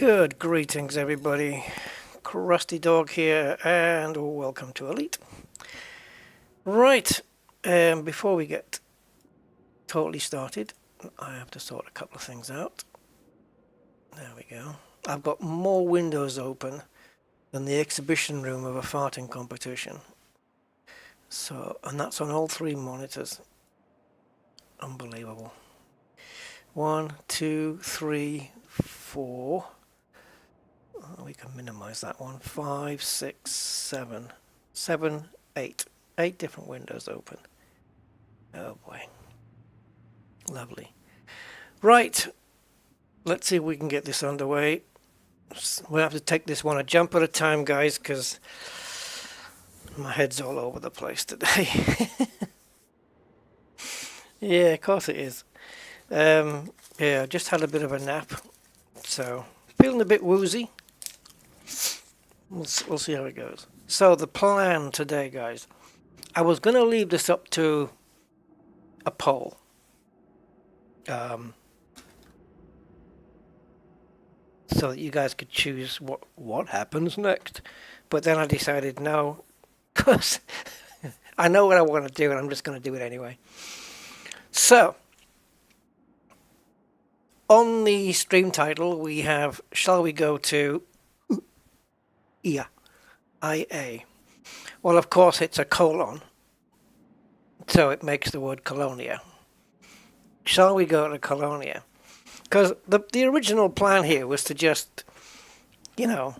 Good greetings, everybody. Crusty Dog here, and welcome to Elite. Right, before we get totally started, I have to sort a couple of things out. There we go. I've got more windows open than the exhibition room of a farting competition. So, and that's on all three monitors. Unbelievable. 1, 2, 3, 4. We can minimize that one. 5, 6, 7, 7, 8. 8 different windows open. Oh boy. Lovely. Right. Let's see if we can get this underway. We'll have to take this one a jump at a time, guys, because my head's all over the place today. Yeah, of course it is. Yeah, I just had a bit of a nap, so feeling a bit woozy. We'll see how it goes. So the plan today, guys, I was going to leave this up to a poll. So that you guys could choose what happens next. But then I decided no, because I know what I want to do and I'm just going to do it anyway. So, on the stream title we have, shall we go to IA? Well, of course it's a colon, so it makes the word Colonia. Shall we go to Colonia? Because the original plan here was to just, you know,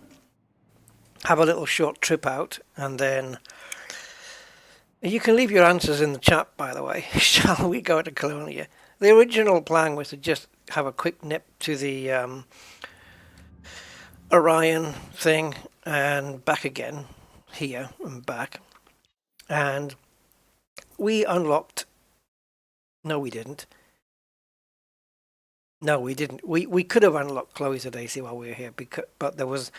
have a little short trip out, and then you can leave your answers in the chat, by the way. Shall we go to Colonia? The original plan was to just have a quick nip to the Orion thing and back again, here and back. And we unlocked... No, we didn't. No, we didn't. We could have unlocked Chloe's at AC while we were here, but there was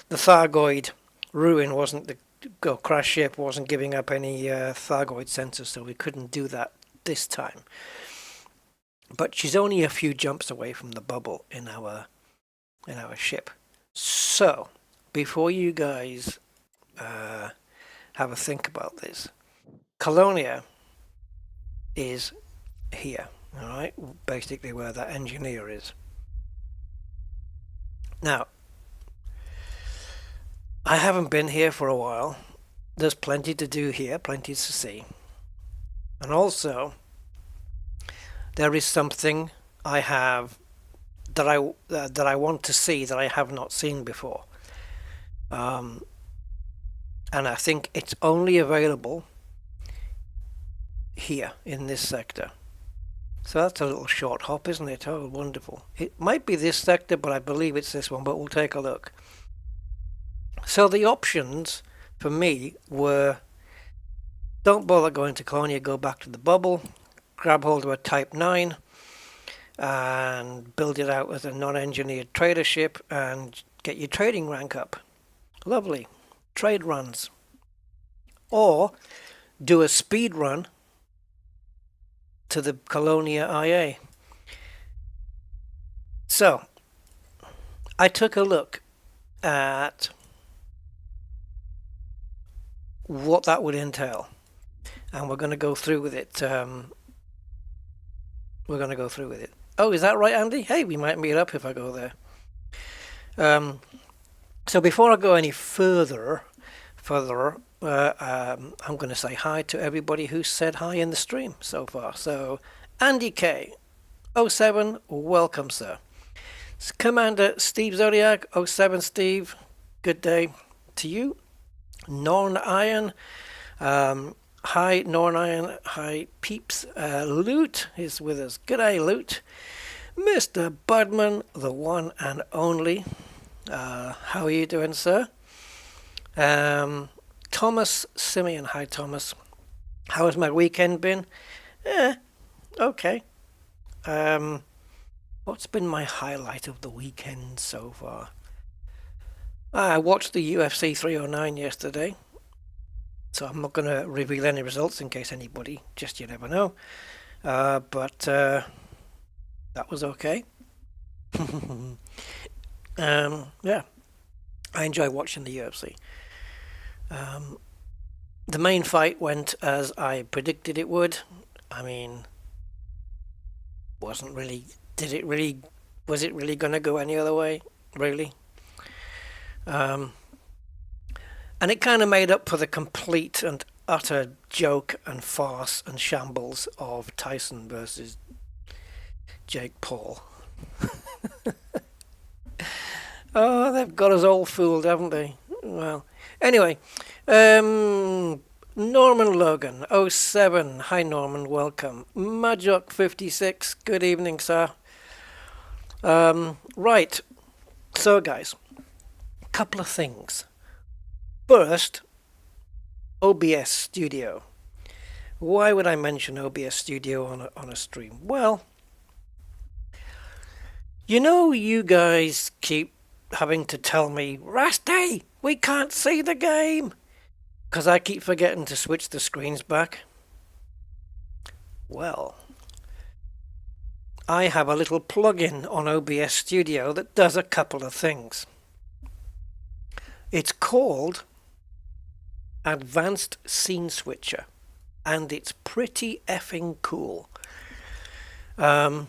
the Thargoid ruin wasn't the crash ship wasn't giving up any Thargoid sensors, so we couldn't do that this time. But she's only a few jumps away from the bubble in our ship. So before you guys have a think about this, Colonia is here. Alright, basically where that engineer is. Now, I haven't been here for a while. There's plenty to do here, plenty to see. And also, there is something I have that I want to see that I have not seen before. And I think it's only available here in this sector. So that's a little short hop, isn't it? Oh, wonderful. It might be this sector, but I believe it's this one, but we'll take a look. So the options for me were, don't bother going to Colonia, go back to the bubble, grab hold of a Type 9, and build it out as a non-engineered trader ship, and get your trading rank up. Lovely. Trade runs. Or do a speed run to the Colonia IA. So, I took a look at what that would entail, and we're going to go through with it. We're going to go through with it. Oh, is that right, Andy? Hey, we might meet up if I go there. So before I go any further, I'm going to say hi to everybody who said hi in the stream so far. So, Andy K, 07, welcome, sir. Commander Steve Zodiac, 07 Steve, good day to you. Norn Iron, hi Norn Iron, hi peeps. Loot is with us. G'day, Loot. Mr. Budman, the one and only. How are you doing, sir? Thomas Simeon, hi Thomas. How has my weekend been? Okay. What's been my highlight of the weekend so far? I watched the UFC 309 yesterday, so I'm not going to reveal any results in case anybody, just you never know. But that was okay. Yeah, I enjoy watching the UFC. The main fight went as I predicted it would. I mean, wasn't really. Did it really? Was it really going to go any other way? Really? And it kind of made up for the complete and utter joke and farce and shambles of Tyson versus Jake Paul. Oh, they've got us all fooled, haven't they? Well, anyway, Norman Logan, 07. Hi, Norman, welcome. Majok 56, good evening, sir. Right, so guys, a couple of things. First, OBS Studio. Why would I mention OBS Studio on a stream? Well, you know, you guys keep having to tell me, Rusty, we can't see the game, because I keep forgetting to switch the screens back. Well, I have a little plugin on OBS Studio that does a couple of things. It's called Advanced Scene Switcher, and it's pretty effing cool. And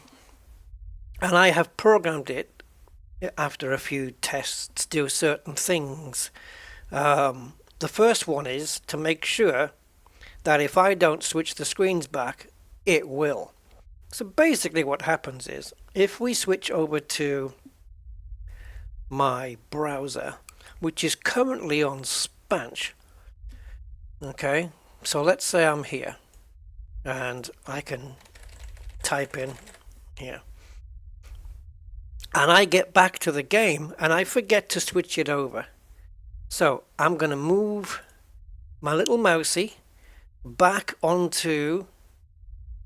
I have programmed it after a few tests to do certain things. The first one is to make sure that if I don't switch the screens back, it will. So basically what happens is, if we switch over to my browser, which is currently on Spanch, okay, so let's say I'm here, and I can type in here. And I get back to the game, and I forget to switch it over. So I'm going to move my little mousey back onto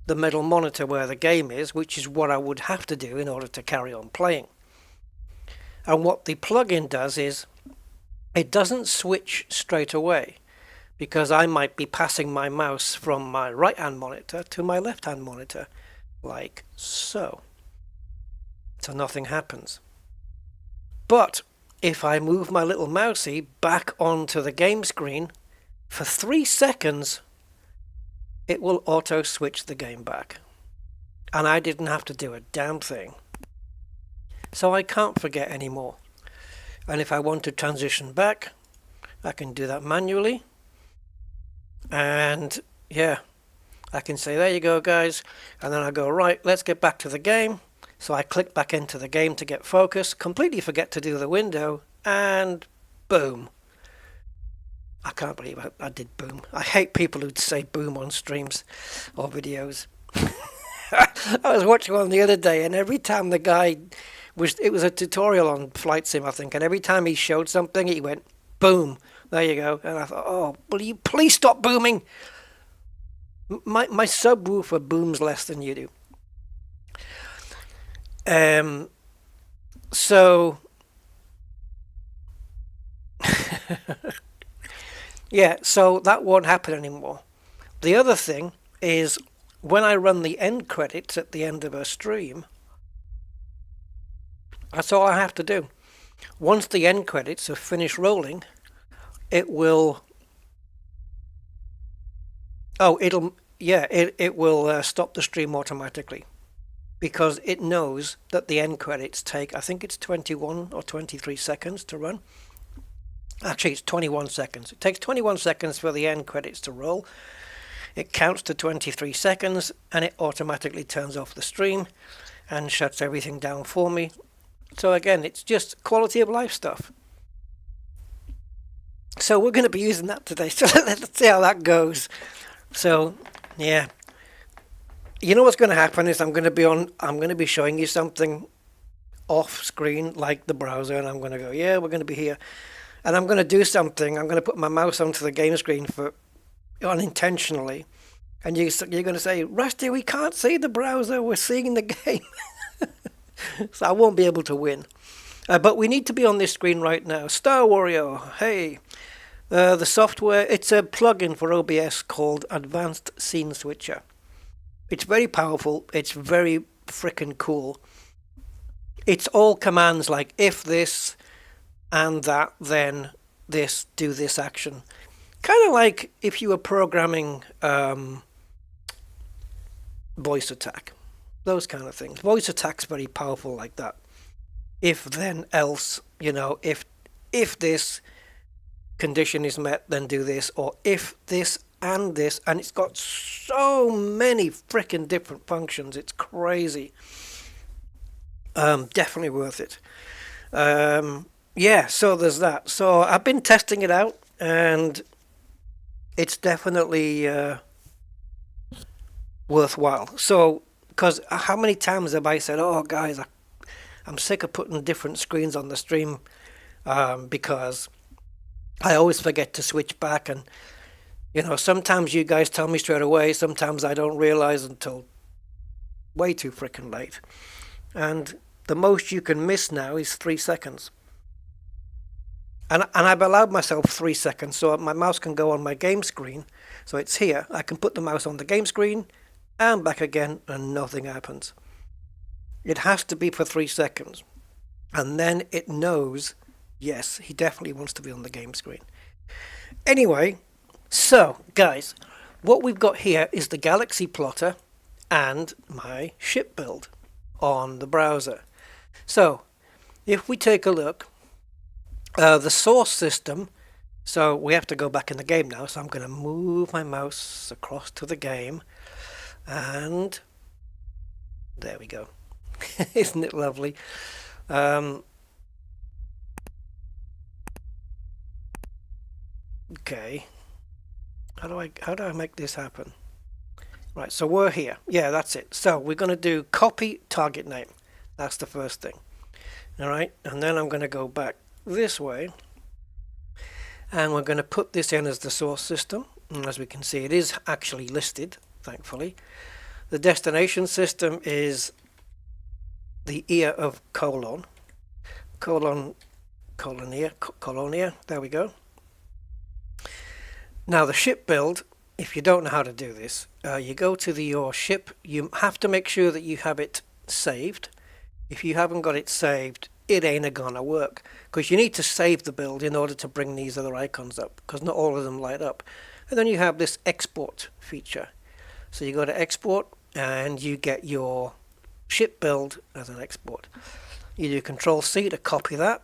the middle monitor where the game is, which is what I would have to do in order to carry on playing. And what the plugin does is, it doesn't switch straight away, because I might be passing my mouse from my right-hand monitor to my left-hand monitor, like so. So nothing happens. But if I move my little mousey back onto the game screen for 3 seconds, it will auto switch the game back. And I didn't have to do a damn thing. So I can't forget anymore. And if I want to transition back, I can do that manually. And yeah, I can say, there you go, guys. And then I go, right, let's get back to the game. So I click back into the game to get focus, completely forget to do the window, and boom. I can't believe I did boom. I hate people who say boom on streams or videos. I was watching one the other day, and every time the guy it was a tutorial on Flight Sim, I think, and every time he showed something, he went boom. There you go. And I thought, oh, will you please stop booming? My subwoofer booms less than you do. So yeah, so that won't happen anymore. The other thing is, when I run the end credits at the end of a stream, that's all I have to do. Once the end credits have finished rolling, it will it will stop the stream automatically, because it knows that the end credits take, I think it's 21 or 23 seconds to run. Actually, it's 21 seconds. It takes 21 seconds for the end credits to roll. It counts to 23 seconds, and it automatically turns off the stream and shuts everything down for me. So again, it's just quality of life stuff. So we're going to be using that today. So let's see how that goes. So, yeah. You know what's going to happen is I'm going to be showing you something off screen, like the browser, and I'm going to go, yeah, we're going to be here. And I'm going to do something. I'm going to put my mouse onto the game screen unintentionally. And you're going to say, Rusty, we can't see the browser. We're seeing the game. So I won't be able to win. But we need to be on this screen right now. Star Warrior, hey. The software, it's a plugin for OBS called Advanced Scene Switcher. It's very powerful. It's very frickin' cool. it's all commands like if this and that, then this, do this action. Kind of like if you were programming voice attack, those kind of things. Voice attack's very powerful like that. If then else, if this condition is met, then do this, or if this, and it's got so many freaking different functions. It's crazy. Definitely worth it. Yeah, so there's that. So I've been testing it out, and it's definitely worthwhile. So, because how many times have I said, oh guys, I'm sick of putting different screens on the stream, because I always forget to switch back, and sometimes you guys tell me straight away, sometimes I don't realize until way too freaking late. And the most you can miss now is 3 seconds. And I've allowed myself 3 seconds, so my mouse can go on my game screen. So it's here. I can put the mouse on the game screen and back again, and nothing happens. It has to be for 3 seconds. And then it knows, yes, he definitely wants to be on the game screen. Anyway, so guys, what we've got here is the Galaxy plotter and my ship build on the browser. So if we take a look, the source system, so we have to go back in the game now, so I'm going to move my mouse across to the game, and there we go. Isn't it lovely? Okay, how do I make this happen? Right, so we're here. Yeah, that's it. So we're going to do copy target name. That's the first thing. All right, and then I'm going to go back this way, and we're going to put this in as the source system. And as we can see, it is actually listed, thankfully. The destination system is the ear of Colonia. There we go. Now the ship build, if you don't know how to do this, you go to your ship. You have to make sure that you have it saved. If you haven't got it saved, it ain't gonna work, because you need to save the build in order to bring these other icons up, because not all of them light up. And then you have this export feature. So you go to export and you get your ship build as an export. You do Control-C to copy that.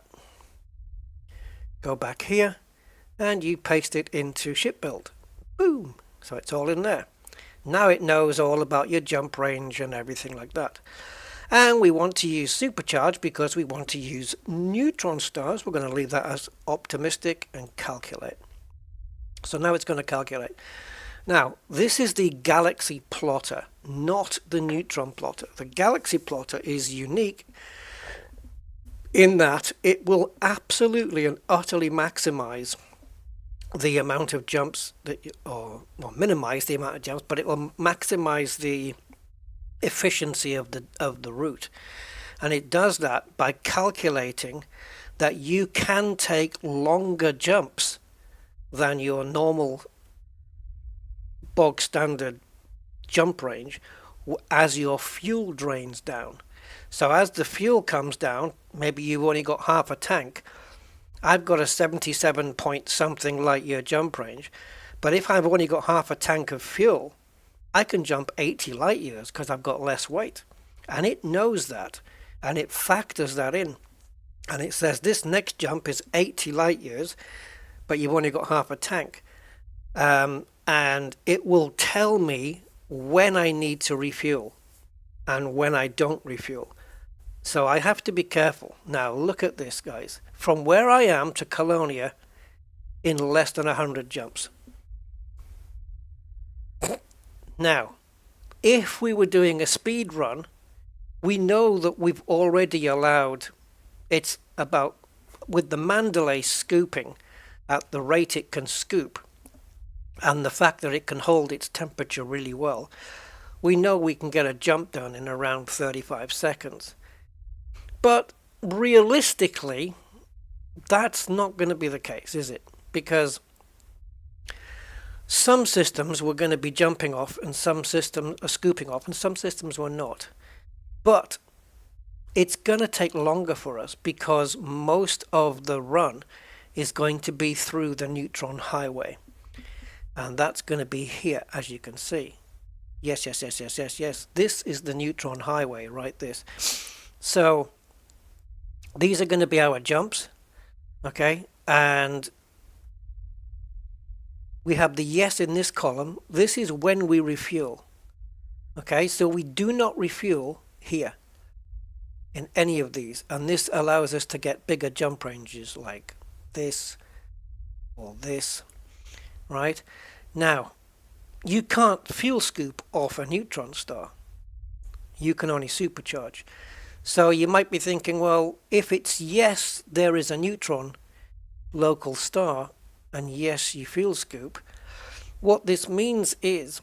Go back here and you paste it into ship build. Boom! So it's all in there. Now it knows all about your jump range and everything like that. And we want to use supercharge because we want to use neutron stars. We're going to leave that as optimistic and calculate. So now it's going to calculate. Now, this is the Galaxy plotter, not the neutron plotter. The Galaxy plotter is unique in that it will absolutely and utterly maximize the amount of jumps that or minimize the amount of jumps, but it will maximize the efficiency of the route. And it does that by calculating that you can take longer jumps than your normal bog standard jump range as your fuel drains down. So as the fuel comes down, maybe you've only got half a tank. I've got a 77 point something light year jump range, but if I've only got half a tank of fuel, I can jump 80 light years because I've got less weight. And it knows that, and it factors that in. And it says this next jump is 80 light years, but you've only got half a tank. And it will tell me when I need to refuel and when I don't refuel. So I have to be careful. Now look at this, guys. From where I am to Colonia in less than 100 jumps. Now, if we were doing a speed run, we know that we've already allowed, it's about, with the mandalay scooping at the rate it can scoop, and the fact that it can hold its temperature really well, we know we can get a jump done in around 35 seconds. But realistically, that's not going to be the case, is it? Because some systems were going to be jumping off and some systems are scooping off and some systems were not. But it's going to take longer for us because most of the run is going to be through the Neutron highway. And that's going to be here, as you can see. Yes, yes, yes, yes, yes, yes. This is the Neutron highway, right? This. So these are going to be our jumps, okay? And we have the yes in this column. This is when we refuel, okay? So we do not refuel here in any of these, and this allows us to get bigger jump ranges like this or this, right? Now, you can't fuel scoop off a Neutron star. You can only supercharge. So you might be thinking, well, if it's yes, there is a Neutron local star, and yes, you fuel scoop, what this means is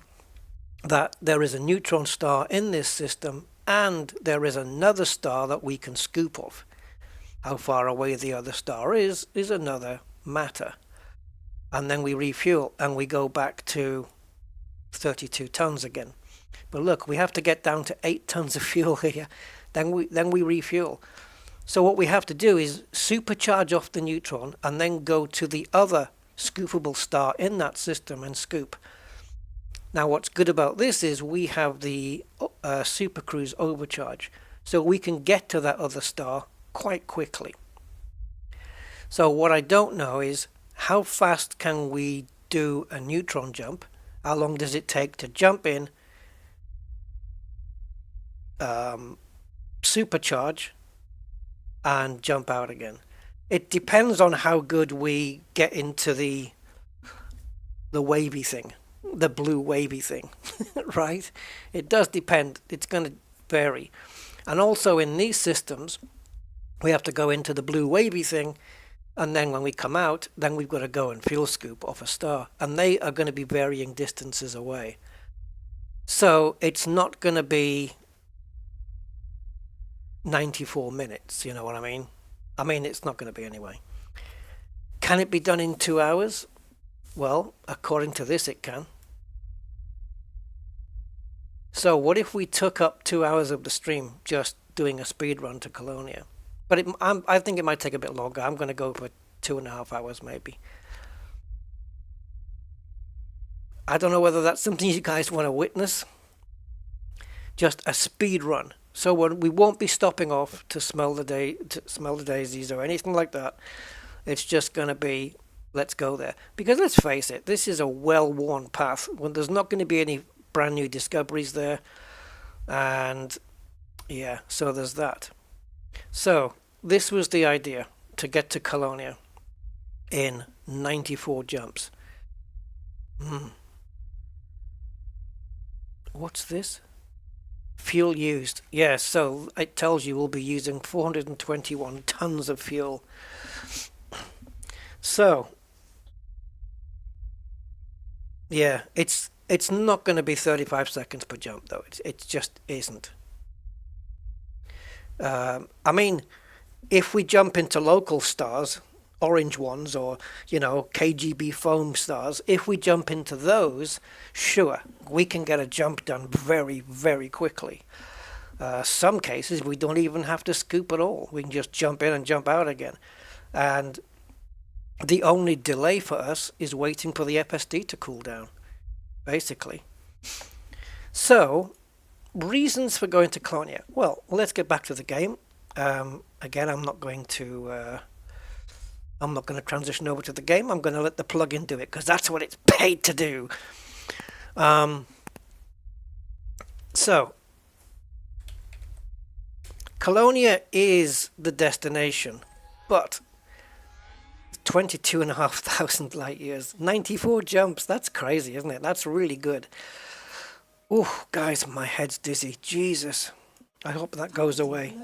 that there is a Neutron star in this system, and there is another star that we can scoop off. How far away the other star is another matter. And then we refuel and we go back to 32 tons again. But look, we have to get down to 8 tons of fuel here. Then we refuel. So what we have to do is supercharge off the Neutron and then go to the other scoopable star in that system and scoop. Now what's good about this is we have the Super Cruise overcharge, so we can get to that other star quite quickly. So what I don't know is how fast can we do a Neutron jump? How long does it take to jump in, supercharge, and jump out again? It depends on how good we get into the wavy thing. The blue wavy thing, right? It does depend. It's going to vary. And also in these systems, we have to go into the blue wavy thing, and then when we come out, then we've got to go and fuel scoop off a star, and they are going to be varying distances away. So it's not going to be 94 minutes, you know what I mean? I mean, it's not going to be anyway. Can it be done in 2 hours? Well, according to this, it can. So what if we took up 2 hours of the stream just doing a speed run to Colonia? But I think it might take a bit longer. I'm going to go for 2.5 hours maybe. I don't know whether that's something you guys want to witness. Just a speed run. So we won't be stopping off to smell the daisies or anything like that. It's just going to be, let's go there. Because let's face it, this is a well-worn path. When there's not going to be any brand new discoveries there, and yeah, so there's that. So this was the idea, to get to Colonia in 94 jumps. What's this? Fuel used. Yeah, so it tells you we'll be using 421 tons of fuel. So yeah, it's not going to be 35 seconds per jump though. It just isn't. I mean, if we jump into local stars, orange ones, or KGB foam stars, if we jump into those, sure, we can get a jump done very, very quickly. Some cases we don't even have to scoop at all. We can just jump in and jump out again. And the only delay for us is waiting for the FSD to cool down, basically. So, reasons for going to Colonia. Well, let's get back to the game. Again, I'm not going to transition over to the game. I'm going to let the plugin do it because that's what it's paid to do. So, Colonia is the destination, but 22,500 light years, 94 jumps. That's crazy, isn't it? That's really good. Oh, guys, my head's dizzy. Jesus. I hope that goes away.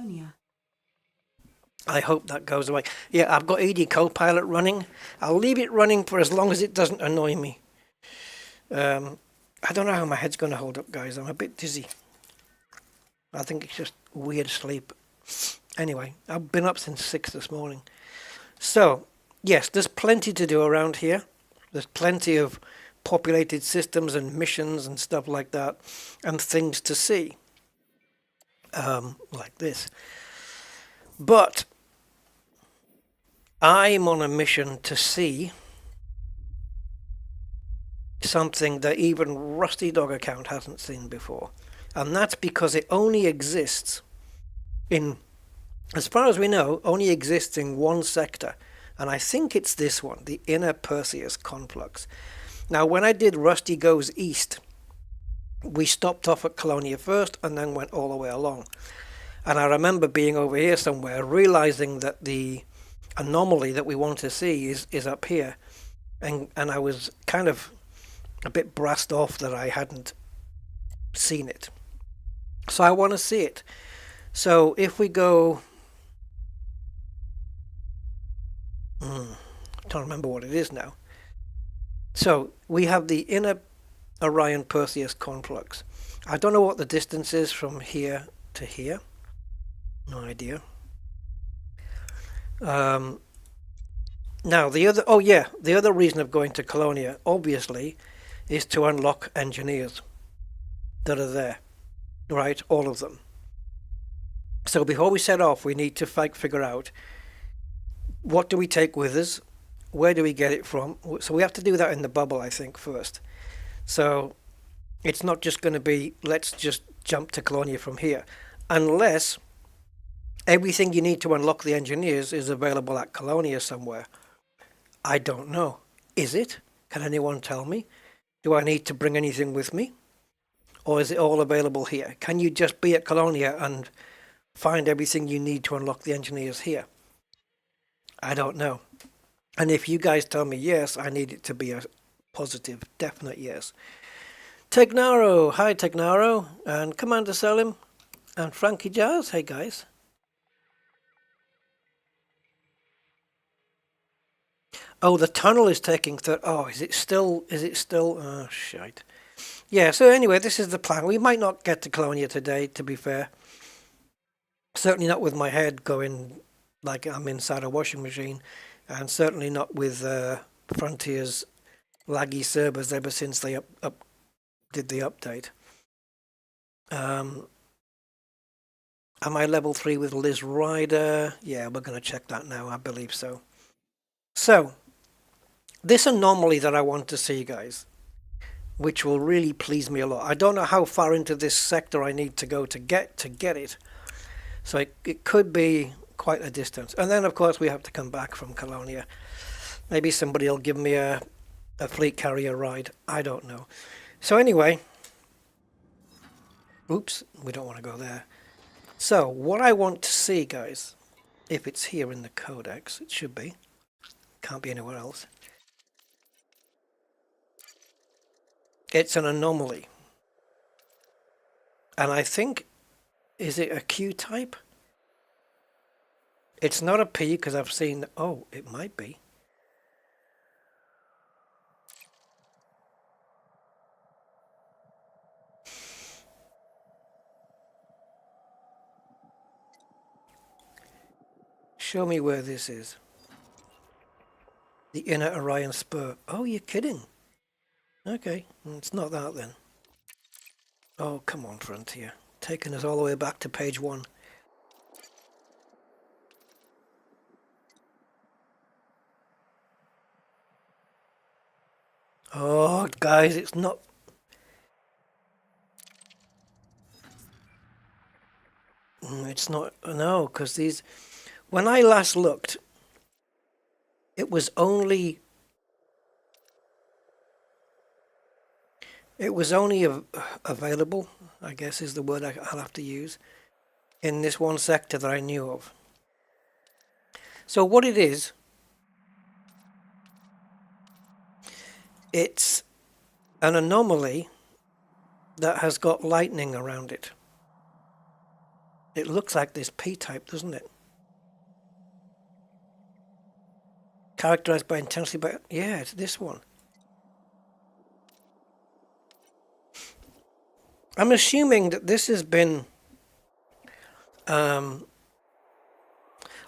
I hope that goes away. Yeah, I've got AD Copilot running. I'll leave it running for as long as it doesn't annoy me. I don't know how my head's going to hold up, guys. I'm a bit dizzy. I think it's just weird sleep. Anyway, I've been up since 6 this morning. So, yes, there's plenty to do around here. There's plenty of populated systems and missions and stuff like that, and things to see. Like this. But I'm on a mission to see something that even Rusty Dog Account hasn't seen before. And that's because it only exists in, as far as we know, only exists in one sector. And I think it's this one, the inner Perseus conflux. Now, when I did Rusty Goes East, we stopped off at Colonia first and then went all the way along. And I remember being over here somewhere, realizing that the anomaly that we want to see is up here. And I was kind of a bit brassed off that I hadn't seen it. So I want to see it. So if we go... I don't remember what it is now. So we have the inner Orion Perseus conflux. I don't know what the distance is from here to here. No idea. Now the other reason of going to Colonia, obviously, is to unlock engineers that are there, right? All of them. So before we set off, we need to figure out what do we take with us, where do we get it from. So we have to do that in the bubble, I think, first. So it's not just going to be, let's just jump to Colonia from here, unless everything you need to unlock the engineers is available at Colonia somewhere. I don't know. Is it? Can anyone tell me? Do I need to bring anything with me? Or is it all available here? Can you just be at Colonia and find everything you need to unlock the engineers here? I don't know. And if you guys tell me yes, I need it to be a positive, definite yes. Tegnaro, hi Tegnaro, and Commander Selim, and Frankie Jazz, hey guys. Oh, the tunnel is taking is it still, oh shite. Yeah, so anyway, this is the plan. We might not get to Colonia today, to be fair. Certainly not with my head going like I'm inside a washing machine, and certainly not with Frontier's laggy servers ever since they did the update. Am I level 3 with Liz Ryder? Yeah, we're going to check that now, I believe so. So, this anomaly that I want to see, guys, which will really please me a lot. I don't know how far into this sector I need to go to get it. So it could be quite a distance. And then, of course, we have to come back from Colonia. Maybe somebody will give me a fleet carrier ride. I don't know. So anyway, oops, we don't want to go there. So what I want to see, guys, if it's here in the codex, it should be. Can't be anywhere else. It's an anomaly. And I think, is it a Q type? It's not a P because I've seen, oh, it might be. Show me where this is. The inner Orion spur. Oh, you're kidding. Okay, it's not that then. Oh, come on, Frontier. Taking us all the way back to page 1. Oh, guys, it's not... It's not... No, because these... When I last looked, it was only... It was only available, I guess is the word I'll have to use, in this one sector that I knew of. So what it is, it's an anomaly that has got lightning around it. It looks like this P-type, doesn't it? Characterized by intensely by... Yeah, it's this one. I'm assuming that this has been... on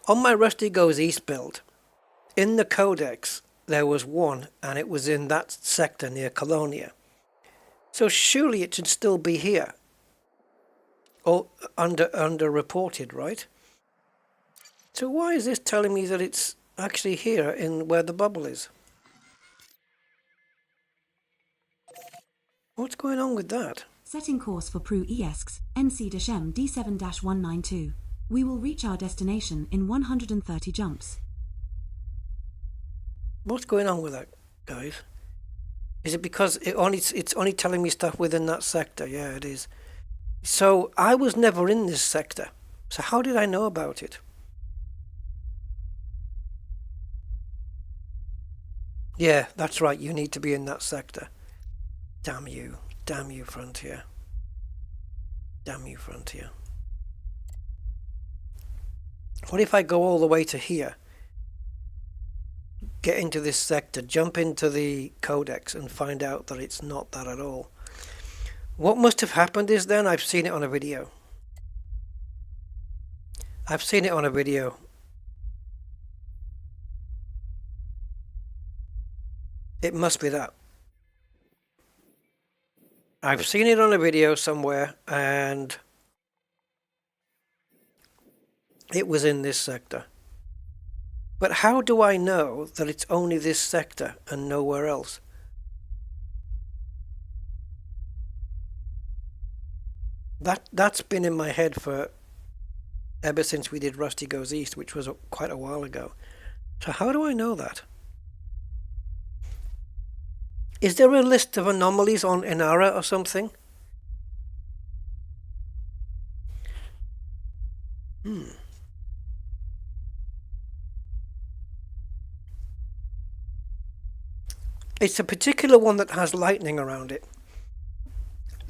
my Rusty Goes East build, in the codex, there was one, and it was in that sector near Colonia. So surely it should still be here. Or under reported, right? So why is this telling me that it's actually here in where the bubble is? What's going on with that? Setting course for Pru ESX, NC-M D7-192. We will reach our destination in 130 jumps. What's going on with that, guys? Is it because it's only telling me stuff within that sector? Yeah, it is. So I was never in this sector. So how did I know about it? Yeah, that's right. You need to be in that sector. Damn you. Damn you, Frontier. Damn you, Frontier. What if I go all the way to here? Get into this sector, jump into the codex and find out that it's not that at all. What must have happened is then I've seen it on a video. I've seen it on a video. It must be that. I've seen it on a video somewhere and it was in this sector. But how do I know that it's only this sector and nowhere else? That's been in my head for ever since we did Rusty Goes East, which was quite a while ago. So how do I know that? Is there a list of anomalies on Inara or something? It's a particular one that has lightning around it.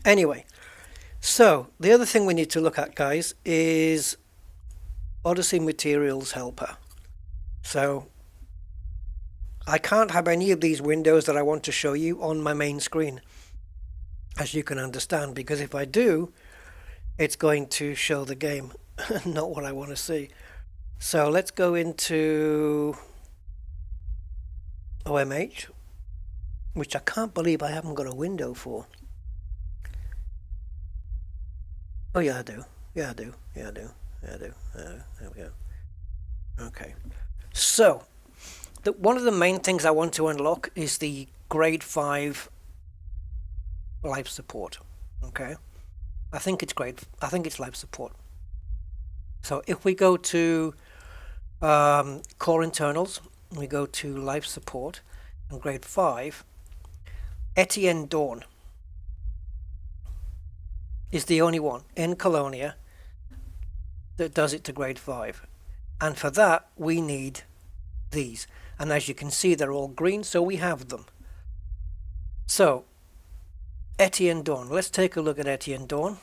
Anyway, so the other thing we need to look at, guys, is Odyssey Materials Helper. So I can't have any of these windows that I want to show you on my main screen, as you can understand, because if I do, it's going to show the game, not what I want to see. So let's go into OMH, which I can't believe I haven't got a window for. Oh yeah, I do. Yeah, I do. Yeah, I do. Yeah, I do. There we go. Okay. So, one of the main things I want to unlock is the grade 5 life support. Okay. I think it's life support. So if we go to core internals, we go to life support and grade 5, Etienne Dawn is the only one in Colonia that does it to grade 5. And for that, we need these. And as you can see, they're all green, so we have them. So, Etienne Dawn. Let's take a look at Etienne Dawn.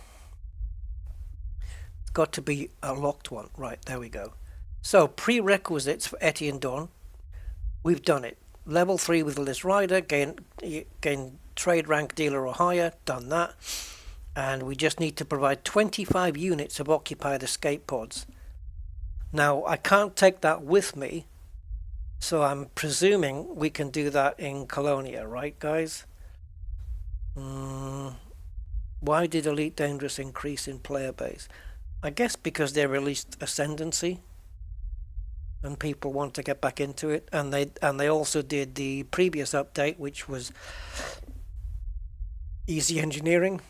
It's got to be a locked one. Right, there we go. So, prerequisites for Etienne Dawn. We've done it. Level 3 with the list rider, gain trade rank dealer or higher, done that. And we just need to provide 25 units of occupied escape pods. Now, I can't take that with me, so I'm presuming we can do that in Colonia, right, guys? Why did Elite Dangerous increase in player base? I guess because they released Ascendancy, and people want to get back into it, and they also did the previous update, which was Easy Engineering.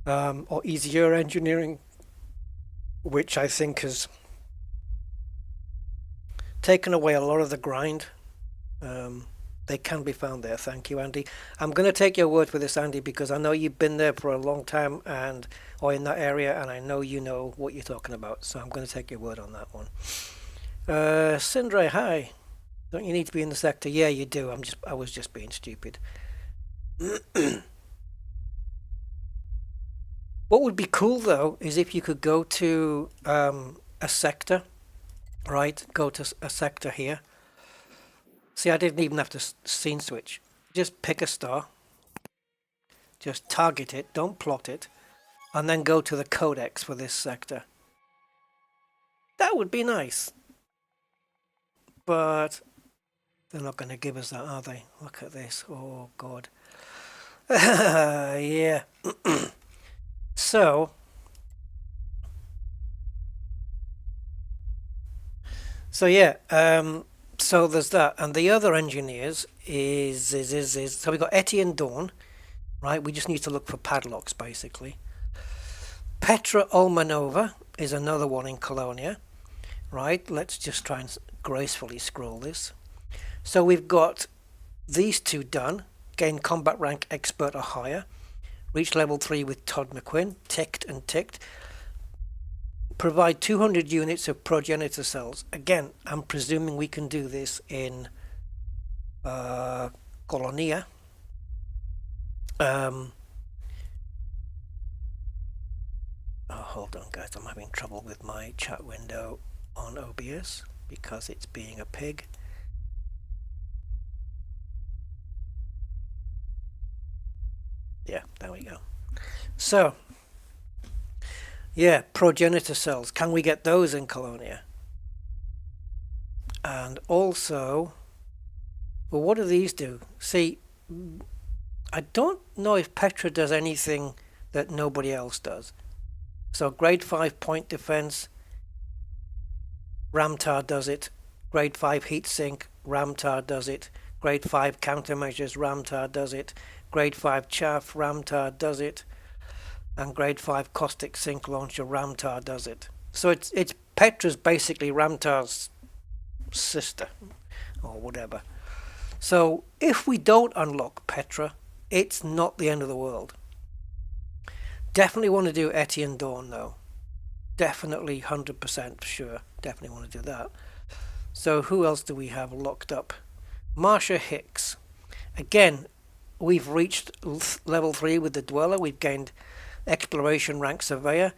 Or easier engineering, which I think has taken away a lot of the grind. They can be found there. Thank you, Andy. I'm going to take your word for this, Andy, because I know you've been there for a long time or in that area, and I know you know what you're talking about. So I'm going to take your word on that one. Sindre, hi. Don't you need to be in the sector? Yeah, you do. I was just being stupid. What would be cool, though, is if you could go to a sector, right? Go to a sector here. See, I didn't even have to scene switch. Just pick a star. Just target it, don't plot it, and then go to the codex for this sector. That would be nice. But they're not going to give us that, are they? Look at this. Oh, God. Yeah. So, So yeah, so there's that, and the other engineers is so we got Etty and Dawn, right? We just need to look for padlocks basically. Petra Olmanova is another one in Colonia, right? Let's just try and gracefully scroll this. So we've got these two done. Gain combat rank expert or higher. Reach level 3 with Todd McQuinn. Ticked and ticked. Provide 200 units of progenitor cells. Again, I'm presuming we can do this in Colonia. Oh, hold on guys, I'm having trouble with my chat window on OBS because it's being a pig. Yeah, there we go. So, yeah, progenitor cells. Can we get those in Colonia? And also, well, what do these do? See, I don't know if Petra does anything that nobody else does. So grade 5 point defense, Ramtar does it. Grade 5 heatsink, Ramtar does it. Grade 5 countermeasures, Ramtar does it. Grade 5 chaff, Ramtar does it. And grade 5 caustic sink launcher, Ramtar does it. So it's Petra's basically Ramtar's sister or whatever. So if we don't unlock Petra, it's not the end of the world. Definitely want to do Etty and Dawn though. Definitely 100% sure. Definitely want to do that. So who else do we have locked up? Marsha Hicks. Again, we've reached level 3 with the Dweller. We've gained exploration rank surveyor.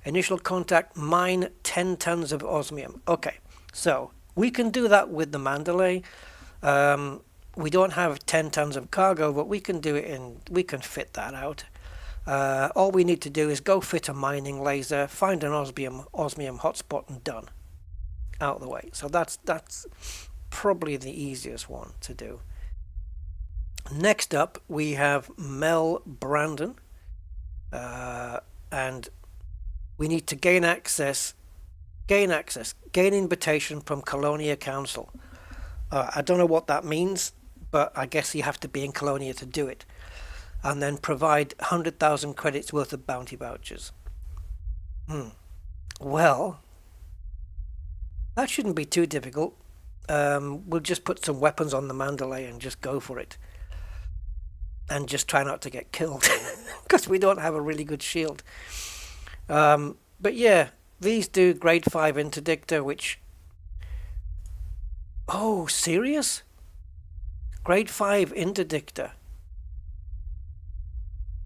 Initial contact, mine 10 tons of osmium. Okay, so we can do that with the Mandalay. We don't have 10 tons of cargo, but we can do it we can fit that out. All we need to do is go fit a mining laser, find an osmium hotspot, and done. Out of the way. So that's probably the easiest one to do. Next up, we have Mel Brandon, and we need to gain invitation from Colonia Council. I don't know what that means, but I guess you have to be in Colonia to do it. And then provide 100,000 credits worth of bounty vouchers. Well, that shouldn't be too difficult. We'll just put some weapons on the Mandalay and just go for it. And just try not to get killed. Because we don't have a really good shield. But yeah, these do grade 5 interdictor, which... Oh, serious? Grade 5 interdictor,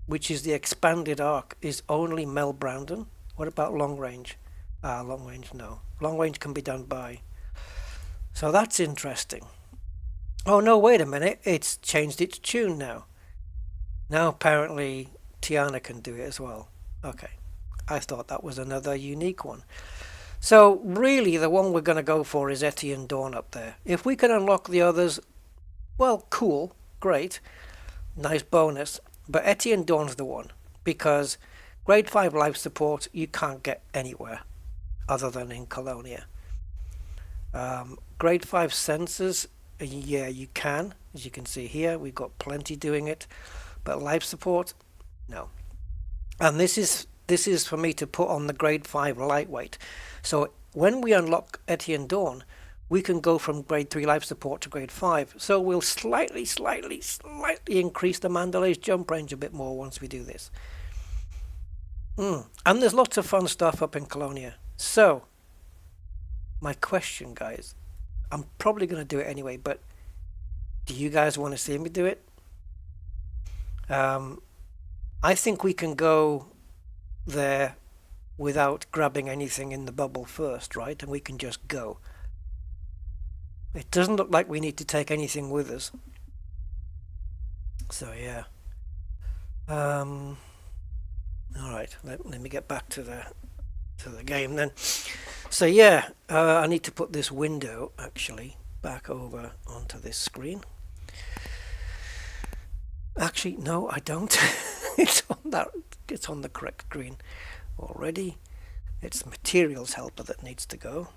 which is the expanded arc, is only Mel Brandon. What about long range? Long range, no. Long range can be done by... So that's interesting. Oh no, wait a minute. It's changed its tune now. Now apparently Tiana can do it as well. Okay. I thought that was another unique one. So really the one we're going to go for is Etty and Dawn up there. If we can unlock the others, well, cool, great, nice bonus. But Etty and Dawn's the one, because grade 5 life support you can't get anywhere other than in Colonia. Grade 5 sensors, yeah, you can. As you can see here, we've got plenty doing it. But life support, no. And this is for me to put on the grade 5 lightweight. So when we unlock Etty and Dawn, we can go from grade 3 life support to grade 5. So we'll slightly increase the Mandalay's jump range a bit more once we do this. And there's lots of fun stuff up in Colonia. So, my question, guys, I'm probably going to do it anyway, but do you guys want to see me do it? I think we can go there without grabbing anything in the bubble first, right? And we can just go. It doesn't look like we need to take anything with us. So yeah. All right. Let me get back to the game then. So yeah, I need to put this window actually back over onto this screen. Actually, no, I don't. It's on the correct screen already. It's materials helper that needs to go.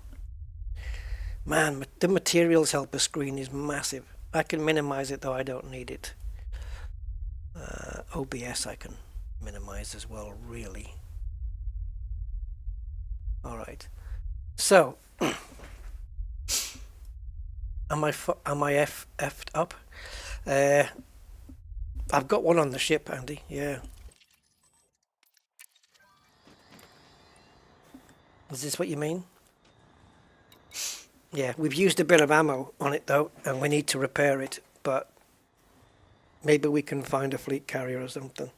Man, the materials helper screen is massive. I can minimize it though, I don't need it. OBS I can minimize as well, really. Alright. So, am I effed up? I've got one on the ship, Andy, yeah. Is this what you mean? Yeah, we've used a bit of ammo on it though, and we need to repair it, but maybe we can find a fleet carrier or something.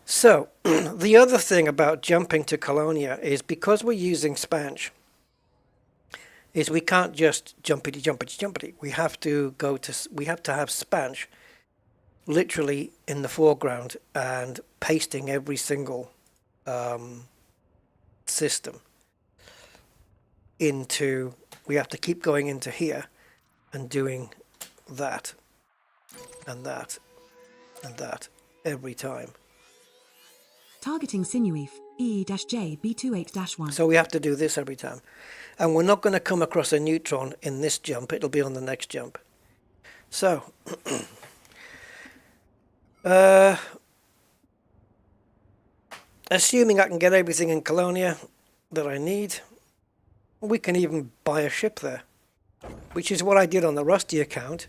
So, the other thing about jumping to Colonia is because we're using Spanch, is we can't just jumpity. We have to have Spanch literally in the foreground and pasting every single system into, we have to keep going into here and doing that and that and that every time. Targeting Sinuif, E-J-B28-1. So we have to do this every time. And we're not going to come across a Neutron in this jump, it'll be on the next jump. So, assuming I can get everything in Colonia that I need, we can even buy a ship there, which is what I did on the Rusty account.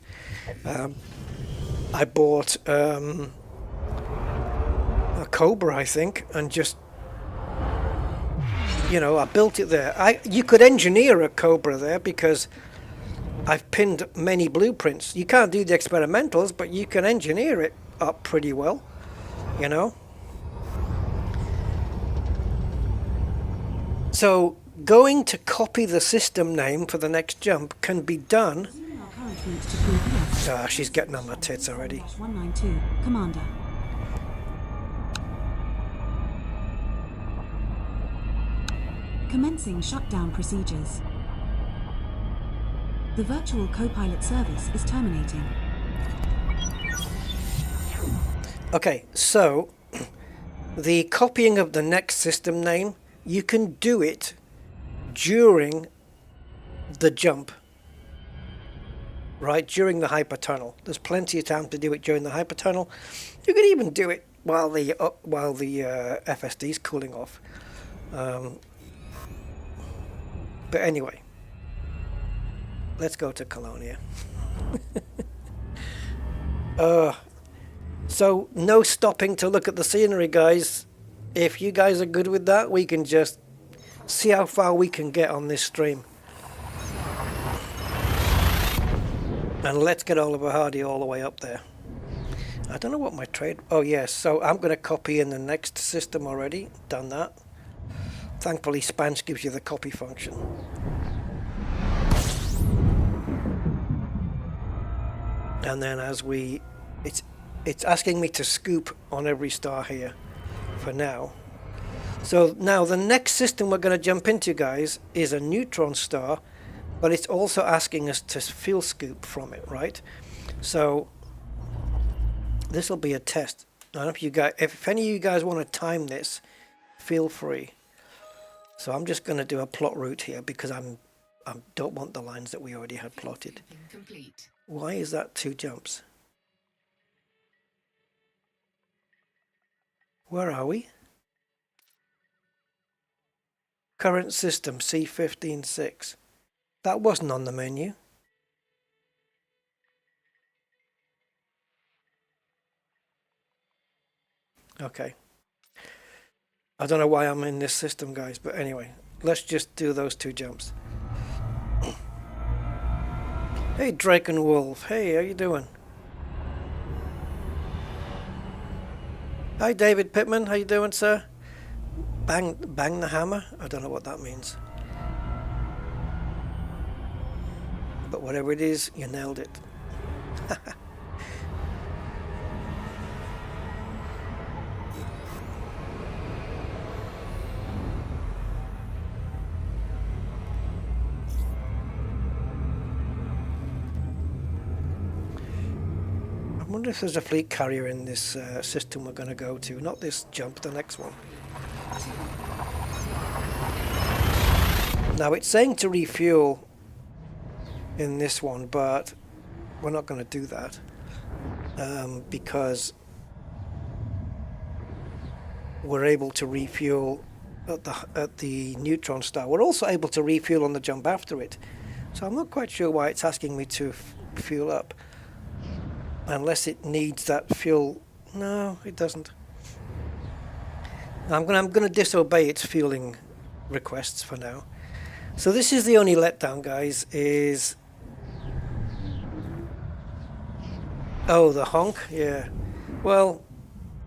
I bought a Cobra, I think, and just, you know, I built it there. You could engineer a Cobra there because I've pinned many blueprints. You can't do the experimentals, but you can engineer it up pretty well, you know. So going to copy the system name for the next jump can be done. She's getting on my tits already. 192, Commander. Commencing shutdown procedures. The virtual co-pilot service is terminating. Okay, so the copying of the next system name, you can do it during the jump, right? During the hypertunnel. There's plenty of time to do it during the hypertunnel. You can even do it while the FSD is cooling off. But anyway, let's go to Colonia. So no stopping to look at the scenery, guys. If you guys are good with that, we can just see how far we can get on this stream. And let's get Oliver Hardy all the way up there. I don't know what my trade... Oh yes, so I'm going to copy in the next system already. Done that. Thankfully Spanch gives you the copy function. And then as we... It's asking me to scoop on every star here for now. So now the next system we're going to jump into, guys, is a Neutron star, but it's also asking us to field scoop from it, right? So this will be a test. I don't know if you guys, if any of you guys want to time this, feel free. So I'm just going to do a plot route here because I don't want the lines that we already had plotted. Why is that 2 jumps? Where are we? Current system C15.6. That wasn't on the menu. Okay. I don't know why I'm in this system, guys, but anyway, let's just do those 2 jumps. Hey, Drake and Wolf. Hey, how you doing? Hi, David Pittman. How you doing, sir? Bang the hammer? I don't know what that means. But whatever it is, you nailed it. I wonder if there's a fleet carrier in this system we're going to go to. Not this jump, the next one. Now it's saying to refuel in this one, but we're not going to do that because we're able to refuel at the Neutron star. We're also able to refuel on the jump after it, so I'm not quite sure why it's asking me to fuel up, unless it needs that fuel. No, it doesn't. I'm gonna disobey its fueling requests for now. So this is the only letdown, guys, is... Oh, the honk? Yeah. Well,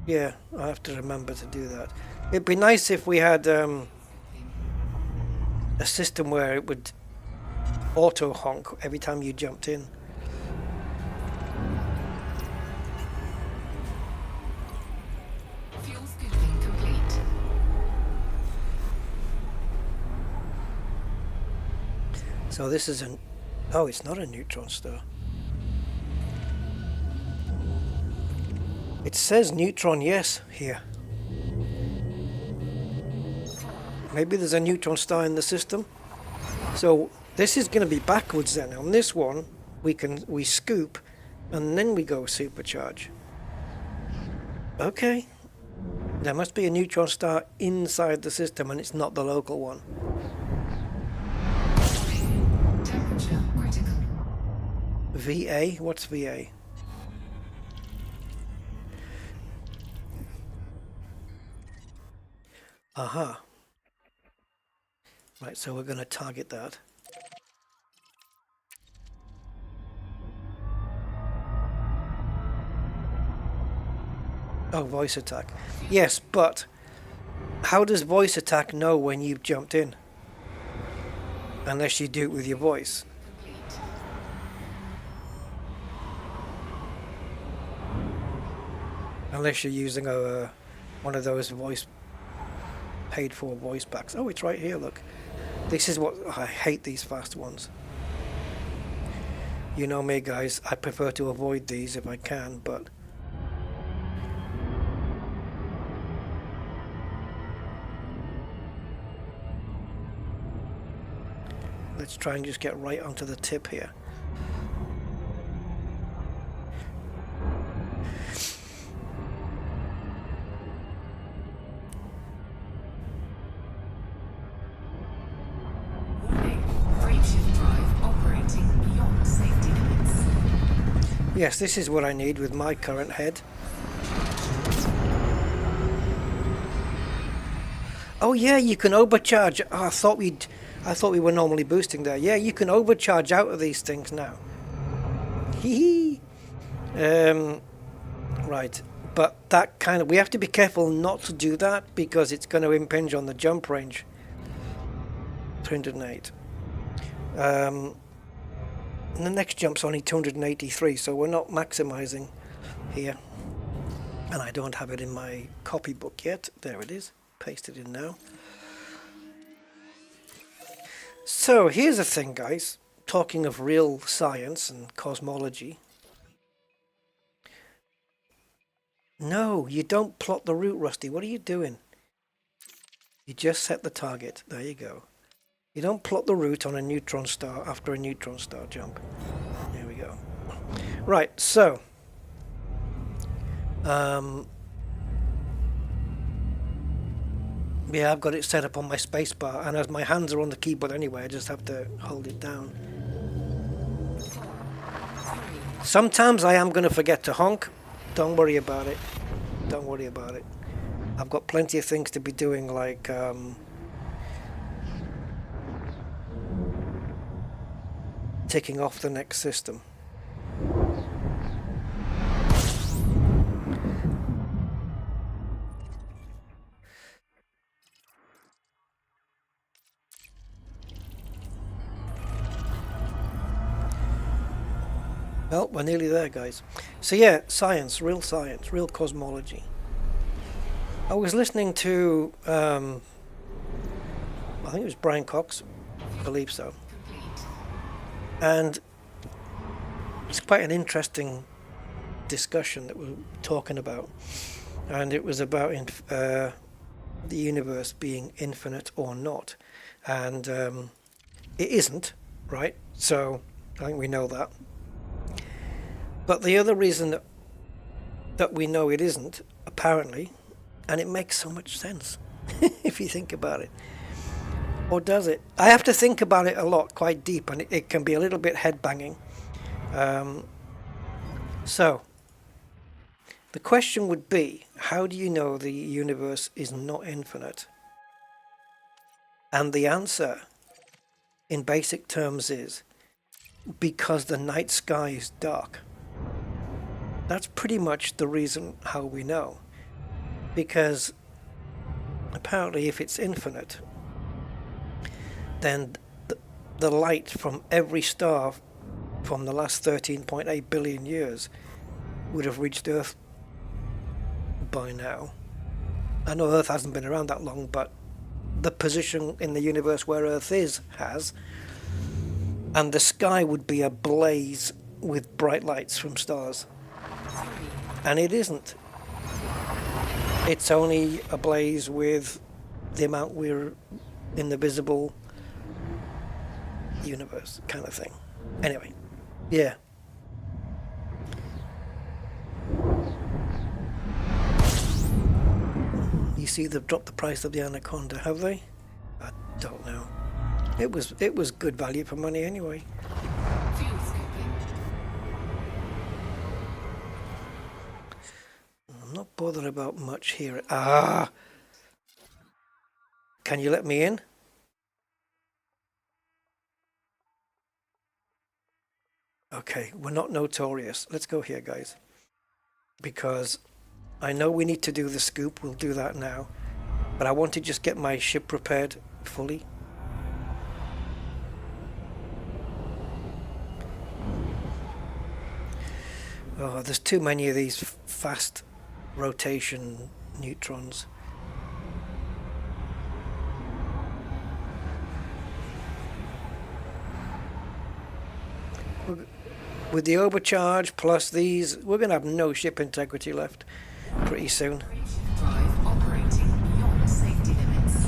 yeah, I have to remember to do that. It'd be nice if we had a system where it would auto honk every time you jumped in. Fuel scooping complete. So this is an... Oh, it's not a Neutron star. It says Neutron yes here. Maybe there's a Neutron star in the system. So this is going to be backwards then. On this one, we scoop and then we go supercharge. Okay. There must be a Neutron star inside the system and it's not the local one. Temperature critical. VA? What's VA? Aha. Right, so we're going to target that. Oh, voice attack. Yes, but how does voice attack know when you've jumped in? Unless you do it with your voice. Unless you're using one of those paid for voice packs. Oh, it's right here, look. This is what I hate, these fast ones. You know me, guys, I prefer to avoid these if I can, but let's try and just get right onto the tip here. Yes, this is what I need with my current head. Oh yeah, you can overcharge. Oh, I thought we were normally boosting there. Yeah, you can overcharge out of these things now. Hee hee. Right, but that kind of, we have to be careful not to do that because it's going to impinge on the jump range. 308. And the next jump's only 283, so we're not maximizing here. And I don't have it in my copybook yet. There it is. Paste it in now. So here's the thing, guys. Talking of real science and cosmology. No, you don't plot the route, Rusty. What are you doing? You just set the target. There you go. You don't plot the route on a neutron star after a neutron star jump. There we go. Right, so yeah, I've got it set up on my spacebar, and as my hands are on the keyboard anyway, I just have to hold it down. Sometimes I am going to forget to honk. Don't worry about it. Don't worry about it. I've got plenty of things to be doing, like ticking off the next system. Well, we're nearly there, guys. So yeah, science, real cosmology. I was listening to, I think it was Brian Cox, I believe so. And it's quite an interesting discussion that we're talking about. And it was about the universe being infinite or not. And it isn't, right? So I think we know that. But the other reason that we know it isn't, apparently, and it makes so much sense if you think about it. Or does it? I have to think about it a lot, quite deep, and it can be a little bit head-banging. So, the question would be, how do you know the universe is not infinite? And the answer, in basic terms, is because the night sky is dark. That's pretty much the reason how we know. Because apparently if it's infinite, then the light from every star from the last 13.8 billion years would have reached Earth by now. I know Earth hasn't been around that long, but the position in the universe where Earth is has. And the sky would be ablaze with bright lights from stars. And it isn't. It's only ablaze with the amount we're in the visible universe kind of thing. Anyway, yeah. You see they've dropped the price of the Anaconda, have they? I don't know. It was good value for money anyway. Fuel scooping. I'm not bothered about much here. Ah! Can you let me in? Okay, we're not notorious. Let's go here, guys. Because I know we need to do the scoop. We'll do that now. But I want to just get my ship repaired fully. Oh, there's too many of these fast rotation neutrons. With the overcharge plus these, we're going to have no ship integrity left pretty soon. Drive operating beyond safety limits.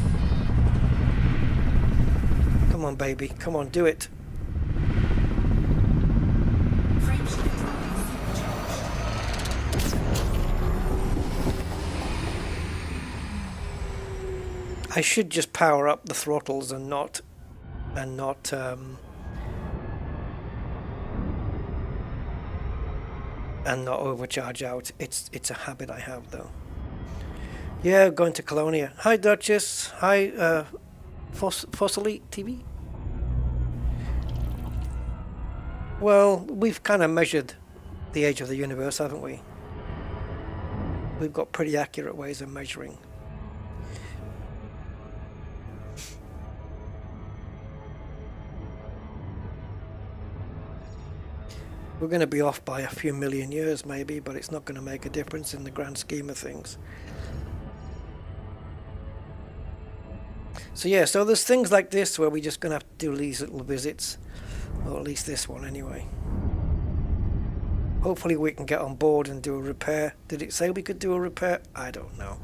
Come on, baby. Come on, do it. Frameshift drive supercharged. I should just power up the throttles and not overcharge out. It's a habit I have, though. Yeah, going to Colonia. Hi, Duchess. Hi, Fossily TV. Well, we've kind of measured the age of the universe, haven't we? We've got pretty accurate ways of measuring. We're going to be off by a few million years maybe, but it's not going to make a difference in the grand scheme of things. So yeah, so there's things like this where we're just going to have to do these little visits, or at least this one anyway. Hopefully we can get on board and do a repair. Did it say we could do a repair? I don't know.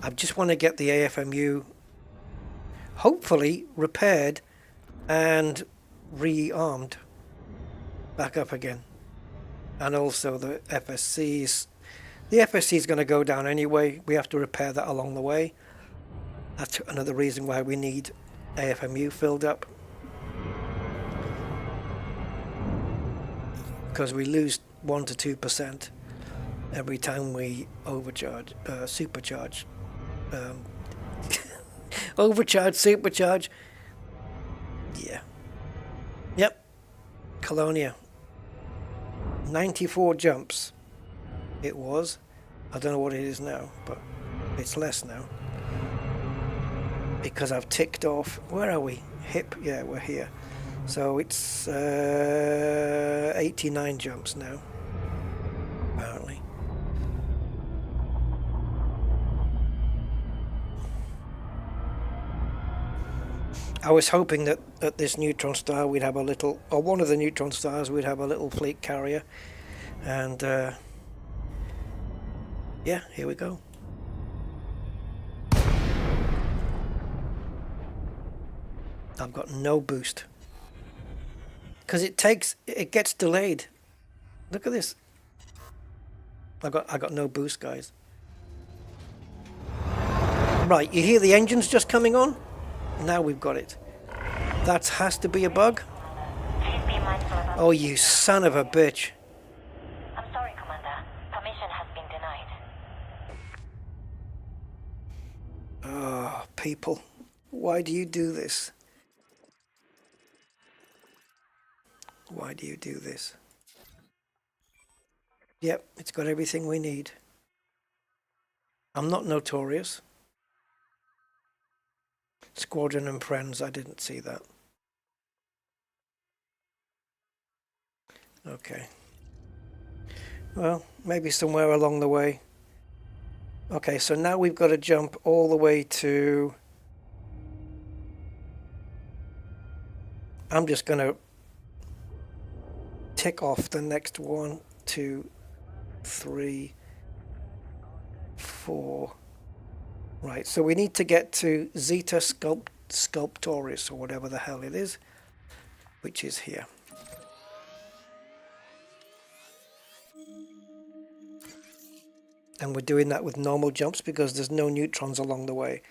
I just want to get the AFMU hopefully repaired and rearmed back up again. And also the FSCs. The FSC is going to go down anyway. We have to repair that along the way. That's another reason why we need AFMU filled up. Because we lose 1 to 2% every time we overcharge, supercharge. Overcharge, supercharge. Yeah. Yep. Colonia. 94 jumps. It was. I don't know what it is now, but it's less now. Because I've ticked off. Where are we? Hip? Yeah, we're here. So it's 89 jumps now, apparently. I was hoping that at this neutron star we'd have a little, or one of the neutron stars we'd have a little fleet carrier, and yeah, here we go. I've got no boost. Because it gets delayed. Look at this. I got no boost, guys. Right, you hear the engines just coming on? Now we've got it. That has to be a bug. Oh, you son of a bitch. I'm sorry, Commander. Permission has been denied. Oh, people. Why do you do this? Why do you do this? Yep, it's got everything we need. I'm not notorious. Squadron and Friends, I didn't see that. Okay. Well, maybe somewhere along the way. Okay, so now we've got to jump all the way to... I'm just going to tick off the next 1, 2, 3, 4. Right, so we need to get to Zeta Sculptoris, or whatever the hell it is, which is here. And we're doing that with normal jumps because there's no neutrons along the way.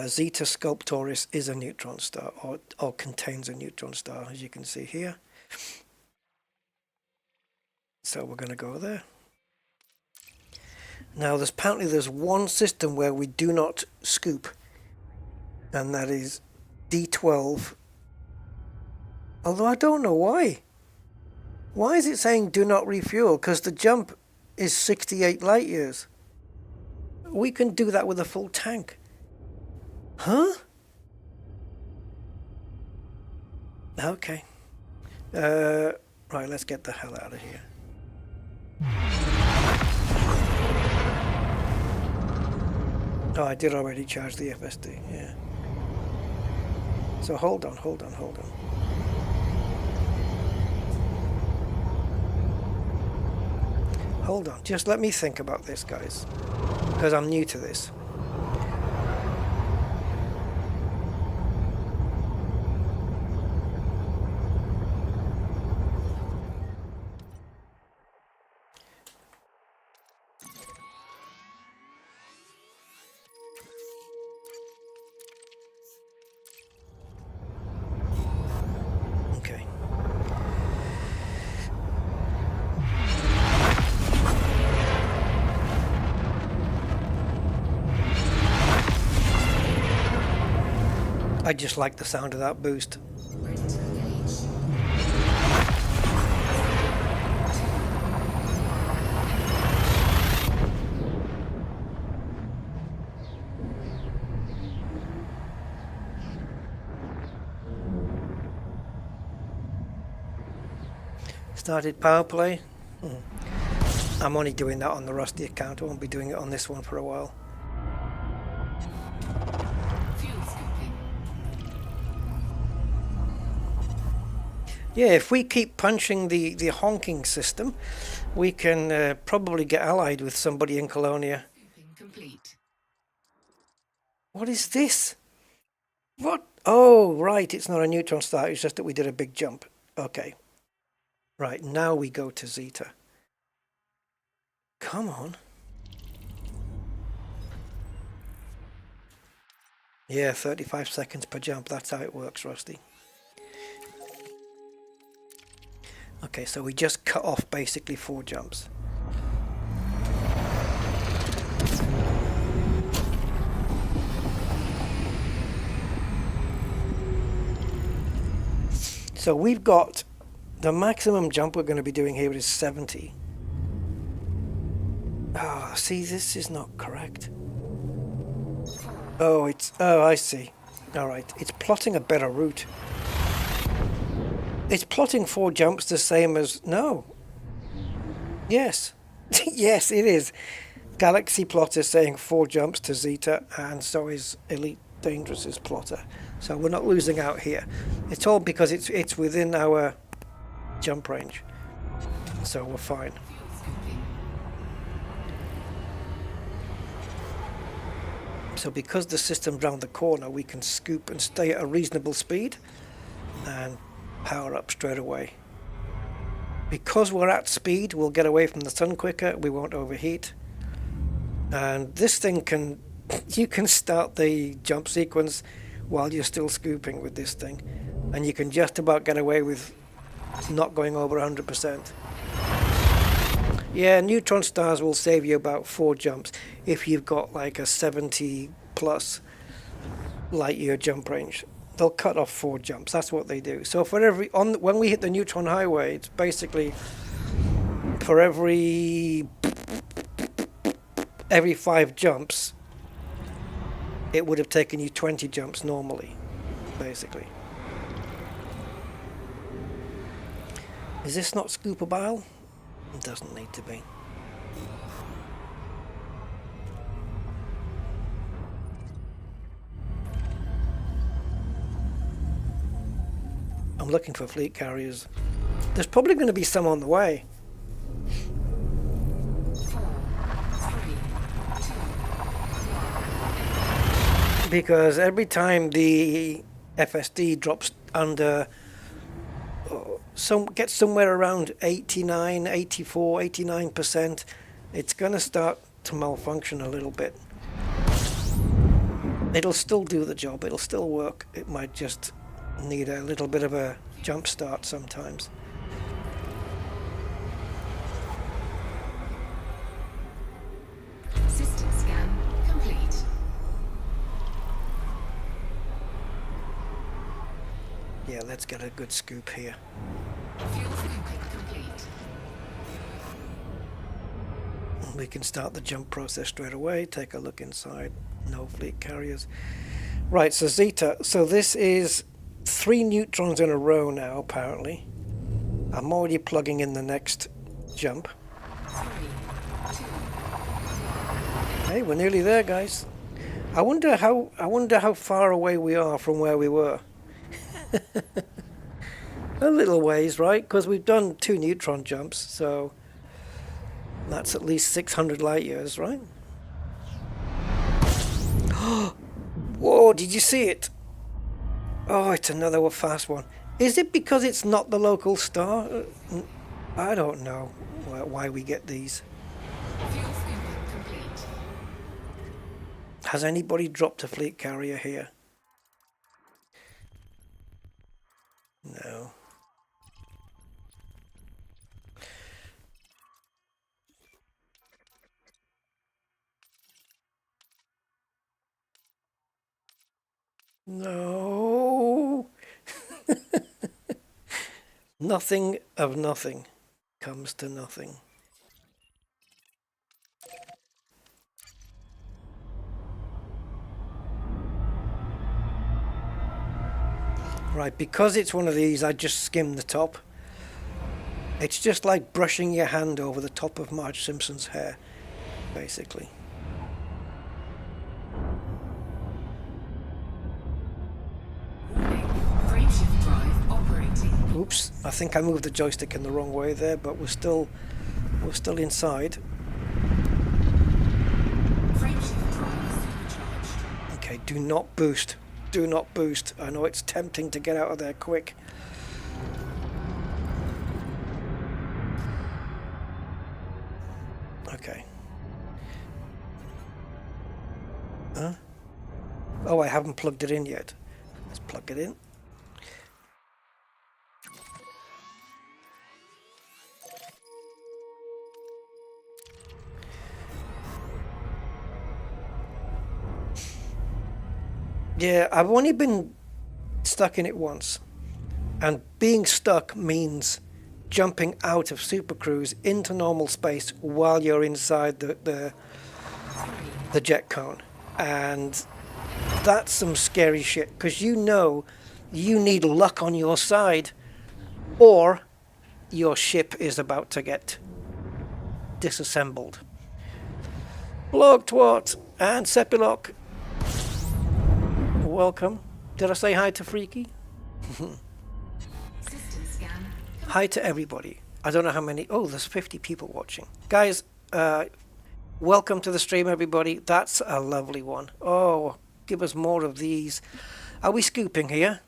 Zeta Sculptoris is a neutron star, or contains a neutron star, as you can see here. So we're going to go there. Now apparently there's one system where we do not scoop, and that is D12. Although I don't know why. Why is it saying do not refuel? Because the jump is 68 light years. We can do that with a full tank. Huh? Okay. Right, let's get the hell out of here. Oh, I did already charge the FSD, yeah. So hold on. Hold on, just let me think about this, guys, because I'm new to this. Okay. I just like the sound of that boost. Ready to engage. Started power play. I'm only doing that on the Rusty account. I won't be doing it on this one for a while. Fuel scooping. Yeah, if we keep punching the honking system, we can probably get allied with somebody in Colonia. Scooping complete. What is this? What? Oh, right, it's not a neutron star, it's just that we did a big jump. Okay. Right, now we go to Zeta. Come on. Yeah, 35 seconds per jump, that's how it works, Rusty. Okay, so we just cut off basically 4 jumps. So we've got the maximum jump we're going to be doing here is 70. Oh, see, this is not correct. Oh, I see. All right, it's plotting a better route. It's plotting 4 jumps the same as... No. Yes. Yes, it is. Galaxy Plotter saying 4 jumps to Zeta, and so is Elite Dangerous's plotter. So we're not losing out here. It's all because it's within our jump range. So we're fine. Fuel scooping. So because the system's round the corner, we can scoop and stay at a reasonable speed and power up straight away. Because we're at speed, we'll get away from the sun quicker, we won't overheat. And this thing can, you can start the jump sequence while you're still scooping with this thing. And you can just about get away with not going over 100%. Yeah, Neutron stars will save you about 4 jumps if you've got like a 70 plus light year jump range. They'll cut off 4 jumps. That's what they do. So for when we hit the Neutron highway, it's basically for every 5 jumps, it would have taken you 20 jumps normally, basically. Is this not scoopable? It doesn't need to be. I'm looking for fleet carriers. There's probably going to be some on the way. 4, 3, 2. Because every time the FSD drops under, gets somewhere around 89, 84, 89%, it's going to start to malfunction a little bit. It'll still do the job, it'll still work. It might just need a little bit of a jump start sometimes. System scan complete. Yeah, let's get a good scoop here. Fuel scooping complete. We can start the jump process straight away. Take a look inside. No fleet carriers. Right, so Zeta. So this is 3 neutrons in a row now, apparently. I'm already plugging in the next jump. 3, 2. Hey, we're nearly there, guys. I wonder how far away we are from where we were. A little ways, right? Because we've done 2 neutron jumps, so that's at least 600 light years, right? Whoa, did you see it? Oh, it's another fast one. Is it because it's not the local star? I don't know why we get these. Fuel scooping complete. Has anybody dropped a fleet carrier here? No. No. Nothing of nothing comes to nothing. Right, because it's one of these, I just skim the top. It's just like brushing your hand over the top of Marge Simpson's hair, basically. Frameshift drive operating. Oops, I think I moved the joystick in the wrong way there, but we're still inside. Frameshift drive is supercharged. Okay, do not boost. Do not boost. I know it's tempting to get out of there quick. Okay. Huh? Oh, I haven't plugged it in yet. Let's plug it in. Yeah, I've only been stuck in it once. And being stuck means jumping out of Super Cruise into normal space while you're inside the jet cone. And that's some scary shit, because you know you need luck on your side or your ship is about to get disassembled. Blog Twat and Sepilok. Welcome. Did I say hi to Freaky? System scan. Hi to everybody. I don't know how many. Oh, there's 50 people watching. Guys, Welcome to the stream, everybody. That's a lovely one. Oh, give us more of these. Are we scooping here?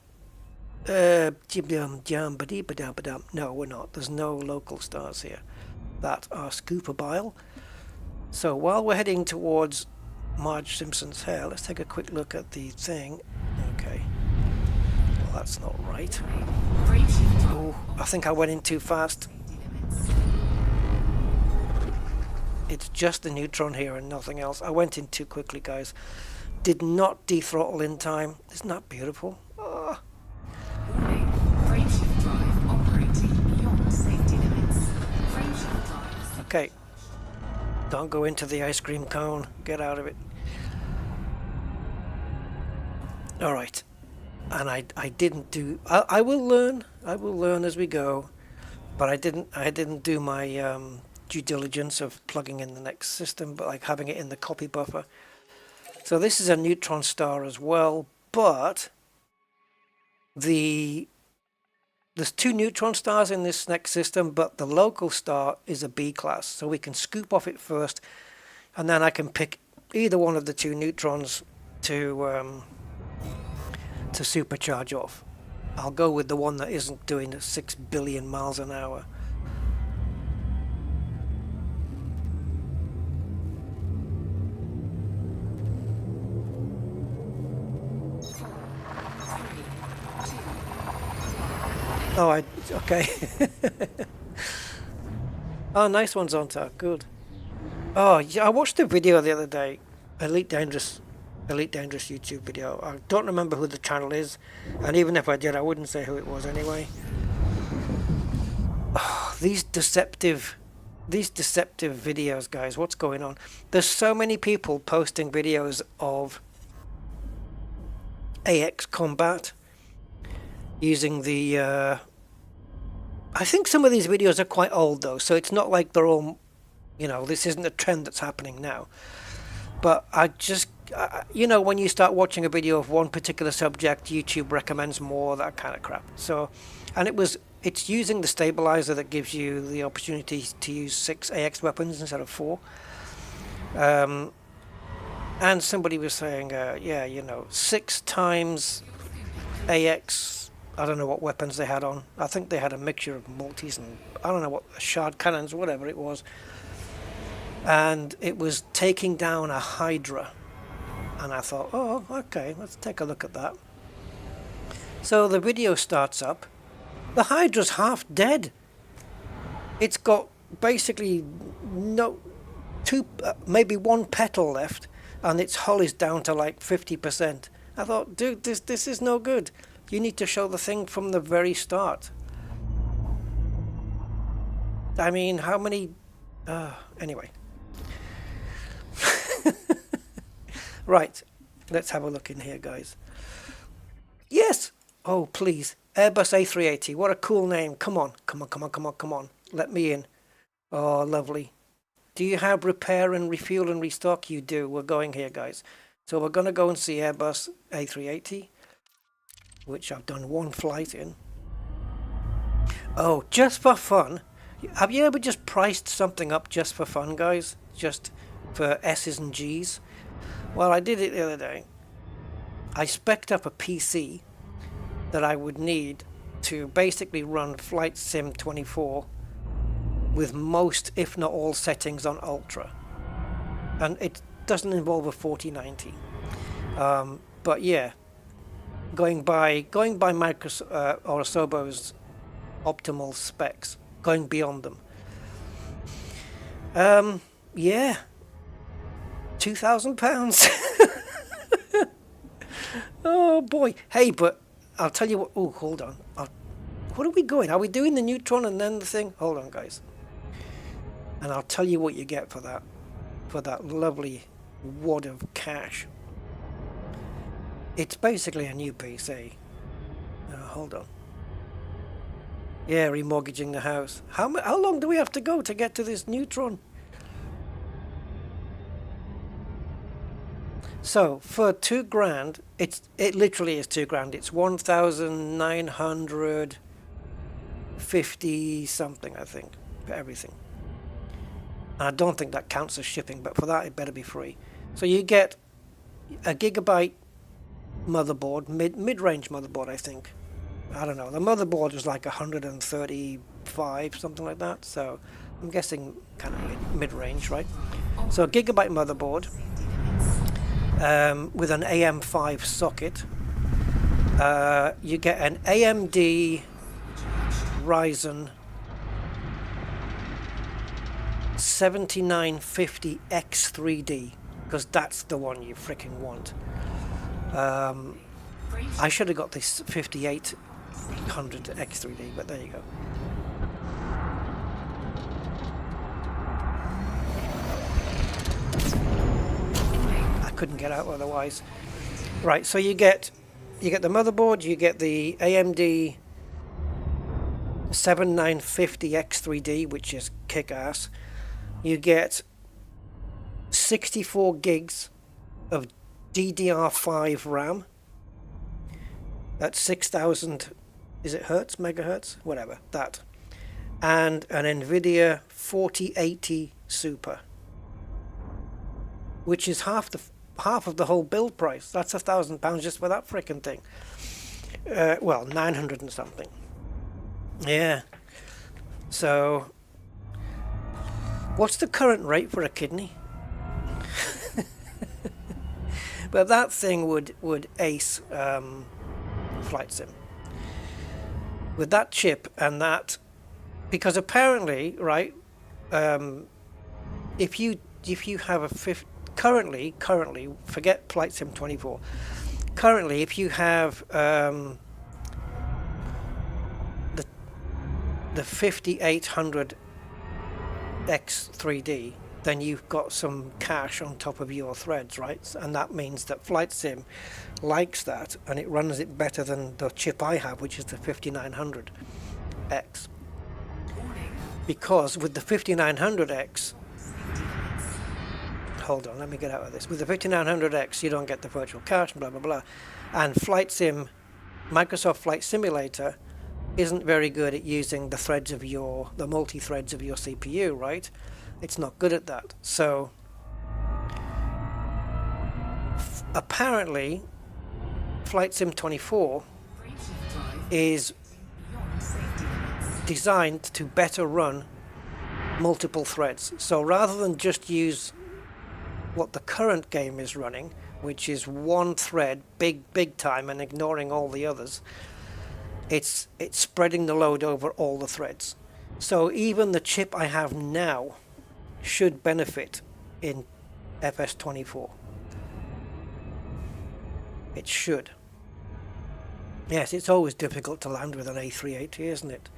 No, we're not. There's no local stars here that are scoopable. So while we're heading towards Marge Simpson's hair, let's take a quick look at the thing. Okay. Well, that's not right. Oh, I think I went in too fast. It's just the Neutron here and nothing else. I went in too quickly, guys. Did not dethrottle in time. Isn't that beautiful? Oh. Okay. Don't go into the ice cream cone. Get out of it. All right. And I didn't do. I will learn. I will learn as we go. But I didn't do my due diligence of plugging in the next system, but like having it in the copy buffer. So this is a Neutron star as well, but there's 2 Neutron stars in this next system, but the local star is a B class, so we can scoop off it first, and then I can pick either one of the 2 Neutrons to supercharge off. I'll go with the one that isn't doing 6 billion miles an hour. Oh, okay. Oh, nice one's on top. Good. Oh, yeah, I watched a video the other day. Elite Dangerous YouTube video. I don't remember who the channel is, and even if I did, I wouldn't say who it was anyway. Oh, these deceptive videos, guys. What's going on? There's so many people posting videos of AX combat using the I think some of these videos are quite old though, so it's not like they're all, you know, this isn't a trend that's happening now. But I just you know, when you start watching a video of one particular subject, YouTube recommends more, that kind of crap. So, and it's using the stabilizer that gives you the opportunity to use 6 AX weapons instead of 4. And somebody was saying, yeah, you know, 6 times AX. I don't know what weapons they had on. I think they had a mixture of multis and I don't know what, shard cannons, whatever it was. And it was taking down a Hydra. And I thought, oh, okay, let's take a look at that. So the video starts up. The Hydra's half dead. It's got basically maybe 1 petal left, and its hull is down to like 50%. I thought, dude, this is no good. You need to show the thing from the very start. I mean, how many... anyway. Right. Let's have a look in here, guys. Yes! Oh, please. Airbus A380. What a cool name. Come on. Come on. Let me in. Oh, lovely. Do you have repair and refuel and restock? You do. We're going here, guys. So we're going to go and see Airbus A380, which I've done 1 flight in. Oh, just for fun. Have you ever just priced something up just for fun, guys? Just for S's and G's? Well, I did it the other day. I spec'd up a PC that I would need to basically run Flight Sim 24 with most, if not all, settings on Ultra. And it doesn't involve a 4090. But yeah, going by Microsoft or Asobo's optimal specs, going beyond them. Yeah, £2,000. Oh boy. Hey, but I'll tell you what. Oh, hold on. What are we going? Are we doing the Neutron and then the thing? Hold on, guys. And I'll tell you what you get for that lovely wad of cash. It's basically a new PC. Hold on. Yeah, remortgaging the house. How long do we have to go to get to this Neutron? So for £2,000, it literally is £2,000. It's 1,950 something, I think, for everything. I don't think that counts as shipping, but for that it better be free. So you get a Gigabyte motherboard, mid-range motherboard, I think. I don't know. The motherboard was like 135, something like that. So I'm guessing kind of mid-range, right? So a Gigabyte motherboard with an AM5 socket. You get an AMD Ryzen 7950 X3D, because that's the one you freaking want. I should have got this 5800 X3D, but there you go. I couldn't get out otherwise. Right, so you get the motherboard, you get the AMD 7950 X3D, which is kick-ass. You get 64 gigs of DDR5 RAM at 6000, is it hertz, megahertz, whatever, that, and an Nvidia 4080 Super, which is half of the whole build price. That's £1,000 just for that frickin' thing. Well, 900 and something. Yeah. So, what's the current rate for a kidney? But that thing would ace Flight Sim with that chip and that, because apparently, right? If you have a currently, forget Flight Sim 24. Currently, if you have the 5800 X3D, then you've got some cache on top of your threads, right? And that means that Flight Sim likes that, and it runs it better than the chip I have, which is the 5900X. Because with the 5900X, hold on, let me get out of this. With the 5900X, you don't get the virtual cache, blah, blah, blah. And Flight Sim, Microsoft Flight Simulator, isn't very good at using the threads of the multi-threads of your CPU, right? It's not good at that. So apparently Flight Sim 24 is designed to better run multiple threads. So rather than just use what the current game is running, which is one thread, big time, and ignoring all the others, it's spreading the load over all the threads. So even the chip I have now should benefit in FS24. It should. Yes, it's always difficult to land with an A380, isn't it?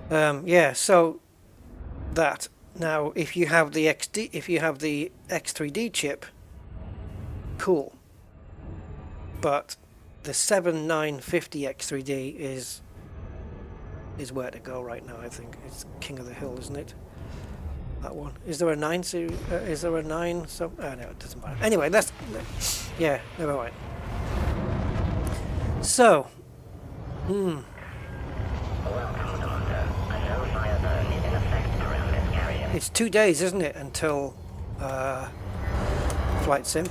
Yeah, so that. Now, if you have the X3D chip, cool. But the 7950 X3D is where to go right now. I think it's king of the hill, isn't it? That one. Is there a 9 series? Is there a 9? So, no, it doesn't matter. Anyway, yeah, never mind. So, it's 2 days, isn't it, until Flight Sim?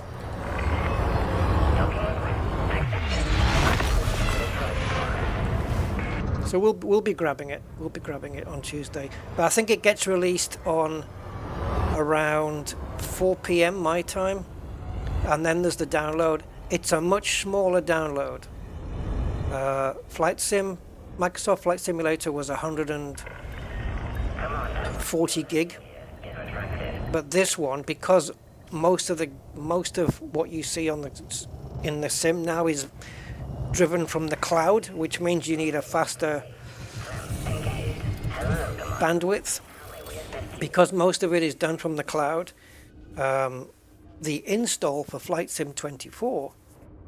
So we'll be grabbing it. We'll be grabbing it on Tuesday. But I think it gets released on around 4 p.m. my time, and then there's the download. It's a much smaller download. Flight Sim, Microsoft Flight Simulator was 140 gig, but this one, because most of what you see in the sim now is driven from the cloud, which means you need a faster bandwidth, because most of it is done from the cloud. The install for Flight Sim 24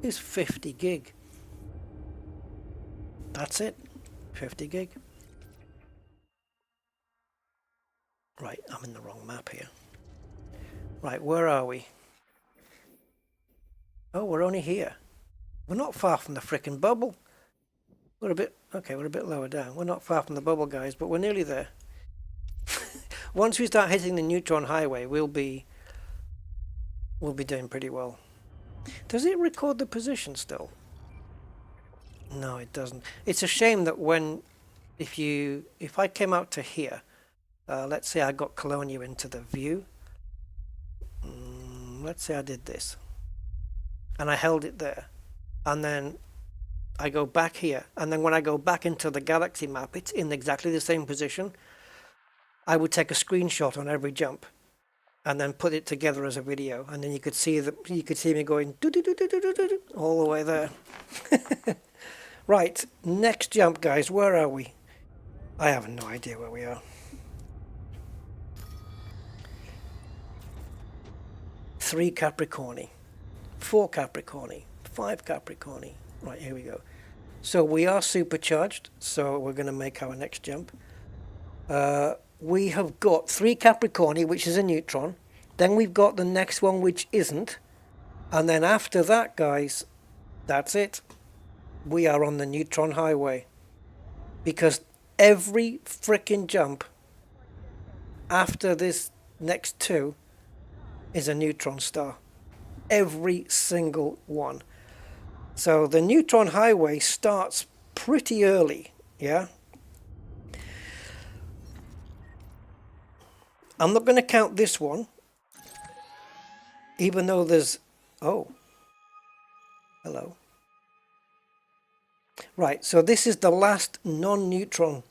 is 50 gig. That's it, 50 gig. Right, I'm in the wrong map here. Right, where are we? Oh, we're only here. We're not far from the frickin' bubble. We're a bit lower down. We're not far from the bubble, guys, but we're nearly there. once we start hitting the Neutron highway, we'll be doing pretty well. Does it record the position still? No, it doesn't. It's a shame that if I came out to here, let's say I got Colonia into the view. Let's say I did this, and I held it there, and then I go back here, and then when I go back into the galaxy map, it's in exactly the same position. I would take a screenshot on every jump, and then put it together as a video, and then you could see me going all the way there. Right, next jump, guys. Where are we? I have no idea where we are. 3 Capricorni, 4 Capricorni, 5 Capricorni. Right, here we go. So we are supercharged, so we're going to make our next jump. We have got 3 Capricorni, which is a Neutron. Then we've got the next one, which isn't. And then after that, guys, that's it. We are on the Neutron highway. Because every frickin' jump after this next 2 is a Neutron star. Every single one. So the Neutron highway starts pretty early, yeah? I'm not going to count this one, even though there's... Oh. Hello. Right, so this is the last non-Neutron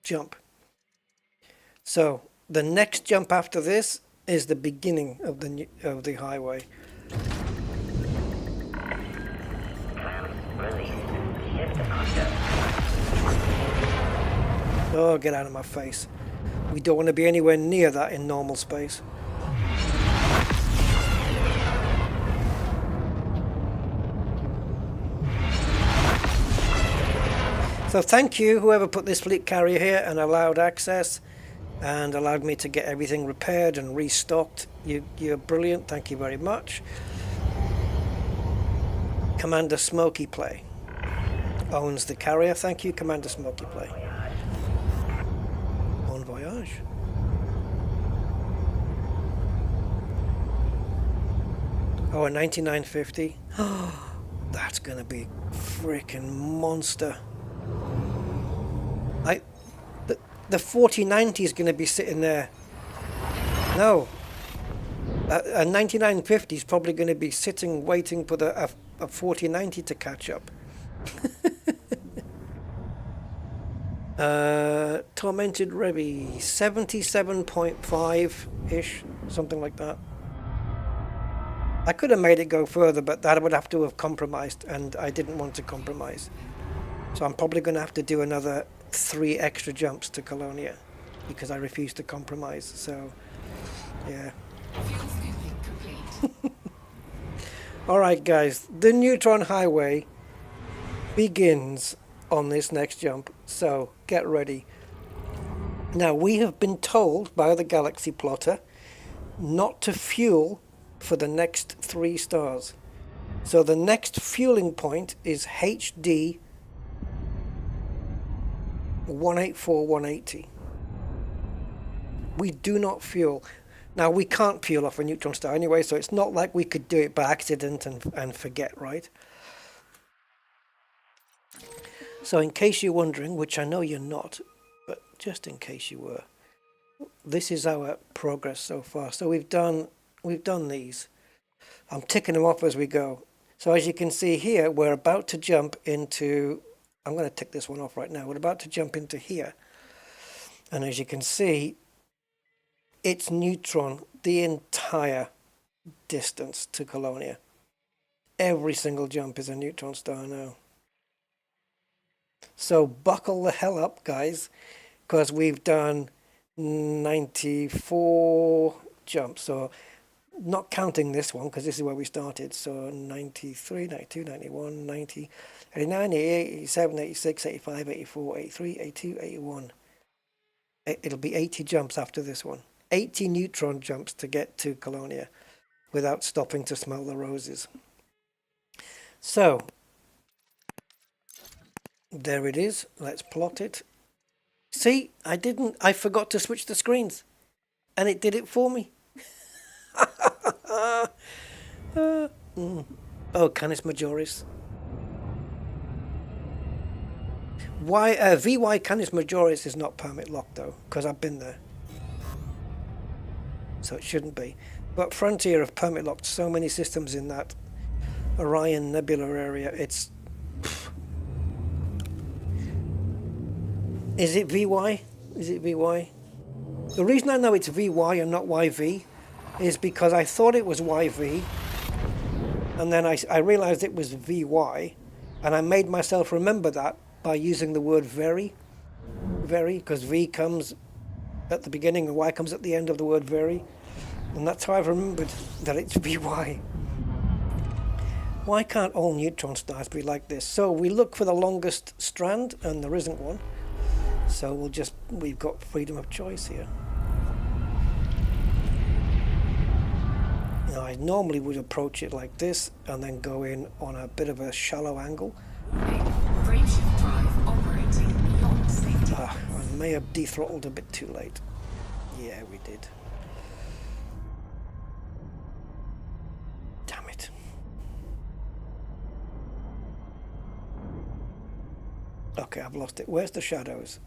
jump. So the next jump after this is the beginning of the highway. Oh, get out of my face. We don't want to be anywhere near that in normal space. So thank you, whoever put this fleet carrier here and allowed access and allowed me to get everything repaired and restocked. You're brilliant. Thank you very much. Commander Smokey Play owns the carrier. Thank you, Commander Smokey Play. Bon voyage. Oh, a 9950. Oh, that's gonna be freaking monster. The 4090 is going to be sitting there. No. A 9950 is probably going to be sitting waiting for a 4090 to catch up. Tormented Revy, 77.5-ish, something like that. I could have made it go further, but that would have to have compromised, and I didn't want to compromise. So I'm probably going to have to do another 3 extra jumps to Colonia because I refuse to compromise. So, yeah. Alright guys, the Neutron highway begins on this next jump, so get ready. Now we have been told by the galaxy plotter not to fuel for the next 3 stars. So the next fueling point is HD 184 180. We do not fuel. Now we can't fuel off a neutron star anyway, so it's not like we could do it by accident and forget, right? So in case you're wondering, which I know you're not, but just in case you were, this is our progress so far. So we've done these. I'm ticking them off as we go. So as you can see here, we're about to jump into, I'm going to tick this one off right now. We're about to jump into here. And as you can see, it's Neutron the entire distance to Colonia. Every single jump is a Neutron star now. So buckle the hell up, guys, because we've done 94 jumps. So not counting this one, because this is where we started. So 93, 92, 91, 90, 89, 88, 87, 86, 85, 84, 83, 82, 81. It'll be 80 jumps after this one. 80 Neutron jumps to get to Colonia without stopping to smell the roses. So there it is. Let's plot it. See, I forgot to switch the screens. And it did it for me. Oh, Canis Majoris. Why VY Canis Majoris is not permit locked though, because I've been there. So it shouldn't be. But Frontier have permit locked so many systems in that Orion Nebula area. It's... Is it VY? Is it VY? The reason I know it's VY and not YV is because I thought it was YV, and then I realized it was VY, and I made myself remember that by using the word very, because V comes at the beginning and Y comes at the end of the word very, and that's how I've remembered that it's VY. Why can't all Neutron stars be like this? So we look for the longest strand, and there isn't one. So we've got freedom of choice here. Now I normally would approach it like this and then go in on a bit of a shallow angle. Frameshift drive operating beyond safety. I may have dethrottled a bit too late. Yeah, we did. Damn it. Okay, I've lost it. Where's the shadows?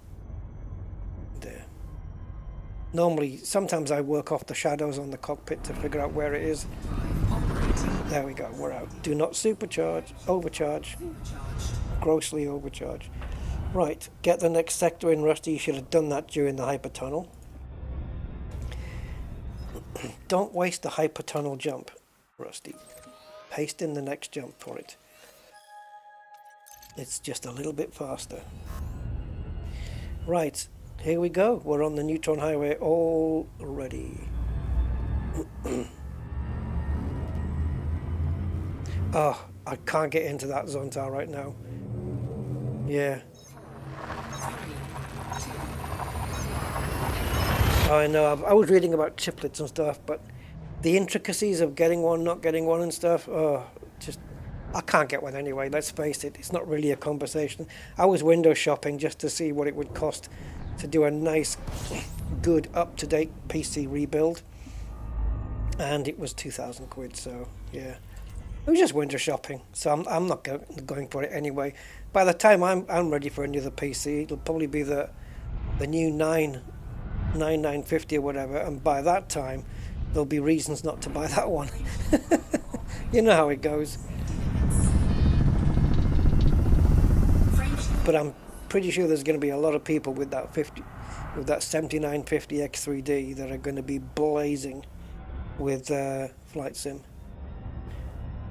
There. Normally, sometimes I work off the shadows on the cockpit to figure out where it is. There we go, we're out. Do not supercharge, overcharge, grossly overcharge. Right, get the next sector in, Rusty. You should have done that during the hypertunnel. Don't waste the hypertunnel jump, Rusty. Paste in the next jump for it. It's just a little bit faster. Right. Here we go. We're on the Neutron Highway already. Oh, I can't get into that Zontar right now. Yeah. Oh, I know. I was reading about chiplets and stuff, but the intricacies of getting one, not getting one and stuff, oh, just... I can't get one anyway, let's face it. It's not really a conversation. I was window shopping just to see what it would cost to do a nice, good, up-to-date PC rebuild, and it was 2,000 quid. So yeah, it was just window shopping. So I'm not going for it anyway. By the time I'm ready for another PC, it'll probably be the new 9950 or whatever, and by that time there'll be reasons not to buy that one. You know how it goes. But I'm pretty sure there's going to be a lot of people with that 7950 X3D that are going to be blazing with Flight Sim.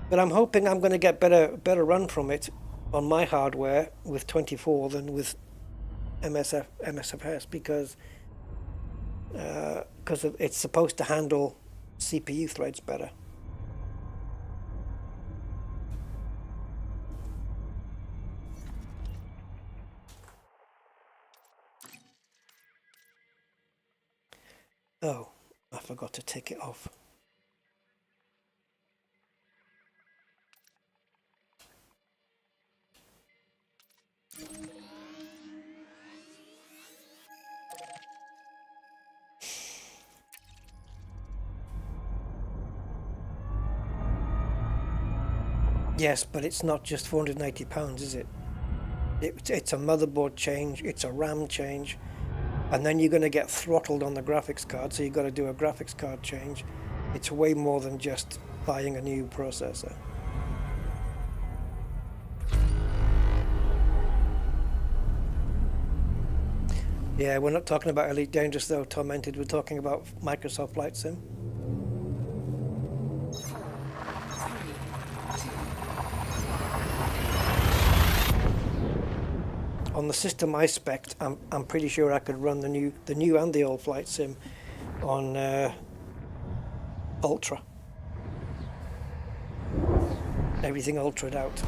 But I'm hoping I'm going to get better run from it on my hardware with 24 than with MSFS because it's supposed to handle CPU threads better. Oh, I forgot to take it off. Yes, but it's not just £480, is it? It's a motherboard change, it's a RAM change, and then you're going to get throttled on the graphics card, so you've got to do a graphics card change. It's way more than just buying a new processor. Yeah, we're not talking about Elite Dangerous though, Tormented. We're talking about Microsoft Flight Sim. On the system I spec'd, I'm pretty sure I could run the new and the old Flight Sim on Ultra. Everything ultra'd out.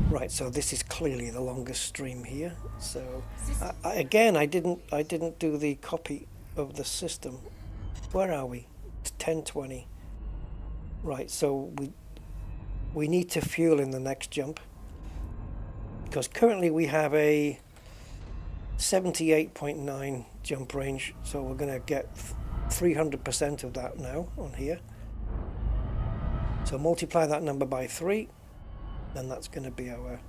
Right, so this is clearly the longest stream here. So again, I didn't do the copy of the system. Where are we? It's 10:20. Right, so we need to fuel in the next jump. Because currently we have a 78.9 jump range, so we're going to get 300% of that now on here. So multiply that number by 3, and that's going to be our,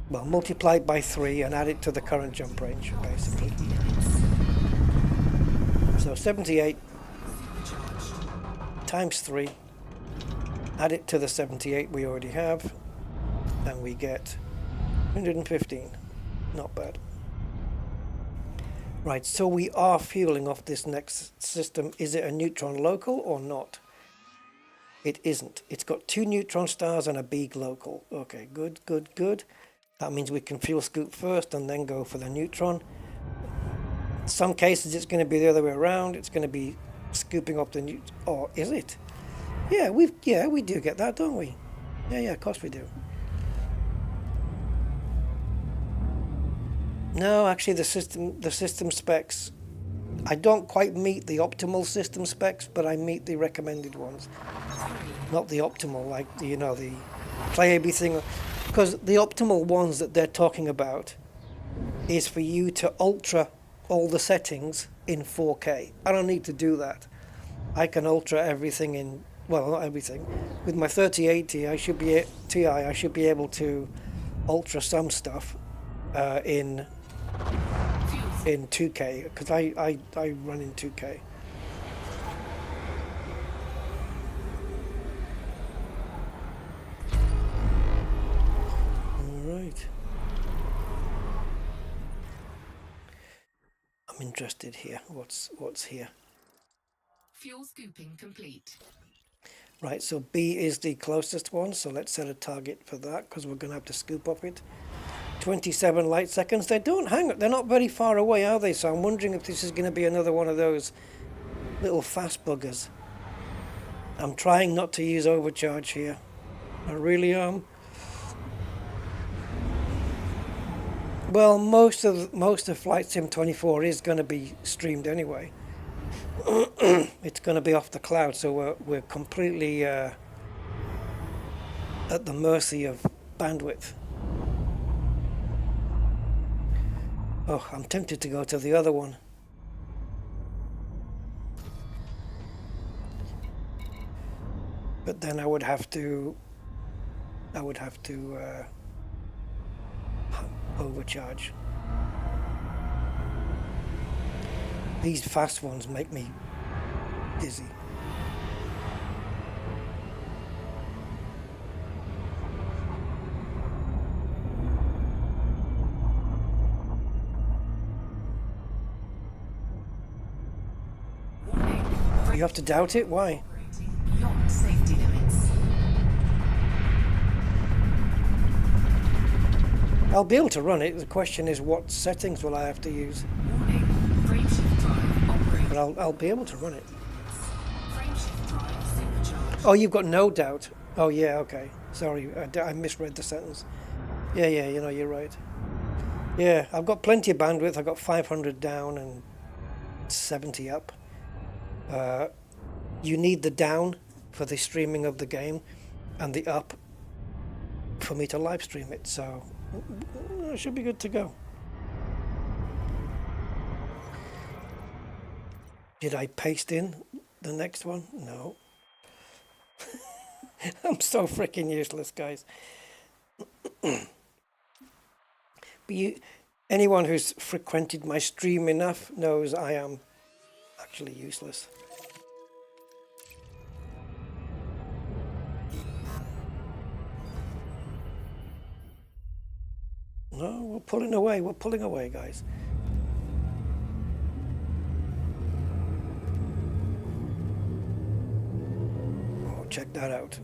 well, multiply it by 3 and add it to the current jump range, basically. So 78 times 3, add it to the 78 we already have, and we get 115. Not bad. Right, so we are fueling off this next system. Is it a Neutron local or not? It isn't. It's got 2 Neutron stars and a big local. Okay, good, good, good. That means we can fuel scoop first and then go for the Neutron. In some cases it's going to be the other way around. It's going to be scooping up the Neutron. Or is it? Yeah, we do get that, don't we? Yeah, of course we do. No, actually the system specs, I don't quite meet the optimal system specs, but I meet the recommended ones. Not the optimal, like, you know, the play everything, because the optimal ones that they're talking about is for you to ultra all the settings in 4K. I don't need to do that. I can ultra everything in, well, not everything. With my 3080 I should be able to ultra some stuff in 2K, because I run in 2K. Alright. I'm interested here. What's here? Fuel scooping complete. Right, so B is the closest one, so let's set a target for that, because we're going to have to scoop up it. 27 light seconds. They don't hang up. They're not very far away, are they? So I'm wondering if this is going to be another one of those little fast buggers. I'm trying not to use overcharge here. I really am. Well, most of Flight Sim 24 is going to be streamed anyway. It's going to be off the cloud, so we're completely at the mercy of bandwidth. Oh, I'm tempted to go to the other one. But then I would have to overcharge. These fast ones make me dizzy. You have to doubt it? Why? Beyond safety limits. I'll be able to run it. The question is, what settings will I have to use? Warning. Frameshift drive operating. But I'll be able to run it. Frameshift drive supercharged. Oh, you've got no doubt. Oh, yeah, okay. Sorry, I misread the sentence. Yeah, you know, you're right. Yeah, I've got plenty of bandwidth. I've got 500 down and 70 up. You need the down for the streaming of the game and the up for me to live stream it, so it should be good to go. Did I paste in the next one? No. I'm so freaking useless, guys. But anyone who's frequented my stream enough knows I am actually useless. No, we're pulling away, guys. Oh, check that out.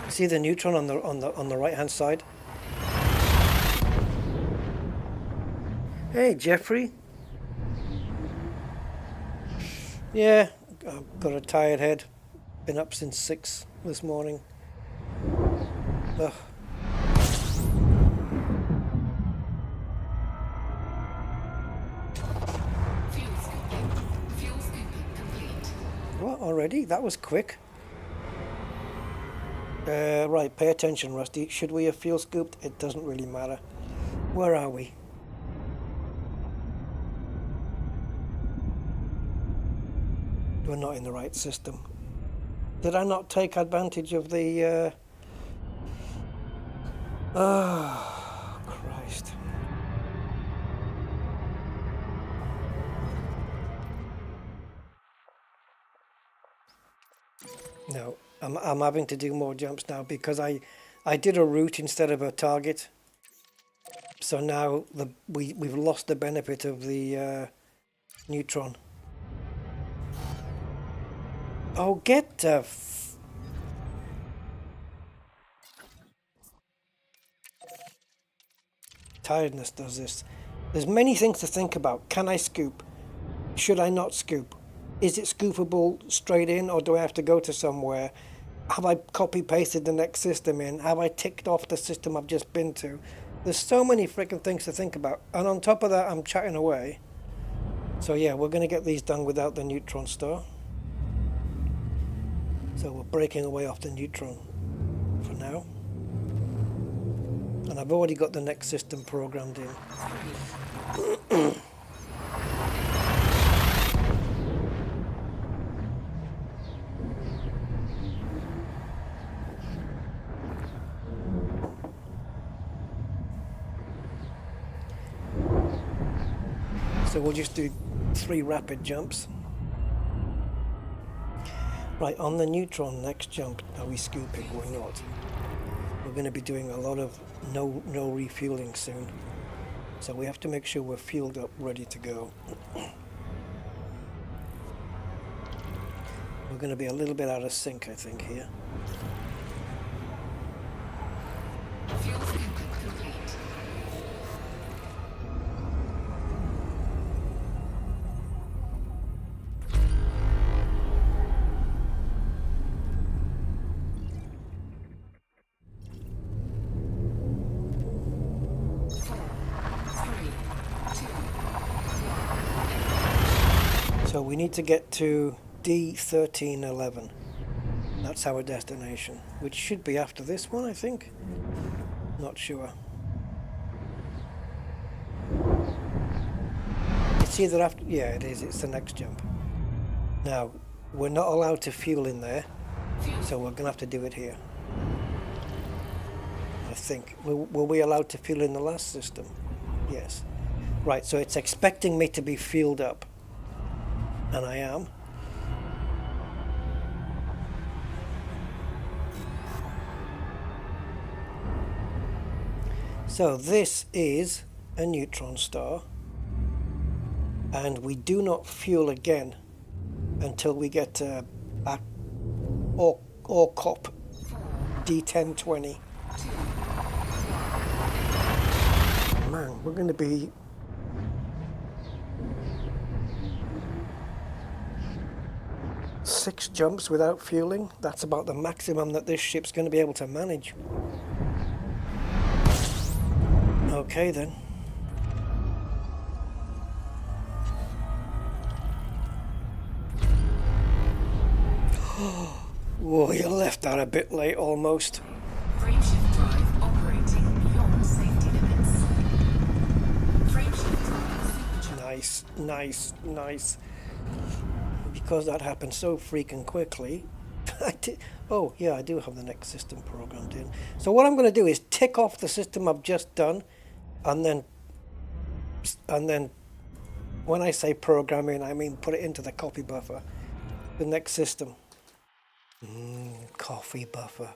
See the Neutron on the right hand side? Hey, Jeffrey. Yeah, I've got a tired head. Been up since 6 this morning. Ugh. Fuel scooping complete. What, already? That was quick. Right, pay attention, Rusty. Should we have fuel scooped? It doesn't really matter. Where are we? We're not in the right system. Did I not take advantage of the... Oh, Christ. No, I'm having to do more jumps now because I did a route instead of a target. So now we've lost the benefit of the Neutron. Oh, get the tiredness does this. There's many things to think about. Can I scoop? Should I not scoop? Is it scoopable straight in, or do I have to go to somewhere? Have I copy pasted the next system in? Have I ticked off the system I've just been to? There's so many freaking things to think about. And on top of that, I'm chatting away. So yeah, we're going to get these done without the Neutron star. So we're breaking away off the Neutron for now. And I've already got the next system programmed in. So we'll just do 3 rapid jumps. Right, on the Neutron next jump, are we scooping? We're not. We're going to be doing a lot of no refueling soon. So we have to make sure we're fueled up, ready to go. We're going to be a little bit out of sync, I think, here. Fuel tank complete. So we need to get to D1311. That's our destination, which should be after this one, I think. Not sure. It's either after... Yeah, it is. It's the next jump. Now, we're not allowed to fuel in there, so we're going to have to do it here. I think. Were we allowed to fuel in the last system? Yes. Right, so it's expecting me to be fueled up. And I am. So this is a Neutron star, and we do not fuel again until we get to or cop D1020. Man, we're going to be 6 jumps without fueling. That's about the maximum that this ship's going to be able to manage. Okay then. Whoa, you left that a bit late almost. Frameshift drive operating beyond safety limits. Frameshift drive supercharged. Nice. Because that happened so freaking quickly. Oh yeah, I do have the next system programmed in. So what I'm going to do is tick off the system I've just done, and then when I say programming, I mean put it into the copy buffer. The next system. Coffee buffer.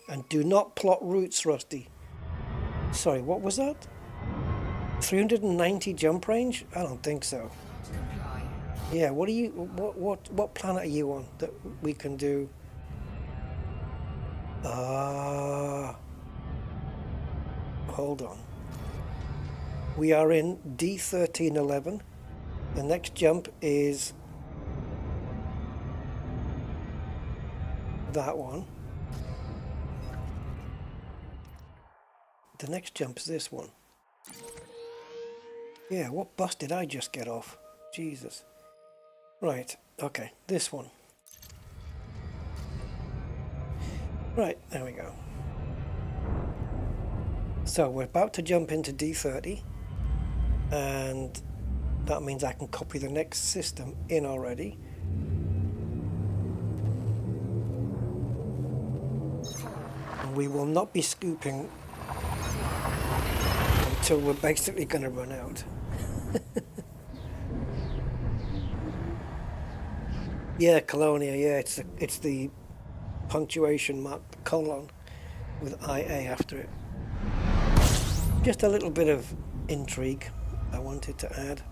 And do not plot routes, Rusty. Sorry, what was that? 390 jump range? I don't think so. Yeah, what planet are you on that we can do? Hold on. We are in D1311. The next jump is that one. The next jump is this one. Yeah, what bus did I just get off? Jesus. Right, okay, this one. Right, there we go. So we're about to jump into D30, and that means I can copy the next system in already. And we will not be scooping until we're basically going to run out. Yeah, Colonia, yeah, it's the punctuation mark, the colon, with IA after it. Just a little bit of intrigue I wanted to add.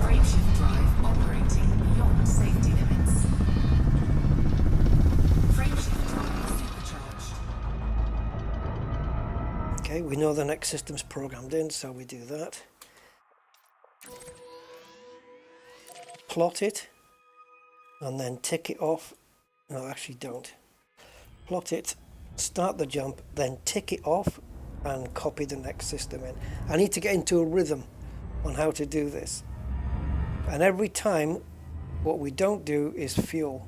Frameshift drive operating beyond safety limits. Frameshift drive supercharged. Okay, we know the next system's programmed in, so we do that. Plot it, and then tick it off. No, actually don't. Plot it, start the jump, then tick it off, and copy the next system in. I need to get into a rhythm on how to do this. And every time, what we don't do is fuel,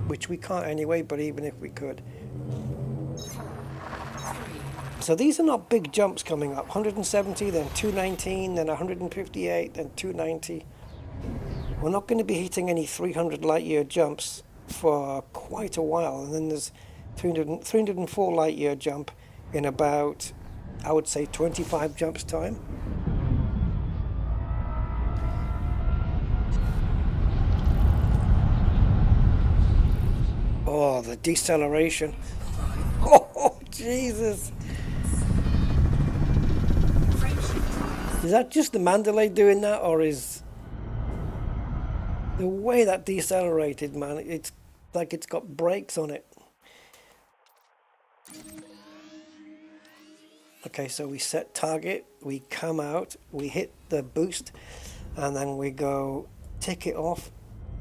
which we can't anyway, but even if we could. So these are not big jumps coming up. 170, then 219, then 158, then 290. We're not going to be hitting any 300 light year jumps for quite a while. And then there's 304 light year jump in about, I would say, 25 jumps time. Oh, the deceleration. Oh, Jesus. Is that just the mandalay doing that, or is the way that decelerated, man? It's like it's got brakes on it. Okay, so we set target, we come out, we hit the boost, and then we go tick it off,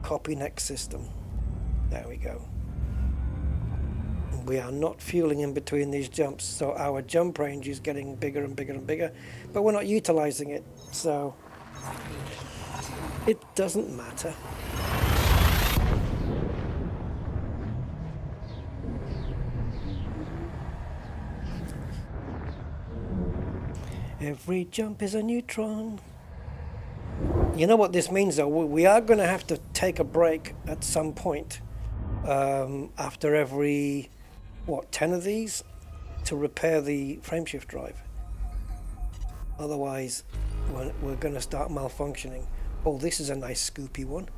copy next system. There we go. We are not fueling in between these jumps, so our jump range is getting bigger and bigger and bigger, but we're not utilizing it, so it doesn't matter. Every jump is a neutron. You know what this means though? We are going to have to take a break at some point after every 10 of these to repair the frameshift drive. Otherwise we're going to start malfunctioning. Oh, this is a nice scoopy one.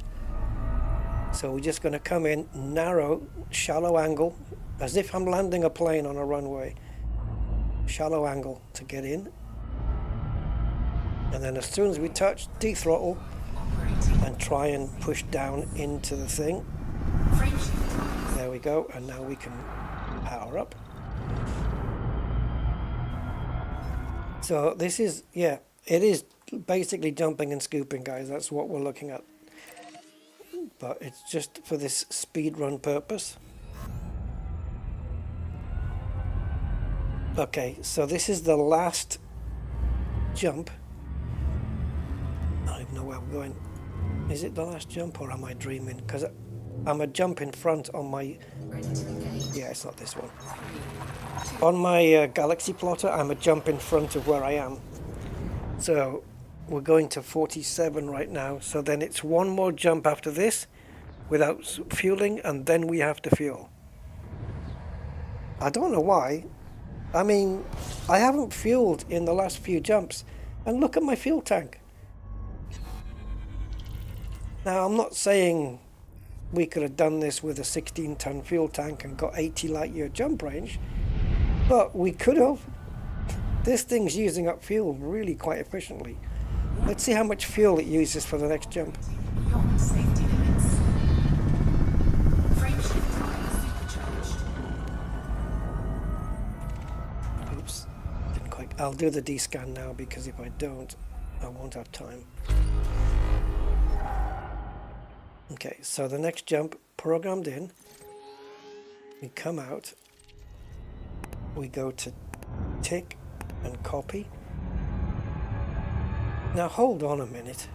So we're just going to come in, narrow, shallow angle, as if I'm landing a plane on a runway. Shallow angle to get in. And then as soon as we touch, dethrottle and try and push down into the thing. There we go, and now we can power up. So this is, yeah, it is basically jumping and scooping, guys. That's what we're looking at. But it's just for this speed run purpose. Okay, so this is the last jump. I don't even know where I'm going. Is it the last jump or am I dreaming? Because I'm a jump in front on my... Yeah, it's not this one. On my galaxy plotter, I'm a jump in front of where I am. So we're going to 47 right now. So then it's one more jump after this without fueling, and then we have to fuel. I don't know why. I mean, I haven't fueled in the last few jumps. And look at my fuel tank. Now, I'm not saying we could have done this with a 16-ton fuel tank and got 80 light-year jump range, but we could have. This thing's using up fuel really quite efficiently. Let's see how much fuel it uses for the next jump. Beyond safety limits. Frameshift supercharged. Oops, didn't quite. I'll do the D-scan now because if I don't, I won't have time. Okay, so the next jump programmed in. We come out. We go to tick and copy. Now hold on a minute.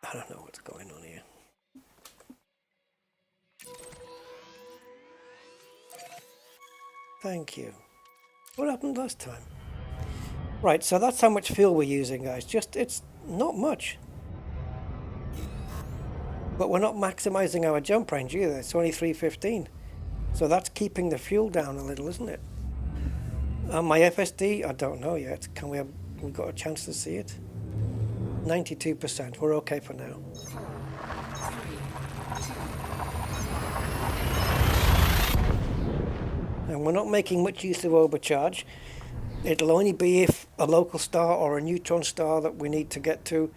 I don't know what's going on here. Thank you. What happened last time? Right, so that's how much fuel we're using, guys. It's not much. But we're not maximizing our jump range either. It's only 315. So that's keeping the fuel down a little, isn't it? My FSD, I don't know yet. We've got a chance to see it? 92%. We're okay for now. And we're not making much use of overcharge. It'll only be if a local star or a neutron star that we need to get to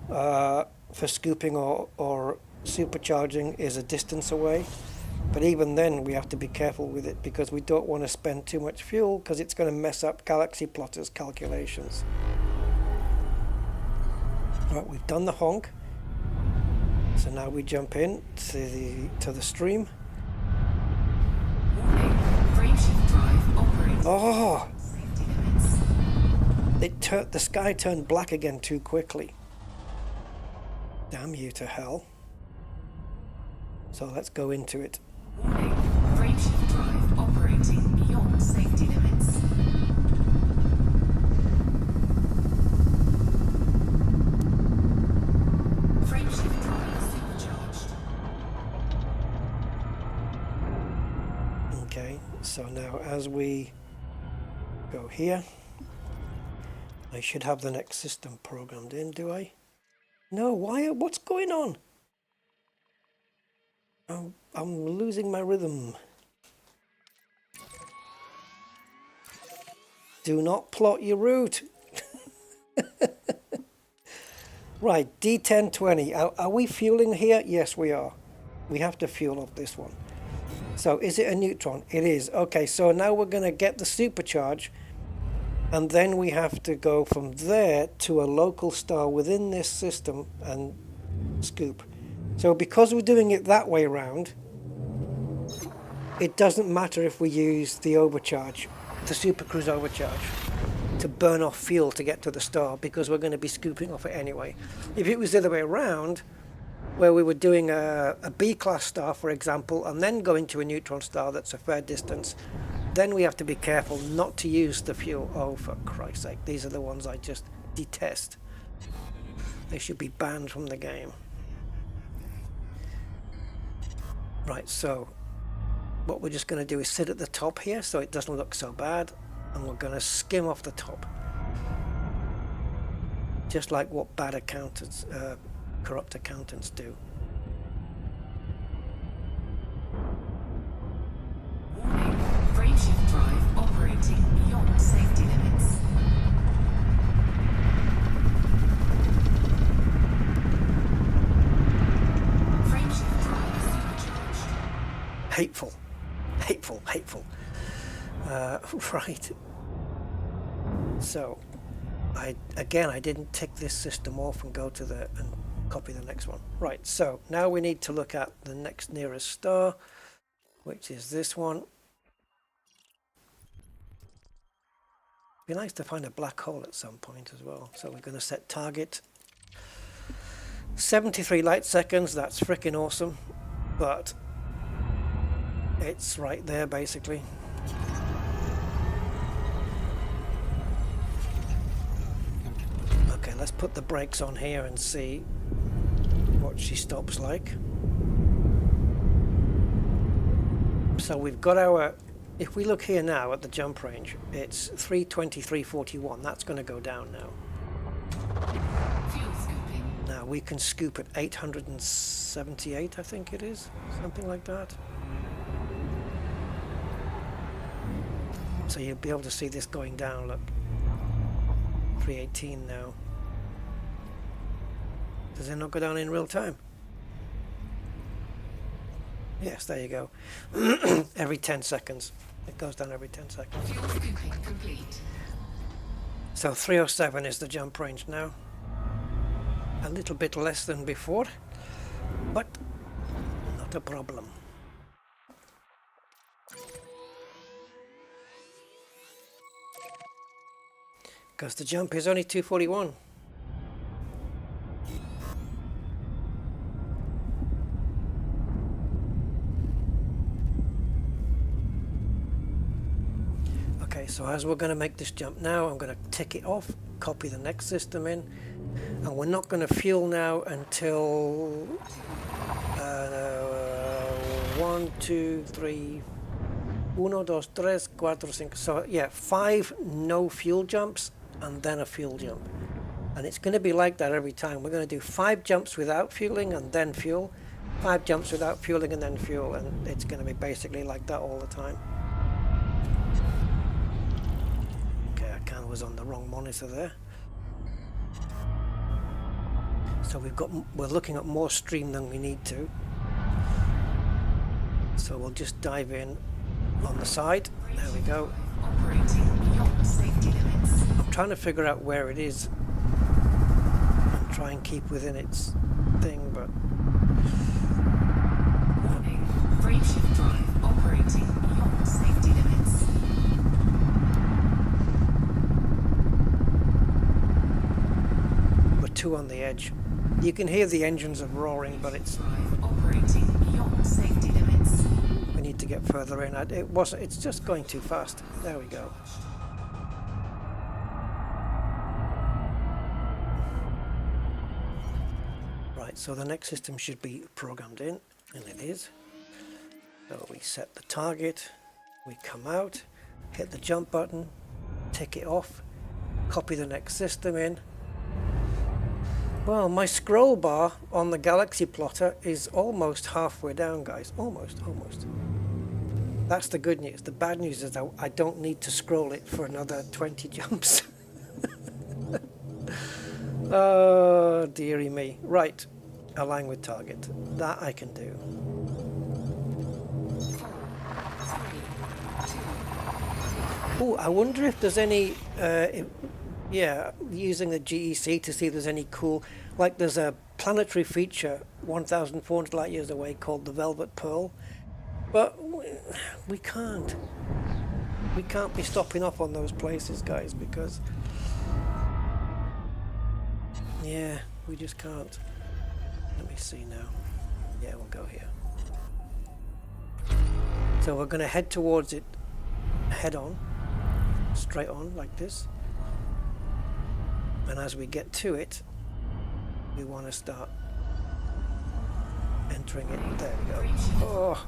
for scooping or supercharging is a distance away. But even then we have to be careful with it because we don't want to spend too much fuel because it's going to mess up Galaxy Plotter's calculations. Right, we've done the honk. So now we jump in to the stream. Oh! The sky turned black again too quickly. Damn you to hell. So let's go into it. Warning, frameshift drive operating beyond safety limits. Frameshift drive supercharged. Okay, so now as we go here, I should have the next system programmed in, do I? No, why? What's going on? I'm losing my rhythm. Do not plot your route. Right, D1020. Are we fueling here? Yes, we are. We have to fuel up this one. So is it a neutron? It is. Okay, so now we're going to get the supercharge. And then we have to go from there to a local star within this system and scoop. So because we're doing it that way around, it doesn't matter if we use the overcharge, the supercruise overcharge, to burn off fuel to get to the star because we're going to be scooping off it anyway. If it was the other way around, where we were doing a B-class star, for example, and then going to a neutron star that's a fair distance, then we have to be careful not to use the fuel. Oh, for Christ's sake, these are the ones I just detest. They should be banned from the game. Right, so what we're just going to do is sit at the top here so it doesn't look so bad, and we're going to skim off the top. Just like what bad accountants, corrupt accountants do. Warning, frameshift drive operating beyond safety limits. Frameshift drive supercharged. Hateful. Hateful, hateful. Right. So, I didn't tick this system off and go to and copy the next one. Right, so now we need to look at the next nearest star, which is this one. Be nice to find a black hole at some point as well. So we're going to set target 73 light seconds. That's freaking awesome, but it's right there basically. Okay, let's put the brakes on here and see what she stops like. So we've got our, if we look here now at the jump range, it's 320, 341. That's going to go down now. Fuel scooping. Now we can scoop at 878, I think it is, something like that. So you'll be able to see this going down, look. 318 now. Does it not go down in real time? Yes, there you go. Every 10 seconds. It goes down every 10 seconds. Fuel scooping complete. So 307 is the jump range now. A little bit less than before, but not a problem. Because the jump is only 241. Okay, so as we're going to make this jump now, I'm going to tick it off, copy the next system in, and we're not going to fuel now until 1, 2, 3, 1, 2, 3, 4, 5. So yeah, 5 no fuel jumps and then a fuel jump. And it's going to be like that every time. We're going to do 5 jumps without fueling and then fuel, 5 jumps without fueling and then fuel, and it's going to be basically like that all the time. Okay, I kind of was on the wrong monitor there. So we're looking at more stream than we need to. So we'll just dive in on the side. There we go. Operating beyond safety limits. I'm trying to figure out where it is and try and keep within its thing, but Warning. Brake shift drive operating beyond safety limits. we're 2 on the edge. You can hear the engines are roaring, but it's Drive operating beyond safety limits. we need to get further in. It's just going too fast. There we go. Right, so the next system should be programmed in, and it is. So we set the target, we come out, hit the jump button, tick it off, copy the next system in. Well, my scroll bar on the Galaxy plotter is almost halfway down, guys. Almost. That's the good news. The bad news is I don't need to scroll it for another 20 jumps. Oh, dearie me. Right, align with target. That I can do. 4, 3, 2. Oh, I wonder if there's any... yeah, using the GEC to see if there's any cool... Like there's a planetary feature 1,400 light years away called the Velvet Pearl. But we can't. We can't be stopping off on those places, guys, because... Yeah, we just can't. Let me see now. Yeah, we'll go here. So we're going to head towards it head on, straight on like this. And as we get to it, we want to start entering it. There we go. Oh,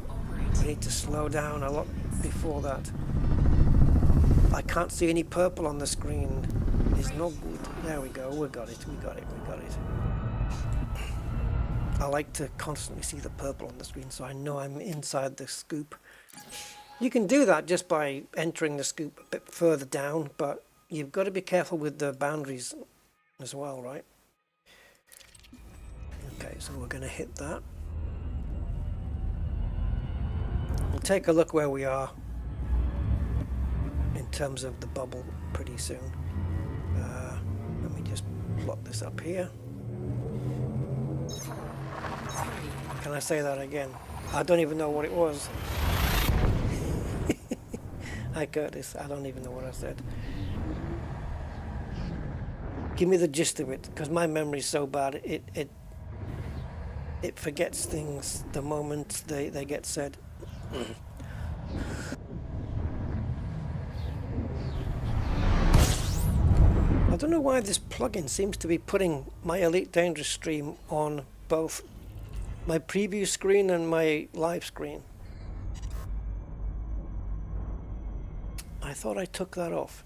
we need to slow down a lot before that. I can't see any purple on the screen. It's not good. There we go. We got it. I like to constantly see the purple on the screen so I know I'm inside the scoop. You can do that just by entering the scoop a bit further down, but you've got to be careful with the boundaries as well, right? Okay, so we're going to hit that. We'll take a look where we are in terms of the bubble pretty soon. Let me just plot this up here. Can I say that again? I don't even know what it was. Hi Curtis, I don't even know what I said. Give me the gist of it, because my memory's so bad. It forgets things the moment they get said. I don't know why this plugin seems to be putting my Elite Dangerous stream on both my preview screen and my live screen. I thought I took that off.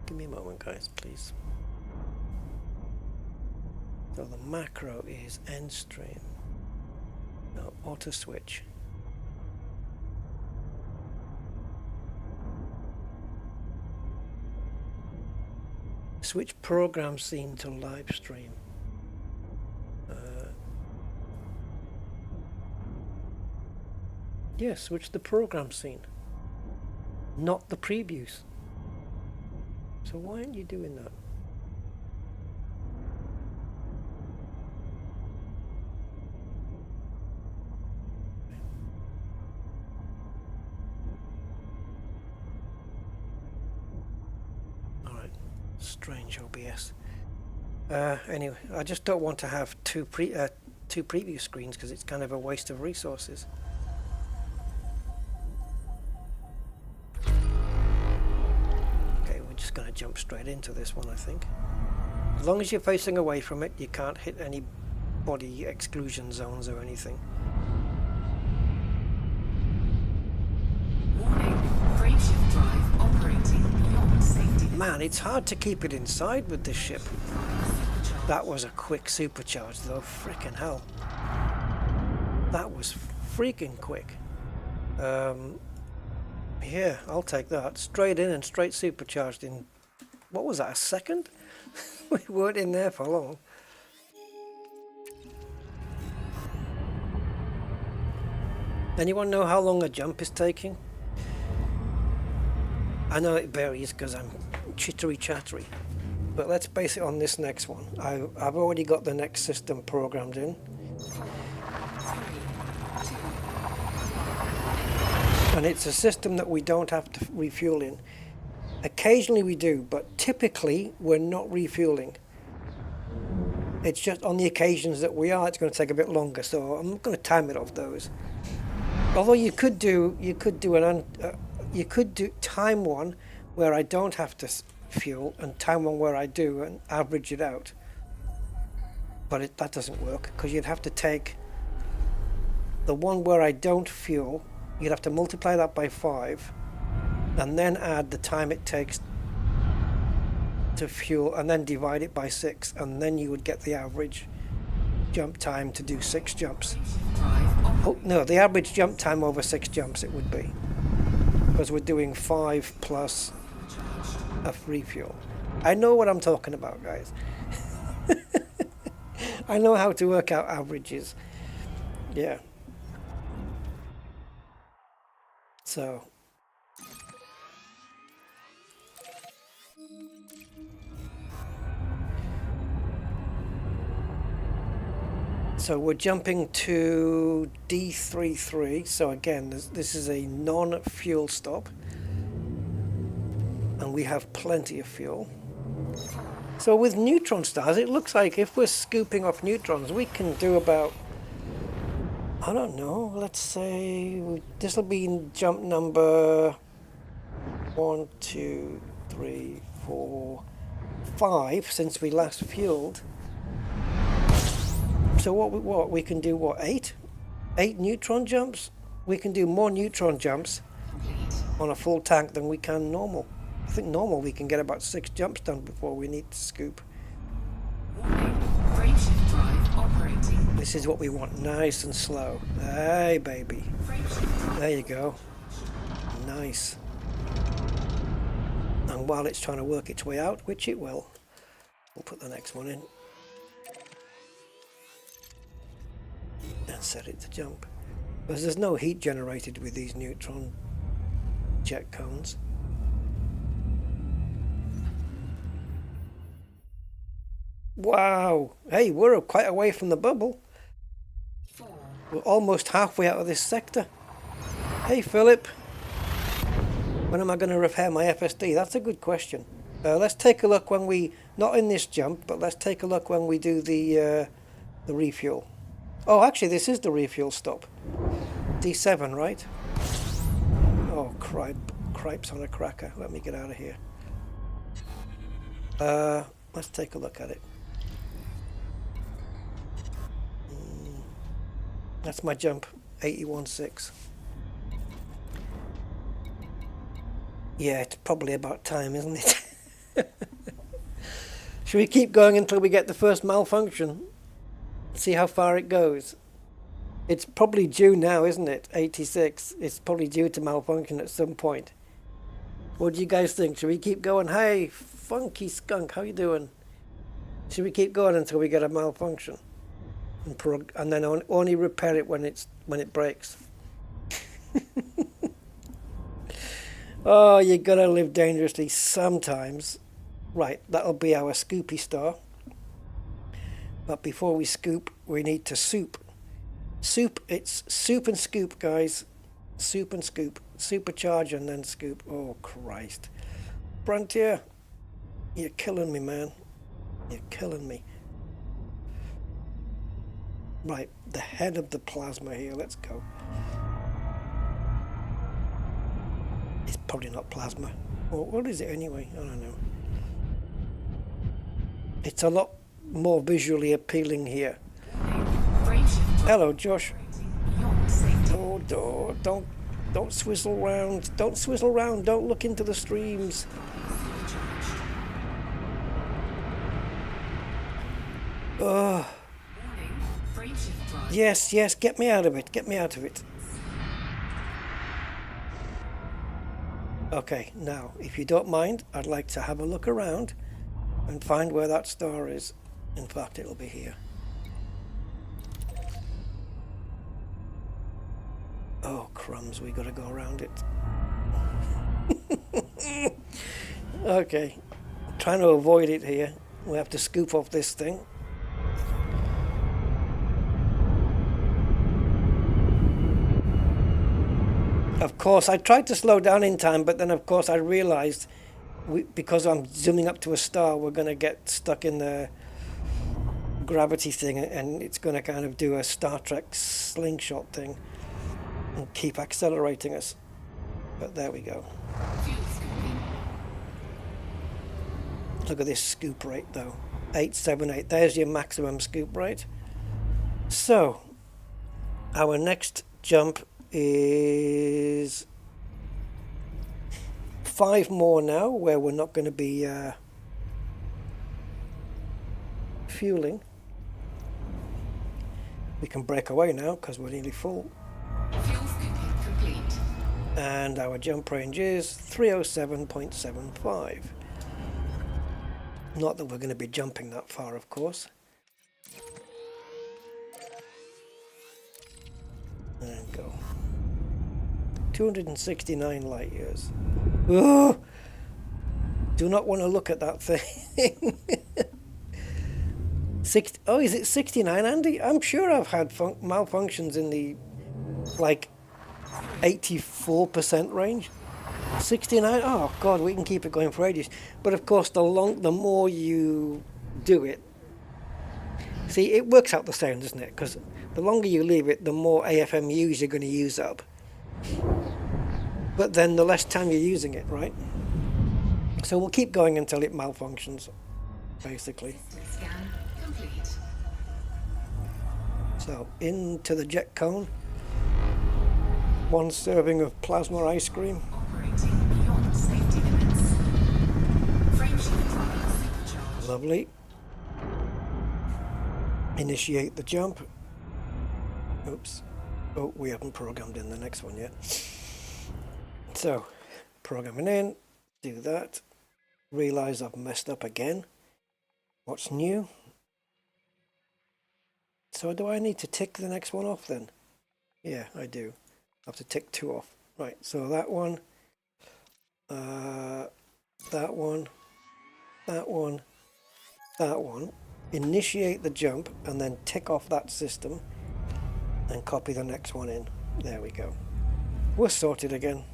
Give me a moment, guys, please. So the macro is end stream. No, auto switch. Switch program scene to live stream. Yeah, switch the program scene, not the previews. So why aren't you doing that? Alright, strange OBS. Anyway, I just don't want to have two preview screens because it's kind of a waste of resources. Okay, we're just going to jump straight into this one, I think. As long as you're facing away from it, you can't hit any body exclusion zones or anything. Warning, frameshift drive operating beyond safety. Man, it's hard to keep it inside with this ship. That was a quick supercharge though, frickin' hell. That was freaking quick. Yeah, I'll take that. Straight in and straight supercharged in, what was that, a second? We weren't in there for long. Anyone know how long a jump is taking? I know it varies because I'm chittery chattery. But let's base it on this next one. I've already got the next system programmed in. And it's a system that we don't have to refuel in. Occasionally we do, but typically we're not refueling. It's just on the occasions that we are, it's going to take a bit longer, so I'm not going to time it off those. Although you could do time one where I don't have to fuel and time one where I do and average it out. But that doesn't work because you'd have to take the one where I don't fuel, you'd have to multiply that by 5 and then add the time it takes to fuel and then divide it by 6 and then you would get the average jump time to do 6 jumps. Oh no, the average jump time over 6 jumps it would be, because we're doing 5 plus a free fuel. I know what I'm talking about, guys. I know how to work out averages. Yeah. So we're jumping to D33. So again, this is a non-fuel stop. And we have plenty of fuel. So with neutron stars, it looks like if we're scooping off neutrons, we can do about, I don't know, let's say this will be jump number 1, 2, 3, 4, 5 since we last fueled. So what we can do, what, 8 neutron jumps? We can do more neutron jumps on a full tank than we can normal. I think normal we can get about 6 jumps done before we need to scoop. This is what we want, nice and slow. Hey baby, there you go, nice. And while it's trying to work its way out, which it will, we'll put the next one in and set it to jump. Because there's no heat generated with these neutron jet cones. Wow, hey, we're quite away from the bubble. We're almost halfway out of this sector. Hey Philip, when am I going to repair my FSD? That's a good question. Let's take a look when we, not in this jump, but let's take a look when we do the refuel. Oh, actually this is the refuel stop. D7, right? Oh, cripes on a cracker. Let me get out of here. Let's take a look at it. That's my jump, 81.6. Yeah, it's probably about time, isn't it? Should we keep going until we get the first malfunction? See how far it goes. It's probably due now, isn't it? 86. It's probably due to malfunction at some point. What do you guys think? Should we keep going? Hey, funky skunk, how you doing? Should we keep going until we get a malfunction? And then only repair it when it breaks? Oh, you gotta live dangerously sometimes. Right, that'll be our scoopy star. But before we scoop, we need to soup. Soup, it's soup and scoop, guys. Soup and scoop. Supercharge and then scoop. Oh, Christ. Frontier, you're killing me, man. You're killing me. Right, the head of the plasma here. Let's go. It's probably not plasma. Or what is it anyway? I don't know. It's a lot more visually appealing here. Hello, Josh. Oh, don't swizzle round. Don't swizzle round. Don't look into the streams. Oh. Yes, yes, get me out of it. Get me out of it. Okay, now, if you don't mind, I'd like to have a look around and find where that star is. In fact, it'll be here. Oh, crumbs, we gotta go around it. Okay, trying to avoid it here. We have to scoop off this thing. Of course, I tried to slow down in time, but then of course I realized because I'm zooming up to a star, we're going to get stuck in the gravity thing, and it's going to kind of do a Star Trek slingshot thing and keep accelerating us. But there we go. Look at this scoop rate though. 878. There's your maximum scoop rate. So, our next jump is 5 more now, where we're not going to be fueling. We can break away now because we're nearly full. And our jump range is 307.75. Not that we're going to be jumping that far, of course. And go. 269 light years. Oh, do not want to look at that thing. Oh, is it 69, Andy? I'm sure I've had malfunctions in the like 84% range. 69. Oh God, we can keep it going for ages. But of course, the more you do it, see, it works out the same, doesn't it? Because the longer you leave it, the more AFMUs you're going to use up. But then the less time you're using it, right? So we'll keep going until it malfunctions, basically. So into the jet cone. 1 serving of plasma ice cream. Lovely. Initiate the jump. Oops. Oh, we haven't programmed in the next one yet. So, programming in, do that. Realize I've messed up again. What's new? So do I need to tick the next one off then? Yeah, I do. I have to tick 2 off. Right, so that one, that one, that one, that one. Initiate the jump and then tick off that system and copy the next one in. There we go. We're sorted again.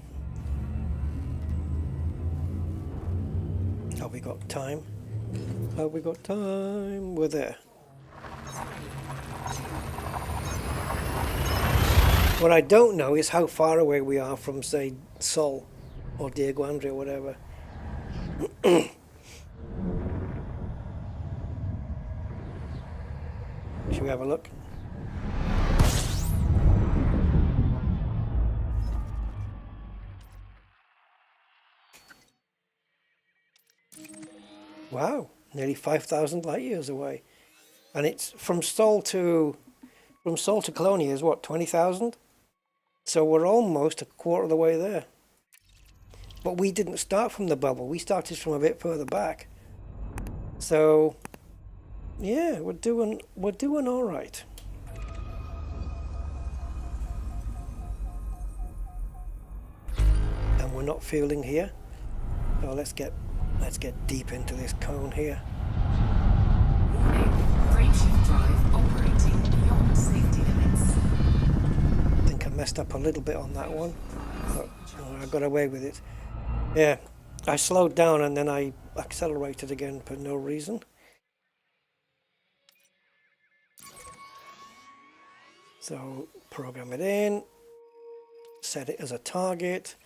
Have we got time? Have we got time? We're there. What I don't know is how far away we are from, say, Sol or Diego Andre or whatever. Should we have a look? Wow, nearly 5,000 light years away. And it's from Sol to Colonia is what, 20,000? So we're almost a quarter of the way there. But we didn't start from the bubble. We started from a bit further back. So yeah, we're doing all right. we're not feeling here. So let's get deep into this cone here. Warning, frameshift drive operating beyond safety limits. I think I messed up a little bit on that one, but I got away with it. Yeah, I slowed down and then I accelerated again for no reason. So program it in, set it as a target,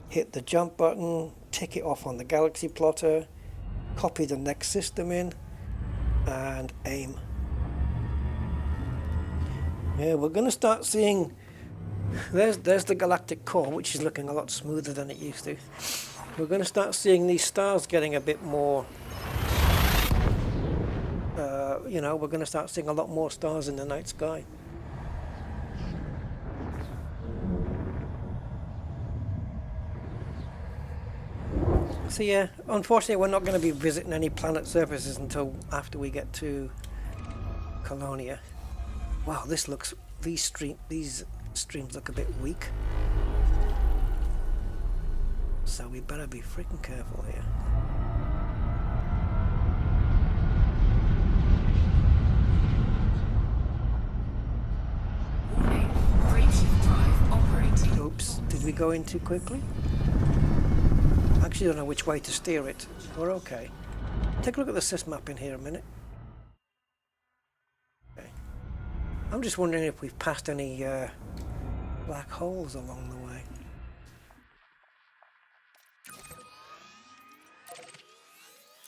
hit the jump button, tick it off on the galaxy plotter, copy the next system in, and aim. Yeah, we're going to start seeing, there's the galactic core, which is looking a lot smoother than it used to. We're going to start seeing these stars getting a bit more, you know, we're going to start seeing a lot more stars in the night sky. So yeah, unfortunately we're not going to be visiting any planet surfaces until after we get to Colonia. Wow, these streams look a bit weak. So we better be freaking careful here. Warning, frameshift drive operating. Oops, did we go in too quickly? I actually don't know which way to steer it. We're okay. Take a look at the sysmap in here a minute. Okay. I'm just wondering if we've passed any black holes along the way.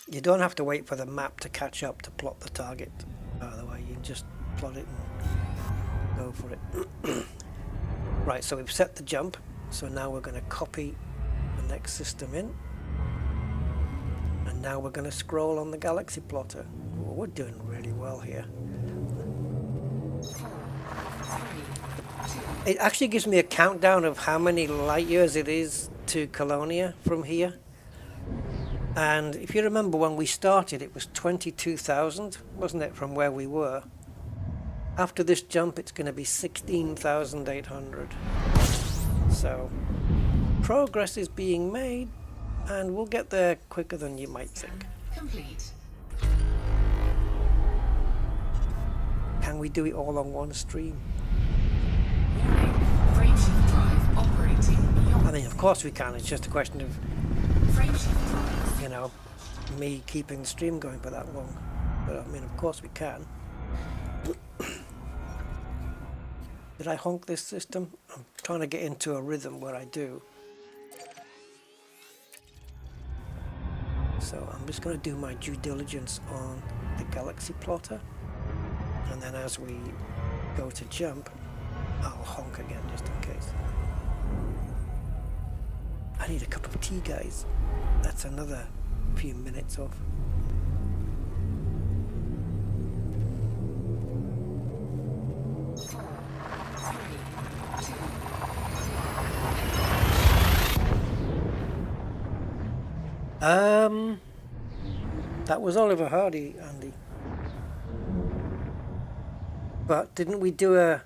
You don't have to wait for the map to catch up to plot the target, by the way. You can just plot it and go for it. Right, so we've set the jump. So now we're going to copy the next system in. And now we're going to scroll on the galaxy plotter. Well, we're doing really well here. It actually gives me a countdown of how many light years it is to Colonia from here. And if you remember when we started, it was 22,000, wasn't it, from where we were? After this jump, it's going to be 16,800. So, progress is being made, and we'll get there quicker than you might think. Complete. Can we do it all on one stream? Warning, frameshift drive operating beyond. I mean, of course we can. It's just a question of, Frameshift drive. you know, me keeping the stream going for that long. But I mean, of course we can. Did I honk this system? I'm trying to get into a rhythm where I do. So I'm just going to do my due diligence on the galaxy plotter. And then as we go to jump, I'll honk again just in case. I need a cup of tea, guys. That's another few minutes off. That was Oliver Hardy, Andy. But didn't we do a...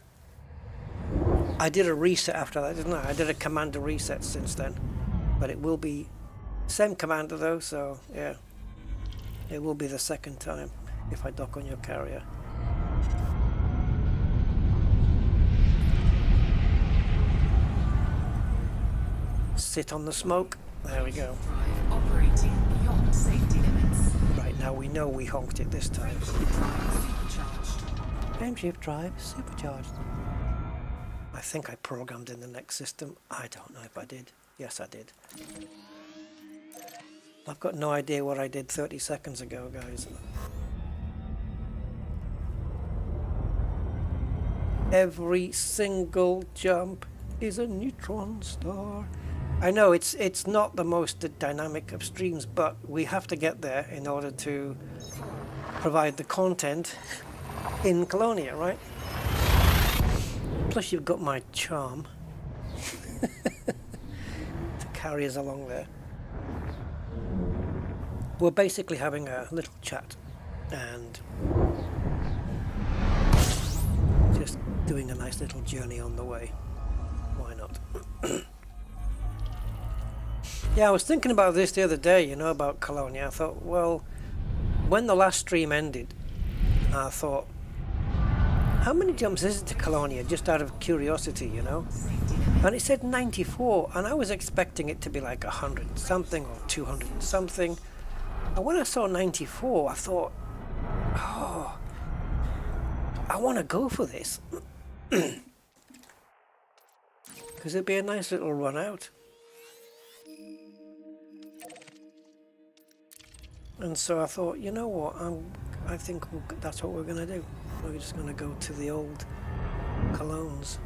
I did a reset after that, didn't I? I did a commander reset since then. But it will be... Same commander though, so yeah. It will be the second time if I dock on your carrier. Sit on the smoke. There we go. Drive operating beyond safety limits. Right, now we know we honked it this time. Frameshift drive supercharged. Frameshift drive supercharged. I think I programmed in the next system. I don't know if I did. Yes, I did. I've got no idea what I did 30 seconds ago, guys. Every single jump is a neutron star. I know it's not the most dynamic of streams, but we have to get there in order to provide the content in Colonia, right? Plus you've got my charm to carry us along there. We're basically having a little chat and just doing a nice little journey on the way. Why not? Yeah, I was thinking about this the other day, you know, about Colonia. I thought, well, when the last stream ended, I thought, how many jumps is it to Colonia, just out of curiosity, you know? And it said 94, and I was expecting it to be like 100 and something or 200 and something. And when I saw 94, I thought, oh, I want to go for this. Because it'd be a nice little run out. And so I thought, you know what, I think that's what we're going to do. We're just going to go to the old Colognes.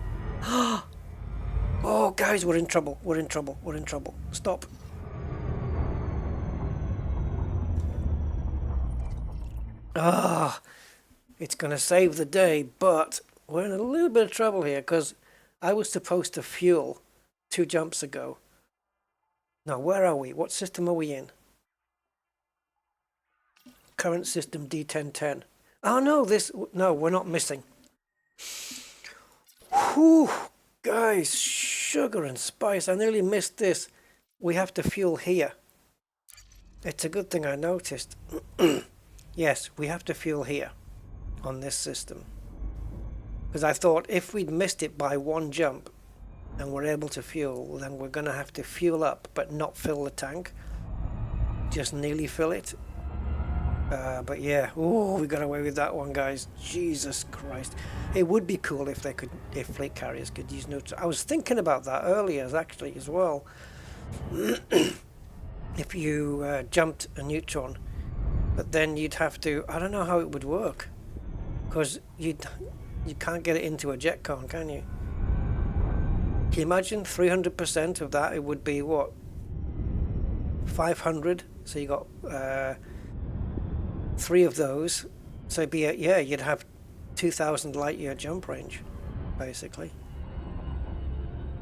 Oh, guys, we're in trouble. We're in trouble. We're in trouble. Stop. Ah, it's going to save the day, but we're in a little bit of trouble here because I was supposed to fuel 2 jumps ago. Now, where are we? What system are we in? Current system D1010. Oh no, no, we're not missing. Whew, guys, sugar and spice. I nearly missed this. We have to fuel here. It's a good thing I noticed. Yes, we have to fuel here on this system. Because I thought if we'd missed it by 1 jump and we're able to fuel, then we're going to have to fuel up but not fill the tank. Just nearly fill it. But yeah, oh, we got away with that one, guys. Jesus Christ. It would be cool if fleet carriers could use Neutron. I was thinking about that earlier, actually, as well. If you jumped a Neutron, but then you'd have to, I don't know how it would work. Because you can't get it into a jet cone, can you? Can you imagine 300% of that? It would be what? 500. So you got 3 of those. So it'd be you'd have 2,000 light year jump range, basically.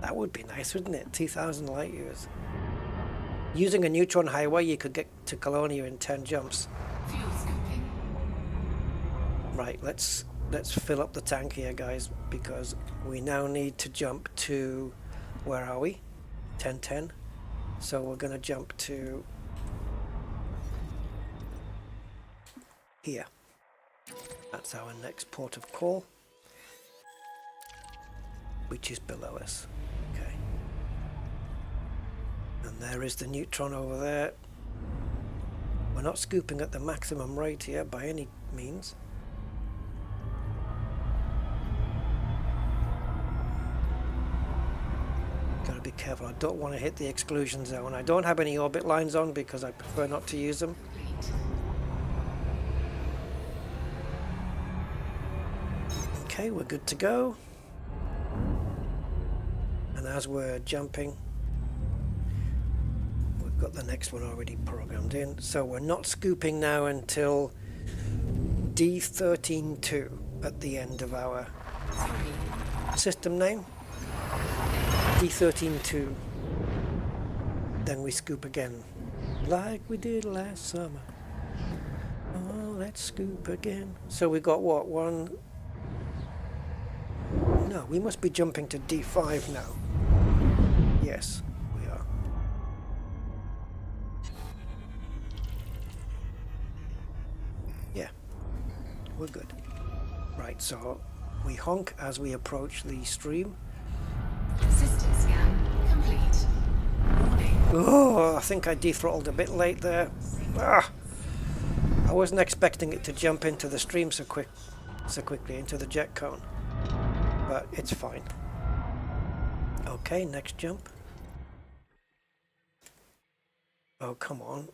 That would be nice, wouldn't it? 2,000 light years. Using a Neutron highway, you could get to Colonia in 10 jumps. Fuel scooping. Right, let's fill up the tank here, guys, because we now need to jump to, where are we? 1010. So we're going to jump to here. That's our next port of call, which is below us. Okay. And there is the Neutron over there. We're not scooping at the maximum rate here by any means. Gotta be careful. I don't want to hit the exclusion zone. I don't have any orbit lines on because I prefer not to use them. Okay, we're good to go. And as we're jumping, we've got the next one already programmed in. So we're not scooping now until D13.2 at the end of our system name. D13.2. Then we scoop again, like we did last summer. Oh, let's scoop again. So we got what, one? No, we must be jumping to D5 now. Yes, we are. Yeah, we're good. Right, so we honk as we approach the stream. System scan complete. Warning. Oh, I think I dethrottled a bit late there. Ah, I wasn't expecting it to jump into the stream so quickly into the jet cone. But it's fine. Okay, next jump. Oh, come on.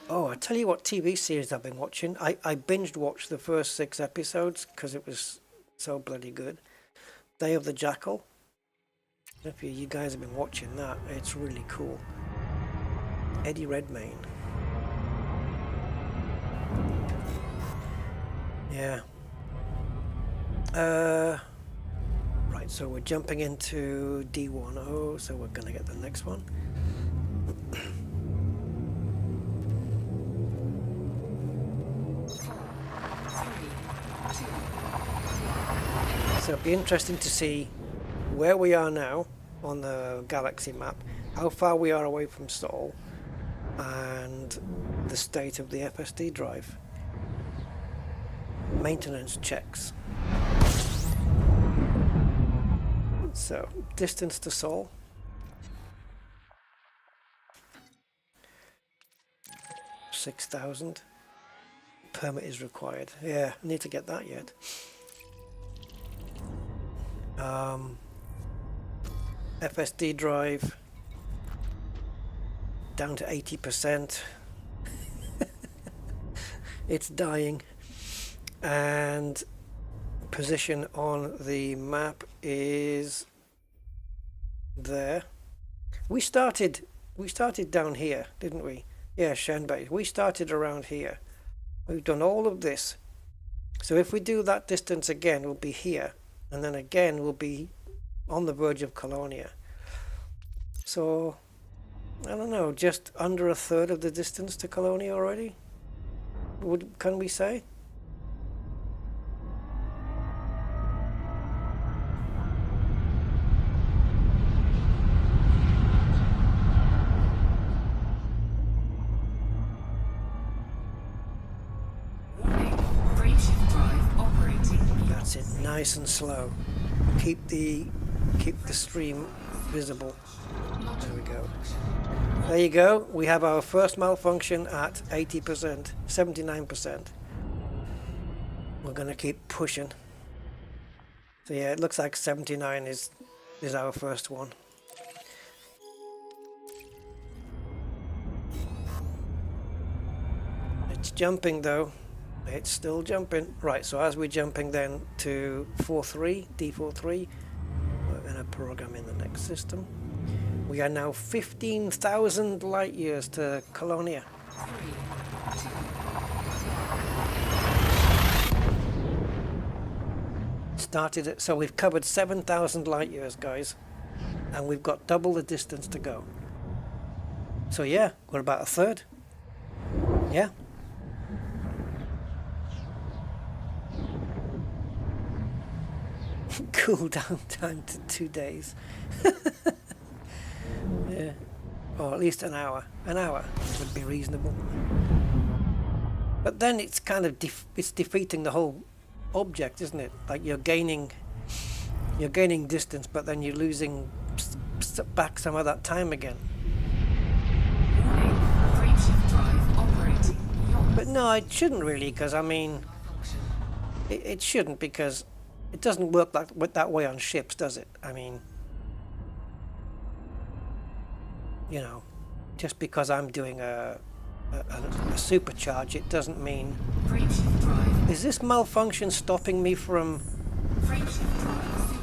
Oh, I tell you what TV series I've been watching. I binged watched the first 6 episodes because it was so bloody good. Day of the Jackal. If you guys have been watching that, it's really cool. Eddie Redmayne. Yeah. Right, so we're jumping into D10, so we're gonna get the next one. So it'd be interesting to see where we are now on the galaxy map, how far we are away from Sol, and the state of the FSD drive. Maintenance checks. So, distance to Sol. 6,000. Permit is required. Yeah, need to get that yet. FSD drive down to 80%. It's dying. And position on the map is there. We started down here, didn't we? Yeah, Shenbei. We started around here. We've done all of this. So if we do that distance again, we'll be here. And then again, we'll be on the verge of Colonia. So, I don't know, just under a third of the distance to Colonia already? Can we say? That's it, nice and slow. Keep the stream visible. There we go. There you go. We have our first malfunction at 80%, 79%. We're gonna keep pushing. So yeah, it looks like 79 is our first one. It's jumping though. It's still jumping. Right, so as we're jumping then to 4.3, D4.3, we're going to program in the next system. We are now 15,000 light years to Colonia. Started it, so we've covered 7,000 light years, guys, and we've got double the distance to go. So yeah, we're about a third. Yeah. Cool down time to 2 days. Yeah, or at least an hour. An hour would be reasonable. But then it's kind of it's defeating the whole object, isn't it? Like you're gaining distance, but then you're losing back some of that time again. But no, it shouldn't really, because I mean, it shouldn't, because it doesn't work that way on ships, does it? I mean, you know, just because I'm doing a supercharge, it doesn't mean... Is this malfunction stopping me from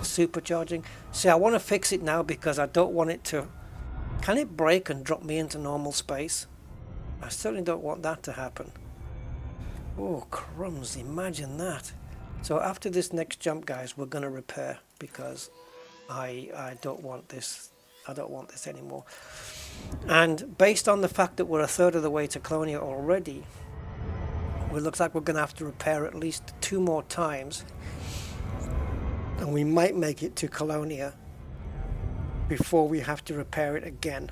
supercharging? See, I want to fix it now because I don't want it to... Can it break and drop me into normal space? I certainly don't want that to happen. Oh, crumbs, imagine that. So after this next jump, guys, we're going to repair, because I don't want this. I don't want this anymore. And based on the fact that we're a third of the way to Colonia already, it looks like we're going to have to repair at least 2 more times. And we might make it to Colonia before we have to repair it again.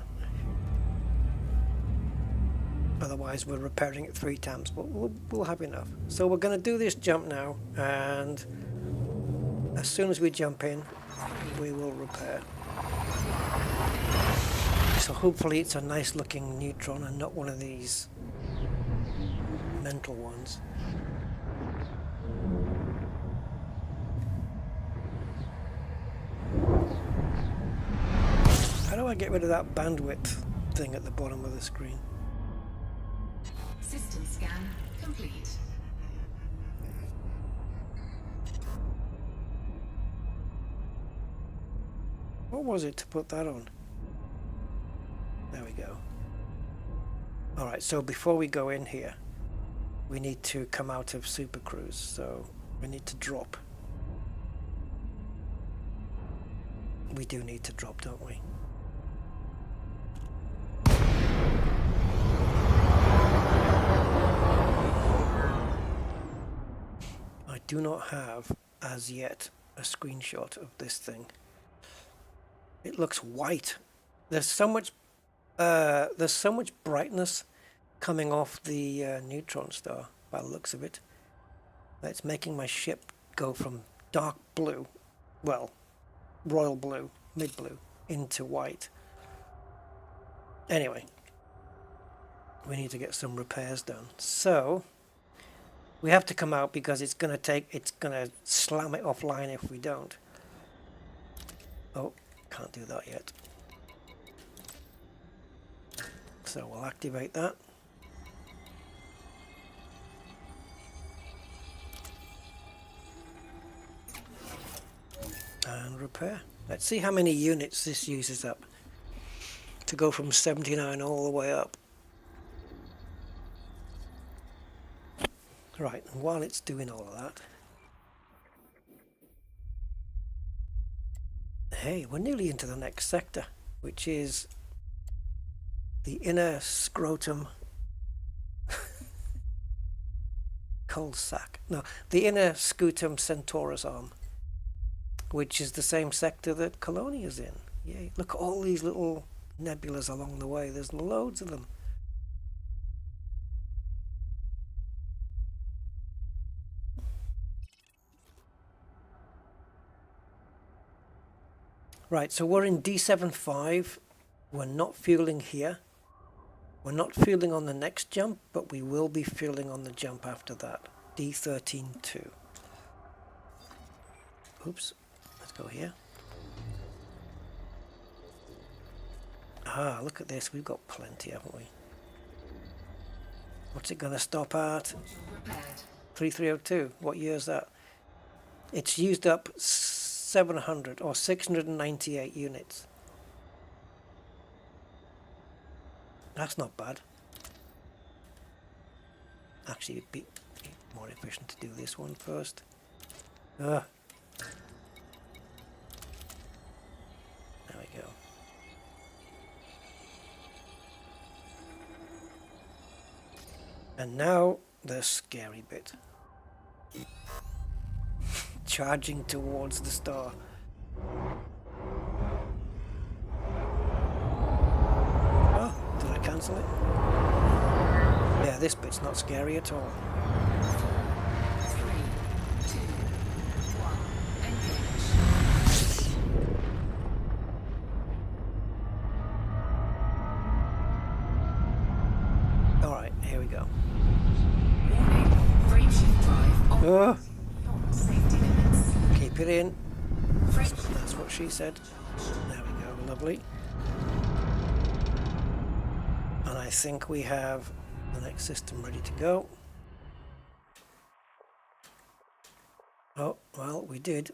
Otherwise we're repairing it 3 times, but we'll have enough. So we're going to do this jump now, and as soon as we jump in, we will repair. So hopefully it's a nice looking Neutron and not one of these mental ones. How do I get rid of that bandwidth thing at the bottom of the screen? System scan complete. What was it to put that on? There we go. Alright, so before we go in here, we need to come out of Super Cruise, so we need to drop. We do need to drop, don't we? I do not have, as yet, a screenshot of this thing. It looks white. There's so much brightness coming off the neutron star by the looks of it. It's making my ship go from dark blue, well, royal blue, mid blue, into white. Anyway, we need to get some repairs done. So we have to come out because it's gonna slam it offline if we don't. Oh, can't do that yet. So we'll activate that. And repair. Let's see how many units this uses up to go from 79 all the way up. Right, and while it's doing all of that, hey, we're nearly into the next sector, which is the inner scrotum coal sack. No, the inner scutum centaurus arm, which is the same sector that Colonia is in. Yay. Look at all these little nebulas along the way. There's loads of them. Right, so we're in D75. We're not fueling here. We're not fueling on the next jump, but we will be fueling on the jump after that. D13-2. Oops. Let's go here. Ah, look at this. We've got plenty, haven't we? What's it going to stop at? 3302. What year is that? It's used up 700 or 698 units. That's not bad. Actually, it'd be more efficient to do this one first. There we go. And now the scary bit. Charging towards the star. Oh, did I cancel it? Yeah, this bit's not scary at all. 3, 2, 1, engage. Alright, here we go. Warning, frameshift drive Oh, beyond safety limits. keep it in. Frameshift That's what she said. There we go, lovely. And I think we have the next system ready to go. Oh, well, we did.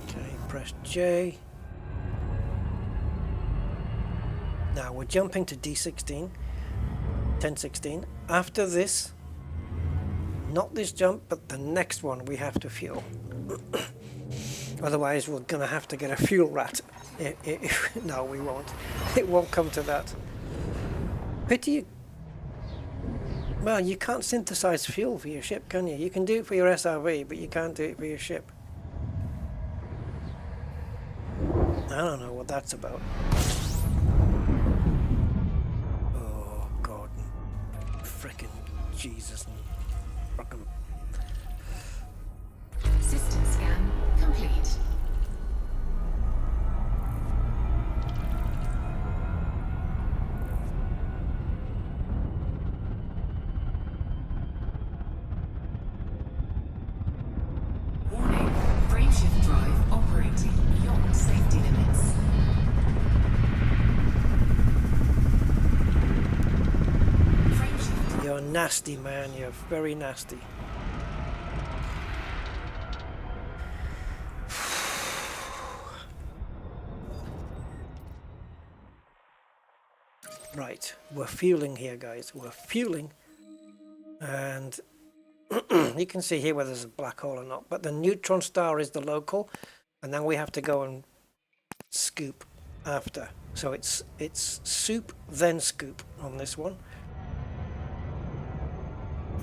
Okay, press J. Now we're jumping to D16, 1016. After this, not this jump, but the next one we have to fuel. Otherwise, we're going to have to get a fuel rat. No, we won't. It won't come to that. Pity. Well, you can't synthesize fuel for your ship, can you? You can do it for your SRV, but you can't do it for your ship. I don't know what that's about. Oh, God. Frickin' Jesus. Frickin'. system scan complete. Warning, frameshift drive operating beyond safety limits. Frameshift drive. You're nasty, man. You're very nasty. Right, we're fueling here, guys. We're fueling. And you can see here whether there's a black hole or not. But the neutron star is the local. And then we have to go and scoop after. So it's soup, then scoop on this one.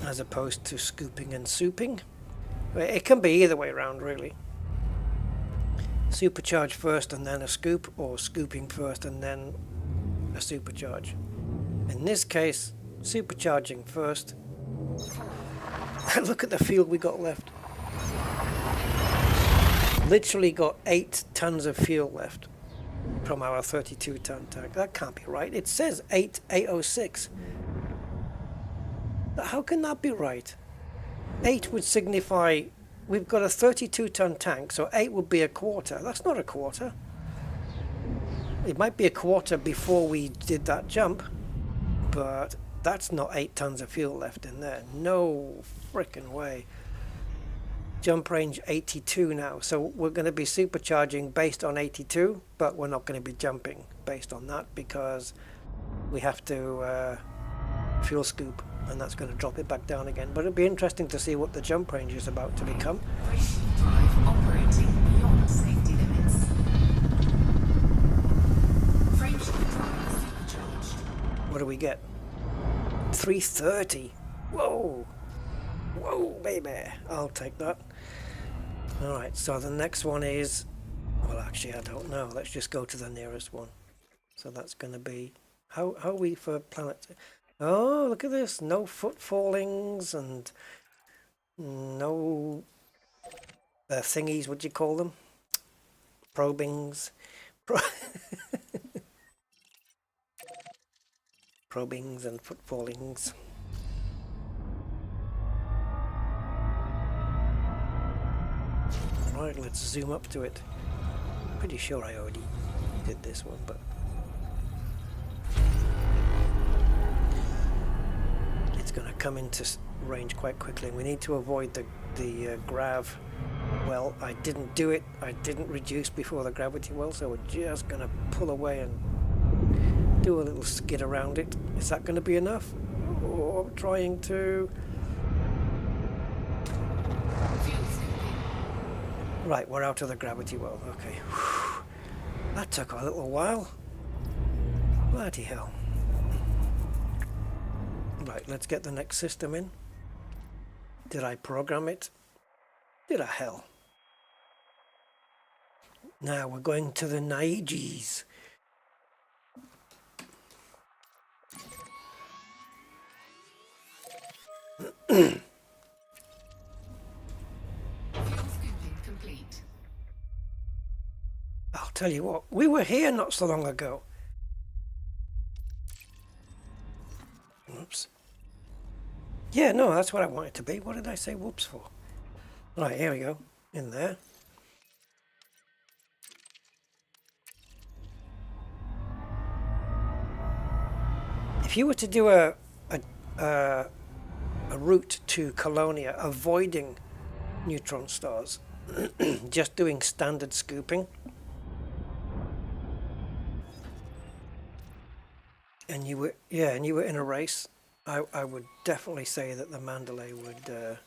as opposed to scooping and souping. It can be either way around, really. Supercharge first and then a scoop, or scooping first and then a supercharge. In this case, supercharging first. Look at the fuel we got left. Literally got 8 tons of fuel left from our 32-ton tank. That can't be right. It says 806. How can that be right? 8 would signify we've got a 32-ton tank, so 8 would be a quarter. That's not a quarter. It might be a quarter before we did that jump, but that's not 8 tons of fuel left in there. No frickin' way. Jump range 82 now, so we're going to be supercharging based on 82, but we're not going to be jumping based on that because we have to fuel scoop, and that's going to drop it back down again. But it'll be interesting to see what the jump range is about to become. Drive operating beyond safety limits. Frameshift drive supercharged. What do we get? 330. Whoa. Whoa, baby. I'll take that. Alright, so the next one is... Well, actually, I don't know. Let's just go to the nearest one. So that's going to be... How are we for planet... Oh, look at this. No foot fallings and no thingies, what do you call them? Probings. Probings and foot fallings. Right, let's zoom up to it. Pretty sure I already did this one, but... going to come into range quite quickly. We need to avoid the grav well. I didn't do it. I didn't reduce before the gravity well, so we're just going to pull away and do a little skid around it. Is that going to be enough? Or trying to... Right, we're out of the gravity well. Okay. Whew. That took a little while. Bloody hell. Right, let's get the next system in. Did I program it? Did I hell? Now we're going to the Naiges. Complete. I'll tell you what, we were here not so long ago. Oops. Yeah, no, that's what I want it to be. What did I say whoops for? Right, here we go. In there. If you were to do a route to Colonia avoiding neutron stars, just doing standard scooping, and you were in a race, I would definitely say that the Mandalay would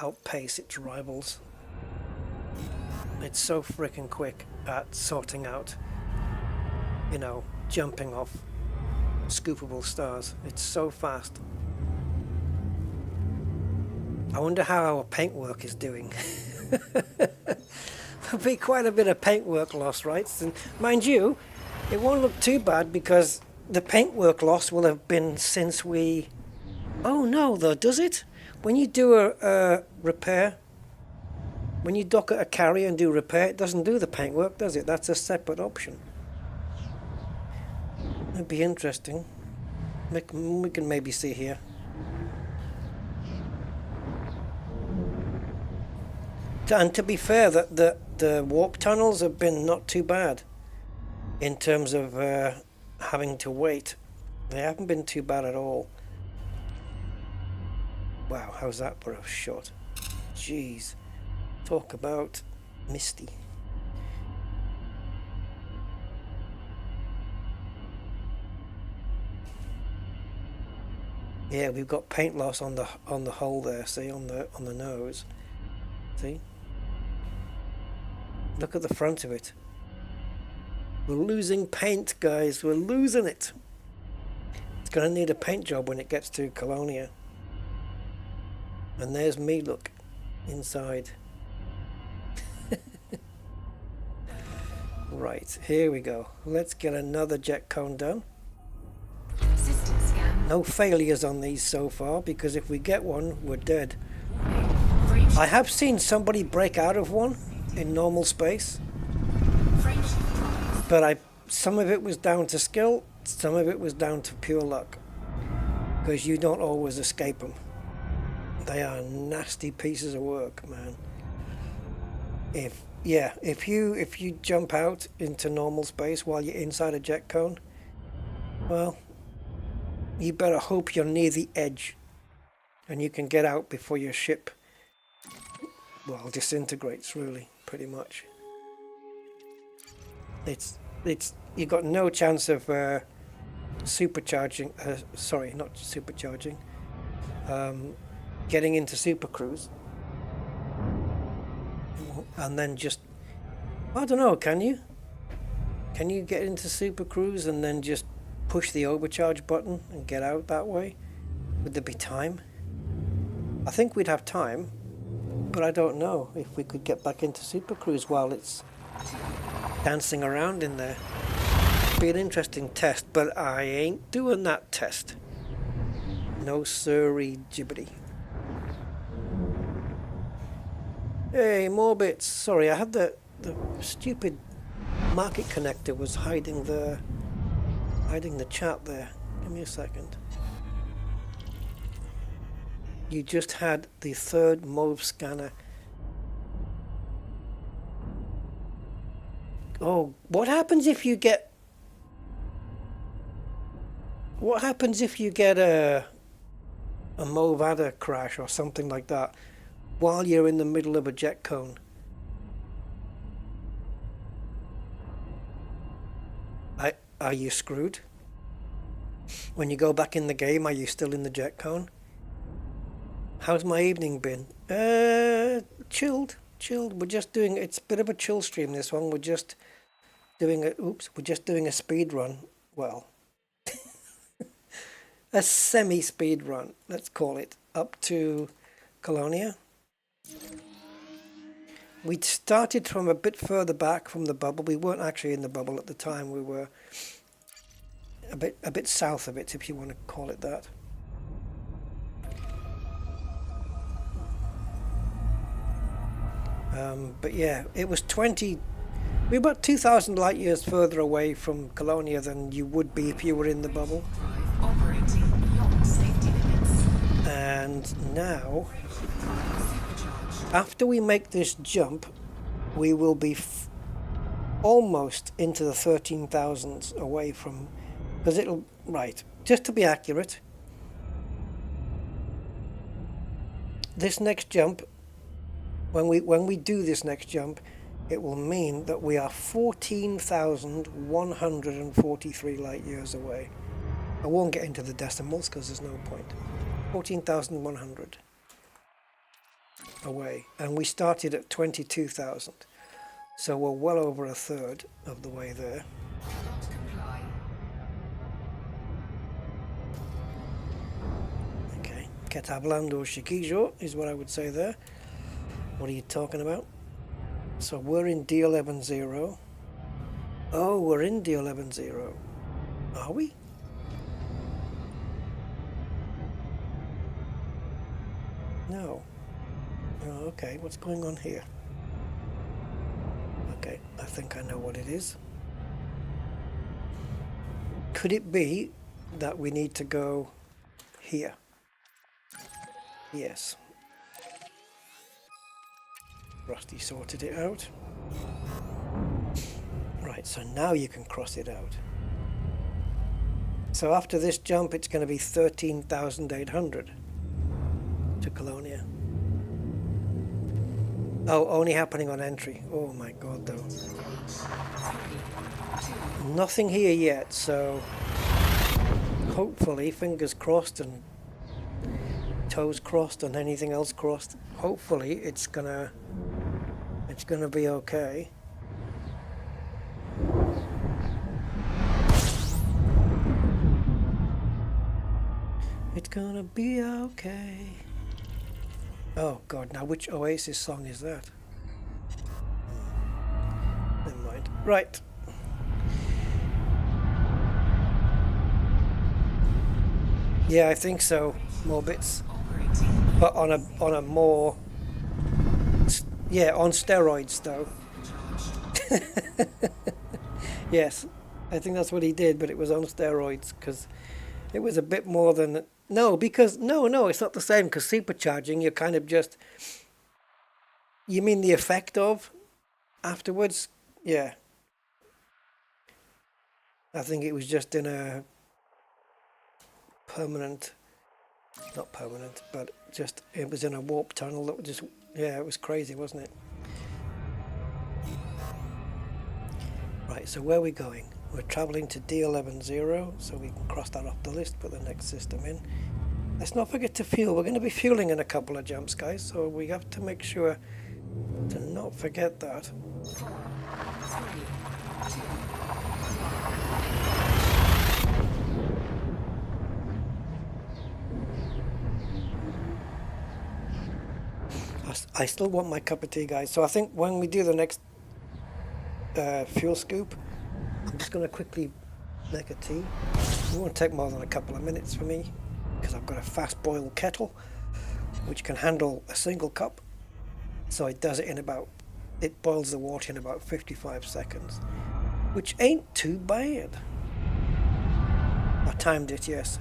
outpace its rivals. It's so freaking quick at sorting out, you know, jumping off scoopable stars. It's so fast. I wonder how our paintwork is doing. There'll be quite a bit of paintwork loss, right? And mind you, it won't look too bad because the paintwork loss will have been since we... Oh no, though, does it? When you do a repair, when you dock at a carrier and do repair, it doesn't do the paintwork, does it? That's a separate option. That'd be interesting. We can maybe see here. And to be fair, the warp tunnels have been not too bad in terms of having to wait. They haven't been too bad at all. Wow, how's that for a shot? Jeez. Talk about misty. Yeah, we've got paint loss on the hull there, see, on the nose. See? Look at the front of it. We're losing paint, guys. We're losing it. It's going to need a paint job when it gets to Colonia. And there's me, look, inside. Right, here we go. Let's get another jet cone done. System scan. No failures on these so far, because if we get one, we're dead. Frameshift. I have seen somebody break out of one in normal space, Frameshift drive. but some of it was down to skill, some of it was down to pure luck, because you don't always escape them. They are nasty pieces of work, man. If you jump out into normal space while you're inside a jet cone, well, you better hope you're near the edge and you can get out before your ship, well, disintegrates, really, pretty much. You got no chance of supercharging, sorry, not supercharging, getting into Super Cruise. And then just, I don't know, can you? Can you get into Super Cruise and then just push the overcharge button and get out that way? Would there be time? I think we'd have time, but I don't know if we could get back into Super Cruise while it's dancing around in there. Be an interesting test, but I ain't doing that test. No siree jibbity. Hey, more bits. Sorry, I had the stupid market connector was hiding the chat there. Give me a second. You just had the third MOV scanner. Oh, what happens if you get a MOV adder crash or something like that while you're in the middle of a jet cone? Are you screwed? When you go back in the game, are you still in the jet cone? How's my evening been? Chilled. We're just doing, it's a bit of a chill stream, this one. We're just doing a speed run. Well, a semi-speed run, let's call it, up to Colonia. We started from a bit further back from the bubble. We weren't actually in the bubble at the time. We were a bit south of it, if you want to call it that. But yeah, it was we're about 2,000 light years further away from Colonia than you would be if you were in the bubble. Operating beyond safety limits. And now, after we make this jump, we will be almost into the 13,000s away from, because it'll, right, just to be accurate, this next jump, when we do this next jump, it will mean that we are 14,143 light years away. I won't get into the decimals because there's no point. 14,100 away, and we started at 22,000, so we're well over a third of the way there. Not comply. Okay, que hablando chiquillo is what I would say there. What are you talking about? So we're in D11.0. Oh, we're in D11.0. Are we? No. Oh, okay, what's going on here? Okay, I think I know what it is. Could it be that we need to go here? Yes. Rusty sorted it out. Right, so now you can cross it out. So after this jump, it's going to be 13,800 to Colonia. Oh, only happening on entry. Oh my god, though. Nothing here yet, so hopefully, fingers crossed and toes crossed and anything else crossed, hopefully it's gonna be okay. It's gonna be okay. Oh God, now which Oasis song is that? Never mind. Right. Yeah, I think so. More bits, Operating but on a more, yeah, on steroids though. Yes, I think that's what he did, but it was on steroids because it was a bit more than no, because no, it's not the same because supercharging you're kind of just. You mean the effect of afterwards? Yeah, I think it was just in a permanent, not permanent, but just it was in a warp tunnel that just yeah, it was crazy, wasn't it? Right, so where are we going? We're traveling to D110, so we can cross that off the list, put the next system in. Let's not forget to fuel. We're going to be fueling in a couple of jumps, guys, so we have to make sure to not forget that. 4, 3, 2. I still want my cup of tea, guys, so I think when we do the next fuel scoop, I'm just going to quickly make a tea. It won't take more than a couple of minutes for me because I've got a fast boil kettle which can handle a single cup, so it does it in about, it boils the water in about 55 seconds, which ain't too bad. I timed it, yes.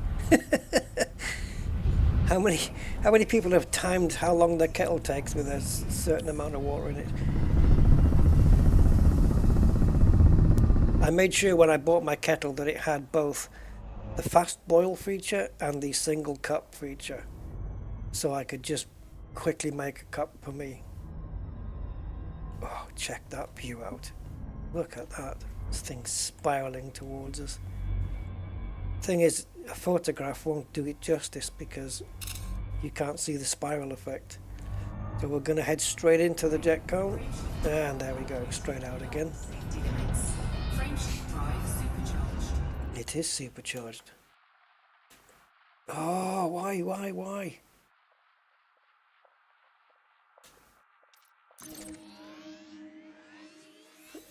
How many people have timed how long their kettle takes with a certain amount of water in it? I made sure when I bought my kettle that it had both the fast boil feature and the single cup feature, so I could just quickly make a cup for me. Oh, check that view out. Look at that. This thing's spiraling towards us. Thing is, a photograph won't do it justice because you can't see the spiral effect. So we're going to head straight into the jet cone, and there we go, straight out again. Safety limits. Frameshift drive supercharged. It is supercharged. Oh, why?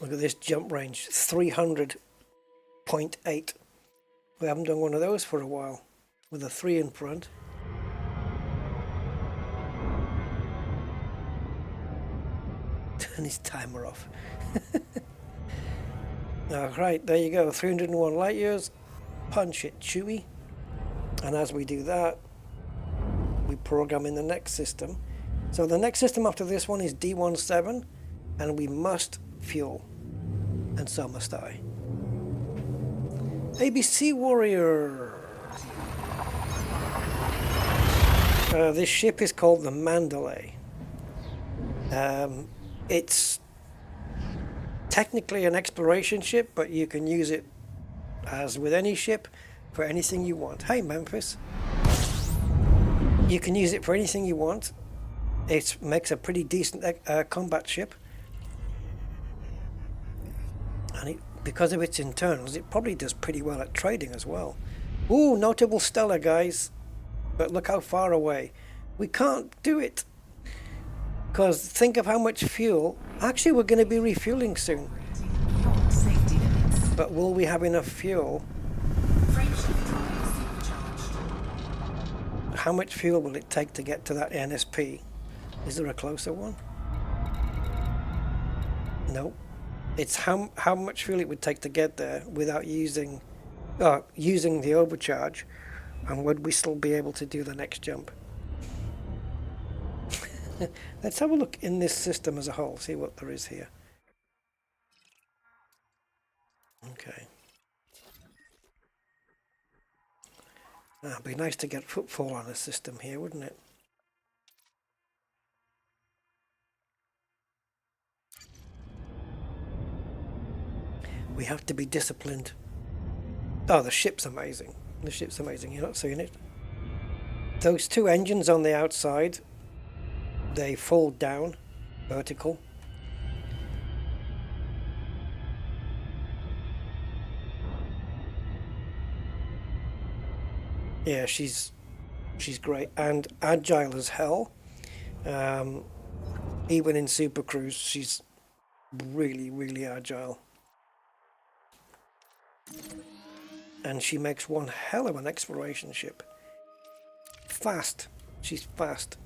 Look at this jump range, 300.8. We haven't done one of those for a while, with a 3 in front. Turn his timer off. Alright, there you go, 301 light years. Punch it, Chewy. And as we do that, we program in the next system. So the next system after this one is D17, and we must fuel. And so must I. ABC Warrior. This ship is called the Mandalay. It's technically an exploration ship, but you can use it, as with any ship, for anything you want. Hey, Memphis. You can use it for anything you want. It makes a pretty decent combat ship. And because of its internals, it probably does pretty well at trading as well. Ooh, notable stellar, guys. But look how far away. We can't do it. Because think of how much fuel. Actually, we're going to be refueling soon. Beyond safety limits. But will we have enough fuel? Frameshift drive supercharged. How much fuel will it take to get to that NSP? Is there a closer one? No. It's how much fuel it would take to get there without using the overcharge, and would we still be able to do the next jump? Let's have a look in this system as a whole, see what there is here. Okay. It'd be nice to get footfall on a system here, wouldn't it? We have to be disciplined. Oh, the ship's amazing. The ship's amazing. You're not seeing it? Those two engines on the outside, they fold down, vertical. Yeah, she's great and agile as hell. Even in Super Cruise, she's really, really agile. And she makes one hell of an exploration ship. Fast. She's fast.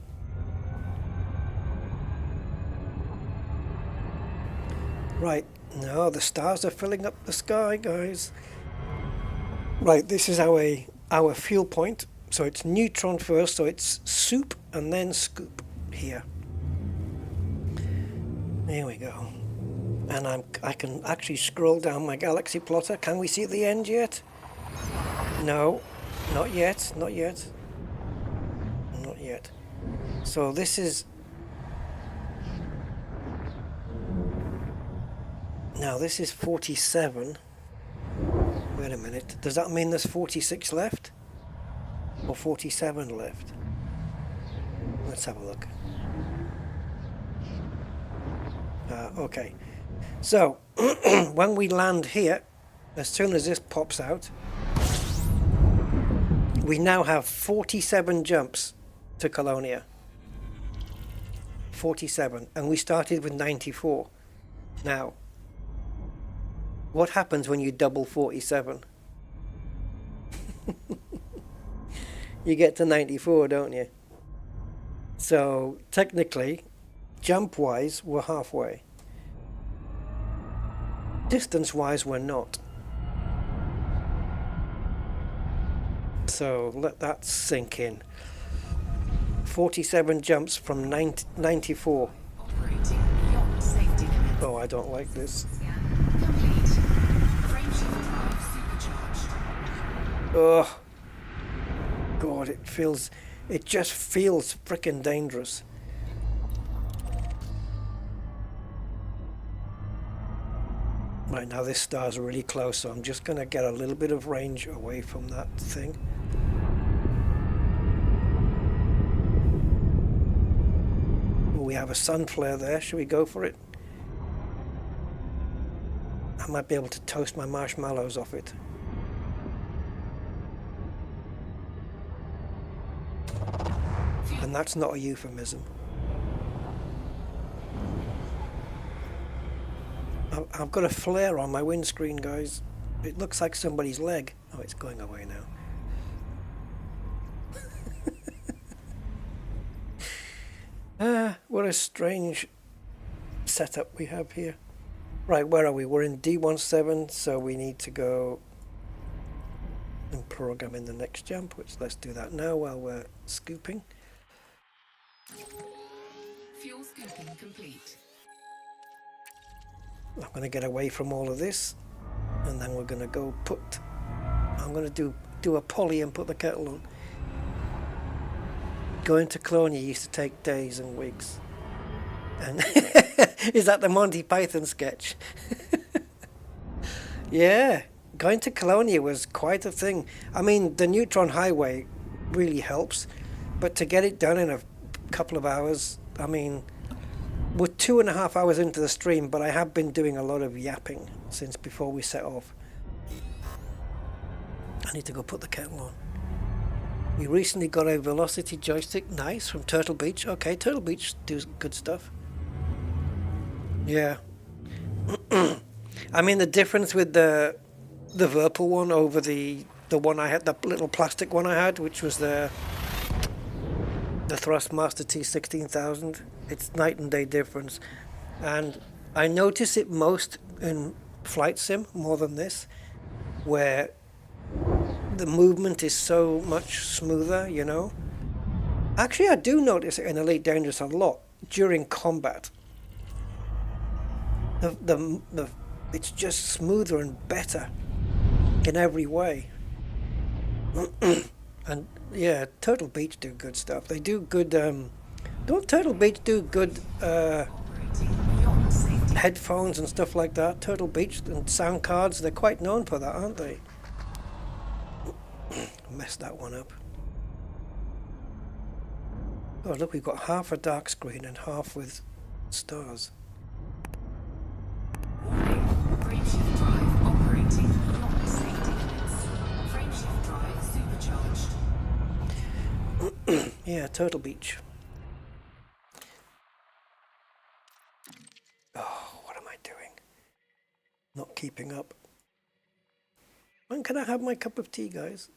Right, now the stars are filling up the sky, guys. Right, this is our fuel point. So it's Neutron first, so it's soup and then scoop here. There we go. And I can actually scroll down my galaxy plotter. Can we see the end yet? No, not yet, not yet. Not yet. So this is... Now this is 47. Wait a minute. Does that mean there's 46 left? Or 47 left? Let's have a look. Okay. So, when we land here, as soon as this pops out, we now have 47 jumps to Colonia. 47. And we started with 94. Now, what happens when you double 47? You get to 94, don't you? So, technically, jump-wise, we're halfway. Distance-wise, we're not. So, let that sink in. 47 jumps from 94. Operating beyond safety limits. Oh, I don't like this. Complete. Frameshift drive supercharged. Ugh. God, it just feels frickin' dangerous. Right, now this star's really close, so I'm just going to get a little bit of range away from that thing. Oh, we have a sun flare there. Should we go for it? I might be able to toast my marshmallows off it. And that's not a euphemism. I've got a flare on my windscreen, guys. It looks like somebody's leg. Oh, it's going away now. What a strange setup we have here. Right, where are we? We're in D17, so we need to go and program in the next jump, which let's do that now while we're scooping. Fuel scooping complete. I'm going to get away from all of this, and then we're going to go I'm going to do a poly and put the kettle on. Going to Colonia used to take days and weeks. And is that the Monty Python sketch? Yeah, going to Colonia was quite a thing. I mean, the Neutron highway really helps, but to get it done in a couple of hours, I mean, we're 2.5 hours into the stream, but I have been doing a lot of yapping since before we set off. I need to go put the kettle on. We recently got a velocity joystick, nice, from Turtle Beach. Okay, Turtle Beach does good stuff. Yeah. I mean, the difference with the Virpil one over the one I had, the little plastic one I had, which was the Thrustmaster T16000, it's night and day difference. And I notice it most in flight sim more than this, where the movement is so much smoother, you know. Actually, I do notice it in Elite Dangerous a lot during combat. It's just smoother and better in every way. And yeah, Turtle Beach do good stuff. They do good. Don't Turtle Beach do good headphones and stuff like that? Turtle Beach and sound cards, they're quite known for that, aren't they? Messed that one up. Oh, look, we've got half a dark screen and half with stars. Warning. Frameshift drive operating beyond safety limits. Frameshift drive supercharged. Yeah, Turtle Beach. keeping up. When can I have my cup of tea, guys?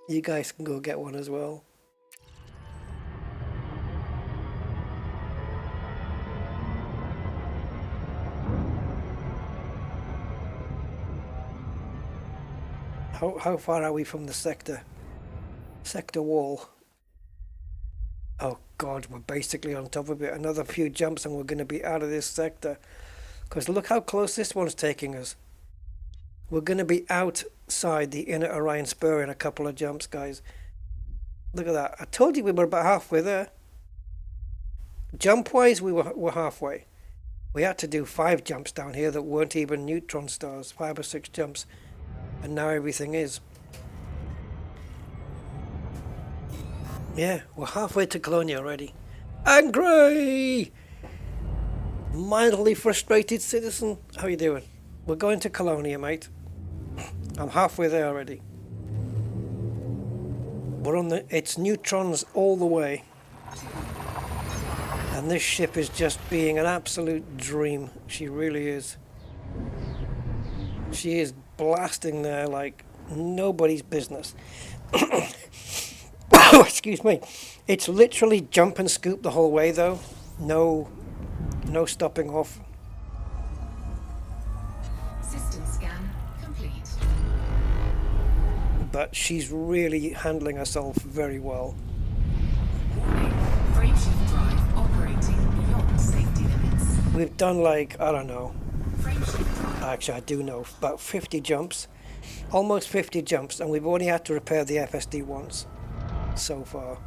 You guys can go get one as well. How far are we from the sector wall? Oh God, we're basically on top of it. Another few jumps and we're going to be out of this sector. Because look how close this one's taking us. We're going to be outside the inner Orion spur in a couple of jumps, guys. Look at that. I told you we were about halfway there. Jump-wise, we're halfway. We had to do 5 jumps down here that weren't even neutron stars. 5 or 6 jumps. And now everything is. Yeah, we're halfway to Colonia already. Angry! Mildly frustrated citizen. How you doing? We're going to Colonia, mate. I'm halfway there already. We're on it's neutrons all the way. And this ship is just being an absolute dream. She really is. She is blasting there like nobody's business. Excuse me. It's literally jump and scoop the whole way though. No stopping off. System scan complete. But she's really handling herself very well. Warning. Frameshift drive operating beyond safety limits. We've done like, I don't know. Frameshift drive. Actually, I do know. About 50 jumps. Almost 50 jumps. And we've only had to repair the FSD once so far.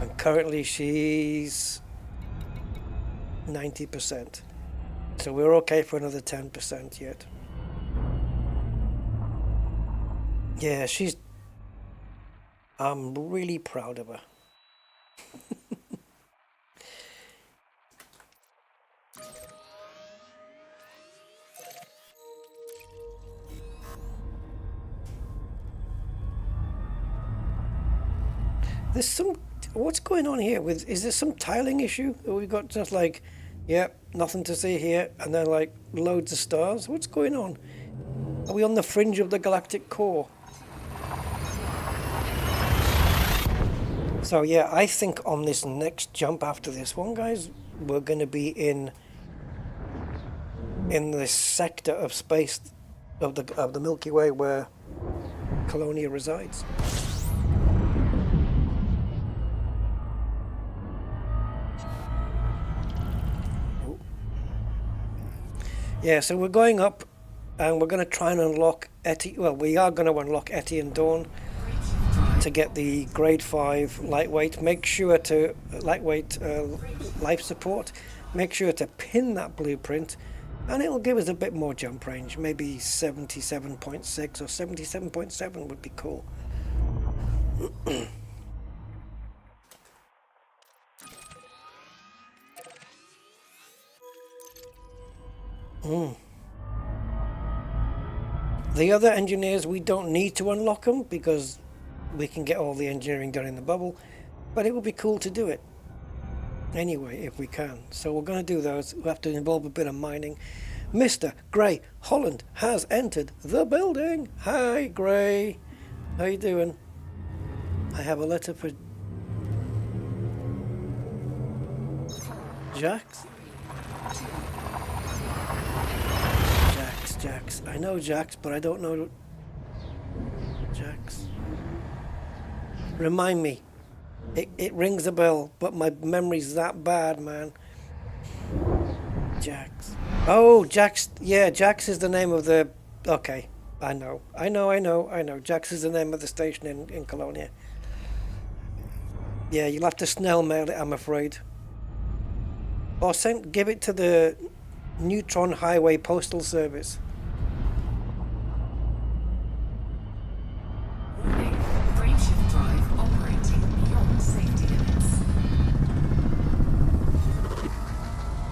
And currently she's 90%. So we're okay for another 10% yet. Yeah, I'm really proud of her. There's some, what's going on here? Is there some tiling issue? Or we've got just like, yeah, nothing to see here, and then like loads of stars. What's going on? Are we on the fringe of the galactic core? So yeah, I think on this next jump after this one, guys, we're going to be in this sector of space of the Milky Way where Colonia resides. Yeah, so we're going up and we're going to try and unlock Etty. Well, we are going to unlock Etty and Dawn to get the grade 5 lightweight. Make sure to lightweight life support. Make sure to pin that blueprint and it'll give us a bit more jump range. Maybe 77.6 or 77.7 would be cool. The other engineers, we don't need to unlock them because we can get all the engineering done in the bubble, but it would be cool to do it anyway if we can. So we're going to do those. We'll have to involve a bit of mining. Mr. Gray Holland has entered the building. Hi, Gray. How you doing? I have a letter for Jax. Jax. I know Jax, but I don't know Jax. Remind me. It rings a bell, but my memory's that bad, man. Jax. Oh, Jax. Yeah, Jax is the name of the... Okay. I know. Jax is the name of the station in Colonia. Yeah, you'll have to snail mail it, I'm afraid. Or give it to the Neutron Highway Postal Service. Warning. Frameshift drive operating beyond safety limits.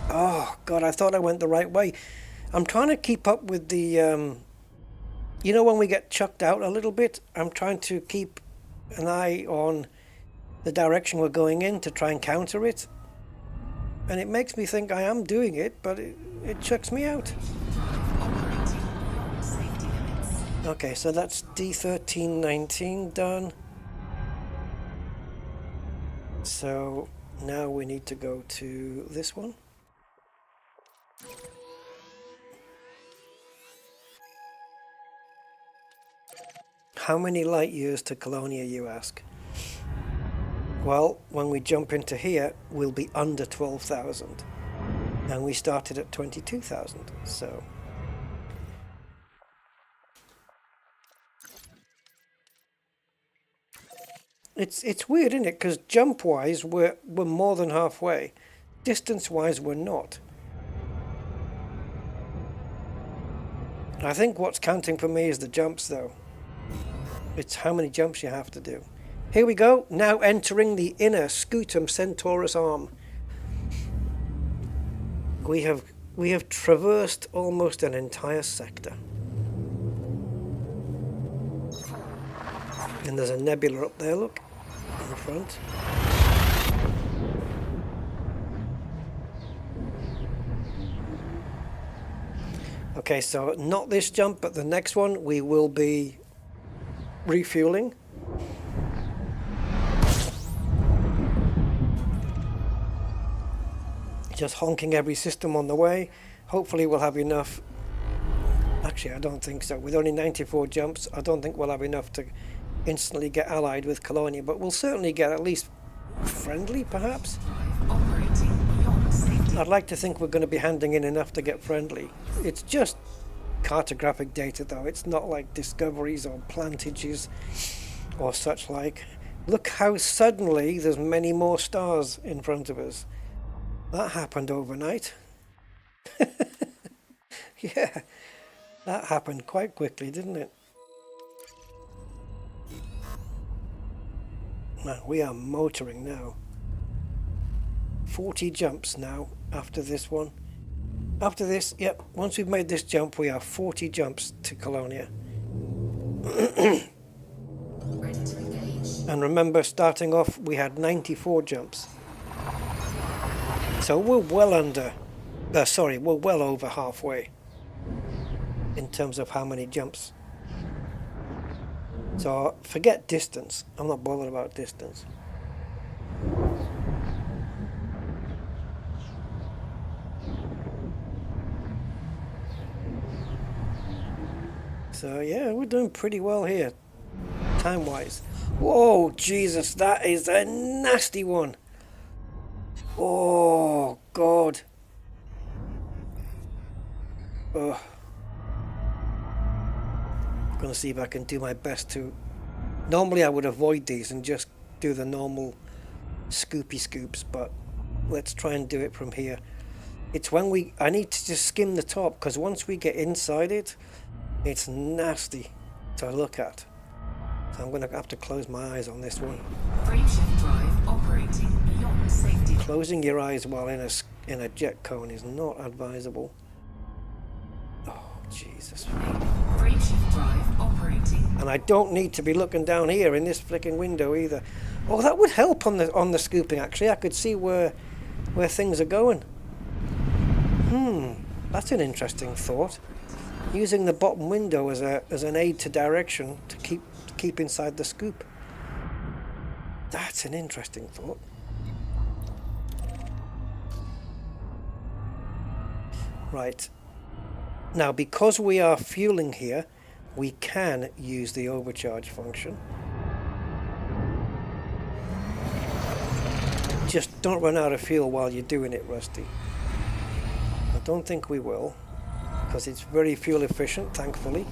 Oh, God, I thought I went the right way. I'm trying to keep up with the... you know when we get chucked out a little bit? I'm trying to keep an eye on the direction we're going in to try and counter it. And it makes me think I am doing it, but it chucks me out. Operating beyond safety limits. Okay, so that's D1319 done. So now we need to go to this one. How many light years to Colonia, you ask? Well, when we jump into here, we'll be under 12,000. And we started at 22,000, so... It's weird, isn't it? Because jump-wise, we're more than halfway. Distance-wise, we're not. I think what's counting for me is the jumps, though. It's how many jumps you have to do. Here we go, now entering the inner Scutum Centaurus arm. We have traversed almost an entire sector. And there's a nebula up there, look, in the front. Okay, so not this jump, but the next one we will be refueling. Just honking every system on the way. Hopefully we'll have enough. Actually, I don't think so. With only 94 jumps, I don't think we'll have enough to instantly get allied with Colonia, but we'll certainly get at least friendly, perhaps. Operating beyond safety. I'd like to think we're going to be handing in enough to get friendly. It's just cartographic data, though. It's not like discoveries or plantages or such like. Look how suddenly there's many more stars in front of us. That happened overnight. Yeah, that happened quite quickly, didn't it? Man, we are motoring now. 40 jumps now after this one. After this, yep, once we've made this jump, we have 40 jumps to Colonia. Ready to engage. And remember, starting off, we had 94 jumps. So we're well under, we're well over halfway in terms of how many jumps. So forget distance. I'm not bothered about distance. So yeah, we're doing pretty well here, time-wise. Whoa, Jesus, that is a nasty one. Oh, God. Ugh. I'm going to see if I can do my best to... Normally I would avoid these and just do the normal scoopy scoops, but let's try and do it from here. It's when I need to just skim the top, because once we get inside it, it's nasty to look at. So I'm going to have to close my eyes on this one. Frameshift drive operating beyond safety. Closing your eyes while in a jet cone is not advisable. Oh, Jesus. Frameshift drive operating. And I don't need to be looking down here in this flicking window either. Oh, that would help on the scooping, actually. I could see where things are going. That's an interesting thought. Using the bottom window as an aid to direction to keep inside the scoop. That's an interesting thought. Right. Now, because we are fueling here, we can use the overcharge function. Just don't run out of fuel while you're doing it, Rusty. I don't think we will, because it's very fuel efficient, thankfully.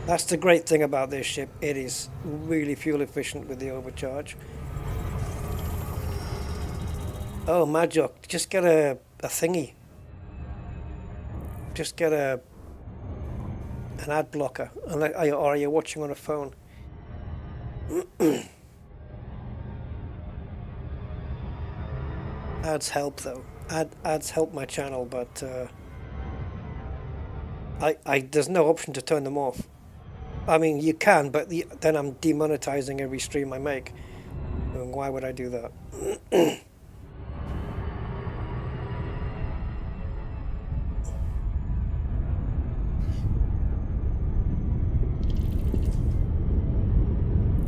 That's the great thing about this ship. It is really fuel efficient with the overcharge. Oh, Majok, just get a thingy. Just get an ad blocker. Or are you watching on a phone? Ads help, though. Ads help my channel, but there's no option to turn them off. I mean, you can, but then I'm demonetizing every stream I make. wrong. Why would I do that?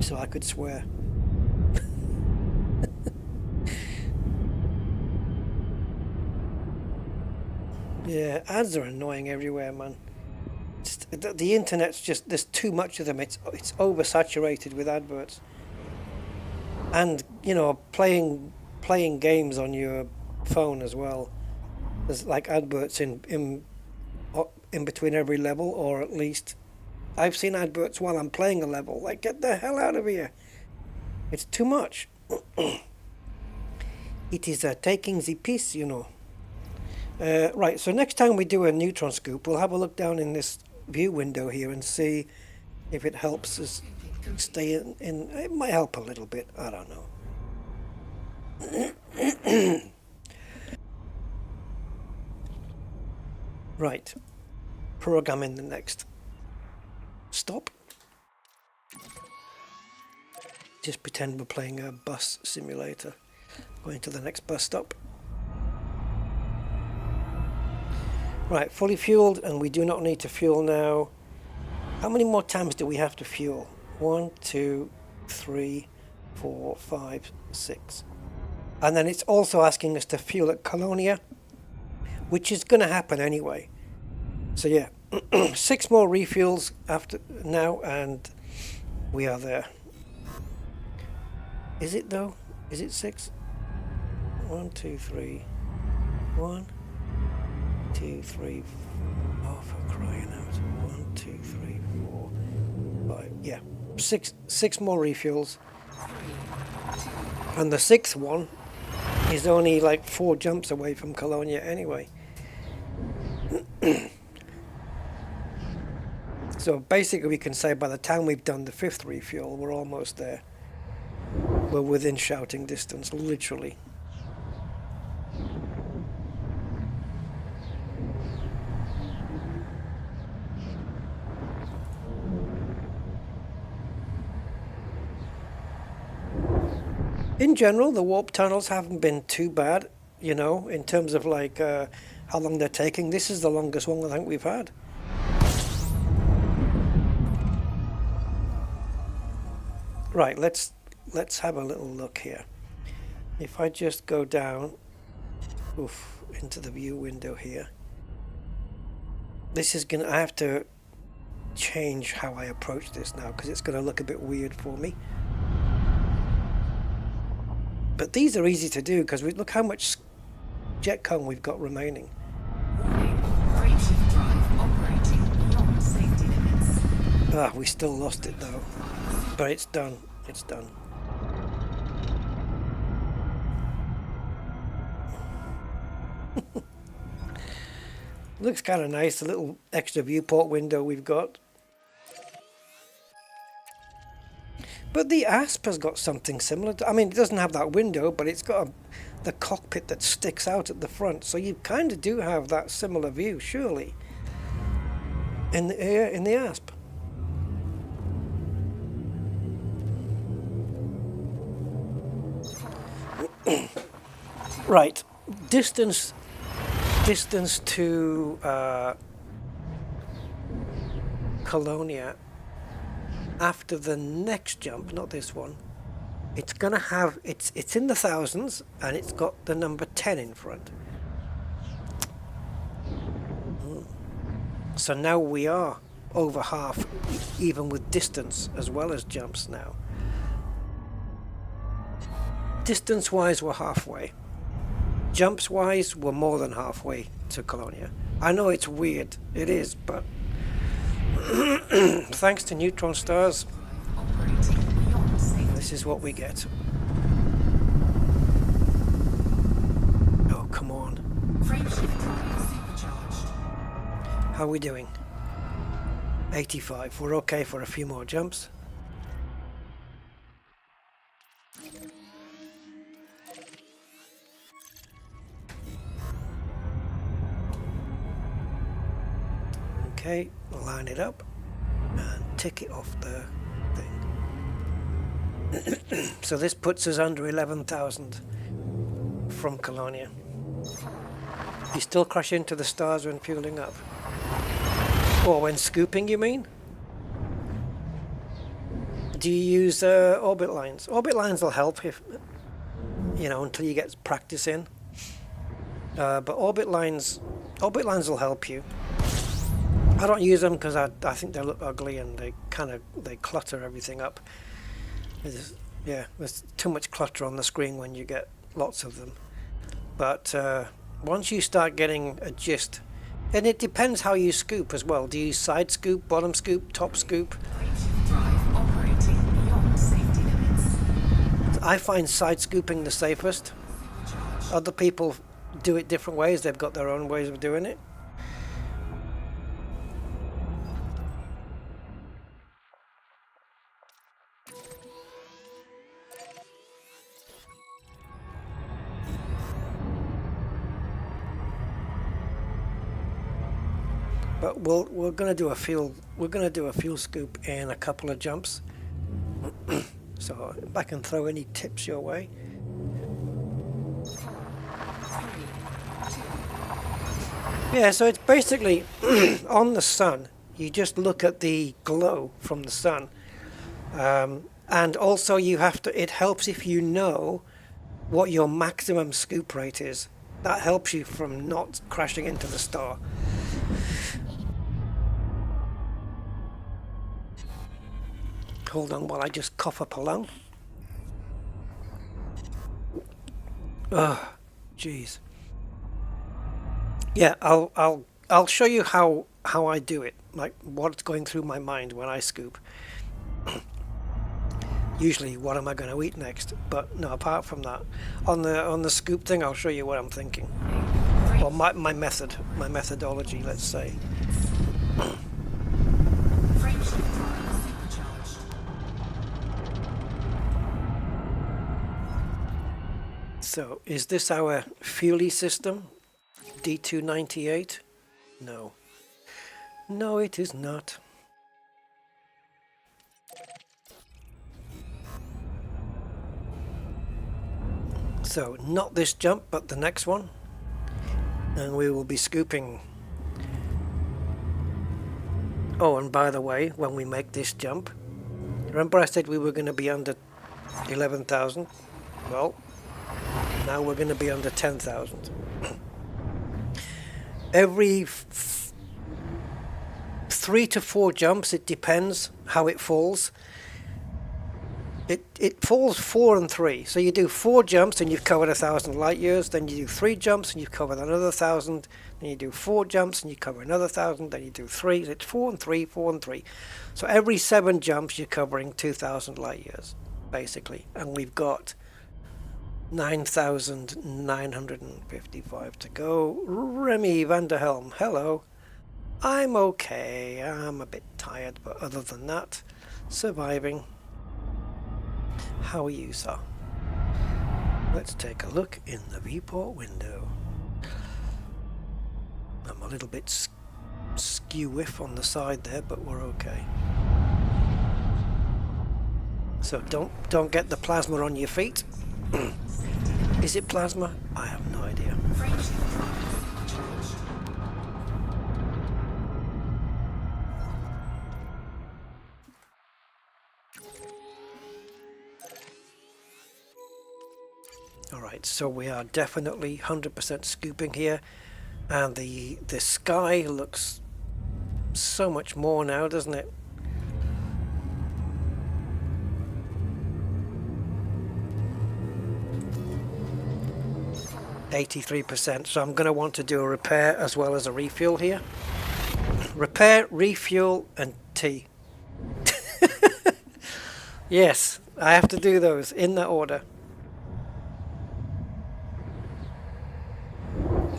So I could swear. Yeah, ads are annoying everywhere, man. The internet's just, there's too much of them. It's oversaturated with adverts. And, you know, playing games on your phone as well. There's like adverts in between every level, or at least I've seen adverts while I'm playing a level. Like, get the hell out of here. It's too much. It is taking the piss, you know. Right, so next time we do a Neutron scoop, we'll have a look down in this view window here and see if it helps us stay in. It might help a little bit, I don't know. Right, programming the next stop. Just pretend we're playing a bus simulator, going to the next bus stop. Right, fully fueled, and we do not need to fuel now. How many more times do we have to fuel? 1, 2, 3, 4, 5, 6. And then it's also asking us to fuel at Colonia, which is going to happen anyway. So yeah, 6 more refuels after now, and we are there. Is it though? Is it 6? 1, 2, 3. 1, 2, 3. Oh, for crying out! 1, 2, 3, 4, 5. Yeah, six more refuels, and the 6th one is only like 4 jumps away from Colonia anyway. So basically, we can say by the time we've done the 5th refuel, we're almost there. We're within shouting distance, literally. In general, the warp tunnels haven't been too bad, you know, in terms of like how long they're taking. This is the longest one I think we've had. Right, let's have a little look here. If I just go down into the view window here, this is gonna, I have to change how I approach this now because it's gonna look a bit weird for me. But these are easy to do because look how much jet cone we've got remaining. Ah, we still lost it though. But it's done. It's done. Looks kind of nice, the little extra viewport window we've got. But the ASP has got something similar to, I mean, it doesn't have that window, but it's got the cockpit that sticks out at the front. So you kind of do have that similar view, surely, in the ASP. Right, distance to Colonia. After the next jump, not this one, it's gonna have, it's in the thousands, and it's got the number 10 in front. So now we are over half, even with distance as well as jumps now. Distance wise, we're halfway. Jumps wise, we're more than halfway to Colonia. I know it's weird, it is, but thanks to Neutron stars, this is what we get. Oh, come on. How are we doing? 85. We're okay for a few more jumps. Okay, line it up and tick it off the thing. So this puts us under 11,000 from Colonia. You still crash into the stars when fueling up? Or when scooping, you mean? Do you use orbit lines? Orbit lines will help if, you know, until you get practice in. But orbit lines will help you. I don't use them because I think they look ugly and they clutter everything up. There's too much clutter on the screen when you get lots of them. But once you start getting a gist, and it depends how you scoop as well. Do you side scoop, bottom scoop, top scoop? Drive operating beyond safety limits. I find side scooping the safest. Other people do it different ways. They've got their own ways of doing it. But we're gonna do a fuel scoop in a couple of jumps. So if I can throw any tips your way. Yeah, so it's basically on the sun. You just look at the glow from the sun, and also you have to. It helps if you know what your maximum scoop rate is. That helps you from not crashing into the star. Hold on while I just cough up a lung. Ugh, jeez. Yeah, I'll show you how I do it, like what's going through my mind when I scoop. Usually, what am I going to eat next? But no, apart from that, on the scoop thing, I'll show you what I'm thinking, or my methodology, let's say. So, is this our fuelie system? D298? No. No, it is not. So, not this jump, but the next one. And we will be scooping. Oh, and by the way, when we make this jump, remember I said we were going to be under 11,000? Well, now we're going to be under 10,000. Every 3 to 4 jumps, it depends how it falls. It falls 4 and 3. So you do 4 jumps and you've covered 1,000 light years. Then you do 3 jumps and you've covered another 1,000. Then you do 4 jumps and you cover another 1,000. Then you do 3. So it's 4 and 3, 4 and 3. So every 7 jumps, you're covering 2,000 light years, basically. And we've got 9,955 to go. Remy Vanderhelm, hello. I'm okay. I'm a bit tired, but other than that, surviving. How are you, sir? Let's take a look in the viewport window. I'm a little bit skew-whiff on the side there, but we're okay. So don't get the plasma on your feet. Is it plasma? I have no idea. Alright, so we are definitely 100% scooping here, and the sky looks so much more now, doesn't it? %, so I'm going to want to do a repair as well as a refuel here. Repair, refuel, and tea. Yes, I have to do those in that order.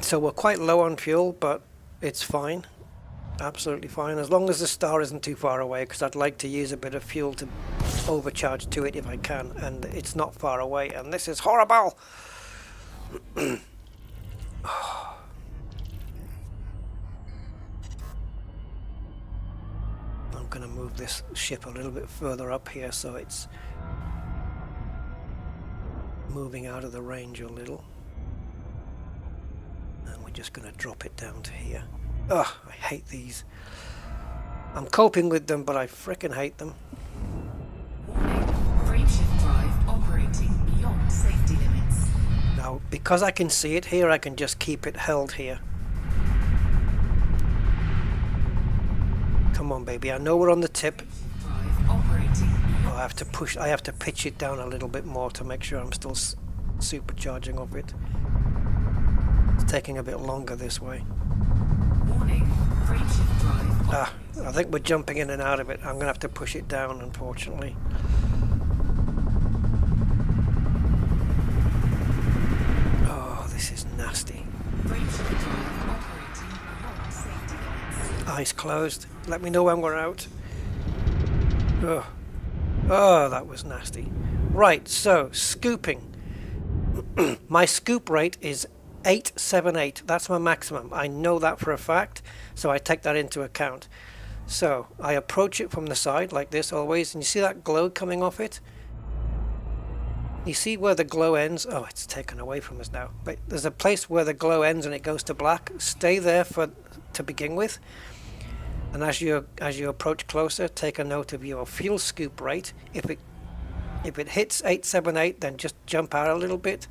So we're quite low on fuel, but it's fine. Absolutely fine, as long as the star isn't too far away, because I'd like to use a bit of fuel to overcharge to it if I can, and it's not far away, and this is horrible! I'm going to move this ship a little bit further up here so it's moving out of the range a little. And we're just going to drop it down to here. Ugh, I hate these. I'm coping with them, but I frickin' hate them. Warning. Frameshift drive operating beyond safety limits. Now, because I can see it here, I can just keep it held here. Come on, baby. I know we're on the tip. Drive operating Oh, I have to pitch it down a little bit more to make sure I'm still supercharging of it. It's taking a bit longer this way. Warning. Frameshift drive. Ah, I think we're jumping in and out of it. I'm going to have to push it down, unfortunately. Oh, this is nasty. Frameshift drive operating beyond safety limits. Eyes closed. Let me know when we're out. Oh, oh, that was nasty. Right, so scooping. My scoop rate is 878. That's my maximum. I know that for a fact, so I take that into account. So I approach it from the side like this always, and you see that glow coming off it? You see where the glow ends? Oh, it's taken away from us now. But there's a place where the glow ends and it goes to black. Stay there to begin with. And as you approach closer, take a note of your fuel scoop rate. If it hits 878, then just jump out a little bit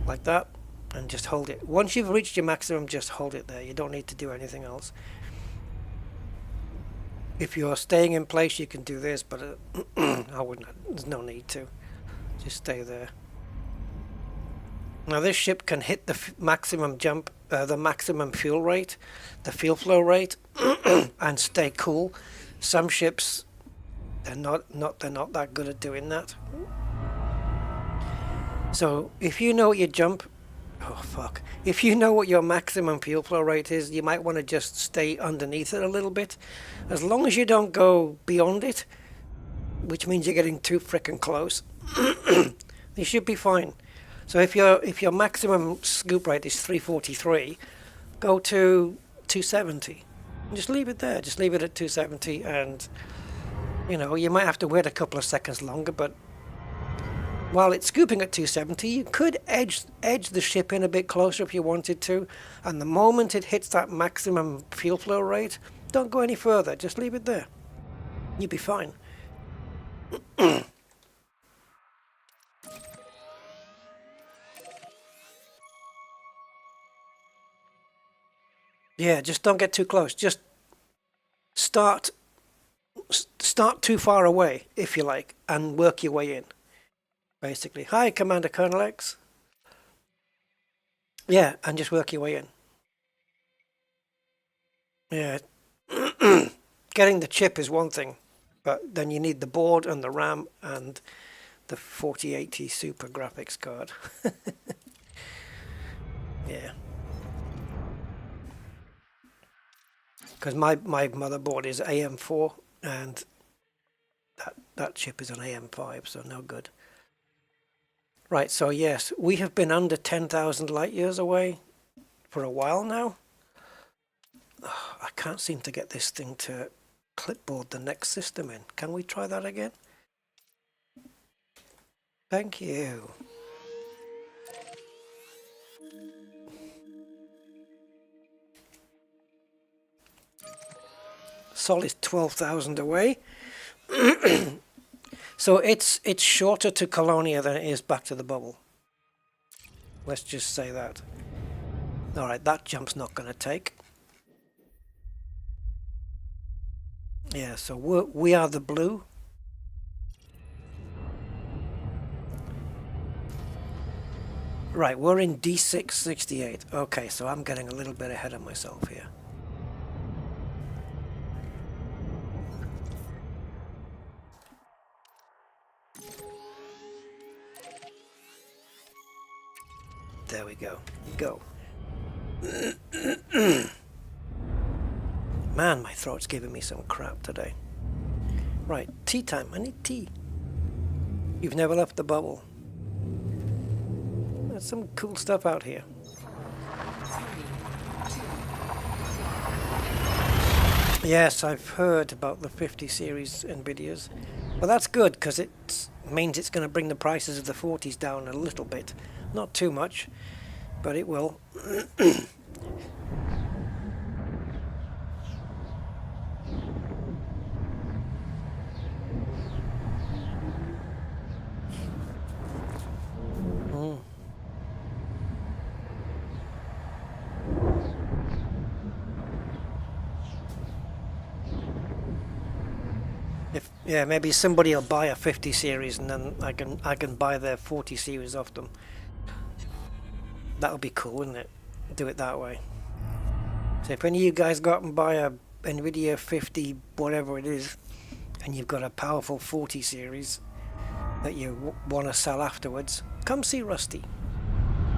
like that and just hold it. Once you've reached your maximum, just hold it there. You don't need to do anything else. If you're staying in place, you can do this, but I wouldn't. There's no need to. Just stay there. Now this ship can hit the maximum jump, the maximum fuel rate, the fuel flow rate, and stay cool. Some ships, they're not that good at doing that. So if you know what your if you know what your maximum fuel flow rate is, you might want to just stay underneath it a little bit, as long as you don't go beyond it, which means you're getting too frickin' close. You should be fine. So if your maximum scoop rate is 343, go to 270. Just leave it there. Just leave it at 270, and you might have to wait a couple of seconds longer, but while it's scooping at 270, you could edge the ship in a bit closer if you wanted to, and the moment it hits that maximum fuel flow rate, don't go any further. Just leave it there. You'll be fine. Yeah, just don't get too close. Just start too far away, if you like, and work your way in. Basically, hi, Commander Colonel X. Yeah, and just work your way in. Yeah, getting the chip is one thing, but then you need the board and the RAM and the 4080 Super graphics card. Yeah. Because my motherboard is AM4 and that chip is an AM5, so no good. Right, so yes, we have been under 10,000 light years away for a while now. Oh, I can't seem to get this thing to clipboard the next system in. Can we try that again? Thank you. Sol is 12,000 away. So it's shorter to Colonia than it is back to the bubble. Let's just say that. Alright, that jump's not going to take. Yeah, so we are the blue. Right, we're in D668. Okay, so I'm getting a little bit ahead of myself here. There we go. Go. Man, my throat's giving me some crap today. Right, tea time. I need tea. You've never left the bubble. There's some cool stuff out here. Yes, I've heard about the 50 series Nvidias. Well, that's good, because it's means it's going to bring the prices of the 40s down a little bit. Not too much, but it will. Yeah, maybe somebody will buy a 50 series and then I can buy their 40 series off them. That'll be cool, wouldn't it? Do it that way. So if any of you guys go out and buy a Nvidia 50 whatever it is, and you've got a powerful 40 series that you want to sell afterwards, come see Rusty.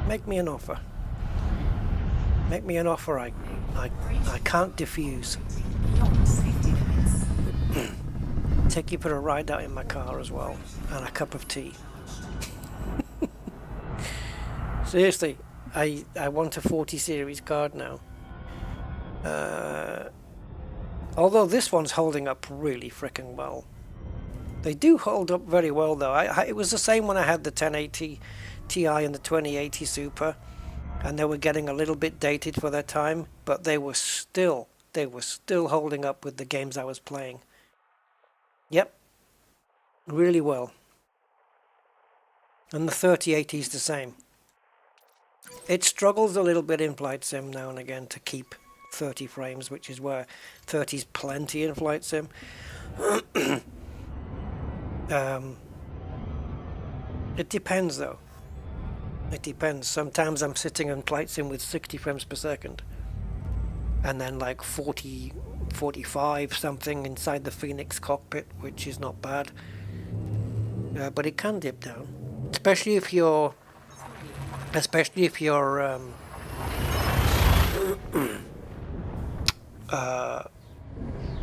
Make me an offer. Make me an offer I can't refuse. Beyond safety limits. Take you for a ride out in my car as well, and a cup of tea. Seriously, I want a 40 series card now. Although this one's holding up really frickin' well. They do hold up very well though. It was the same when I had the 1080 Ti and the 2080 Super, and they were getting a little bit dated for their time, but they were still holding up with the games I was playing. Yep, really well. And the 3080 is the same. It struggles a little bit in Flight Sim now and again to keep 30 frames, which is where 30 is plenty in Flight Sim. It depends though. It depends. Sometimes I'm sitting in Flight Sim with 60 frames per second. And then like 40, 45 something inside the Phoenix cockpit, which is not bad. But it can dip down. Especially if you're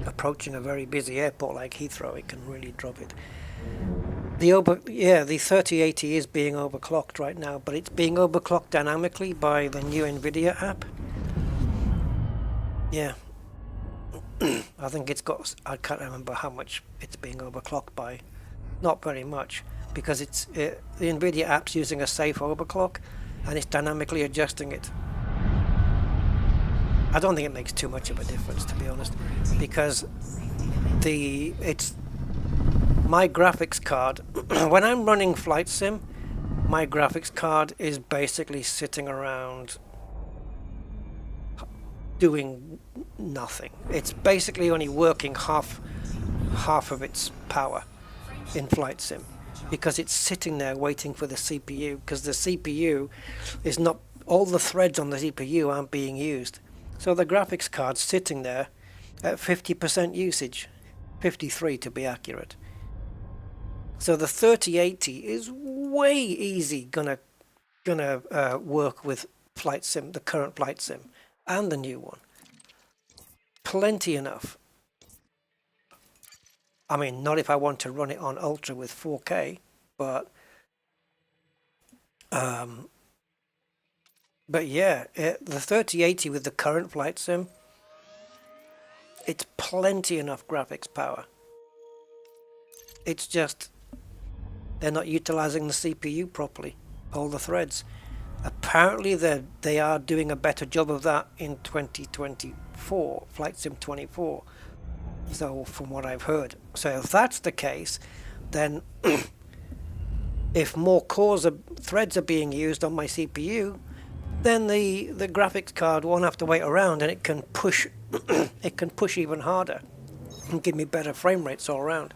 approaching a very busy airport like Heathrow, it can really drop it. The 3080 is being overclocked right now, but it's being overclocked dynamically by the new Nvidia app. Yeah. I think it's got, I can't remember how much it's being overclocked by. Not very much, because the Nvidia app's using a safe overclock and it's dynamically adjusting it. I don't think it makes too much of a difference, to be honest, because my graphics card, when I'm running Flight Sim, my graphics card is basically sitting around doing nothing. It's basically only working half of its power in Flight Sim, because it's sitting there waiting for the CPU, because the CPU is not, all the threads on the CPU aren't being used. So the graphics card's sitting there at 50% usage, 53 to be accurate. So the 3080 is way easy gonna work with Flight Sim, the current Flight Sim, and the new one. Plenty enough. I mean, not if I want to run it on Ultra with 4K, but yeah, the 3080 with the current Flight Sim, it's plenty enough graphics power. It's just they're not utilizing the CPU properly, all the threads. Apparently they are doing a better job of that in 2024, Flight Sim 24. So from what I've heard. So if that's the case, then if more threads are being used on my CPU, then the graphics card won't have to wait around, and it can push it can push even harder and give me better frame rates all around.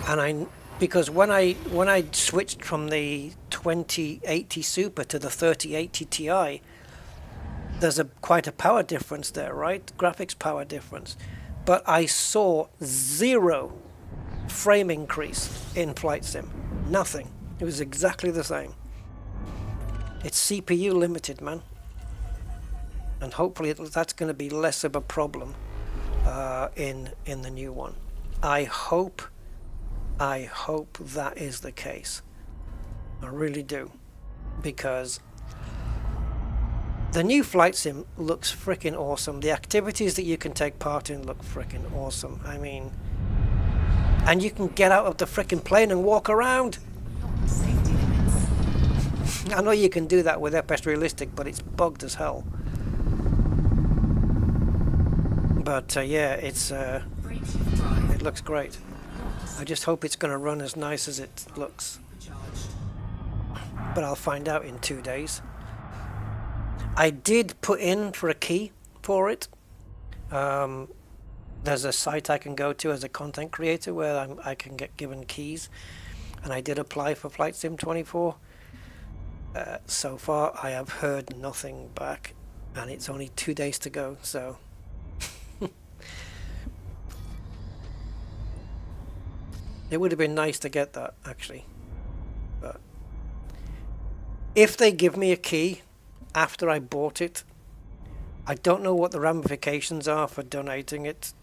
And because when I switched from the 2080 Super to the 3080 Ti, there's quite a power difference there, right? Graphics power difference. But I saw 0 frame increase in Flight Sim. Nothing. It was exactly the same. It's CPU limited, man. And hopefully that's going to be less of a problem in the new one. I hope that is the case. I really do. Because the new Flight Sim looks freaking awesome. The activities that you can take part in look freaking awesome. I mean, And you can get out of the frickin' plane and walk around. Safety limits. I know you can do that with FS Realistic, but it's bugged as hell. But yeah, it's Frameshift drive it looks great. I just hope it's going to run as nice as it looks. supercharged. But I'll find out in 2 days. I did put in for a key for it. There's a site I can go to as a content creator where I can get given keys, and I did apply for Flight Sim 24. So far I have heard nothing back, and it's only 2 days to go, so it would have been nice to get that actually. But if they give me a key after I bought it, I don't know what the ramifications are for donating it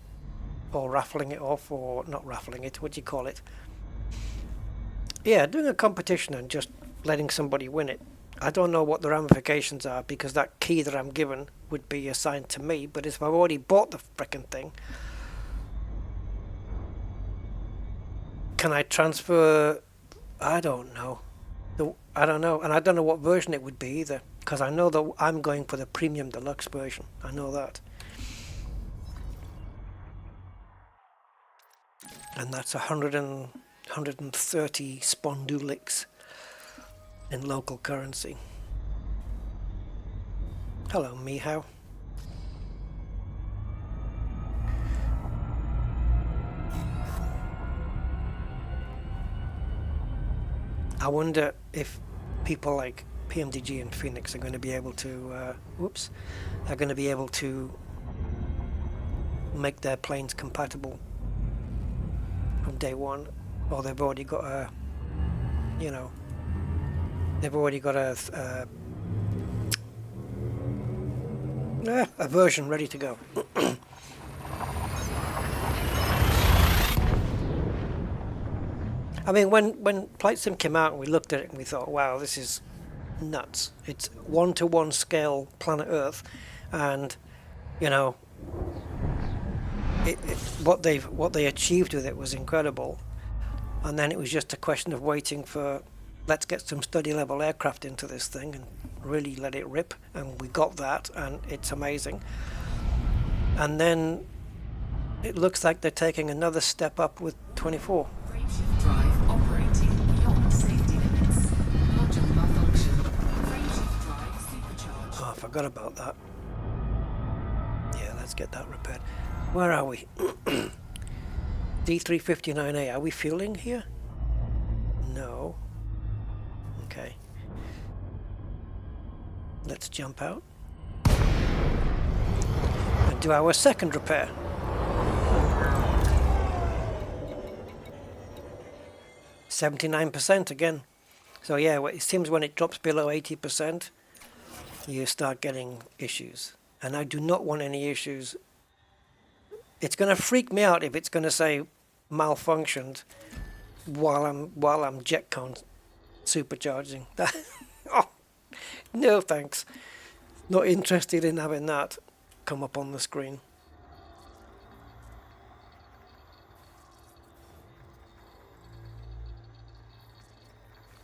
or raffling it off, or not raffling it, what do you call it? Yeah, doing a competition and just letting somebody win it. I don't know what the ramifications are, because that key that I'm given would be assigned to me, but if I've already bought the frickin' thing, can I transfer? I don't know. I don't know, and I don't know what version it would be either, because I know that I'm going for the premium deluxe version. I know that. And that's 130 spondulics in local currency. Hello, Mihao. I wonder if people like PMDG and Phoenix are going to be able to, are going to be able to make their planes compatible from day one, or they've already got a, you know, they've already got a version ready to go. I mean, when Flight Sim came out and we looked at it and we thought, wow, this is nuts. It's 1-to-1 scale planet Earth, and you know, what they achieved with it was incredible. And then it was just a question of waiting for, let's get some study level aircraft into this thing and really let it rip, and we got that, and it's amazing. And then it looks like they're taking another step up with 24. Frameshift drive operating beyond safety limits. Module malfunction. Frameshift drive supercharged. Oh, I forgot about that. Yeah, let's get that repaired. Where are we? D359A, are we fueling here? No. Okay. Let's jump out and do our second repair. %, again. So yeah, it seems when it drops below 80%, you start getting issues. And I do not want any issues. It's going to freak me out if it's going to say malfunctioned while I'm jetcon supercharging. Oh, no thanks. Not interested in having that come up on the screen.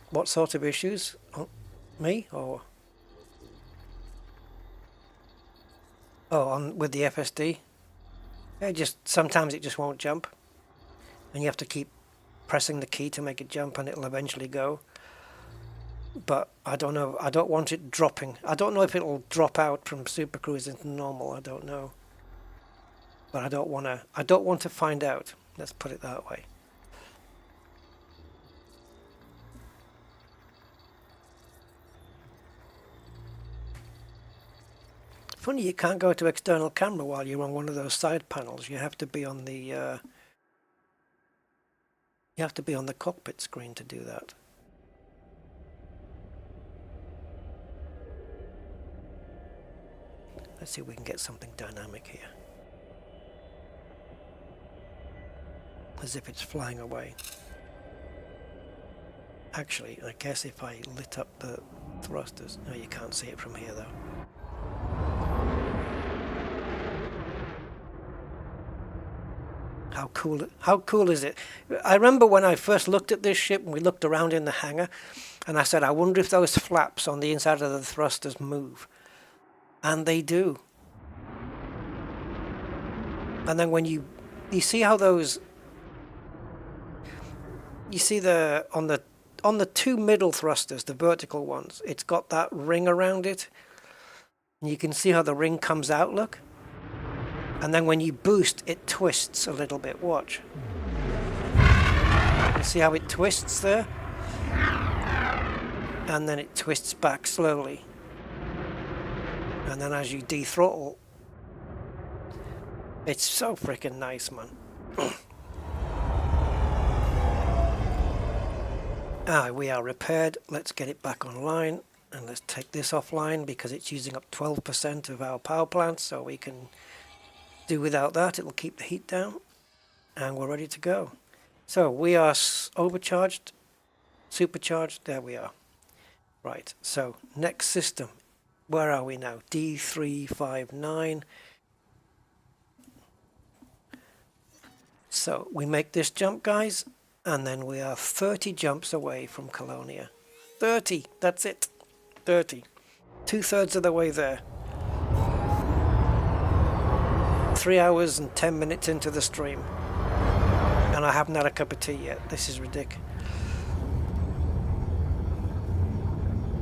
What sort of issues? Oh, me or? Oh, with the FSD. Sometimes it just won't jump, and you have to keep pressing the key to make it jump, and it'll eventually go. But I don't know. I don't want it dropping. I don't know if it'll drop out from Super Cruise into normal. I don't know. But I don't want to find out. Let's put it that way. Funny, you can't go to external camera while you're on one of those side panels. You have to be on the cockpit screen to do that. Let's see if we can get something dynamic here. As if it's flying away. Actually, I guess if I lit up the thrusters... No, you can't see it from here though. How cool is it? I remember when I first looked at this ship and we looked around in the hangar, and I said, I wonder if those flaps on the inside of the thrusters move. And they do. And then when you see how those, you see on the two middle thrusters, the vertical ones, it's got that ring around it. And you can see how the ring comes out, look. And then when you boost, it twists a little bit. Watch. You see how it twists there? And then it twists back slowly. And then as you dethrottle, it's so freaking nice, man. We are repaired. Let's get it back online. And let's take this offline because it's using up 12% of our power plant, so we can do without that. It'll keep the heat down, and we're ready to go. So we are overcharged, supercharged. There we are. Right, so next system. Where are we now? D359. So we make this jump, guys, and then we are 30 jumps away from Colonia. 30, that's it. 30. 2/3 of the way there. 3 hours and 10 minutes into the stream. And I haven't had a cup of tea yet. This is ridiculous.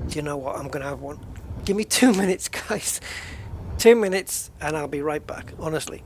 Do you know what? I'm going to have one. Give me 2 minutes, guys. 2 minutes and I'll be right back, honestly.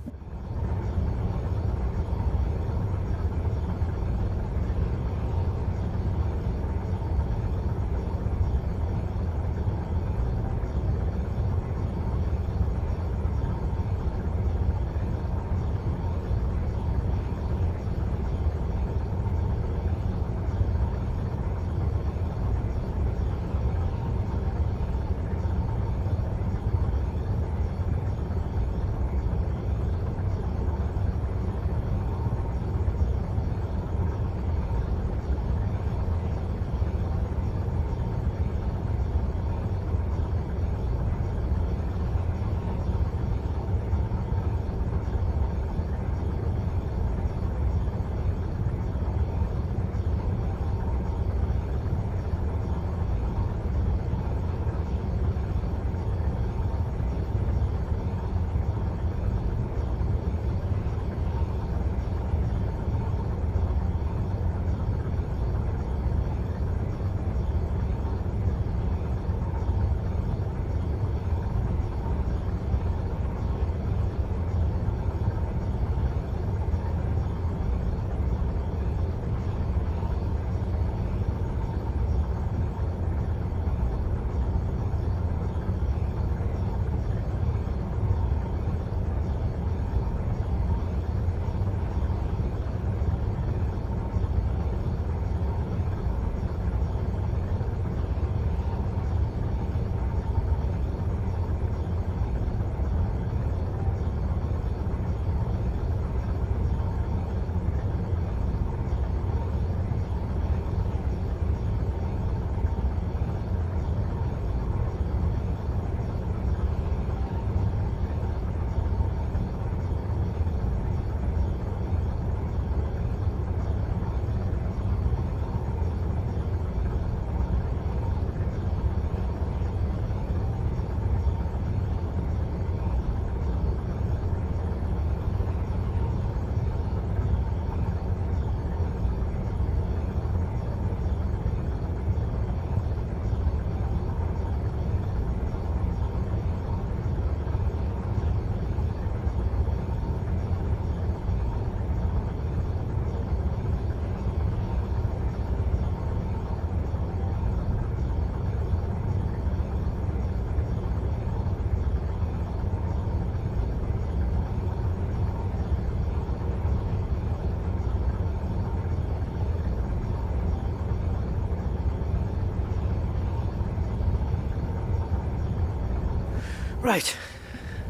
Right,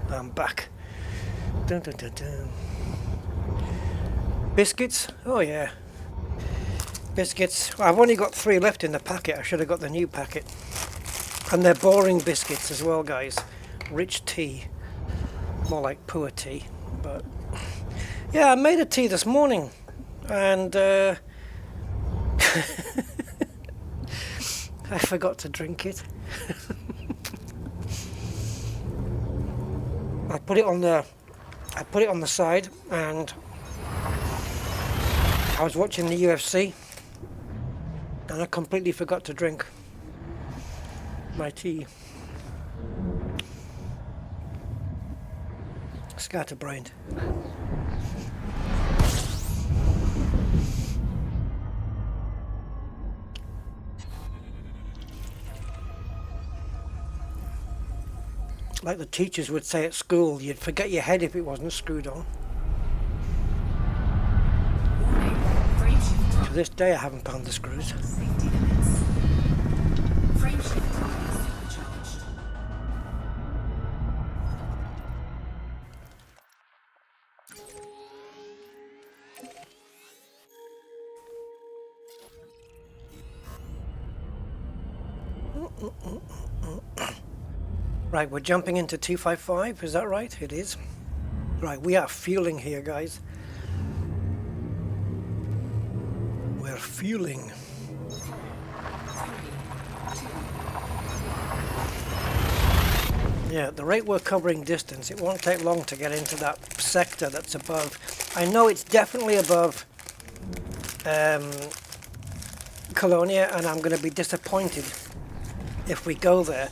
I'm back. Dun, dun, dun, dun. Biscuits? Oh yeah. Biscuits. Well, I've only got 3 left in the packet. I should have got the new packet. And they're boring biscuits as well, guys. Rich tea. More like poor tea. But Yeah, I made a tea this morning, and I forgot to drink it. I put it on the side, and I was watching the UFC, and I completely forgot to drink my tea. Scatterbrained. Like the teachers would say at school, you'd forget your head if it wasn't screwed on. Warning. Frameshift drive. To this day I haven't found the screws. Safety limits. Frameshift drive supercharged. Right, we're jumping into 255, is that right? It is. Right, we are fueling here, guys. We're fueling. 3, 2. Yeah, at the rate we're covering distance, it won't take long to get into that sector that's above. I know it's definitely above Colonia, and I'm going to be disappointed if we go there.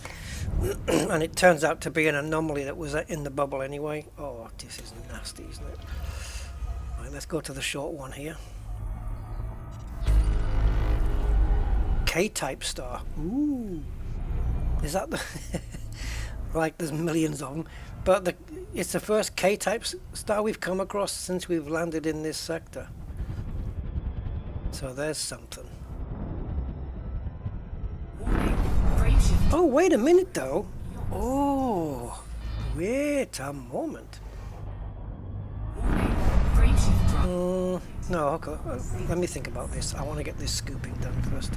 And it turns out to be an anomaly that was in the bubble anyway. Oh, this is nasty, isn't it? Right, let's go to the short one here. K-type star. Ooh. Is that the... Like, there's millions of them. But it's the first K-type star we've come across since we've landed in this sector. So there's something. Warning. Frameshift. Oh, wait a minute, though. Oh, wait a moment. Warning. Frameshift drive. No, okay. Let me think about this. I want to get this scooping done first.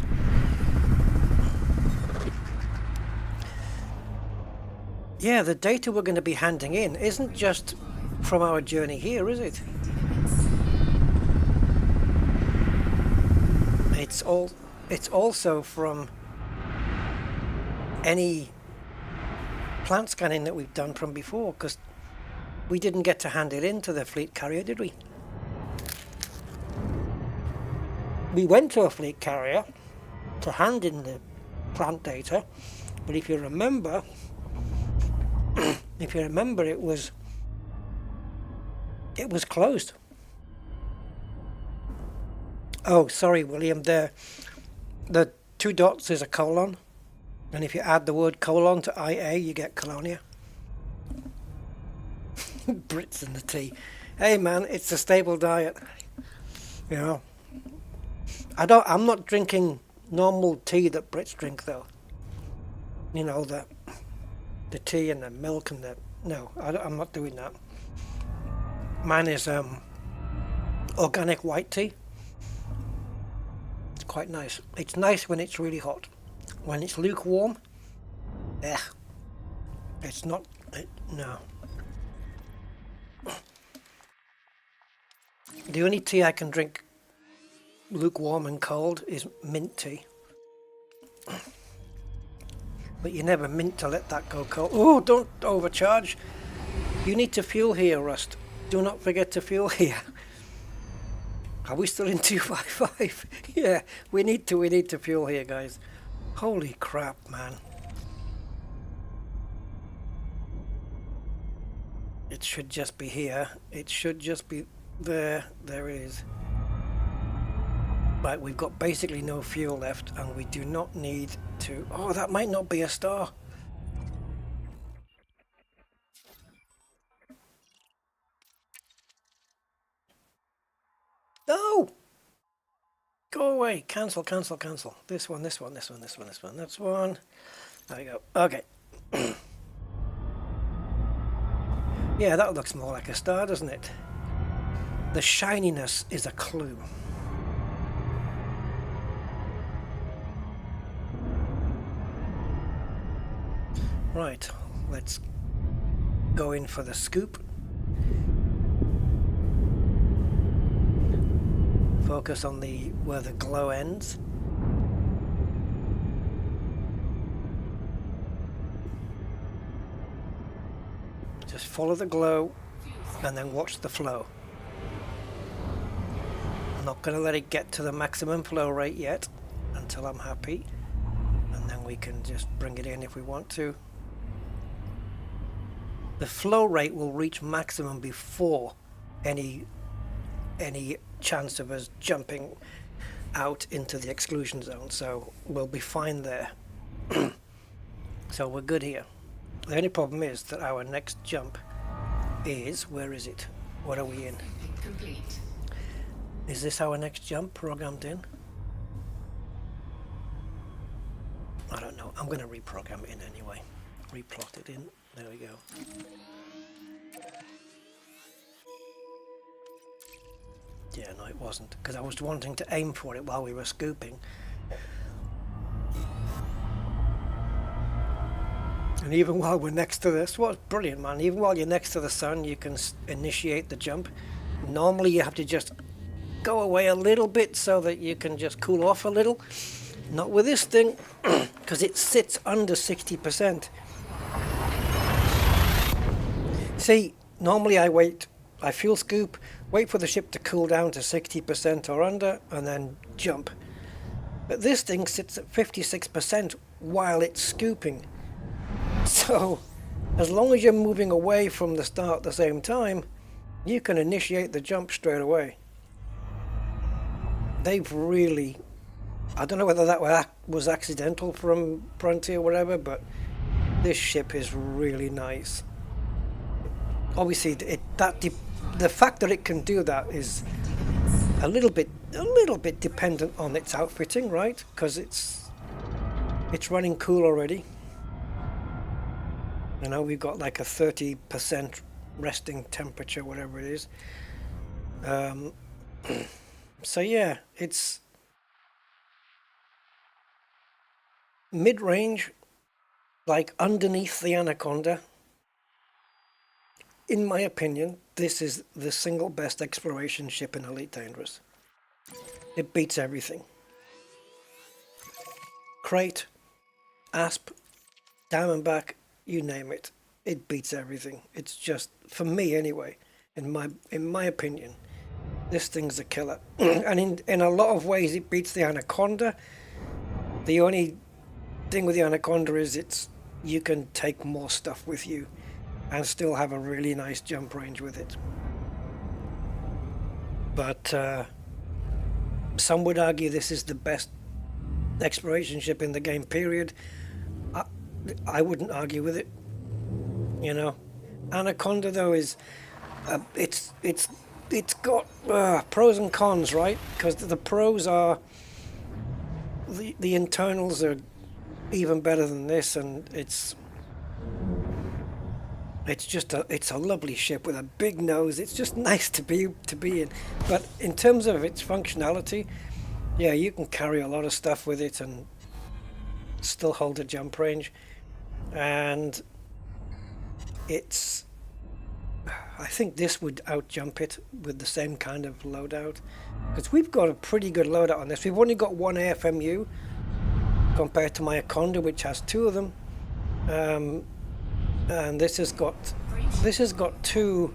Yeah, the data we're going to be handing in isn't just from our journey here, is it? It's also from any plant scanning that we've done from before, because we didn't get to hand it into the fleet carrier, did we? We went to a fleet carrier to hand in the plant data, but if you remember, it was closed. Oh, sorry, William. The 2 dots is a colon, and if you add the word colon to IA, you get Colonia. Brits in the tea. Hey, man, it's a stable diet. You know, I'm not drinking normal tea that Brits drink, though. You know, the tea and the milk and no, I'm not doing that. Mine is organic white tea. It's quite nice. It's nice when it's really hot. When it's lukewarm, it's not. No. The only tea I can drink lukewarm and cold is mint tea. But you never mint to let that go cold. Oh, don't overcharge. You need to fuel here, Rust. Do not forget to fuel here. Are we still in 255? Yeah, we need to fuel here, guys. Holy crap, man. It should just be here. It should just be there. There it is. Right, we've got basically no fuel left, and we do not need to... Oh, that might not be a star. No! Go away. Cancel, cancel, cancel. This one, this one, this one, this one, this one, this one. There we go. Okay. Yeah, that looks more like a star, doesn't it? The shininess is a clue. Right, let's go in for the scoop. Focus on the where the glow ends. Just follow the glow and then watch the flow. I'm not going to let it get to the maximum flow rate yet until I'm happy, and then we can just bring it in if we want to. The flow rate will reach maximum before any chance of us jumping out into the exclusion zone, so we'll be fine there. So we're good here. The only problem is that our next jump is, where is it? What are we in? Complete. Is this our next jump programmed in? I don't know. I'm going to reprogram it in anyway. Replot it in. There we go. Yeah, no, it wasn't, because I was wanting to aim for it while we were scooping. And even while we're next to this, what's brilliant, man, even while you're next to the sun, you can initiate the jump. Normally you have to just go away a little bit so that you can just cool off a little. Not with this thing, because it sits under 60%. See, normally I wait, I fuel scoop, wait for the ship to cool down to 60% or under, and then jump. But this thing sits at 56% while it's scooping. So, as long as you're moving away from the start at the same time, you can initiate the jump straight away. They've really, I don't know whether that was accidental from Frontier or whatever, but this ship is really nice. Obviously, the fact that it can do that is a little bit dependent on its outfitting, right? Because it's running cool already. You know, we've got like a 30% resting temperature, whatever it is. So yeah, it's mid-range, like underneath the Anaconda. In my opinion, this is the single best exploration ship in Elite Dangerous. It beats everything. Crate, Asp, Diamondback, you name it. It beats everything. It's just, for me anyway, in my opinion, this thing's a killer. And in a lot of ways it beats the Anaconda. The only thing with the Anaconda is you can take more stuff with you and still have a really nice jump range with it. But some would argue this is the best exploration ship in the game, period. I wouldn't argue with it. You know, Anaconda though is it's got pros and cons, right? Because the pros are the internals are even better than this, and it's just it's a lovely ship with a big nose. It's just nice to be in. But in terms of its functionality, yeah, you can carry a lot of stuff with it and still hold a jump range. And I think this would outjump it with the same kind of loadout, because we've got a pretty good loadout on this. We've only got one AFMU compared to my Anaconda, which has two of them, and this has got two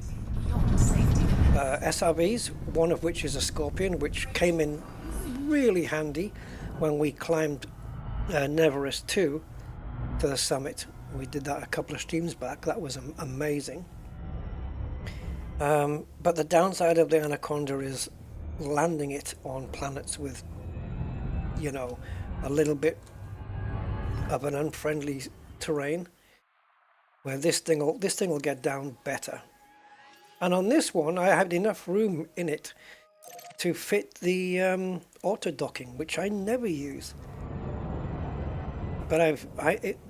SRVs, one of which is a Scorpion, which came in really handy when we climbed Neverest 2 to the summit. We did that a couple of streams back. That was amazing. But the downside of the Anaconda is landing it on planets with, you know, a little bit of an unfriendly terrain, where this thing will get down better. And on this one, I had enough room in it to fit the auto docking, which I never use. But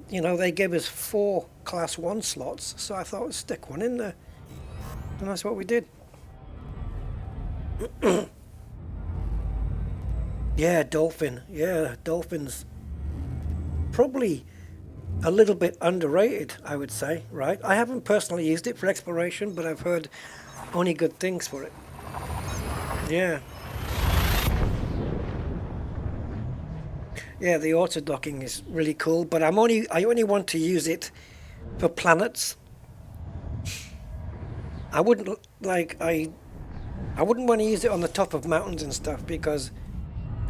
you know, they gave us 4 class 1 slots, so I thought I'd stick one in there, and that's what we did. Yeah, Dolphin. Yeah, Dolphin's probably a little bit underrated, I would say, right? I haven't personally used it for exploration, but I've heard only good things for it. Yeah. Yeah, the auto docking is really cool, but I only want to use it for planets. I wouldn't want to use it on the top of mountains and stuff because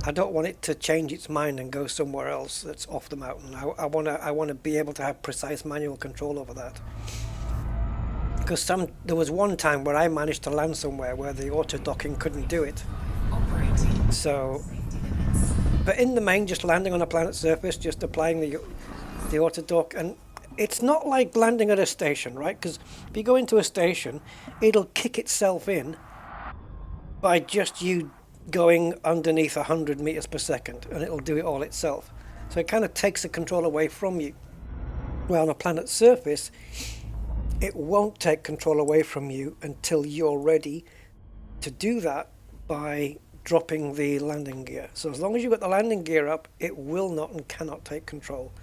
I don't want it to change its mind and go somewhere else that's off the mountain. I want to be able to have precise manual control over that. Because there was one time where I managed to land somewhere where the auto docking couldn't do it. Operating. So, but in the main, just landing on a planet's surface, just applying the auto dock, and it's not like landing at a station, right? Because if you go into a station, it'll kick itself in by just you going underneath 100 meters per second, and it'll do it all itself. So it kind of takes the control away from you. Well, on a planet's surface, it won't take control away from you until you're ready to do that by dropping the landing gear. So as long as you've got the landing gear up, it will not and cannot take control.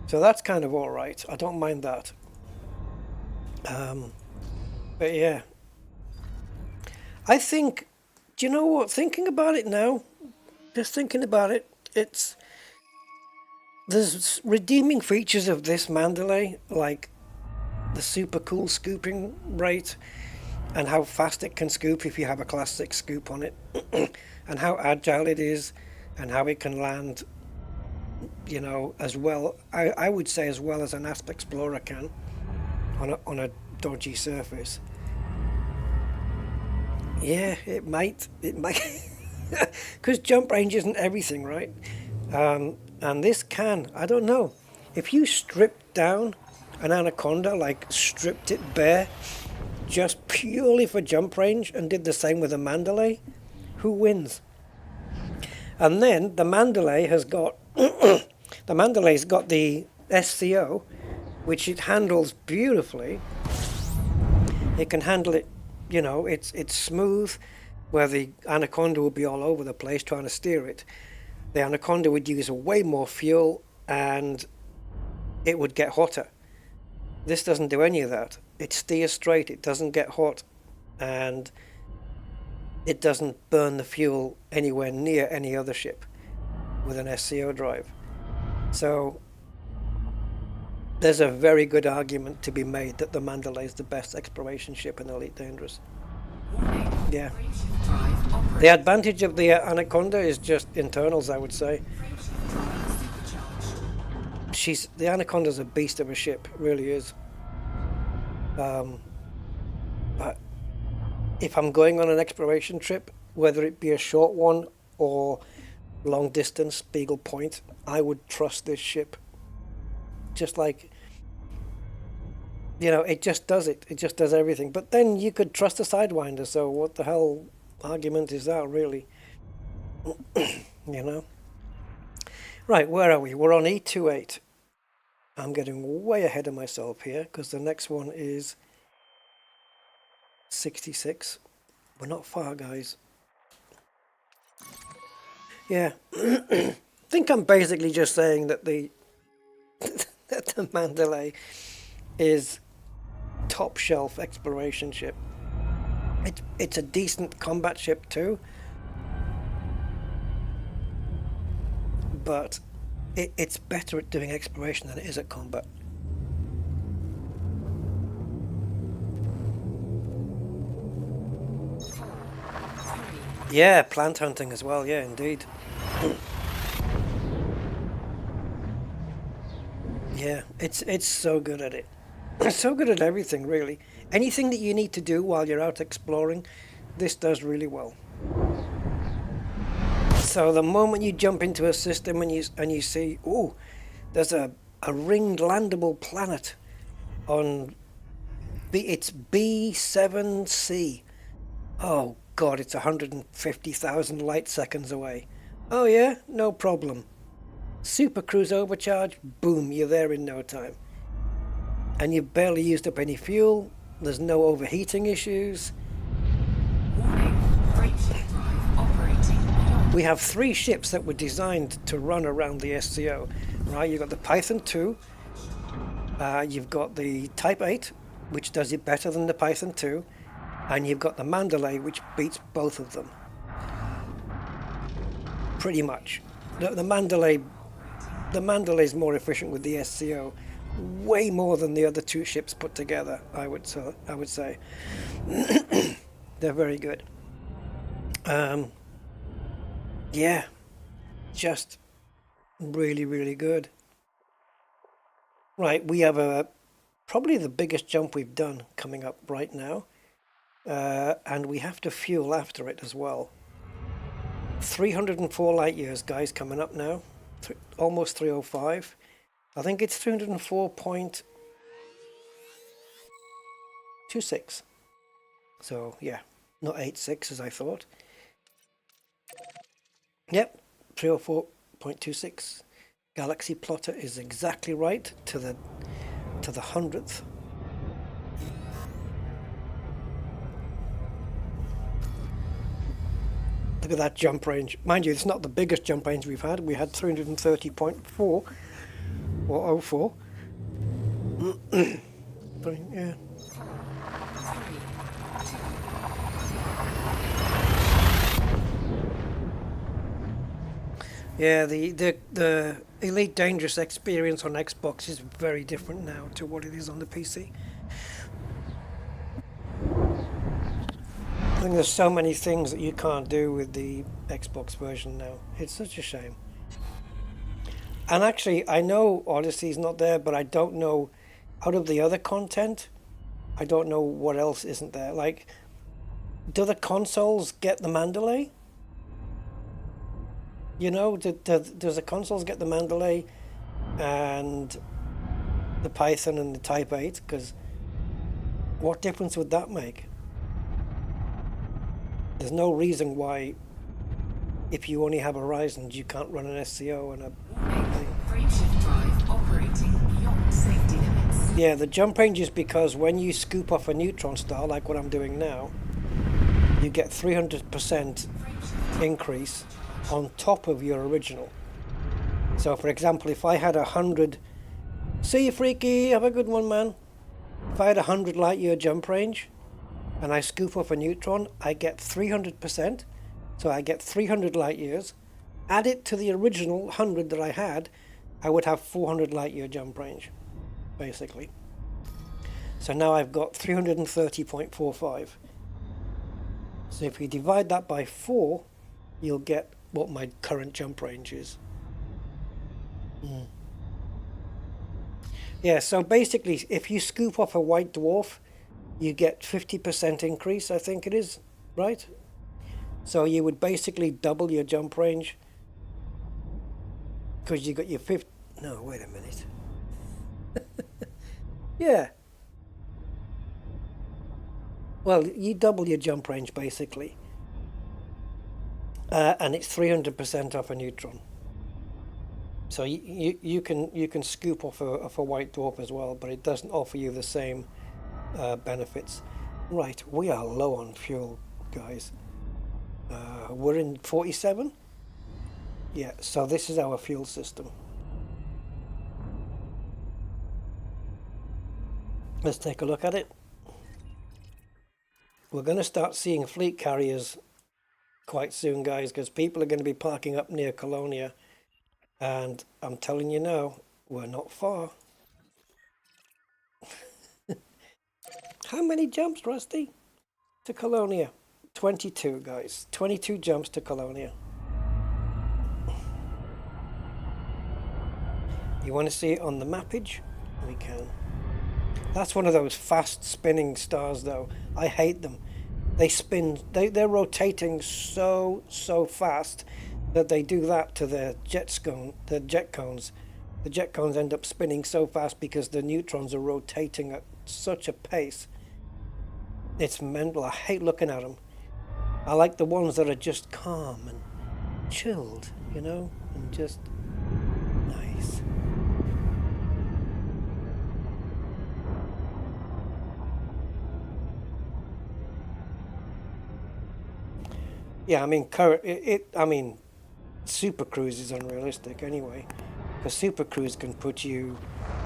So that's kind of all right. I don't mind that. But yeah, I think, do you know what? Thinking about it now, just thinking about it, there's redeeming features of this mandalay, like the super cool scooping rate and how fast it can scoop if you have a class 6 scoop on it and how agile it is and how it can land, you know, as well, I would say as well as an Asp Explorer can on a dodgy surface. Yeah, it might because jump range isn't everything, right? And this can, I don't know, if you stripped down an Anaconda, like stripped it bare just purely for jump range and did the same with a Mandalay, who wins? And then the Mandalay has got the Mandalay's got the SCO, which it handles beautifully. It can handle it, you know, it's smooth, where the Anaconda would be all over the place trying to steer it. The Anaconda would use way more fuel and it would get hotter. This doesn't do any of that. It steers straight, it doesn't get hot, and it doesn't burn the fuel anywhere near any other ship with an SCO drive. So there's a very good argument to be made that the Mandalay is the best exploration ship in Elite Dangerous. Yeah. The advantage of the Anaconda is just internals, I would say. The Anaconda's a beast of a ship, it really is. But if I'm going on an exploration trip, whether it be a short one or long distance, Beagle Point, I would trust this ship. Just like, you know, it just does it. It just does everything. But then you could trust a Sidewinder, so what the hell argument is that, really? You know? Right, where are we? We're on E28. I'm getting way ahead of myself here, because the next one is 66. We're not far, guys. Yeah. I think I'm basically just saying that the Mandalay is top shelf exploration ship. It's a decent combat ship too, but it's better at doing exploration than it is at combat. Yeah, plant hunting as well, yeah, indeed. Yeah, it's so good at it. It's so good at everything, really. Anything that you need to do while you're out exploring, this does really well. So the moment you jump into a system and you see, oh, there's a ringed landable planet on it's B7C. Oh God, it's 150,000 light seconds away. Oh yeah, no problem. Super cruise overcharge, boom, you're there in no time. And you've barely used up any fuel. There's no overheating issues. We have 3 ships that were designed to run around the SCO, right? You've got the Python 2, you've got the Type 8, which does it better than the Python 2, and you've got the Mandalay, which beats both of them. Pretty much. the mandalay is more efficient with the SCO, way more than the other two ships put together. I would say they're very good. Yeah, just really, really good. Right, we have probably the biggest jump we've done coming up right now, and we have to fuel after it as well. 304 light years, guys, coming up now. Almost 305. I think it's 304.26. So yeah, not 86 as I thought. Yep, 304.26. Galaxy plotter is exactly right to the 100th. Look at that jump range. Mind you, it's not the biggest jump range we've had. We had 330.4 or 04. But, yeah. Yeah, the Elite Dangerous experience on Xbox is very different now to what it is on the PC. I think there's so many things that you can't do with the Xbox version now. It's such a shame. And actually, I know Odyssey's not there, but I don't know, out of the other content, I don't know what else isn't there. Like, do the consoles get the mandalay? You know, does the consoles get the mandalay and the Python and the Type 8? Because what difference would that make? There's no reason why, if you only have a Ryzen, you can't run an SCO and a thing. Frameshift drive operating beyond safety limits. Yeah, the jump range is because when you scoop off a Neutron star, like what I'm doing now, you get 300% increase on top of your original. So for example, if I had 100, see you freaky, have a good one, man. If I had 100 light year jump range and I scoop off a Neutron, I get 300%. So I get 300 light years. Add it to the original 100 that I had, I would have 400 light year jump range, basically. So now I've got 330.45. So if you divide that by 4, you'll get what my current jump range is. Yeah, so basically, if you scoop off a white dwarf, you get 50% increase, I think it is, right? So you would basically double your jump range, because you got your 50... No, wait a minute. Yeah. Well, you double your jump range, basically. And it's 300% off a Neutron. So you can scoop off a white dwarf as well, but it doesn't offer you the same benefits. Right, we are low on fuel, guys. We're in 47. Yeah, so this is our fuel system. Let's take a look at it. We're going to start seeing fleet carriers quite soon, guys, because people are going to be parking up near Colonia, and I'm telling you now, we're not far. How many jumps, Rusty, to Colonia? 22, guys. 22 jumps to Colonia. You want to see it on the mappage? We can. That's one of those fast spinning stars, though. I hate them. They spin, they're rotating so fast that they do that to their jet cones. The jet cones end up spinning so fast because the neutrons are rotating at such a pace. It's mental. I hate looking at them. I like the ones that are just calm and chilled, you know, and just nice. Yeah, I mean, Super Cruise is unrealistic anyway, because Super Cruise can put you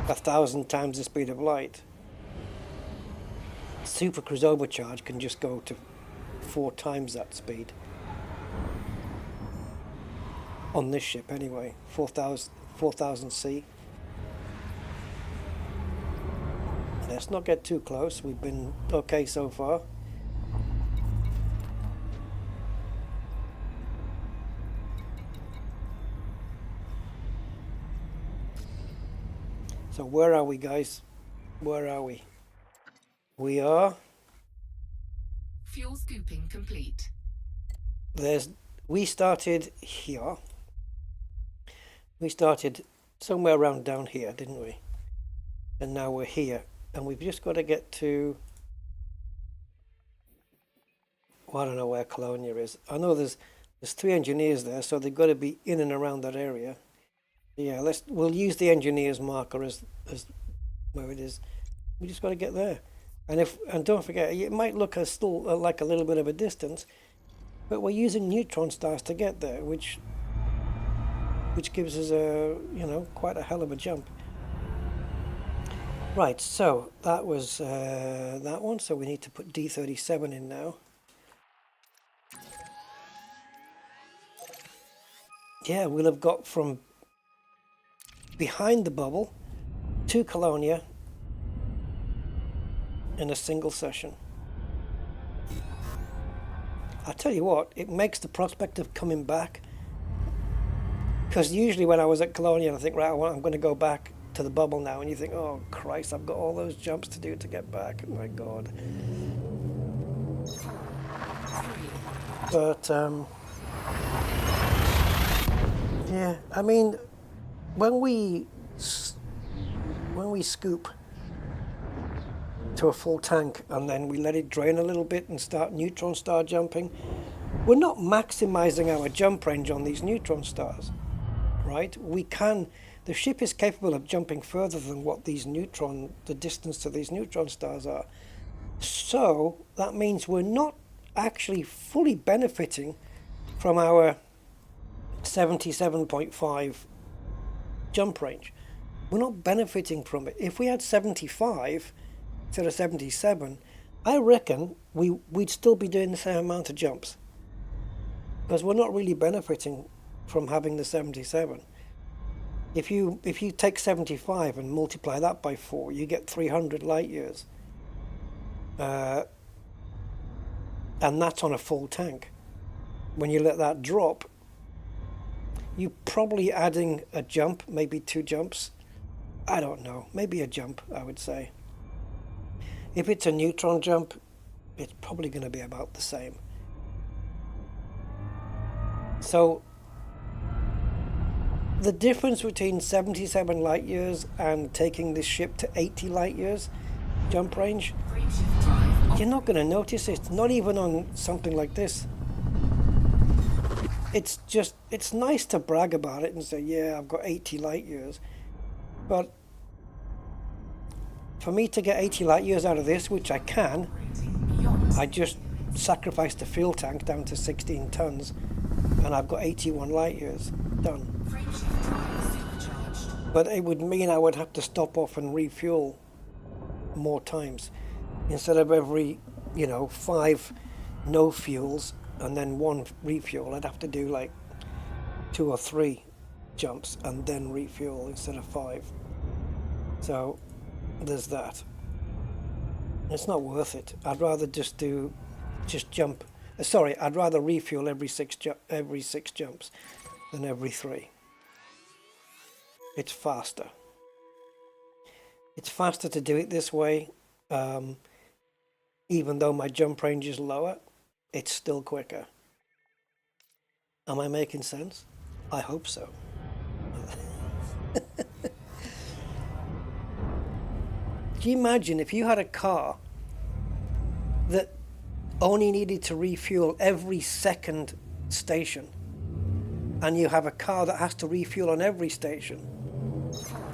1,000 times the speed of light. Super Cruise Overcharge can just go to 4 times that speed. on this ship anyway, 4000C. Let's not get too close. We've been okay so far. So where are we, guys? Where are we? We are... Fuel scooping complete. We started here. We started somewhere around down here, didn't we? And now we're here. And we've just got to get to... Well, I don't know where Colonia is. I know there's 3 engineers there, so they've got to be in and around that area. Yeah, we'll use the engineer's marker as where it is. We just got to get there. And don't forget, it might look still like a little bit of a distance, but we're using neutron stars to get there, which gives us quite a hell of a jump. Right, so that was that one. So we need to put D37 in now. Yeah, we'll have got from behind the bubble to Colonia in a single session. I tell you what, it makes the prospect of coming back, because usually when I was at Colonia, I think, right, I'm going to go back to the bubble now, and you think, oh Christ, I've got all those jumps to do to get back. Oh my God. But yeah, I mean, when we scoop to a full tank and then we let it drain a little bit and start neutron star jumping, we're not maximizing our jump range on these neutron stars, right? The ship is capable of jumping further than what the distance to these neutron stars are. So that means we're not actually fully benefiting from our 77.5 jump range. We're not benefiting from it. If we had 75 instead of 77, I reckon we'd still be doing the same amount of jumps, because we're not really benefiting from having the 77. If you take 75 and multiply that by 4, you get 300 light years, and that's on a full tank. When you let that drop, you're probably adding a jump, maybe 2 jumps. I don't know, maybe a jump, I would say. If it's a neutron jump, it's probably going to be about the same. So the difference between 77 light years and taking this ship to 80 light years jump range, you're not going to notice it, not even on something like this. It's nice to brag about it and say, yeah, I've got 80 light years. But for me to get 80 light years out of this, which I can, I just sacrificed the fuel tank down to 16 tons, and I've got 81 light years. Done. But it would mean I would have to stop off and refuel more times. Instead of every, 5 no fuels and then 1 refuel, I'd have to do like 2 or 3 jumps and then refuel instead of 5. So there's that. It's not worth it. I'd rather I'd rather refuel every 6 jumps than every 3. It's faster. It's faster to do it this way. Even though my jump range is lower, it's still quicker. Am I making sense? I hope so. Can you imagine if you had a car that only needed to refuel every second station, and you have a car that has to refuel on every station?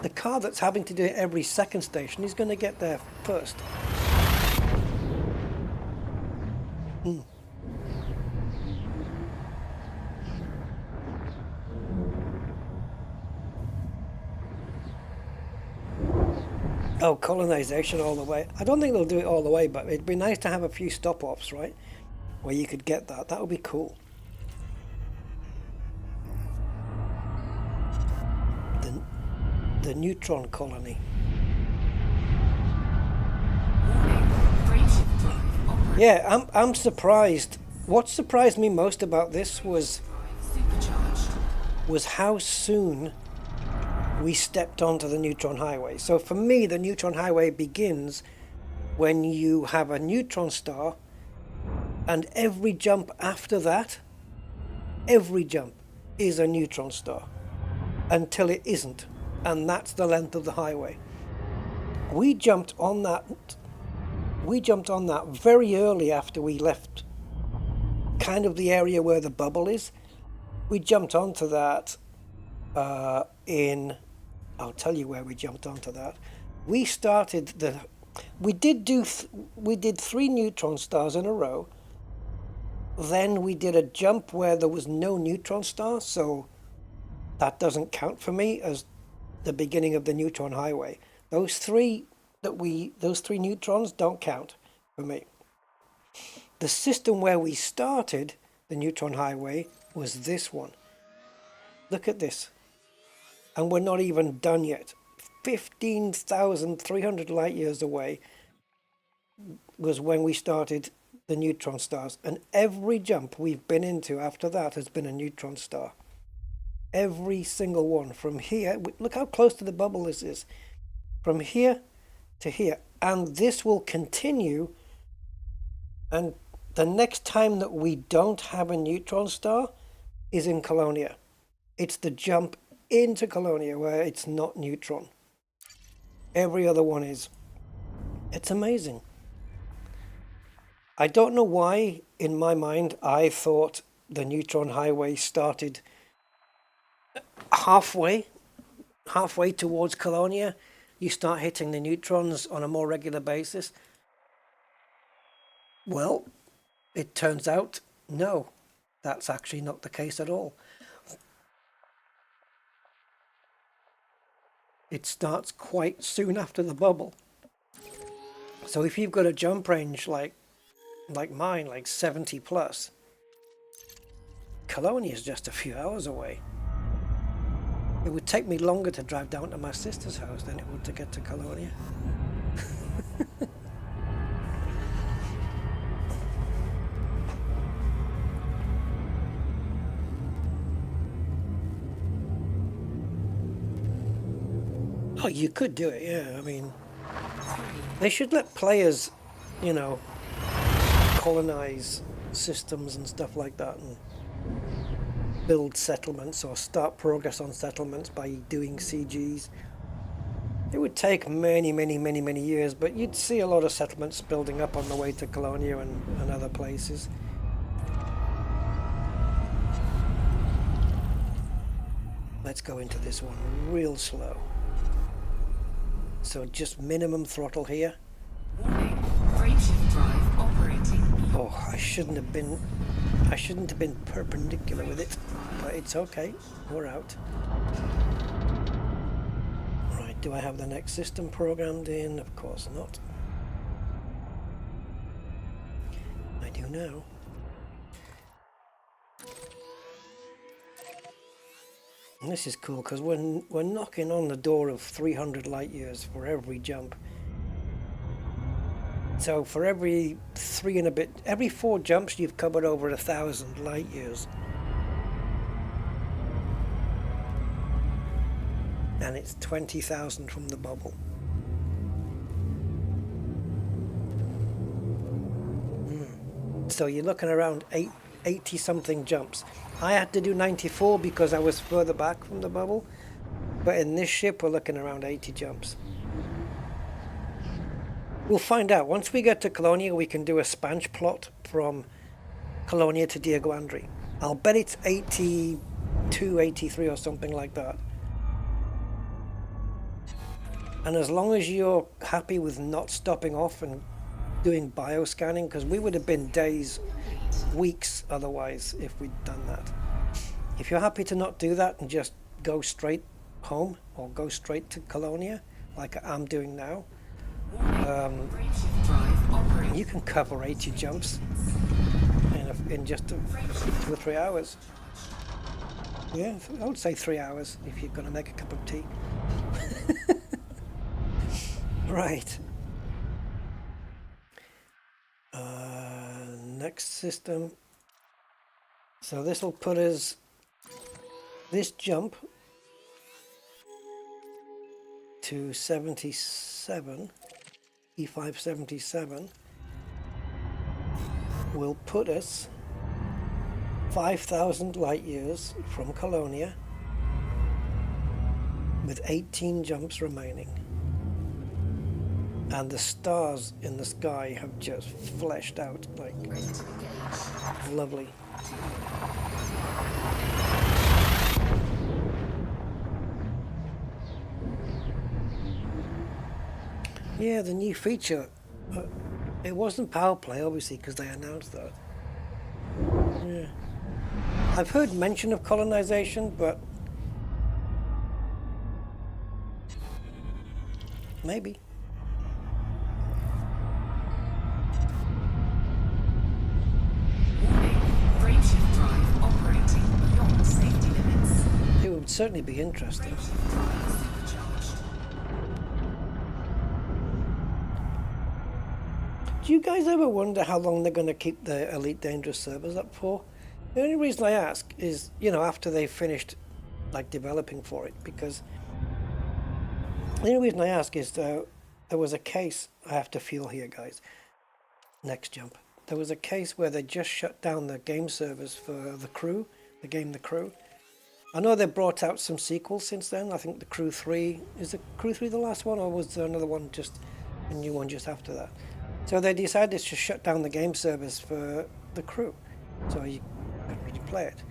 The car that's having to do it every second station is going to get there first. Oh, colonization all the way. I don't think they'll do it all the way, but it'd be nice to have a few stop-offs, right? Where you could get that. That would be cool. the Neutron colony. Warning, frameshift drive operating. Yeah, I'm surprised. What surprised me most about this was Supercharged. how soon we stepped onto the Neutron highway. So for me, the Neutron highway begins when you have a neutron star, and every jump after that, every jump is a neutron star until it isn't, and that's the length of the highway. We jumped on that very early after we left kind of the area where the bubble is. We jumped onto that I'll tell you where we jumped onto that. We did 3 neutron stars in a row. Then we did a jump where there was no neutron star, so that doesn't count for me as the beginning of the neutron highway. Those three neutrons don't count for me. The system where we started the neutron highway was this one. Look at this. And we're not even done yet. 15,300 light years away was when we started the neutron stars. And every jump we've been into after that has been a neutron star. Every single one. From here, look how close to the bubble this is. From here to here. And this will continue. And the next time that we don't have a neutron star is in Colonia. It's the jump into Colonia where it's not neutron. Every other one is. It's amazing. I don't know why, in my mind, I thought the neutron highway started halfway towards Colonia. You start hitting the neutrons on a more regular basis. Well, it turns out, no, that's actually not the case at all. It starts quite soon after the bubble. So if you've got a jump range like mine, like 70 plus, Colonia is just a few hours away. It would take me longer to drive down to my sister's house than it would to get to Colonia. Oh, you could do it, yeah. I mean, they should let players, colonize systems and stuff like that and build settlements or start progress on settlements by doing CGs. It would take many, many, many, many years, but you'd see a lot of settlements building up on the way to Colonia and other places. Let's go into this one real slow. So just minimum throttle here. Warning, frameshift drive operating. Oh, I shouldn't have been perpendicular with it, but it's okay. We're out. Right, do I have the next system programmed in? Of course not. I do now. And this is cool because we're knocking on the door of 300 light years for every jump. So for every 4 jumps, you've covered over 1,000 light years. And it's 20,000 from the bubble. So you're looking around 80 something jumps. I had to do 94 because I was further back from the bubble. But in this ship, we're looking around 80 jumps. We'll find out. Once we get to Colonia, we can do a spanch plot from Colonia to Diego Andri. I'll bet it's 82, 83 or something like that. And as long as you're happy with not stopping off and doing bioscanning, because we would have been days, weeks otherwise if we'd done that. If you're happy to not do that and just go straight home or go straight to Colonia, like I'm doing now, you can cover 80 jumps in just 2 or 3 hours. Yeah, I would say 3 hours if you're going to make a cup of tea. Right. Next system. So this will put us, this jump to 77, E577 will put us 5,000 light years from Colonia with 18 jumps remaining. And the stars in the sky have just fleshed out like lovely. Yeah, the new feature. It wasn't Power Play, obviously, because they announced that. Yeah. I've heard mention of colonization, but maybe. Frameshift drive operating beyond safety limits. It would certainly be interesting. Frameshift drive supercharged. Do you guys ever wonder how long they're going to keep the Elite Dangerous servers up for? The only reason I ask is, you know, after they've finished like developing for it, because the only reason I ask is there was a case, I have to feel here guys, next jump. There was a case where they just shut down the game servers for The Crew, the game The Crew. I know they brought out some sequels since then. I think The Crew 3, is The Crew 3 the last one, or was there another one, just a new one just after that? So they decided to shut down the game servers for The Crew, so you can't really play it.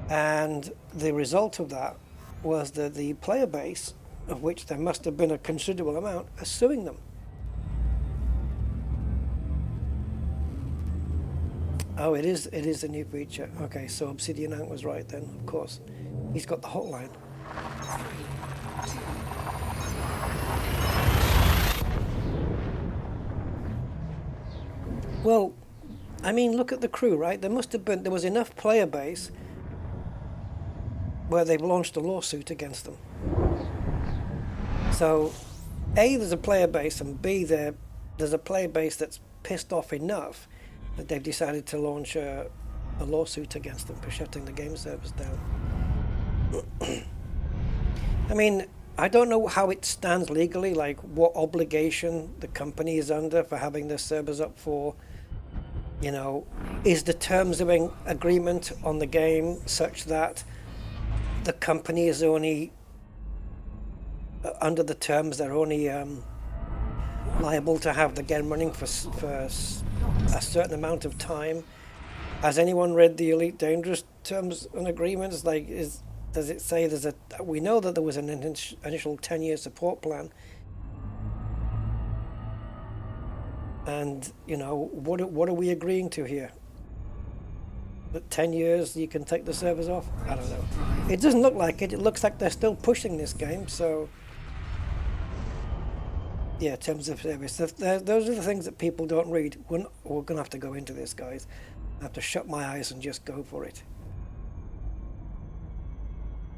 And the result of that was that the player base, of which there must have been a considerable amount, are suing them. Oh, it is a new feature. Okay, so Obsidian Ant was right then, of course. He's got the hotline. Well, I mean, look at The Crew, right? There was enough player base where they've launched a lawsuit against them. So, A, there's a player base, and B, there's a player base that's pissed off enough that they've decided to launch a lawsuit against them for shutting the game servers down. I mean, I don't know how it stands legally, like what obligation the company is under for having their servers up for. You know, is the terms of agreement on the game such that the company is only, under the terms, they're only liable to have the game running for a certain amount of time? Has anyone read the Elite Dangerous terms and agreements? Like, does it say we know that there was an initial 10-year support plan, and you know, what are we agreeing to here? That 10 years you can take the servers off? I don't know. It doesn't look like it. It looks like they're still pushing this game, so yeah, terms of service. Those are the things that people don't read. We're going to have to go into this, guys. I have to shut my eyes and just go for it.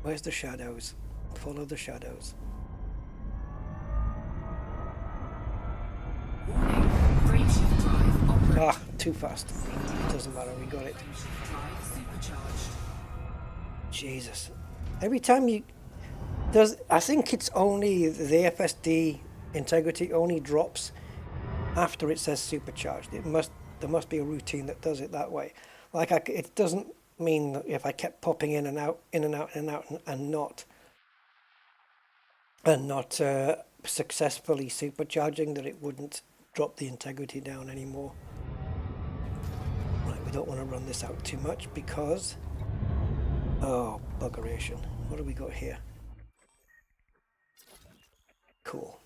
Where's the shadows? Follow the shadows. Ah, too fast. Doesn't matter, we got it. Jesus. Every time I think it's only the FSD integrity only drops after it says supercharged. There must be a routine that does it that way. Like it doesn't mean that if I kept popping in and out, and not successfully supercharging, that it wouldn't drop the integrity down anymore. Right, we don't want to run this out too much because, oh, buggeration. What do we got here? Cool.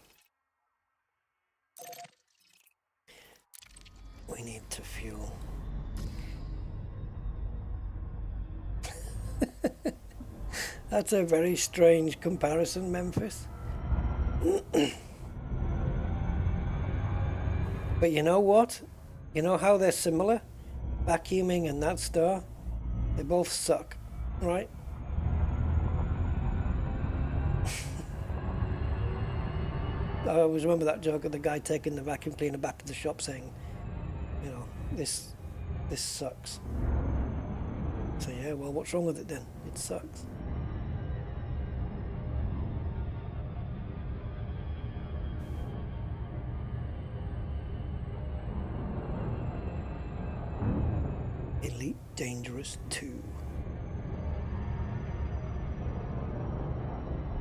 We need to fuel. That's a very strange comparison, Memphis. But you know what? You know how they're similar? Vacuuming and that star? They both suck, right? I always remember that joke of the guy taking the vacuum cleaner back to the shop saying, you know, this sucks. So yeah, well, what's wrong with it then? It sucks. Elite Dangerous 2.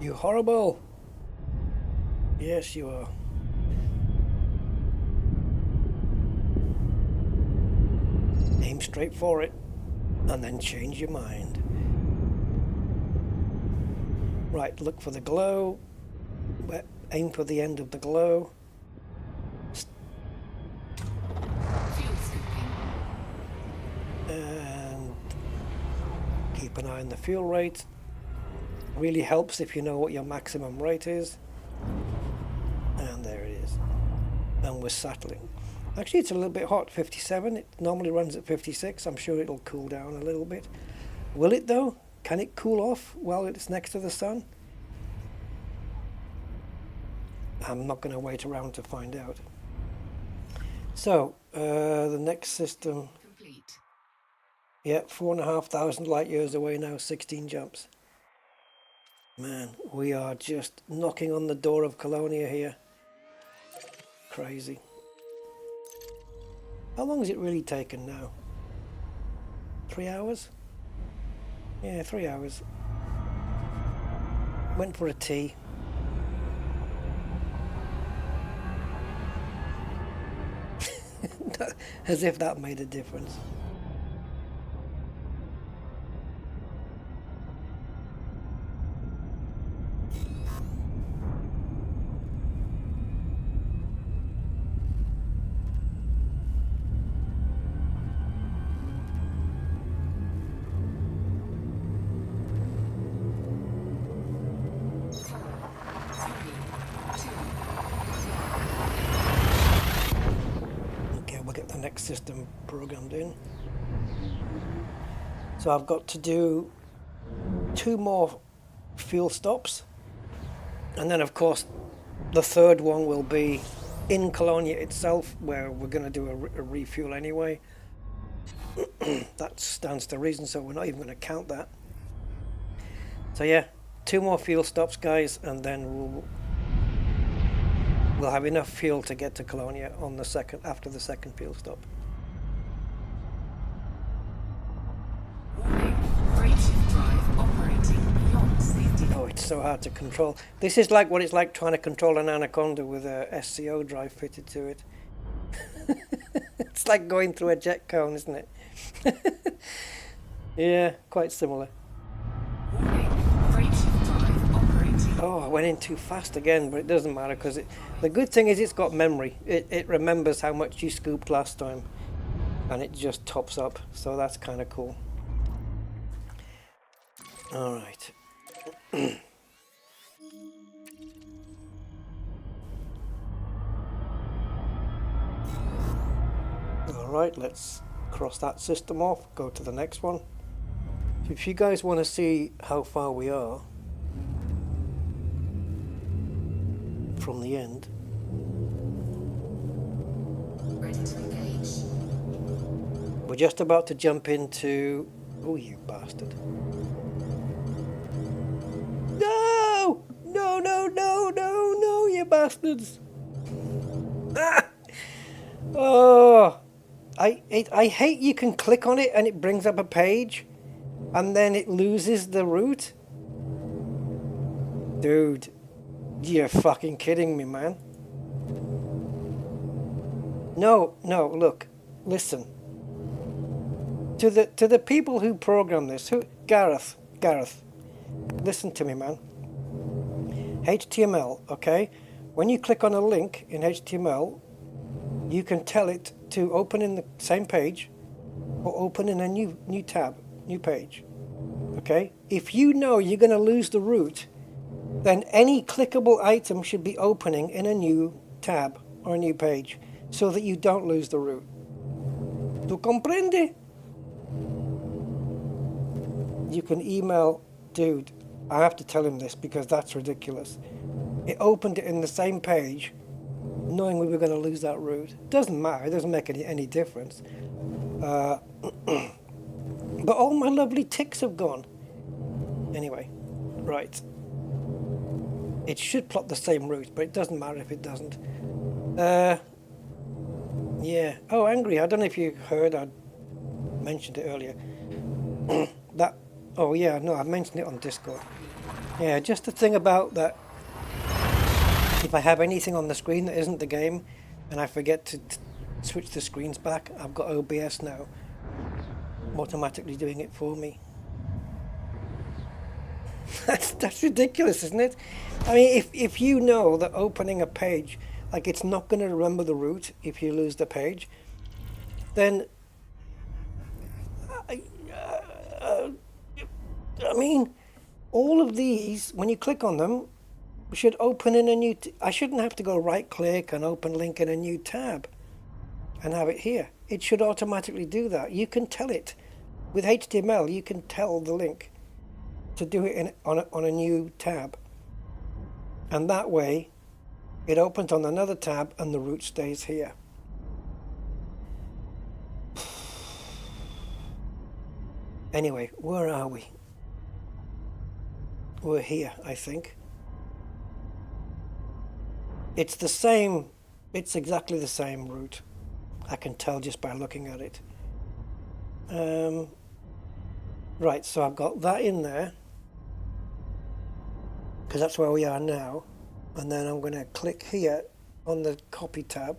You horrible! Yes, you are. Aim straight for it, and then change your mind. Right, look for the glow. Aim for the end of the glow. Fuel scooping. And keep an eye on the fuel rate. Really helps if you know what your maximum rate is. And there it is. And we're settling. Actually, it's a little bit hot, 57. It normally runs at 56. I'm sure it'll cool down a little bit. Will it though? Can it cool off while it's next to the sun? I'm not going to wait around to find out. So, the next system. Complete. Yeah, 4,500 light years away now, 16 jumps. Man, we are just knocking on the door of Colonia here. Crazy. How long has it really taken now? 3 hours? Yeah, 3 hours. Went for a tea. As if that made a difference. System programmed in. So I've got to do 2 more fuel stops, and then of course the third one will be in Colonia itself, where we're going to do a refuel anyway. That stands to reason, so we're not even going to count that. So yeah, 2 more fuel stops, guys, and then we'll have enough fuel to get to Colonia on the after the second fuel stop. Warning. Brake shift drive operating beyond safety. Oh, it's so hard to control. This is like what it's like trying to control an Anaconda with a SCO drive fitted to it. It's like going through a jet cone, isn't it? Yeah, quite similar. Warning. Brake shift drive operating. Oh, I went in too fast again, but it doesn't matter because the good thing is it's got memory. It remembers how much you scooped last time, and it just tops up. So that's kind of cool. All right. All right, let's cross that system off. Go to the next one. If you guys want to see how far we are from the end. Ready to engage. We're just about to jump into... Oh, you bastard. No! No, no, no, no, no, you bastards! Ah! Oh! I hate you can click on it and it brings up a page and then it loses the route. Dude, you're fucking kidding me, man. No, look, listen. To the people who program this, Gareth, listen to me, man. HTML, okay? When you click on a link in HTML, you can tell it to open in the same page or open in a new tab, new page. Okay? If you know you're going to lose the route, then any clickable item should be opening in a new tab or a new page so that you don't lose the route. ¿Tú comprende? You can email, dude, I have to tell him this because that's ridiculous. it opened it in the same page, knowing we were going to lose that route. Doesn't matter, it doesn't make any difference. But all my lovely ticks have gone. Anyway, right. It should plot the same route, but it doesn't matter if it doesn't. Yeah. Oh, Angry, I don't know if you heard, I mentioned it earlier. That, oh yeah, no, I mentioned it on Discord. Yeah, just the thing about that, if I have anything on the screen that isn't the game, and I forget to switch the screens back, I've got OBS now, automatically doing it for me. That's ridiculous, isn't it? I mean, if you know that opening a page, like it's not going to remember the route if you lose the page, then I mean, all of these, when you click on them, should open in a new... I shouldn't have to go right click and open link in a new tab and have it here. It should automatically do that. You can tell it. With HTML, you can tell the link to do it on a new tab. And that way, it opens on another tab and the route stays here. Anyway, where are we? We're here, I think. It's the same, it's exactly the same route. I can tell just by looking at it. Right, so I've got that in there, because that's where we are now. And then I'm going to click here on the copy tab,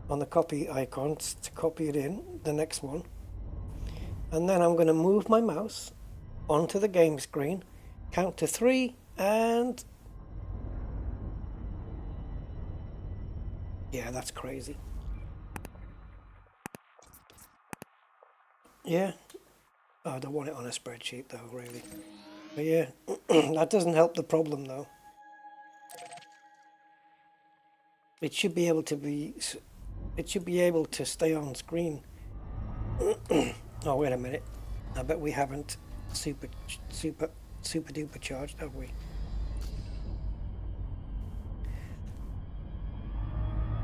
on the copy icon to copy it in, the next one. And then I'm going to move my mouse onto the game screen, count to 3, and... yeah, that's crazy. Yeah. Oh, I don't want it on a spreadsheet though, really. But yeah, that doesn't help the problem though. It should be able to be... it should be able to stay on screen. Oh, wait a minute. I bet we haven't super duper charged, have we?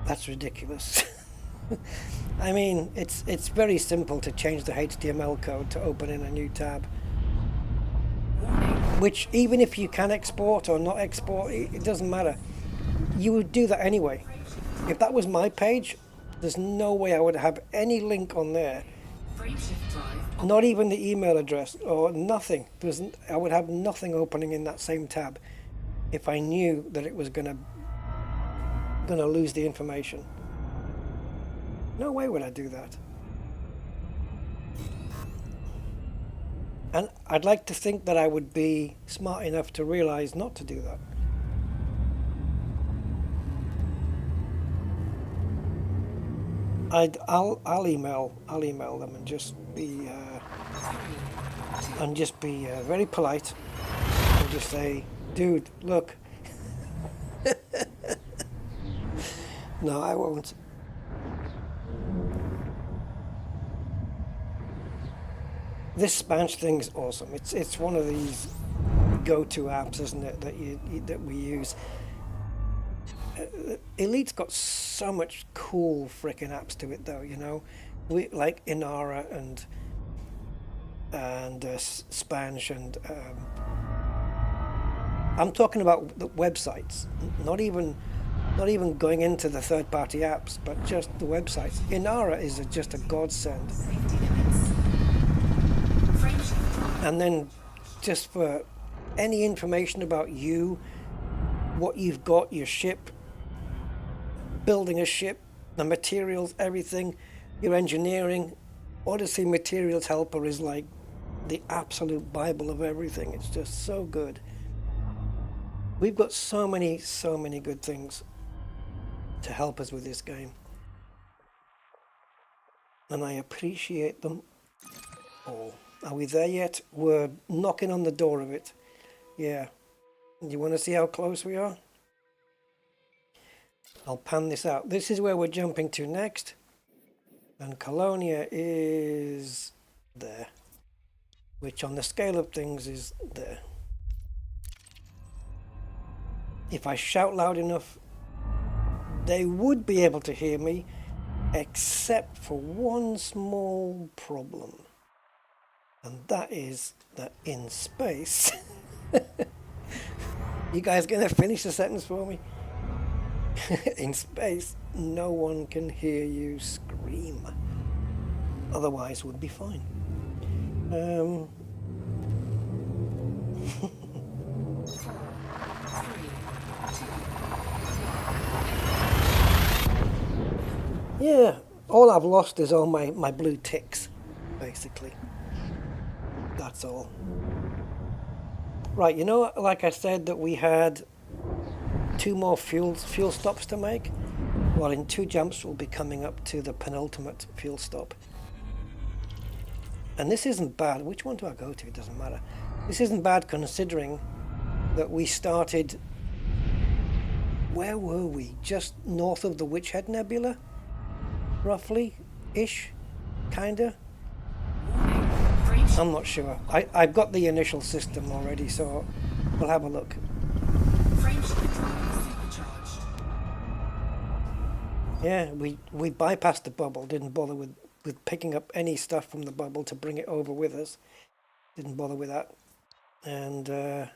That's ridiculous. I mean, it's very simple to change the HTML code to open in a new tab. Which, even if you can export or not export, it doesn't matter. You would do that anyway. If that was my page, there's no way I would have any link on there. Not even the email address or nothing. I would have nothing opening in that same tab if I knew that it was gonna lose the information. No way would I do that. And I'd like to think that I would be smart enough to realize not to do that. I'll email them and just be very polite and just say, dude, look. No, I won't. This Spanch thing's awesome. It's one of these go-to apps, isn't it, that we use. Elite's got so much cool frickin' apps to it, though. You know, we like Inara and Spanch and I'm talking about the websites, not even going into the third-party apps, but just the websites. Inara is just a godsend. And then just for any information about you, what you've got, your ship, building a ship, the materials, everything, your engineering. Odyssey Materials Helper is like the absolute Bible of everything. It's just so good. We've got so many good things to help us with this game. And I appreciate them all. Are we there yet? We're knocking on the door of it. Yeah. You want to see how close we are? I'll pan this out. This is where we're jumping to next. And Colonia is there. Which on the scale of things is there. if I shout loud enough, they would be able to hear me, except for one small problem. And that is that in space, you guys gonna finish the sentence for me? In space, no one can hear you scream. Otherwise, would be fine. Yeah, all I've lost is all my blue ticks, basically. That's all. Right, you know, like I said that we had 2 more fuel stops to make? Well, in 2 jumps we'll be coming up to the penultimate fuel stop. And this isn't bad. Which one do I go to? It doesn't matter. This isn't bad considering that we started... Where were we? Just north of the Witch Head Nebula? Roughly-ish? Kinda? I'm not sure. I've got the initial system already, so we'll have a look. Yeah, we bypassed the bubble, didn't bother with picking up any stuff from the bubble to bring it over with us. Didn't bother with that. And the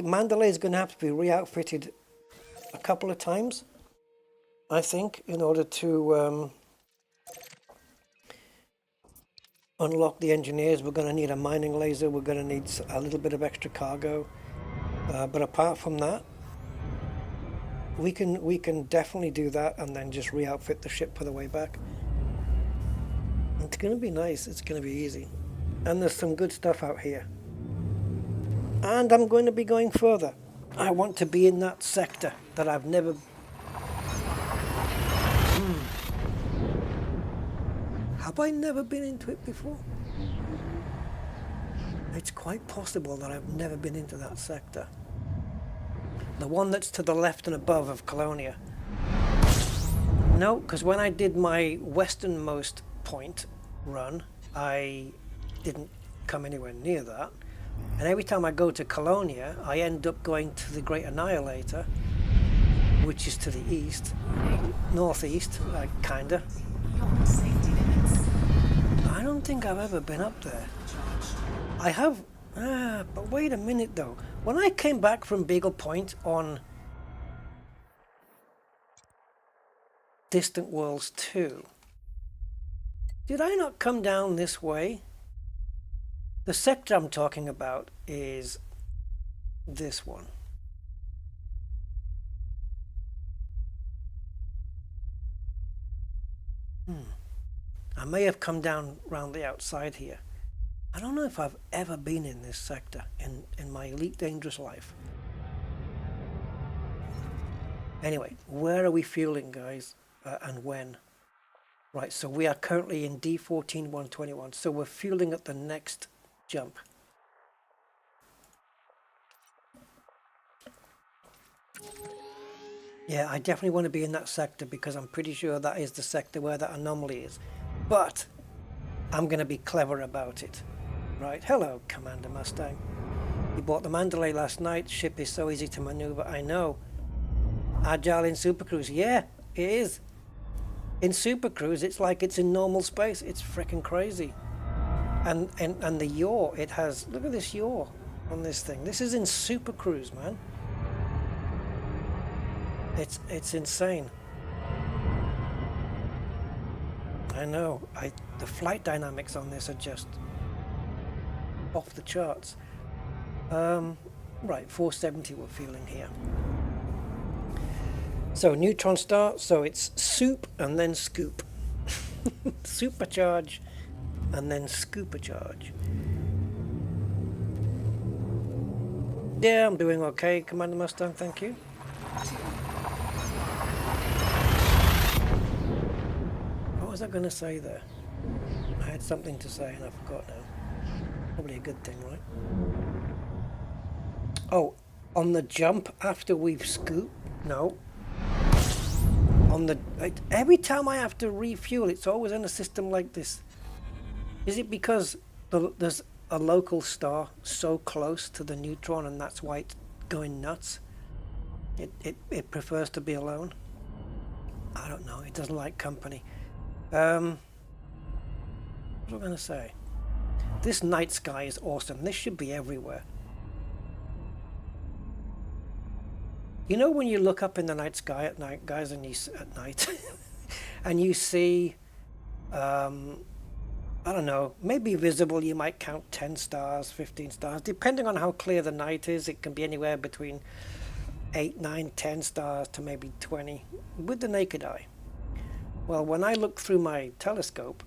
mandalay is going to have to be re-outfitted a couple of times, I think, in order to unlock the engineers. We're going to need a mining laser. We're going to need a little bit of extra cargo. But apart from that, we can definitely do that and then just re-outfit the ship for the way back. It's going to be nice. It's going to be easy. And there's some good stuff out here. And I'm going to be going further. I want to be in that sector that I've never... Have I never been into it before? It's quite possible that I've never been into that sector. The one that's to the left and above of Colonia. No, because when I did my westernmost point run, I didn't come anywhere near that. And every time I go to Colonia, I end up going to the Great Annihilator, which is to the east, northeast, kinda. I don't think I've ever been up there. I have, but wait a minute though. When I came back from Beagle Point on Distant Worlds 2, did I not come down this way? The sector I'm talking about is this one. I may have come down round the outside here. I don't know if I've ever been in this sector in my Elite Dangerous life. Anyway, where are we fueling, guys, and when? Right, so we are currently in D14-121, so we're fueling at the next jump. Yeah, I definitely want to be in that sector because I'm pretty sure that is the sector where that anomaly is. But I'm going to be clever about it. Right, hello, Commander Mustang. You bought the Mandalay last night. Ship is so easy to maneuver, I know. Agile in Super Cruise. Yeah, it is. In Super Cruise, it's like it's in normal space. It's freaking crazy. And the yaw, it has... Look at this yaw on this thing. This is in Super Cruise, man. It's insane. I know. The flight dynamics on this are just off the charts. Right, 470 we're feeling here. So Neutron start, so it's soup and then scoop. Supercharge and then scoopercharge. Yeah, I'm doing okay, Commander Mustang, thank you. What was I going to say there? I had something to say and I forgot now. Probably a good thing, right? Oh, on the jump after we've scooped? No. On the... Every time I have to refuel, it's always in a system like this. Is it because there's a local star so close to the Neutron, and that's why it's going nuts. It prefers to be alone. I don't know. It doesn't like company. What was I going to say? This night sky is awesome. This should be everywhere. You know when you look up in the night sky at night, guys, and at night, and you see, I don't know, maybe visible, you might count 10 stars, 15 stars, depending on how clear the night is. It can be anywhere between 8, 9, 10 stars to maybe 20 with the naked eye. Well, when I look through my telescope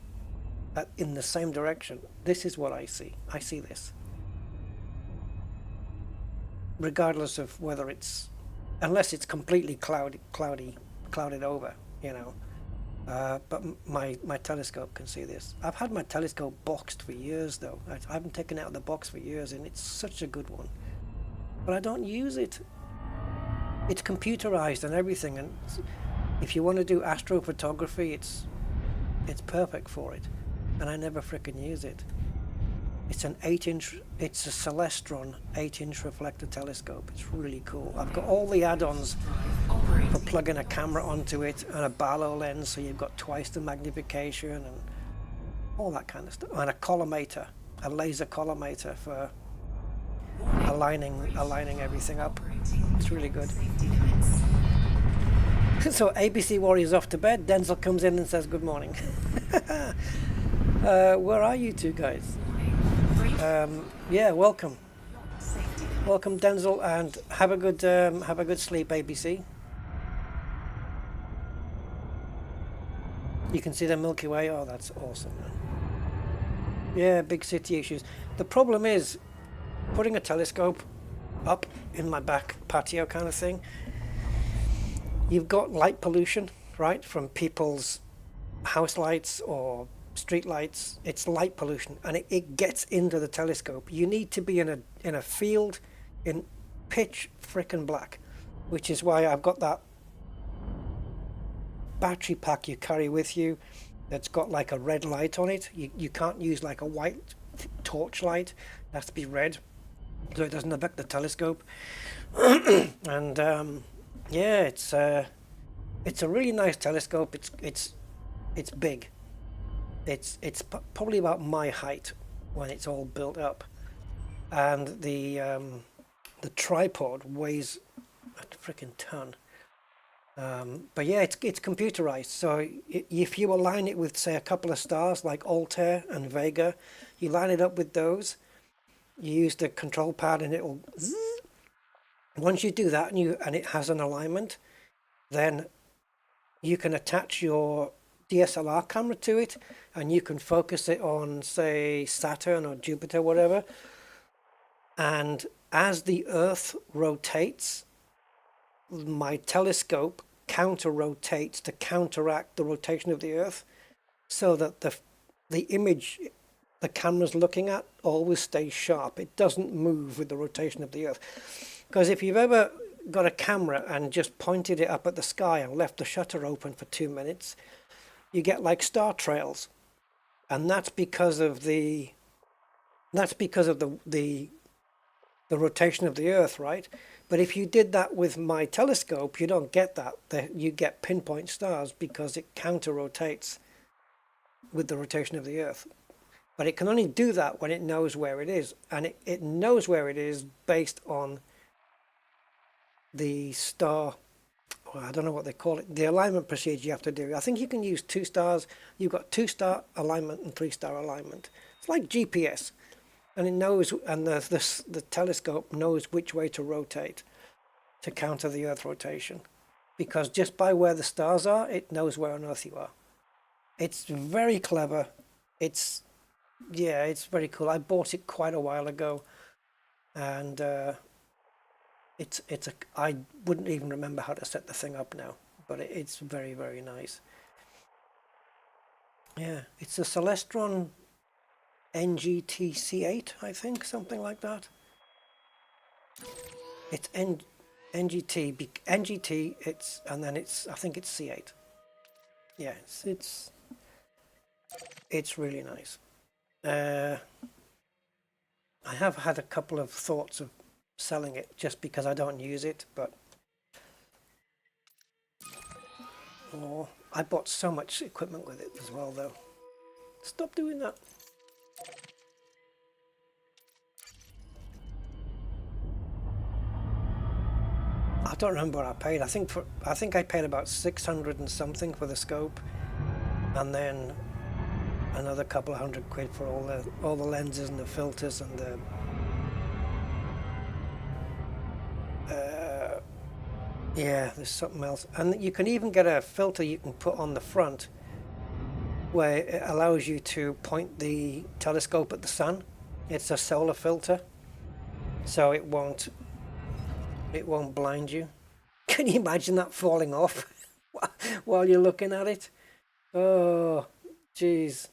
in the same direction, this is what I see. I see this. Regardless of whether it's, unless it's completely clouded over, you know. But my telescope can see this. I've had my telescope boxed for years, though. I haven't taken it out of the box for years, and it's such a good one. But I don't use it. It's computerized and everything, and if you want to do astrophotography, it's perfect for it. And I never frickin' use it. It's an 8-inch, it's a Celestron 8-inch reflector telescope. It's really cool. I've got all the add-ons for plugging a camera onto it and a Barlow lens, so you've got twice the magnification and all that kind of stuff. And a collimator, a laser collimator for aligning everything up. It's really good. So ABC Warrior's off to bed. Denzel comes in and says good morning. Where are you two guys? Yeah, welcome Denzel, and have a good sleep, ABC. You can see the Milky Way. Oh, that's awesome, man. Yeah, big city issues. The problem is putting a telescope up in my back patio kind of thing. You've got light pollution, right, from people's house lights or street lights. It's light pollution, and it gets into the telescope. You need to be in a field in pitch frickin' black, which is why I've got that battery pack you carry with you that's got like a red light on it. You can't use like a white torch light. It has to be red so it doesn't affect the telescope. And yeah, it's a really nice telescope. It's big. It's probably about my height when it's all built up, and the tripod weighs a freaking ton. But yeah, it's computerized. So if you align it with, say, a couple of stars like Altair and Vega, you line it up with those. You use the control pad, and it'll. Zzz. Once you do that, and it has an alignment, then you can attach your DSLR camera to it, and you can focus it on, say, Saturn or Jupiter, whatever. And as the Earth rotates, my telescope counter-rotates to counteract the rotation of the Earth, so that the image the camera's looking at always stays sharp. It doesn't move with the rotation of the Earth. Because if you've ever got a camera and just pointed it up at the sky and left the shutter open for 2 minutes, you get like star trails, and that's because of the rotation of the Earth, right? But if you did that with my telescope, you don't get that. You get pinpoint stars because it counter-rotates with the rotation of the Earth. But it can only do that when it knows where it is, and it knows where it is based on the star. Well, I don't know what they call it, the alignment procedure you have to do. I think you can use 2 stars. You've got 2-star alignment and 3-star alignment. It's like GPS, and it knows, and the telescope knows which way to rotate to counter the Earth rotation, because just by where the stars are, it knows where on Earth you are. It's very clever. It's very cool. I bought it quite a while ago, and I wouldn't even remember how to set the thing up now, but it's very, very nice. Yeah, it's a Celestron NGT C8, I think, something like that. It's NGT, and then I think it's C8. Yeah, it's really nice. I have had a couple of thoughts of selling it just because I don't use it, but oh, I bought so much equipment with it as well though. Stop doing that. I don't remember what I paid. I think I paid about 600 and something for the scope, and then another couple of £100 for all the lenses and the filters and the yeah, there's something else. And you can even get a filter you can put on the front where it allows you to point the telescope at the sun. It's a solar filter, so it won't blind you. Can you imagine that falling off while you're looking at it? Oh, jeez.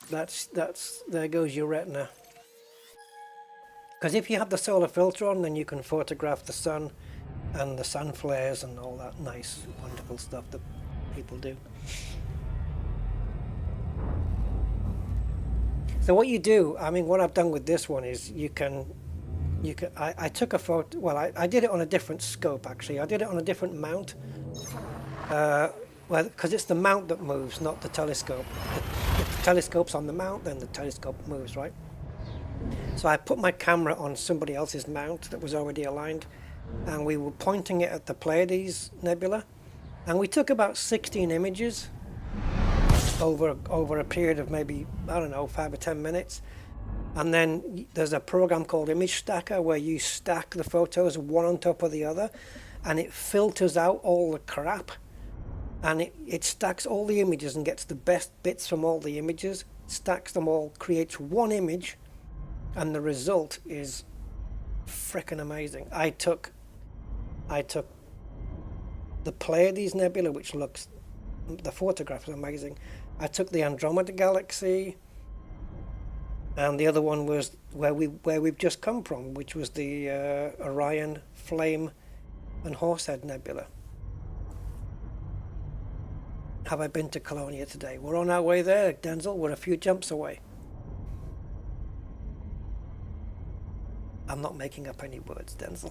That's there goes your retina. Because if you have the solar filter on, then you can photograph the sun and the sun flares and all that nice, wonderful stuff that people do. So what you do, I mean, what I've done with this one is I took a photo. Well, I did it on a different scope actually. I did it on a different mount. Well, because it's the mount that moves, not the telescope. If the telescope's on the mount, then the telescope moves, right? So I put my camera on somebody else's mount that was already aligned, and we were pointing it at the Pleiades Nebula, and we took about 16 images over a period of maybe, I don't know, 5 or 10 minutes. And then there's a program called Image Stacker where you stack the photos one on top of the other, and it filters out all the crap, and it stacks all the images and gets the best bits from all the images, stacks them all, creates one image, and the result is frickin' amazing. I took the Pleiades Nebula, which looks, the photograph is amazing. I took the Andromeda Galaxy, and the other one was where we've just come from, which was the Orion, Flame, and Horsehead Nebula. Have I been to Colonia today? We're on our way there, Denzel. We're a few jumps away. I'm not making up any words, Denzel.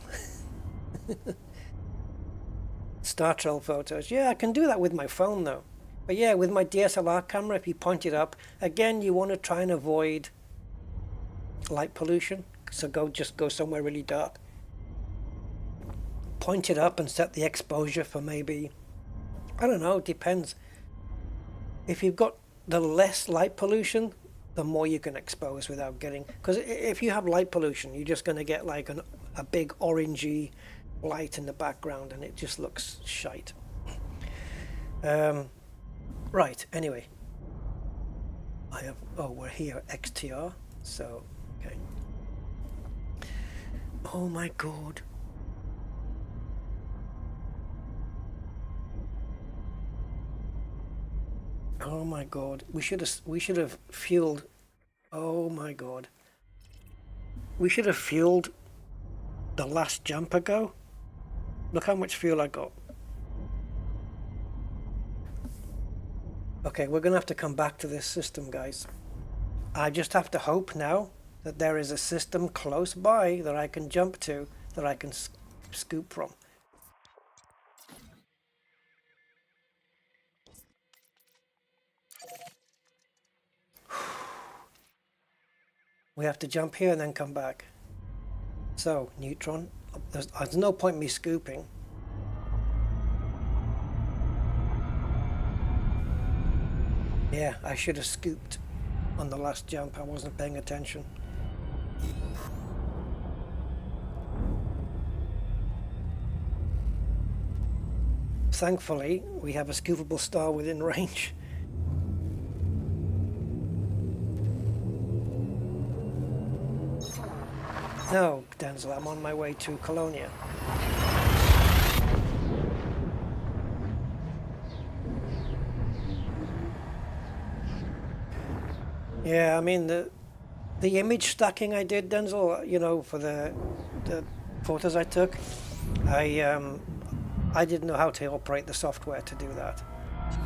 Star Trail photos. Yeah, I can do that with my phone though. But yeah, with my DSLR camera, if you point it up, again, you want to try and avoid light pollution. So just go somewhere really dark. Point it up and set the exposure for maybe, I don't know, depends. If you've got the less light pollution, the more you can expose without getting, because if you have light pollution, you're just going to get like a big orangey light in the background, and it just looks shite. Right, anyway, we're here, XTR, so, okay. Oh my god. Oh my god, we should have fueled. Oh my god, we should have fueled the last jump ago. Look how much fuel I got. Okay, we're gonna have to come back to this system, guys. I just have to hope now that there is a system close by that I can jump to, that I can scoop from. We have to jump here and then come back. So, Neutron, there's no point in me scooping. Yeah, I should have scooped on the last jump. I wasn't paying attention. Thankfully, we have a scoopable star within range. No, Denzel, I'm on my way to Colonia. Yeah, I mean, the image stacking I did, Denzel, you know, for the photos I took, I didn't know how to operate the software to do that.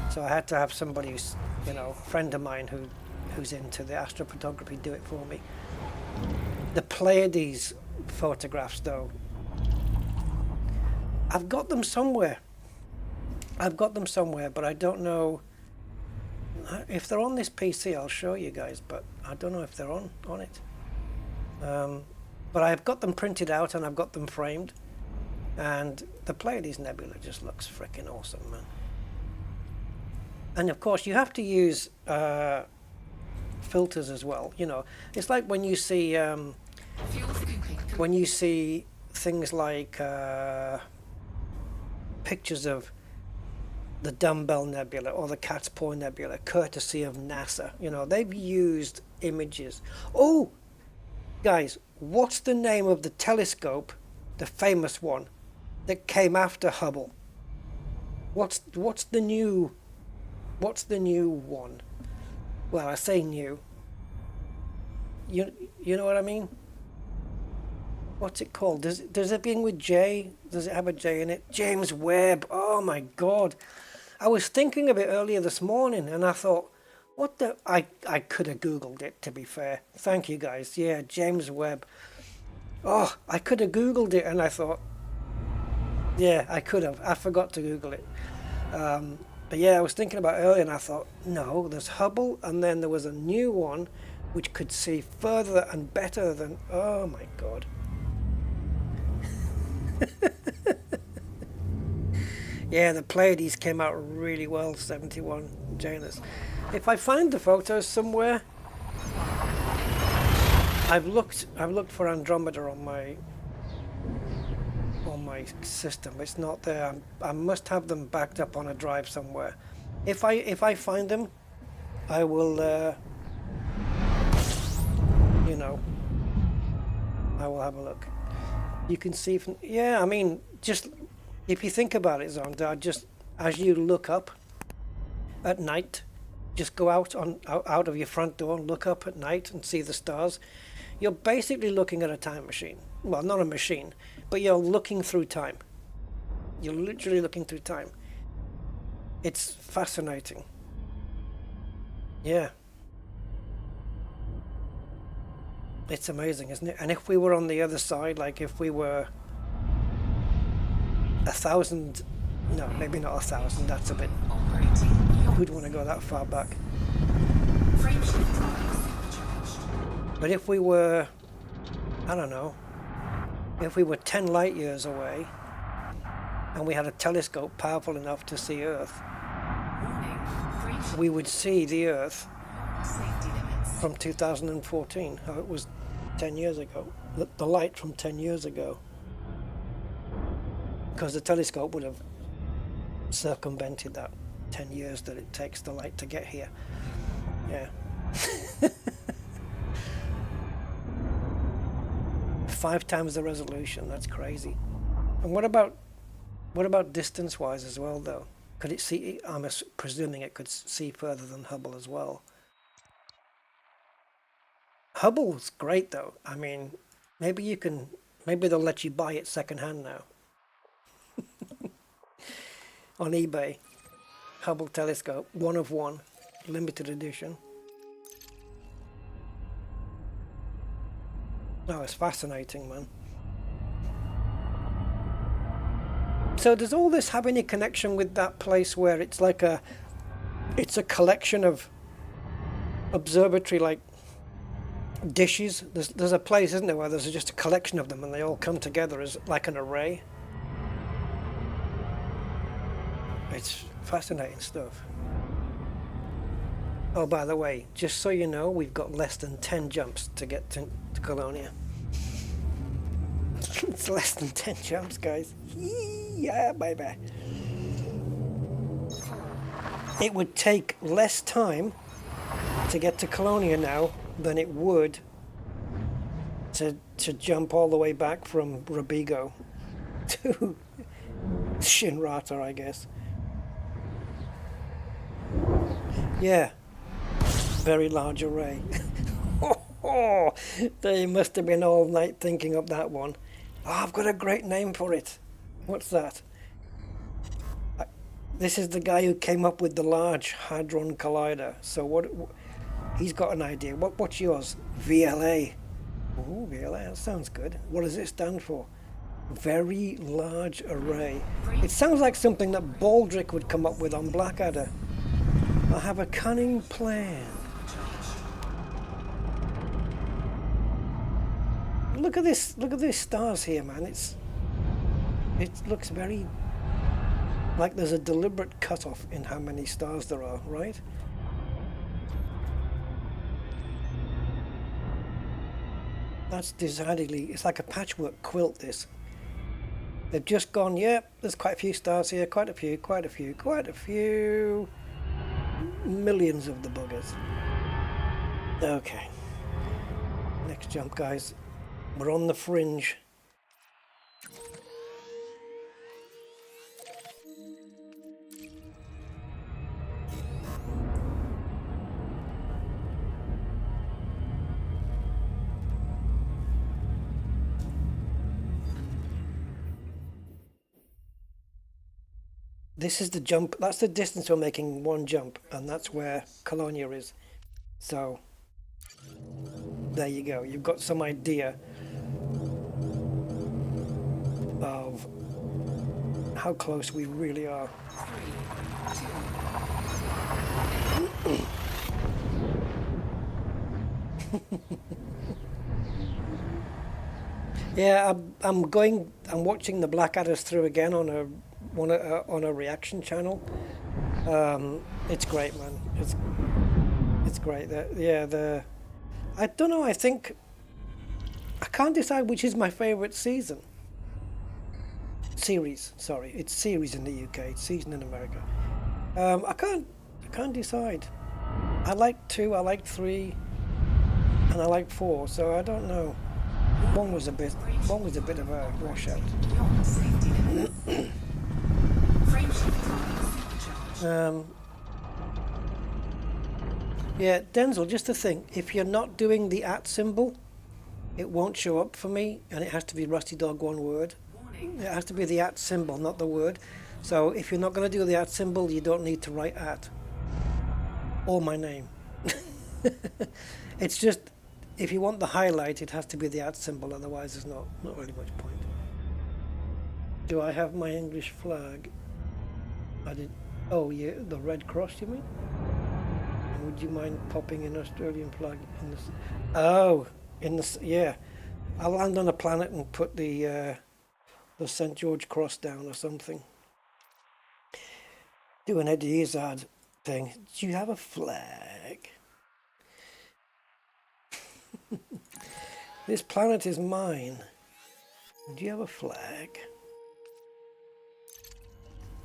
So I had to have somebody who's, you know, a friend of mine who who's into the astrophotography do it for me. The Pleiades photographs, though, I've got them somewhere. But I don't know if they're on this PC. I'll show you guys, but I don't know if they're on it. But I've got them printed out and I've got them framed, and the Pleiades Nebula just looks freaking awesome, man. And of course, you have to use filters as well. You know, it's like when you see things like pictures of the Dumbbell Nebula or the Cat's Paw Nebula, courtesy of NASA. You know, they've used images. Oh, guys, what's the name of the telescope, the famous one, that came after Hubble? What's the new one? Well, I say new. You know what I mean? What's it called? Does it begin with J? Does it have a J in it? James Webb. Oh my God. I was thinking of it earlier this morning and I thought, what the... I could have Googled it, to be fair. Thank you, guys. Yeah, James Webb. Oh, I could have Googled it and I thought, yeah, I could have. I forgot to Google it. But yeah, I was thinking about it earlier and I thought, no, there's Hubble and then there was a new one which could see further and better than... Oh my God. Yeah, the Pleiades came out really well, 71 Janus. If I find the photos somewhere, I've looked for Andromeda on my system. It's not there. I must have them backed up on a drive somewhere. If I find them, I will you know, I will have a look. You can see from... Yeah, I mean, just... If you think about it, Zonda, just as you look up at night, just go out of your front door and look up at night and see the stars, you're basically looking at a time machine. Well, not a machine, but you're looking through time. You're literally looking through time. It's fascinating. Yeah. It's amazing, isn't it? And if we were on the other side, like if we were 1,000, no, maybe not 1,000, that's a bit, who'd want to go that far back? But if we were, I don't know, if we were 10 light years away and we had a telescope powerful enough to see Earth, we would see the Earth from 2014, how it was 10 years ago, the light from 10 years ago. Because the telescope would have circumvented that 10 years that it takes the light to get here. Yeah. 5 times the resolution, that's crazy. And what about distance-wise as well, though? Could it see... I'm presuming it could see further than Hubble as well. Hubble's great, though. I mean, maybe they'll let you buy it second-hand now. On eBay. Hubble telescope, 1 of 1, limited edition. Oh, it's fascinating, man. So does all this have any connection with that place where it's like it's a collection of observatory like dishes? There's a place, isn't there, where there's just a collection of them and they all come together as like an array? It's fascinating stuff. Oh, by the way, just so you know, we've got less than 10 jumps to get to Colonia. It's less than 10 jumps, guys. Yeah, baby. It would take less time to get to Colonia now than it would to jump all the way back from Robigo to Shinrata, I guess. Yeah, very large array. They must have been all night thinking up that one. Oh, I've got a great name for it. What's that? This is the guy who came up with the Large Hadron Collider. So He's got an idea. What's yours? VLA. Oh, VLA, that sounds good. What does it stand for? Very large array. It sounds like something that Baldric would come up with on Blackadder. I have a cunning plan. Look at this. Look at these stars here, man. It looks very like there's a deliberate cutoff in how many stars there are, right? That's decidedly, it's like a patchwork quilt, this. They've just gone, yep, there's quite a few stars here, quite a few, millions of the buggers. Okay. Next jump, guys. We're on the fringe. This is the jump, that's the distance we're making one jump, and that's where Colonia is. So, there you go. You've got some idea of how close we really are. Yeah, I'm watching the Blackadders through again on a reaction channel. It's great, man. It's great. I don't know. I think I can't decide which is my favorite series. Sorry, it's series in the UK. It's season in America. I can't decide. I like 2. I like 3, and I like 4. So I don't know. One was a bit of a washout. Yeah, Denzel, just to think, if you're not doing the @ symbol, it won't show up for me, and it has to be Rusty Dog one word. It has to be the @ symbol, not the word. So if you're not going to do the @ symbol, you don't need to write @ or my name. It's just, if you want the highlight, it has to be the @ symbol, otherwise there's not really much point. Do I have my English flag? I did. Oh yeah, the Red Cross, you mean? Would you mind popping an Australian flag in this? Oh, yeah. I'll land on a planet and put the St. George Cross down or something. Do an Eddie Izzard thing. Do you have a flag? This planet is mine. Do you have a flag?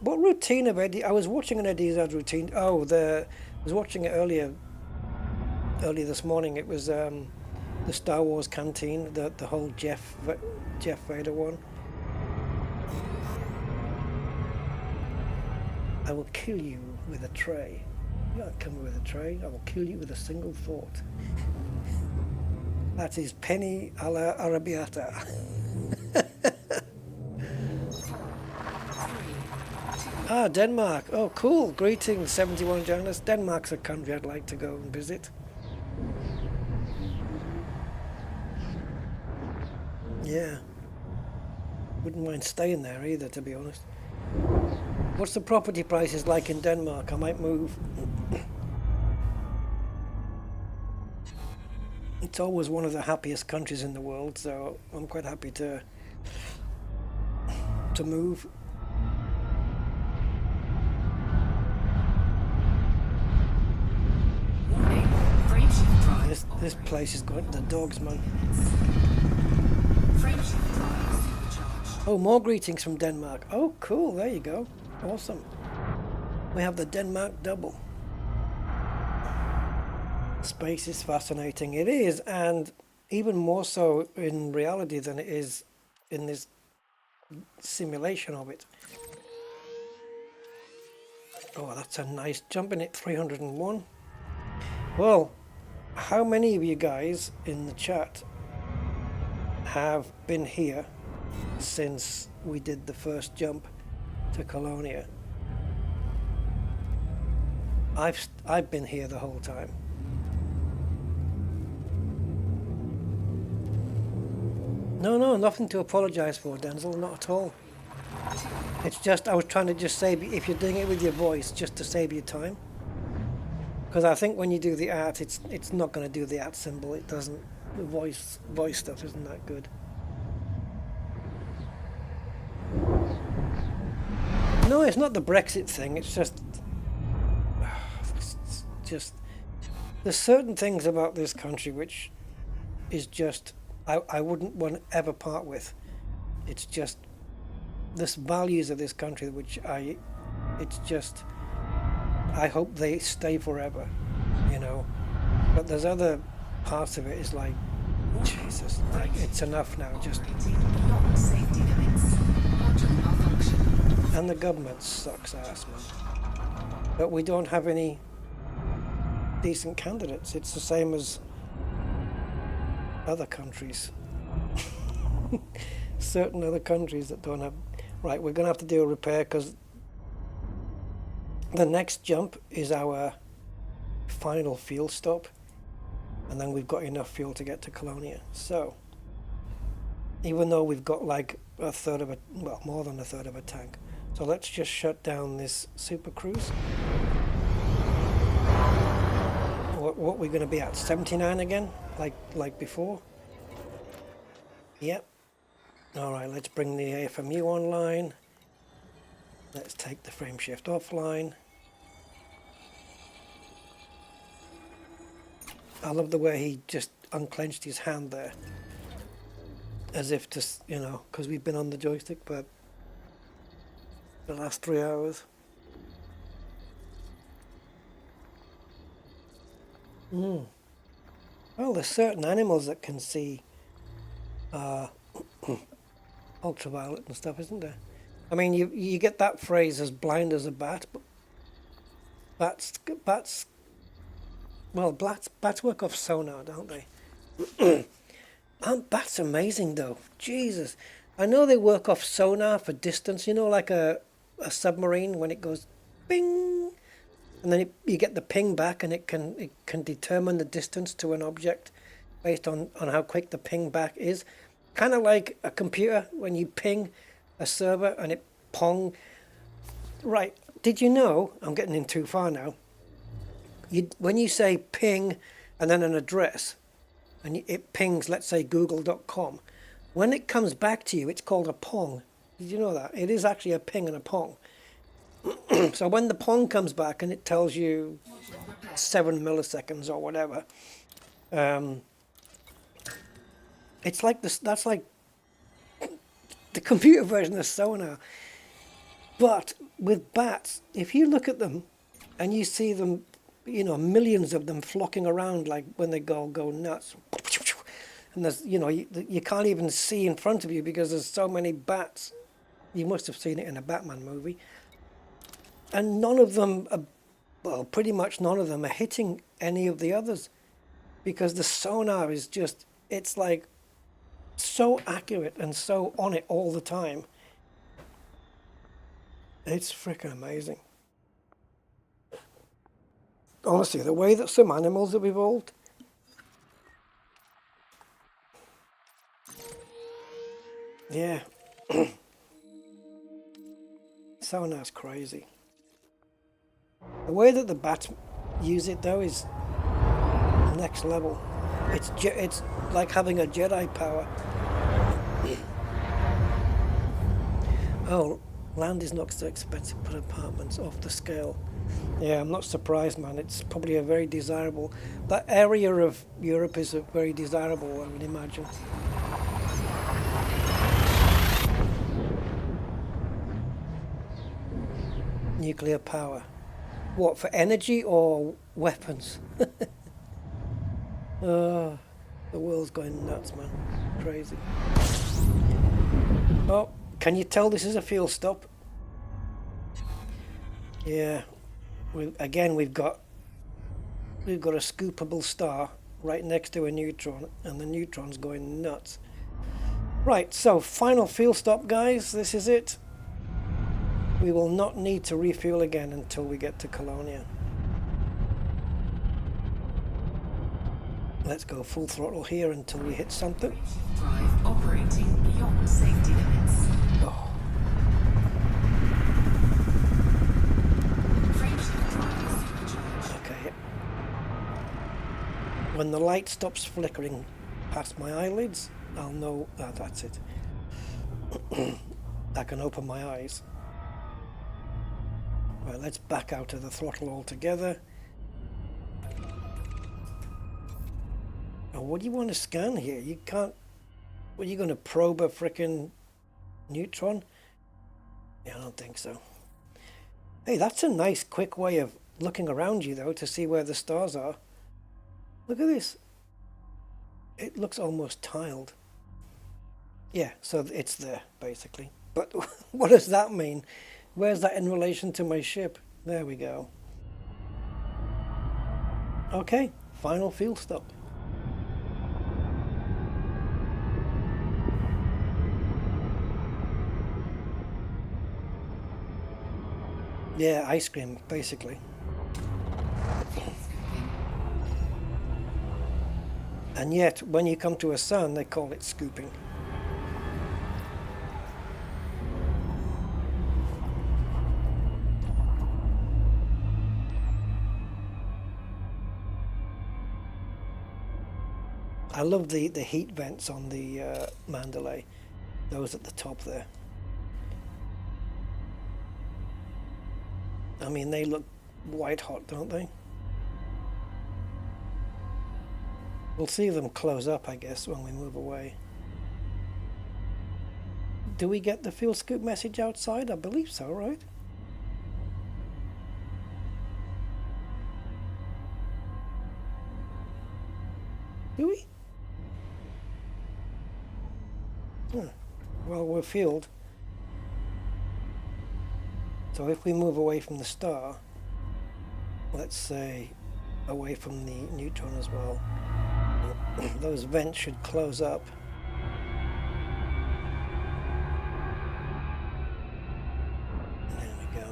What routine of Eddie? I was watching an Eddie Izzard routine. Oh, I was watching it earlier this morning. It was the Star Wars canteen, the whole Jeff Vader one. I will kill you with a tray. You don't kill me with a tray. I will kill you with a single thought. That is Penny alla Arrabbiata. Ah, Denmark. Oh, cool. Greetings, 71 journalists. Denmark's a country I'd like to go and visit. Yeah. Wouldn't mind staying there either, to be honest. What's the property prices like in Denmark? I might move. It's always one of the happiest countries in the world, so I'm quite happy to move. This place is got the dogs, man. Oh, more greetings from Denmark. Oh, cool. There you go. Awesome. We have the Denmark double. Space is fascinating. It is, and even more so in reality than it is in this simulation of it. Oh, that's a nice jump in it. 301. Well, how many of you guys in the chat have been here since we did the first jump to Colonia? I've been here the whole time. No, no, nothing to apologise for, Denzel, not at all. It's just, I was trying to just save, if you're doing it with your voice, just to save you time. Because I think when you do the art, it's not going to do the @ symbol. It doesn't. The voice stuff isn't that good. No, it's not the Brexit thing. It's just there's certain things about this country which is just I wouldn't want to ever part with. It's just this values of this country which I hope they stay forever, you know. But there's other parts of it is like, Jesus, like it's enough now. Just Beyond safety limits. Module malfunction. and the government sucks ass, man. But we don't have any decent candidates. It's the same as other countries. Certain other countries that don't have. Right, we're going to have to do a repair because the next jump is our final fuel stop, and then we've got enough fuel to get to Colonia. So, even though we've got like a third of a, well, more than a third of a tank. So let's just shut down this Super Cruise. What we're going to be at? 79 again, like before. Yep. All right, let's bring the AFMU online. Let's take the frame shift offline. I love the way he just unclenched his hand there, as if to, you know, because we've been on the joystick for the last 3 hours. Well, there's certain animals that can see ultraviolet and stuff, isn't there? I mean, you get that phrase as blind as a bat, but bats work off sonar, don't they? Aren't bats amazing though? Jesus, I know they work off sonar for distance. You know, like a submarine when it goes bing, and then you get the ping back, and it can determine the distance to an object based on how quick the ping back is. Kind of like a computer when you ping a server and it pong. Right, did you know, I'm getting in too far now, when you say ping and then an address, and it pings, let's say, google.com, when it comes back to you, it's called a pong. Did you know that? It is actually a ping and a pong. So when the pong comes back and it tells you 7 milliseconds or whatever, it's like this. That's like the computer version of sonar. But with bats, if you look at them and you see them, you know, millions of them flocking around, like when they go nuts, and there's, you know, you can't even see in front of you because there's so many bats. You must have seen it in a Batman movie. And none of them are, well, pretty much none of them are hitting any of the others, because the sonar is just, it's like so accurate and so on it all the time. It's freaking amazing. Honestly, the way that some animals have evolved. Yeah. Sonar's crazy. The way that the bats use it though is next level. It's like having a Jedi power. Oh, land is not so expensive, but apartments off the scale. Yeah, I'm not surprised, man. It's probably a very desirable. That area of Europe is a very desirable, I would imagine. Nuclear power. What, for energy or weapons? Oh, the world's going nuts, man. Crazy. Oh, can you tell this is a fuel stop? Yeah. We've got a scoopable star right next to a neutron, and the neutron's going nuts. Right, so final fuel stop, guys. This is it. We will not need to refuel again until we get to Colonia. Let's go full throttle here until we hit something. Drive operating beyond safety limits. Oh, Frameshift drive supercharged. okay. When the light stops flickering past my eyelids, I'll know that's it. I can open my eyes. Right, let's back out of the throttle altogether. Oh, what do you want to scan here? You can't... What, are you going to probe a frickin' Neutron? Yeah, I don't think so. Hey, that's a nice quick way of looking around you, though, to see where the stars are. Look at this. It looks almost tiled. Yeah, so it's there, basically. But what does that mean? Where's that in relation to my ship? There we go. Okay, final field stop. Yeah, ice cream, basically. And yet, when you come to a sun, they call it scooping. I love the heat vents on the mandalay, those at the top there. I mean, they look white hot, don't they? We'll see them close up, I guess, when we move away. Do we get the field scoop message outside? I believe so, right? Do we? Well, we're field. So if we move away from the star, let's say away from the Neutron as well, those vents should close up. There we go.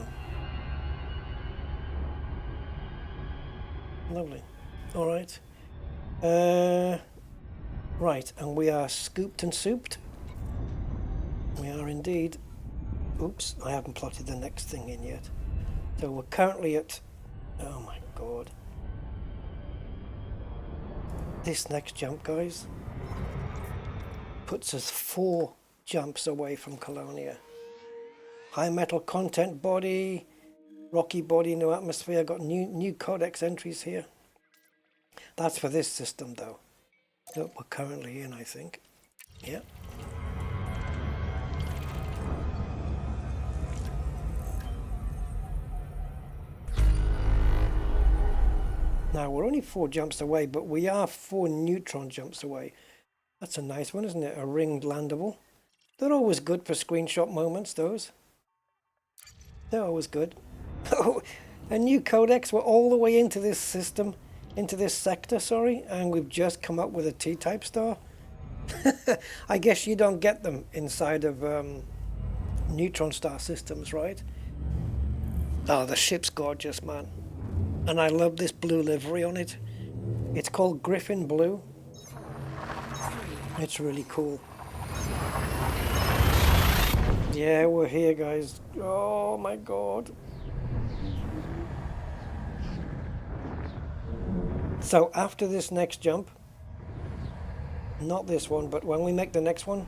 Lovely. All right. Right, and we are scooped and souped. We are indeed. Oops, I haven't plotted the next thing in yet. So we're currently at... Oh my god. This next jump, guys, puts us 4 jumps away from Colonia. High metal content body, rocky body, no atmosphere, got new codex entries here. That's for this system though, that we're currently in, I think. Yeah. Now, we're only 4 jumps away, but we are 4 Neutron jumps away. That's a nice one, isn't it? A ringed landable. They're always good for screenshot moments, those. They're always good. Oh, a new codex. We're all the way into this system, into this sector, sorry, and we've just come up with a T-type star. I guess you don't get them inside of Neutron star systems, right? Oh, the ship's gorgeous, man. And I love this blue livery on it. It's called Griffin Blue. It's really cool. Yeah, we're here, guys. Oh my god. So after this next jump, not this one, but when we make the next one,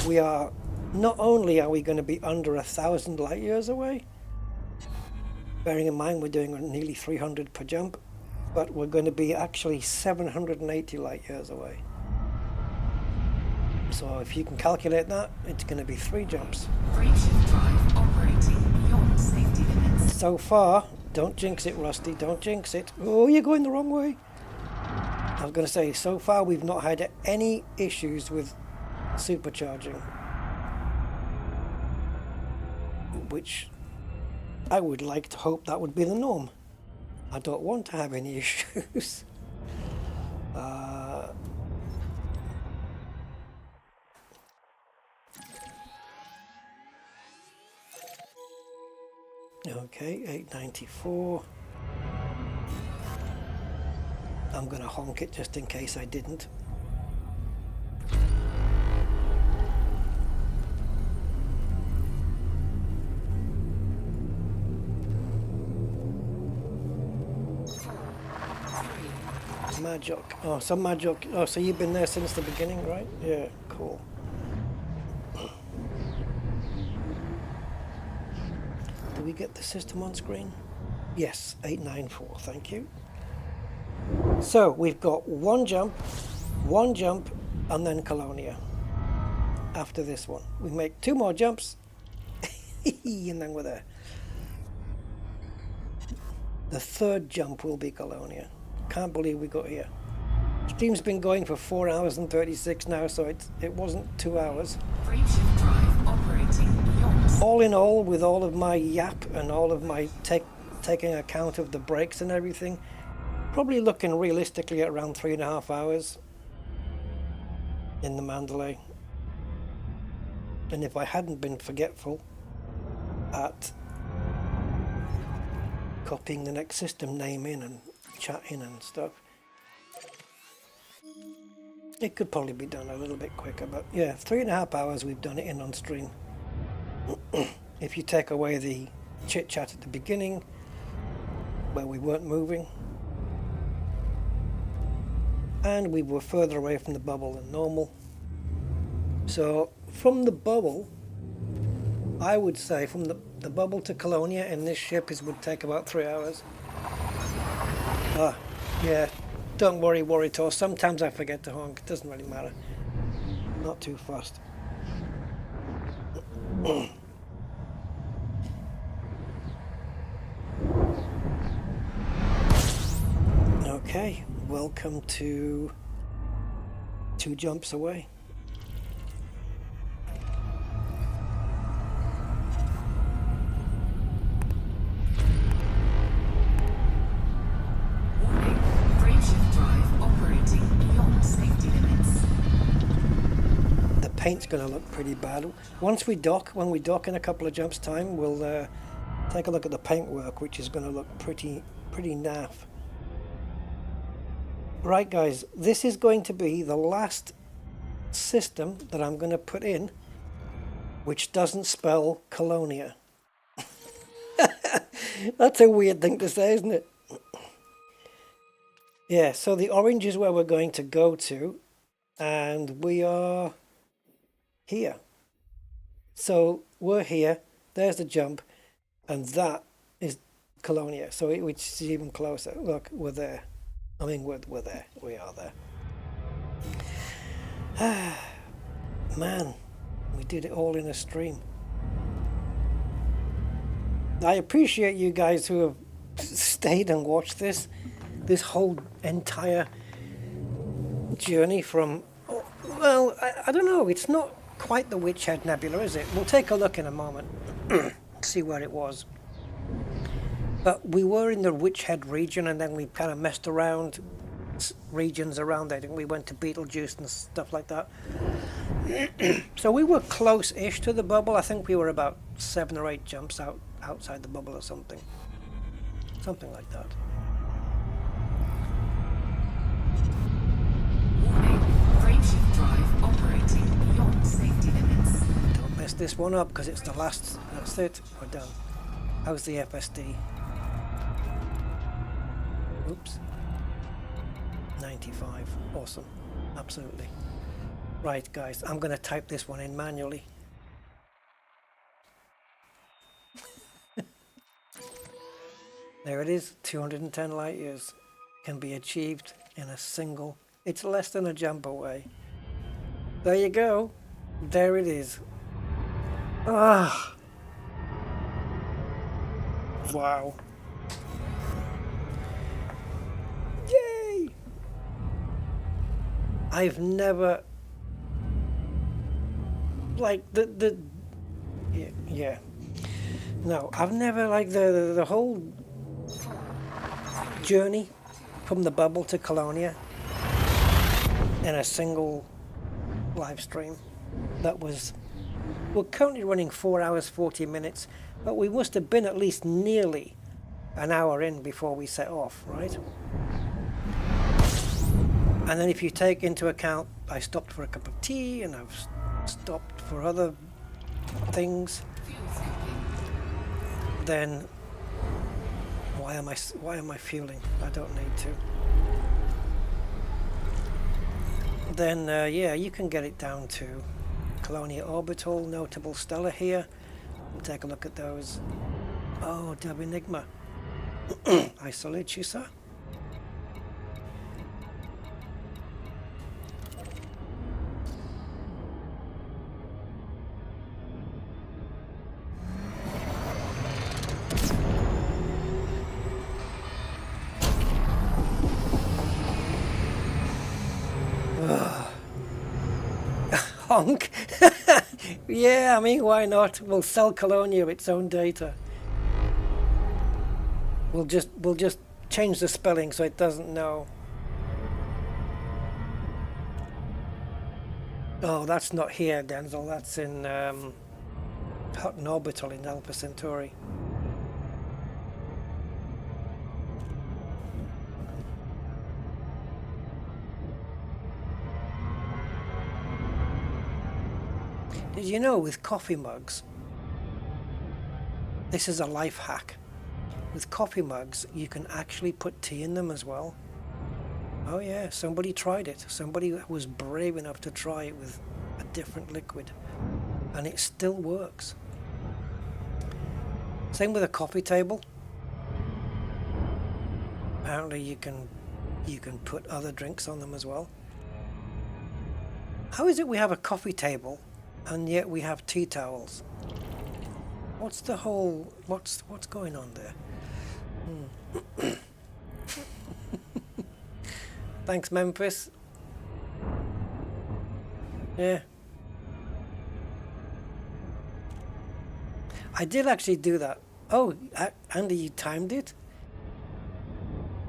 we are, not only are we going to be under 1,000 light years away, bearing in mind we're doing nearly 300 per jump, but we're going to be actually 780 light years away. So if you can calculate that, it's going to be 3 jumps. Frameshift drive operating beyond safety limits. So far, don't jinx it, Rusty, don't jinx it. Oh, you're going the wrong way. I was going to say, so far we've not had any issues with supercharging, which I would like to hope that would be the norm. I don't want to have any issues. Okay, 894. I'm going to honk it just in case I didn't. Majok. Oh, so Majok. Oh, so you've been there since the beginning, right? Yeah, cool. Do we get the system on screen? Yes, 894, thank you. So we've got one jump, and then Colonia. After this one, we make 2 more jumps, and then we're there. The 3rd jump will be Colonia. Can't believe we got here. Stream's been going for 4 hours and 36 now, so it wasn't 2 hours. Frameshift drive operating beyond. All in all, with all of my yap and all of my taking account of the breaks and everything, probably looking realistically at around 3.5 hours in the Mandalay. And if I hadn't been forgetful at copying the next system name in and chatting and stuff, it could probably be done a little bit quicker. But yeah, 3.5 hours we've done it in on stream. If you take away the chit chat at the beginning where we weren't moving and we were further away from the bubble than normal. So from the bubble, I would say from the bubble to Colonia in this ship would take about 3 hours. Ah, yeah, don't worry, Warritor. Sometimes I forget to honk. It doesn't really matter. Not too fast. Okay, welcome to 2 jumps away. Warning. Frameshift drive operating beyond safety limits. The paint's going to look pretty bad. Once we dock, when we dock in a couple of jumps time, we'll take a look at the paint work, which is going to look pretty naff. Right guys, this is going to be the last system that I'm going to put in which doesn't spell Colonia. That's a weird thing to say, isn't it? Yeah, so the orange is where we're going to go to, and we are here. So we're here, there's the jump, and that is Colonia, so which is even closer. Look, we're there. I mean, we're there. We are there. Man, we did it all in a stream. I appreciate you guys who have stayed and watched this whole entire journey from, well, I don't know, it's not quite the Witch Head Nebula, is it? We'll take a look in a moment, see where it was. But we were in the Witch Head region, and then we kind of messed around regions around there. We went to Beetlejuice and stuff like that. So we were close-ish to the bubble. I think we were about 7 or 8 jumps outside the bubble or something. Something like that. Warning. Frameshift drive operating beyond safety limits. Don't mess this one up because it's the last. That's it. We're done. How's the FSD? Oops. 95. Awesome. Absolutely. Right, guys. I'm going to type this one in manually. There it is. 210 light years can be achieved in a single. It's less than a jump away. There you go. There it is. Ah. Wow. Yay! I've never, like yeah. No, I've never, like, the whole journey from the bubble to Colonia in a single live stream. That was, we're currently running 4 hours 40 minutes, but we must have been at least nearly an hour in before we set off, right? And then if you take into account I stopped for a cup of tea and I've stopped for other things, Fuel skipping. then why am I fueling? I don't need to. Then yeah, you can get it down to Colonia Orbital, Notable Stellar here. We'll take a look at those. Oh, Dub Enigma. I salute you, sir. Honk. Yeah, I mean, why not? We'll sell Colonia its own data. We'll just change the spelling so it doesn't know. Oh, that's not here, Denzel. That's in Hutton Orbital in Alpha Centauri. Did you know with coffee mugs, this is a life hack. With coffee mugs, you can actually put tea in them as well. Oh yeah, somebody tried it. Somebody was brave enough to try it with a different liquid, and it still works. Same with a coffee table. Apparently you can put other drinks on them as well. How is it we have a coffee table and yet we have tea towels? What's the whole what's going on there? Thanks, Memphis. Yeah. I did actually do that. Oh, Andy, you timed it?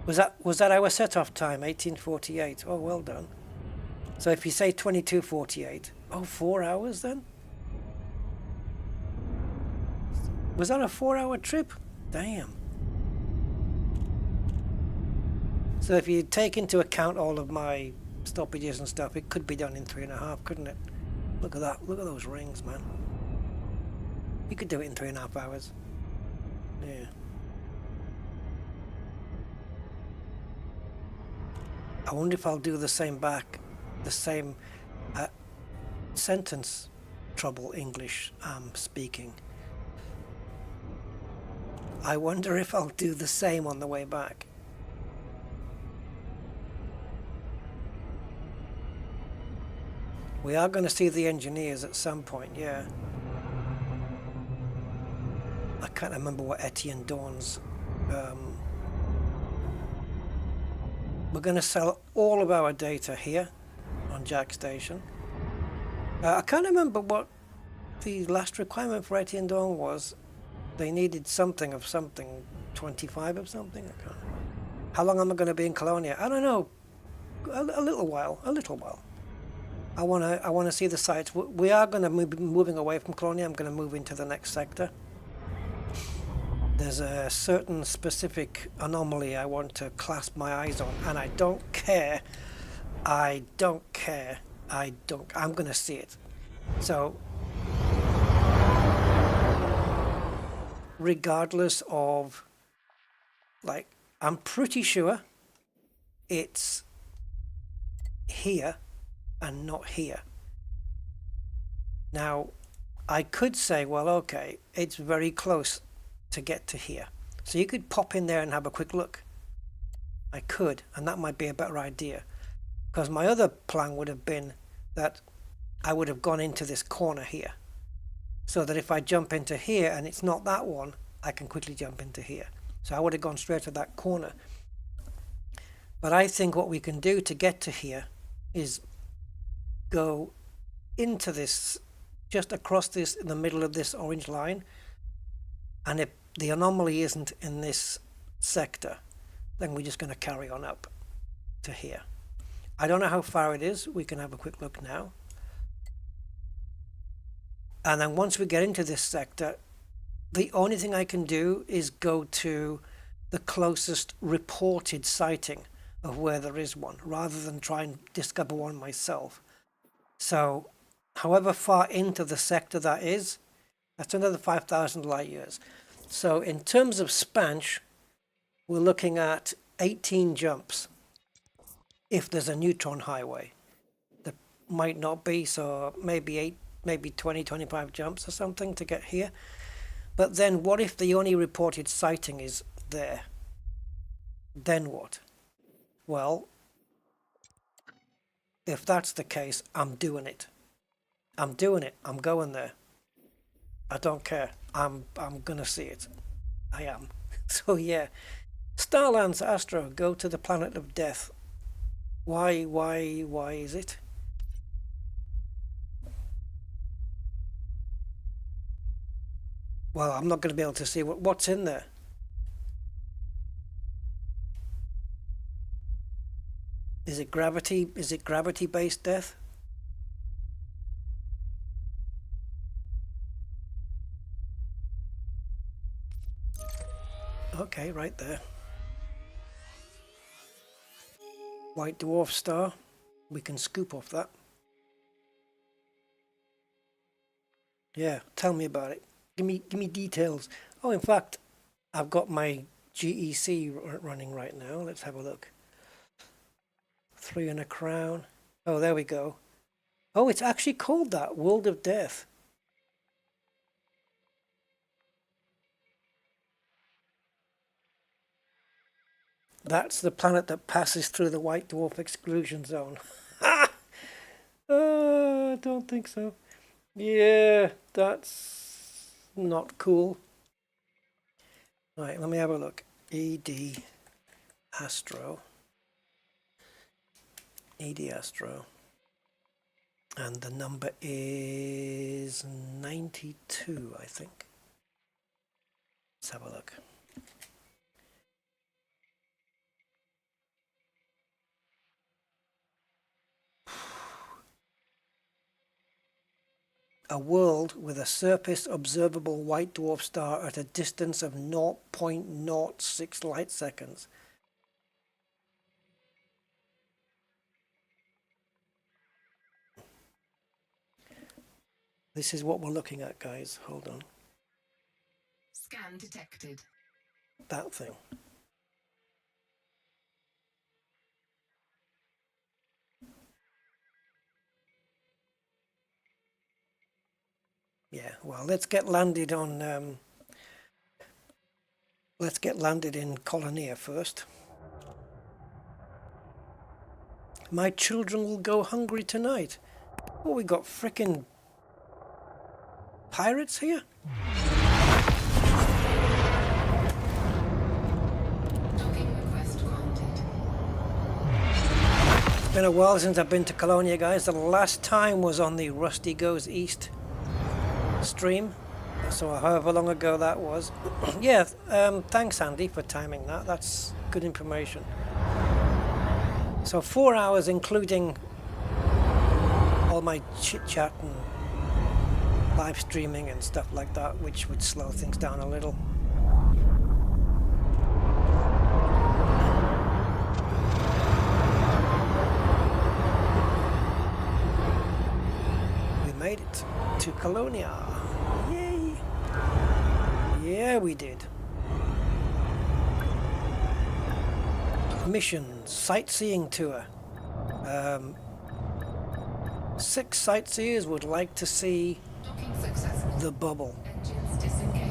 Was that our set-off time, 1848? Oh, well done. So if you say 22:48, oh, 4 hours then? Was that a 4-hour trip? Damn. So if you take into account all of my stoppages and stuff, it could be done in 3.5, couldn't it? Look at that. Look at those rings, man. You could do it in 3.5 hours. Yeah. I wonder if I'll do the same back, the same sentence trouble English speaking. I wonder if I'll do the same on the way back. We are going to see the engineers at some point, yeah. I can't remember what Etienne Dawn's... we're going to sell all of our data here on Jack Station. I can't remember what the last requirement for Etienne Dawn was. They needed something of something, 25 of something. I can't. How long am I going to be in Colonia? I don't know. A little while. I want to see the sites. We are going to be moving away from Colonia. I'm going to move into the next sector. There's a certain specific anomaly I want to clasp my eyes on, and I don't care. I'm going to see it. So, regardless of, like, I'm pretty sure it's here and not here. Now, I could say, well, okay, it's very close to get to here. So you could pop in there and have a quick look. I could, and that might be a better idea. Because my other plan would have been that I would have gone into this corner here. So that if I jump into here and it's not that one, I can quickly jump into here. So I would have gone straight to that corner. But I think what we can do to get to here is go into this, just across this, in the middle of this orange line. And if the anomaly isn't in this sector, then we're just going to carry on up to here. I don't know how far it is. We can have a quick look now. And then once we get into this sector, the only thing I can do is go to the closest reported sighting. of where there is one, rather than try and discover one myself. So, however far into the sector that is, that's another 5,000 light years. So in terms of spanch, we're looking at 18 jumps if there's a neutron highway. There might not be, so maybe 20, 25 jumps or something to get here. But then what if the only reported sighting is there? Then what? Well, if that's the case, I'm doing it. I'm doing it. I'm going there. I don't care. I'm gonna see it. I am. So yeah. Starlands Astro, go to the planet of death. Why is it? Well, I'm not going to be able to see what's in there. Is it gravity? Is it gravity-based death? Okay, right there. White dwarf star. We can scoop off that. Yeah, tell me about it. Give me details. Oh, in fact, I've got my GEC running right now. Let's have a look. 3 and a crown. Oh, there we go. Oh, it's actually called that, World of Death. That's the planet that passes through the white dwarf exclusion zone. I don't think so. Yeah, that's not cool. Right, let me have a look. ED Astro. ED Astro. And the number is 92, I think. Let's have a look. A world with a surface observable white dwarf star at a distance of 0.06 light seconds. This is what we're looking at, guys. Hold on. Scan detected. That thing. Yeah, well, let's get landed on let's get landed in Colonia first. My children will go hungry tonight. Oh, we got frickin' pirates here? Docking request granted. It's been a while since I've been to Colonia, guys. The last time was on the Rusty Goes East stream. So however long ago that was. Yeah, thanks Andy for timing that. That's good information. So 4 hours including all my chit chat and live streaming and stuff like that, which would slow things down a little. We made it to Colonia. Yay! Yeah, we did. Mission, sightseeing tour. 6 sightseers would like to see Docking successful. the bubble. Engines disengaged.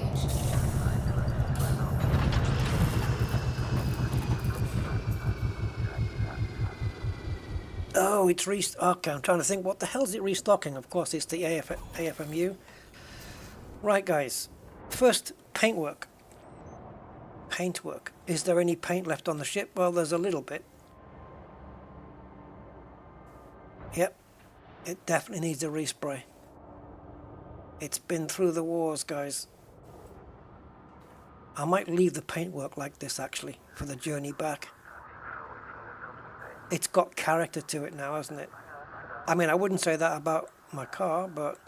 Oh, it's okay, I'm trying to think, what the hell is it restocking? Of course, it's the AFMU. Right, guys. First, paintwork. Paintwork. Is there any paint left on the ship? Well, there's a little bit. Yep. It definitely needs a respray. It's been through the wars, guys. I might leave the paintwork like this, actually, for the journey back. It's got character to it now, hasn't it? I mean, I wouldn't say that about my car, but...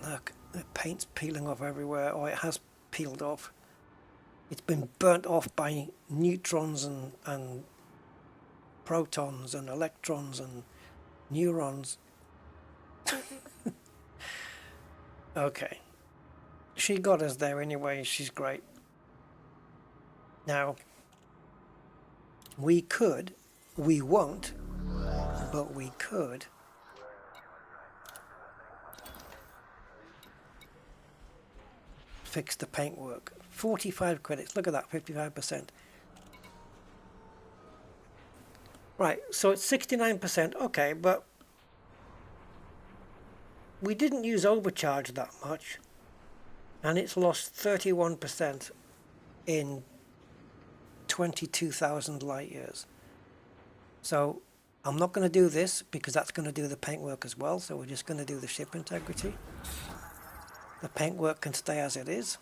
Look, the paint's peeling off everywhere. Oh, it has peeled off. It's been burnt off by neutrons and protons and electrons and neurons. Okay. She got us there anyway. She's great. Now, we won't, but we could fix the paintwork. 45 credits. Look at that, 55%. Right, so it's 69%. Okay, but we didn't use overcharge that much, and it's lost 31% in 22,000 light years. So I'm not going to do this because that's going to do the paintwork as well. So we're just going to do the ship integrity. The paintwork can stay as it is.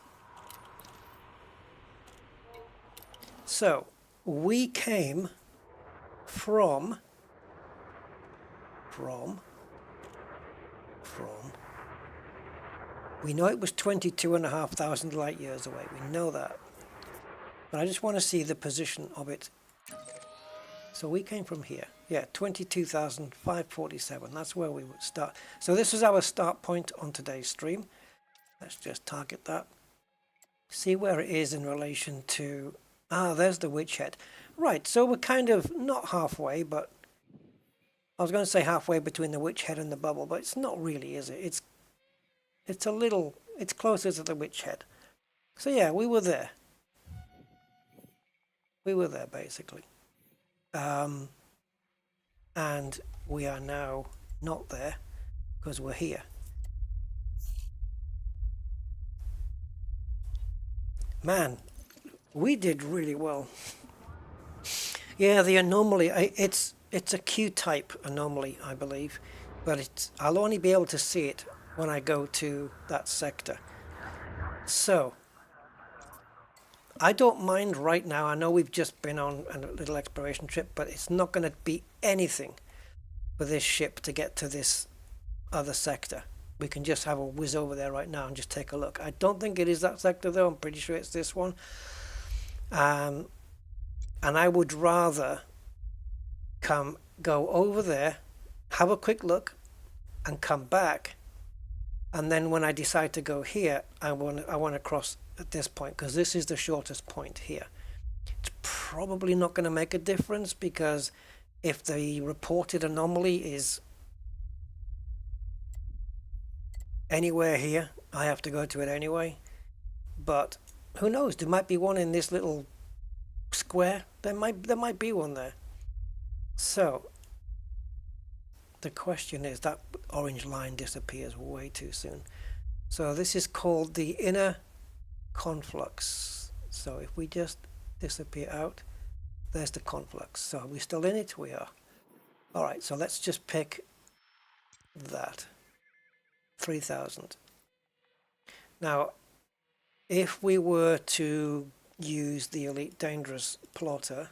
So we came from we know it was 22,500 light years away. We know that. But I just want to see the position of it. So we came from here. Yeah, 22,547. That's where we would start. So this is our start point on today's stream. Let's just target that. See where it is in relation to... Ah, there's the witch head. Right, so we're kind of not halfway, but... I was going to say halfway between the witch head and the bubble, but it's not really, is it? It's a little... It's closer to the witch head. So yeah, we were there. We were there, basically. And we are now not there because we're here. Man, we did really well. Yeah, the anomaly, it's a Q-type anomaly, I believe, but I'll only be able to see it when I go to that sector. So, I don't mind right now. I know we've just been on a little exploration trip, but it's not going to be anything for this ship to get to this other sector. We can just have a whiz over there right now and just take a look. I don't think it is that sector though. I'm pretty sure it's this one. And I would rather go over there, have a quick look, and come back. And then when I decide to go here, I want to cross at this point because this is the shortest point here. It's probably not going to make a difference because if the reported anomaly is anywhere here, I have to go to it anyway. But who knows? There might be one in this little square. There might be one there. So the question is, that orange line disappears way too soon. So this is called the inner conflux. So if we just disappear out, there's the conflux. So are we still in it? We are. Alright, so let's just pick that. 3,000. Now, if we were to use the Elite Dangerous plotter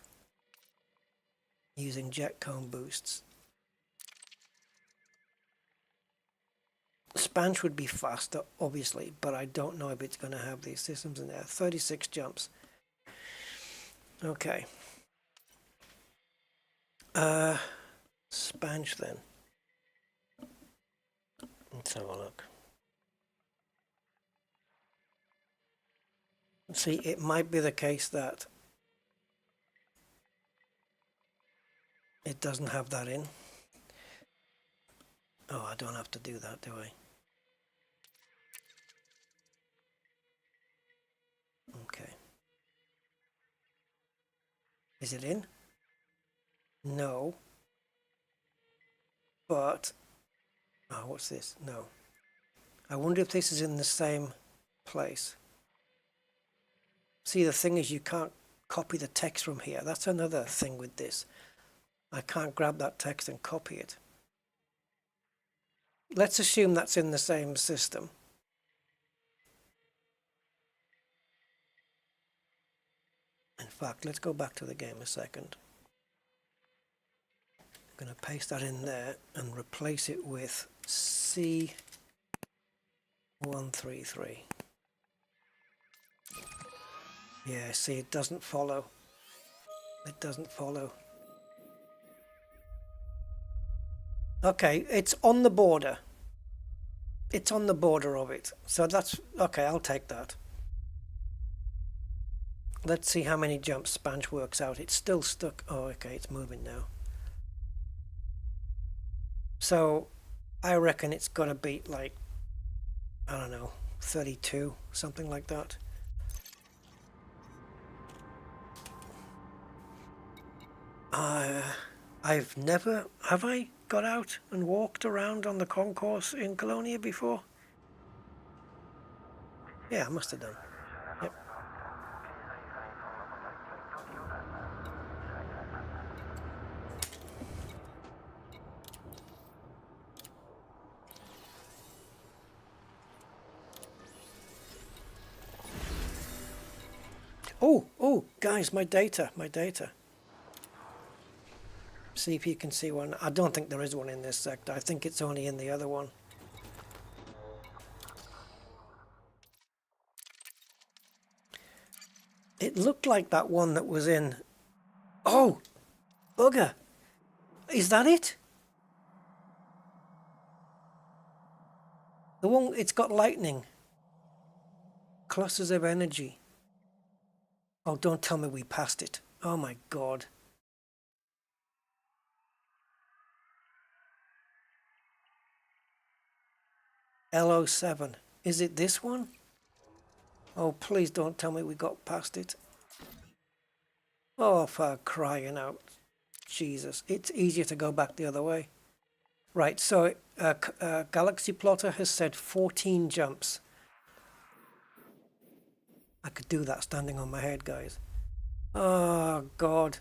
using jet cone boosts, Spanch would be faster, obviously, but I don't know if it's going to have these systems in there. 36 jumps. Okay. Spanch then. Let's have a look. See, it might be the case that it doesn't have that in. Oh, I don't have to do that, do I? Okay. Is it in? No. But, oh, what's this? No. I wonder if this is in the same place. See, the thing is you can't copy the text from here. That's another thing with this. I can't grab that text and copy it. Let's assume that's in the same system. In fact, let's go back to the game a second. I'm going to paste that in there and replace it with C133. Yeah, see, it doesn't follow. It doesn't follow. Okay, it's on the border. It's on the border of it. So that's okay, I'll take that. Let's see how many jumps Spanch works out. It's still stuck. Oh, okay, it's moving now. So I reckon it's got to beat like, I don't know, 32, something like that. I've never, have I got out and walked around on the concourse in Colonia before? Yeah, I must have done. Yep. Oh, guys, my data. See if you can see one. I don't think there is one in this sector. I think it's only in the other one. It looked like that one that was in... Oh! Bugger! Is that it? The one, it's got lightning. Clusters of energy. Oh, don't tell me we passed it. Oh my god. L07. Is it this one? Oh, please don't tell me we got past it. Oh, for crying out. Jesus. It's easier to go back the other way. Right, so Galaxy Plotter has said 14 jumps. I could do that standing on my head, guys. Oh, God.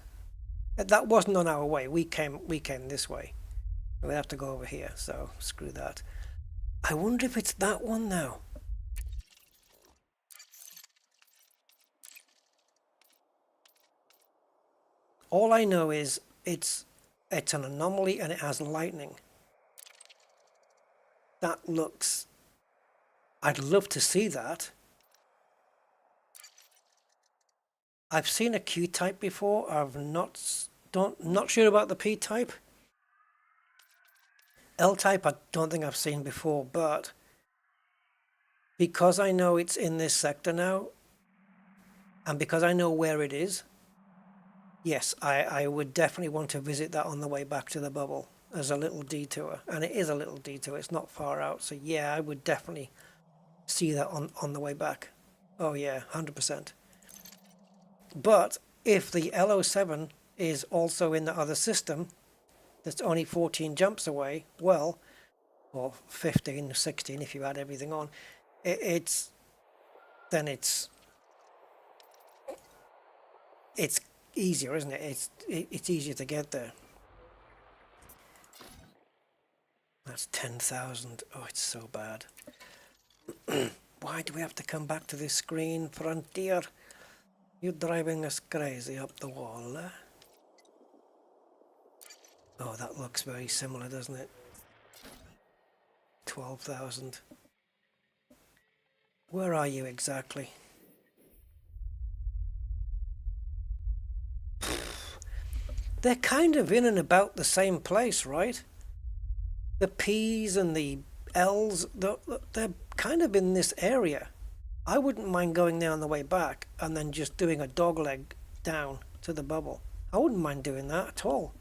That wasn't on our way. We came this way. We have to go over here, so screw that. I wonder if it's that one now. All I know is it's an anomaly and it has lightning. That looks... I'd love to see that. I've seen a Q-type before. I've not sure about the P-type. L-type I don't think I've seen before, but because I know it's in this sector now, and because I know where it is, yes, I would definitely want to visit that on the way back to the bubble as a little detour. And it is a little detour, it's not far out. So yeah, I would definitely see that on the way back. Oh yeah, 100%. But if the L07 is also in the other system, that's only 14 jumps away, well, or 15, 16 if you add everything on, it's easier, isn't it? It's easier to get there. That's 10,000. Oh, it's so bad. Why do we have to come back to this screen, Frontier? You're driving us crazy up the wall. Oh, that looks very similar, doesn't it? 12,000. Where are you exactly? They're kind of in and about the same place, right? The P's and the L's, they're kind of in this area. I wouldn't mind going there on the way back and then just doing a dogleg down to the bubble. I wouldn't mind doing that at all.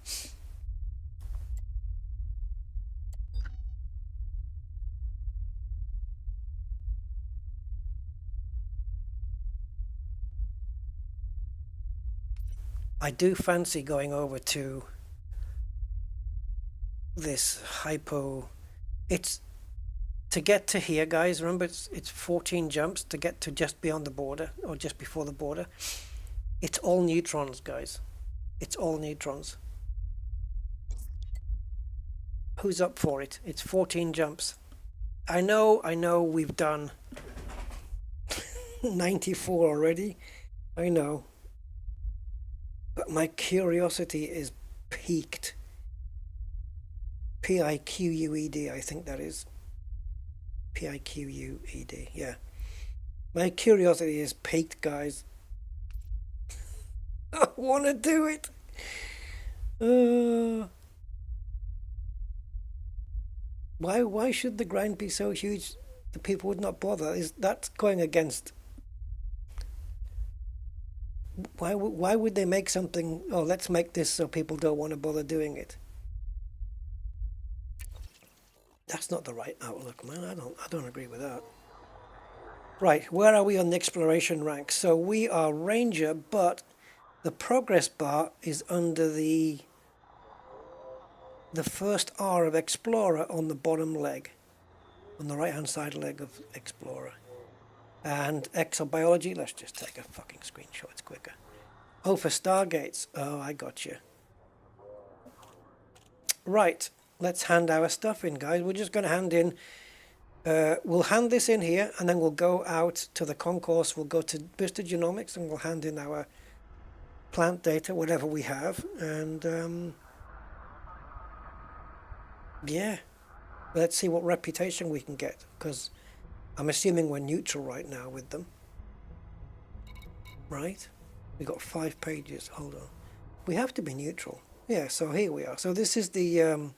I do fancy going over to this hypo. It's to get to here, guys. Remember, it's 14 jumps to get to just beyond the border or just before the border. It's all neutrons, guys. It's all neutrons. Who's up for it? It's 14 jumps. I know we've done 94 already. I know. But my curiosity is piqued. P-I-Q-U-E-D, I think that is. P-I-Q-U-E-D, yeah. My curiosity is piqued, guys. I want to do it. Why should the grind be so huge that people would not bother? Is that going against? Why would they make something? Oh, let's make this so people don't want to bother doing it. That's not the right outlook, man. I don't agree with that. Right, where are we on the exploration rank? So we are Ranger, but the progress bar is under the first R of Explorer on the bottom leg, on the right hand side leg of Explorer. And exobiology, let's just take a fucking screenshot, it's quicker. Oh, for Stargates. Oh, I got you. Right, let's hand our stuff in, guys. We're just going to hand in, we'll hand this in here, and then we'll go out to the concourse. We'll go to Vista Genomics, and we'll hand in our plant data, whatever we have. And, yeah, let's see what reputation we can get, because I'm assuming we're neutral right now with them. Right? We got 5 pages. Hold on. We have to be neutral. Yeah, so here we are. So this is the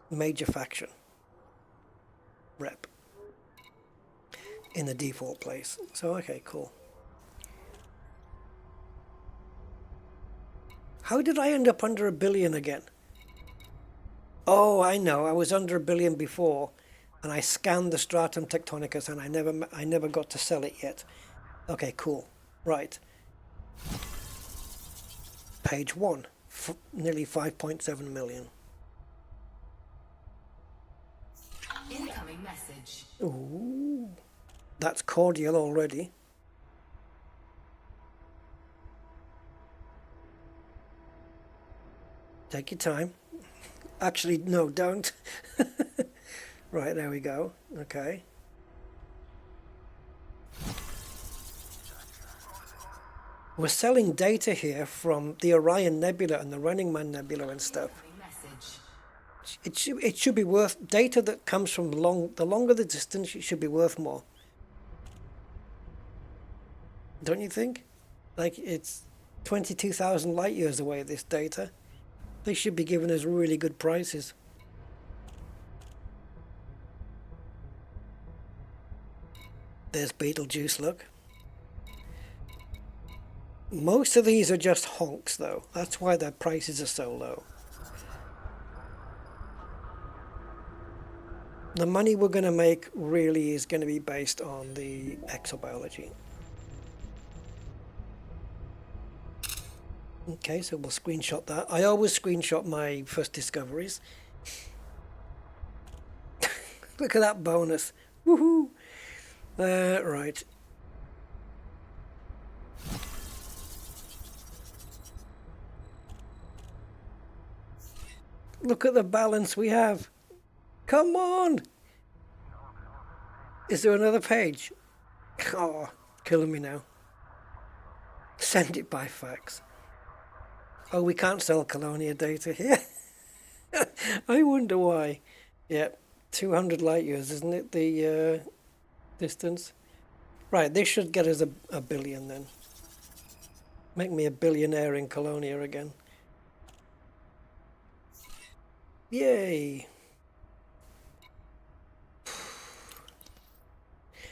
major faction rep in the default place. So, okay, cool. How did I end up under 1 billion again? Oh, I know. I was under 1 billion before, and I scanned the Stratum Tectonicus, and I never got to sell it yet. Okay, cool. Right. Page 1, nearly 5.7 million. Incoming message. Ooh, that's cordial already. Take your time. Actually, no, don't. Right, there we go. Okay. We're selling data here from the Orion Nebula and the Running Man Nebula and stuff. It should be worth, data that comes from the longer the distance, it should be worth more. Don't you think? Like, it's 22,000 light years away, this data. They should be giving us really good prices. There's Beetlejuice, look. Most of these are just honks, though. That's why their prices are so low. The money we're going to make really is going to be based on the exobiology. Okay, so we'll screenshot that. I always screenshot my first discoveries. Look at that bonus. Woohoo! Right. Look at the balance we have. Come on! Is there another page? Oh, killing me now. Send it by fax. Oh, we can't sell Colonia data here. I wonder why. Yeah, 200 light years, isn't it, the distance? Right, this should get us a billion then. Make me a billionaire in Colonia again. Yay!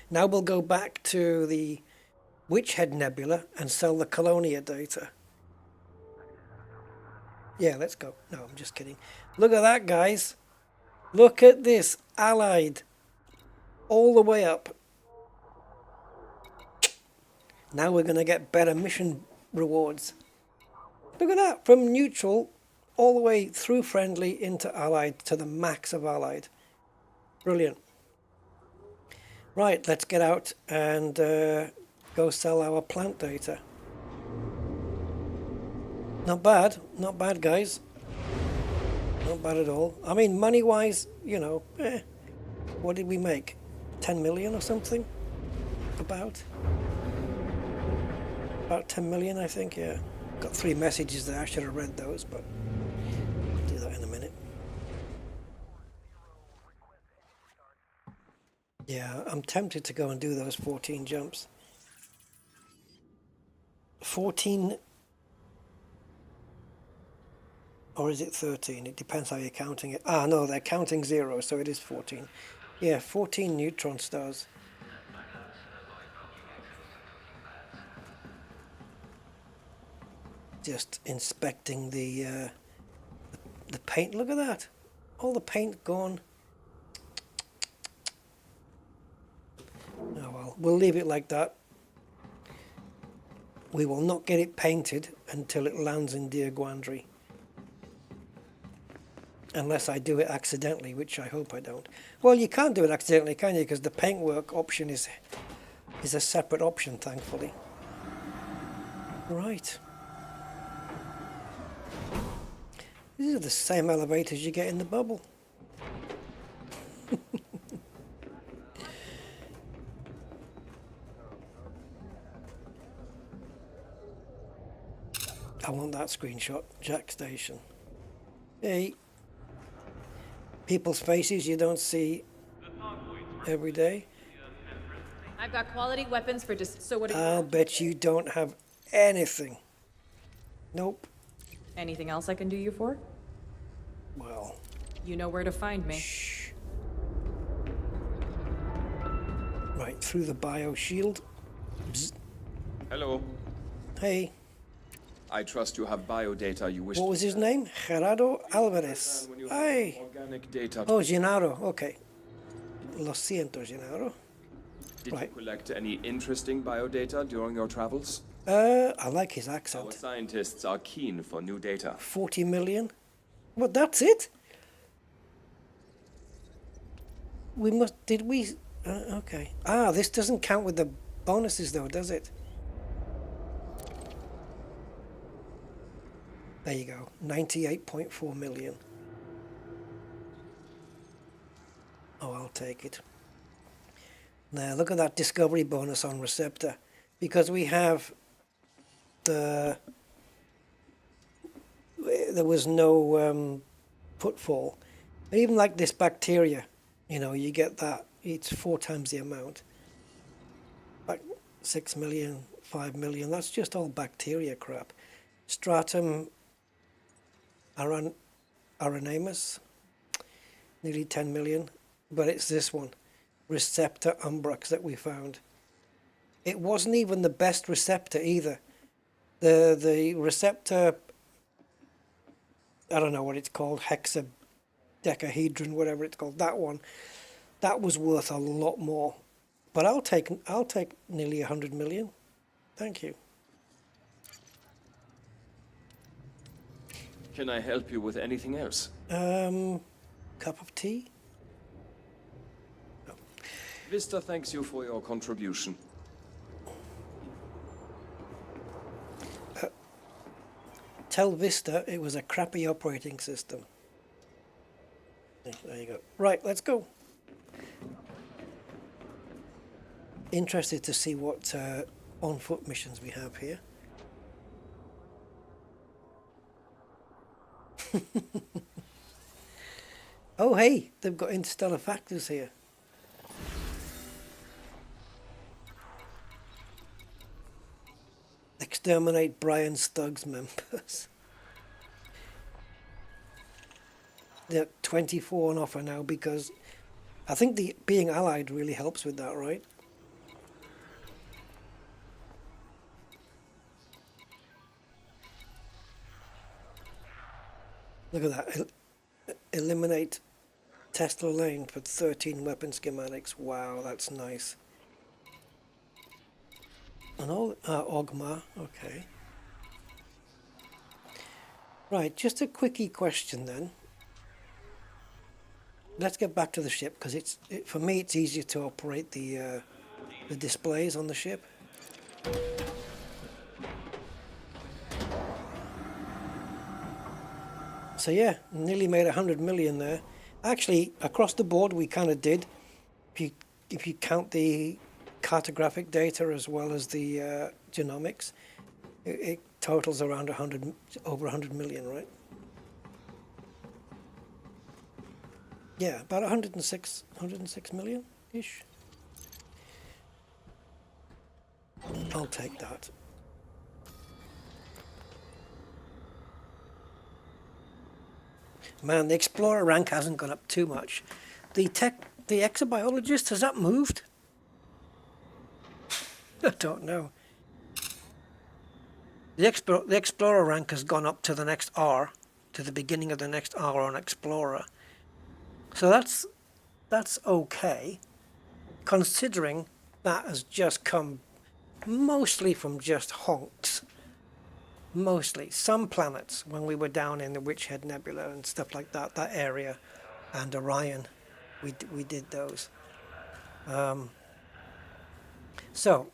Now we'll go back to the Witchhead Nebula and sell the Colonia data. Yeah, let's go. No, I'm just kidding. Look at that, guys. Look at this. Allied. All the way up. Now we're going to get better mission rewards. Look at that. From neutral all the way through friendly into allied to the max of allied. Brilliant. Right, let's get out and go sell our plant data. Not bad, guys. Not bad at all. I mean, money-wise, you know, what did we make? 10 million or something? About 10 million, I think, yeah. Got 3 messages there, I should have read those, but I'll do that in a minute. Yeah, I'm tempted to go and do those 14 jumps. 14, or is it 13? It depends how you're counting it. Ah, no, they're counting 0, so it is 14. Yeah, 14 neutron stars. Just inspecting the paint. Look at that. All the paint gone. Oh well, we'll leave it like that. We will not get it painted until it lands in Dear Gwandry. Unless I do it accidentally, which I hope I don't. Well, you can't do it accidentally, can you? Because the paintwork option is a separate option, thankfully. Right. These are the same elevators you get in the bubble. I want that screenshot. Jack Station. Hey. People's faces you don't see every day. I've got quality weapons for just... So what do you... I'll bet you don't have anything. Nope. Anything else I can do you for? Well. You know where to find me. Shh. Right, through the bio shield. Bzz. Hello. Hey. I trust you have biodata you wish What was his name? Gerardo Alvarez. when you Hey. have organic data. Oh, Gennaro. Okay. Lo siento, Gennaro. Did right. you collect any interesting biodata during your travels? I like his Our accent. scientists are keen for new data. 40 million. What, that's it? We must, did we, okay. Ah, this doesn't count with the bonuses though, does it? There you go, 98.4 million. Oh, I'll take it. Now, look at that discovery bonus on Receptor. Because we have there was no footfall. And even like this bacteria, you know, you get that. It's 4 times the amount. Like 6 million, 5 million. That's just all bacteria crap. Stratum Aranamus, nearly 10 million. But it's this one, Receptor Umbrax, that we found. It wasn't even the best receptor either. The receptor, I don't know what it's called, hexadecahedron, whatever it's called, that one, that was worth a lot more. But I'll take nearly 100 million. Thank you. Can I help you with anything else? Cup of tea? Vista thanks you for your contribution. Tell Vista it was a crappy operating system. There you go. Right, let's go. Interested to see what on-foot missions we have here. Oh, hey, they've got interstellar factors here. Exterminate Brian Stugg's members. They're 24 on offer now because I think the being allied really helps with that, right? Look at that. Eliminate Tesla lane for 13 weapon schematics. Wow, that's nice. And all Ogma, okay. Right, just a quickie question then. Let's get back to the ship because for me it's easier to operate the displays on the ship. So yeah, nearly made 100 million there. Actually, across the board we kind of did. If you count the cartographic data as well as the genomics, it totals around over 100 million, right? Yeah, about 106 million ish. I'll take that. Man, the Explorer rank hasn't gone up too much. The exobiologist, has that moved? I don't know. The Explorer rank has gone up to the next R, to the beginning of the next R on Explorer. So that's okay, considering that has just come mostly from just honks. Mostly. Some planets, when we were down in the Witch Head Nebula and stuff like that, that area, and Orion, we did those. So,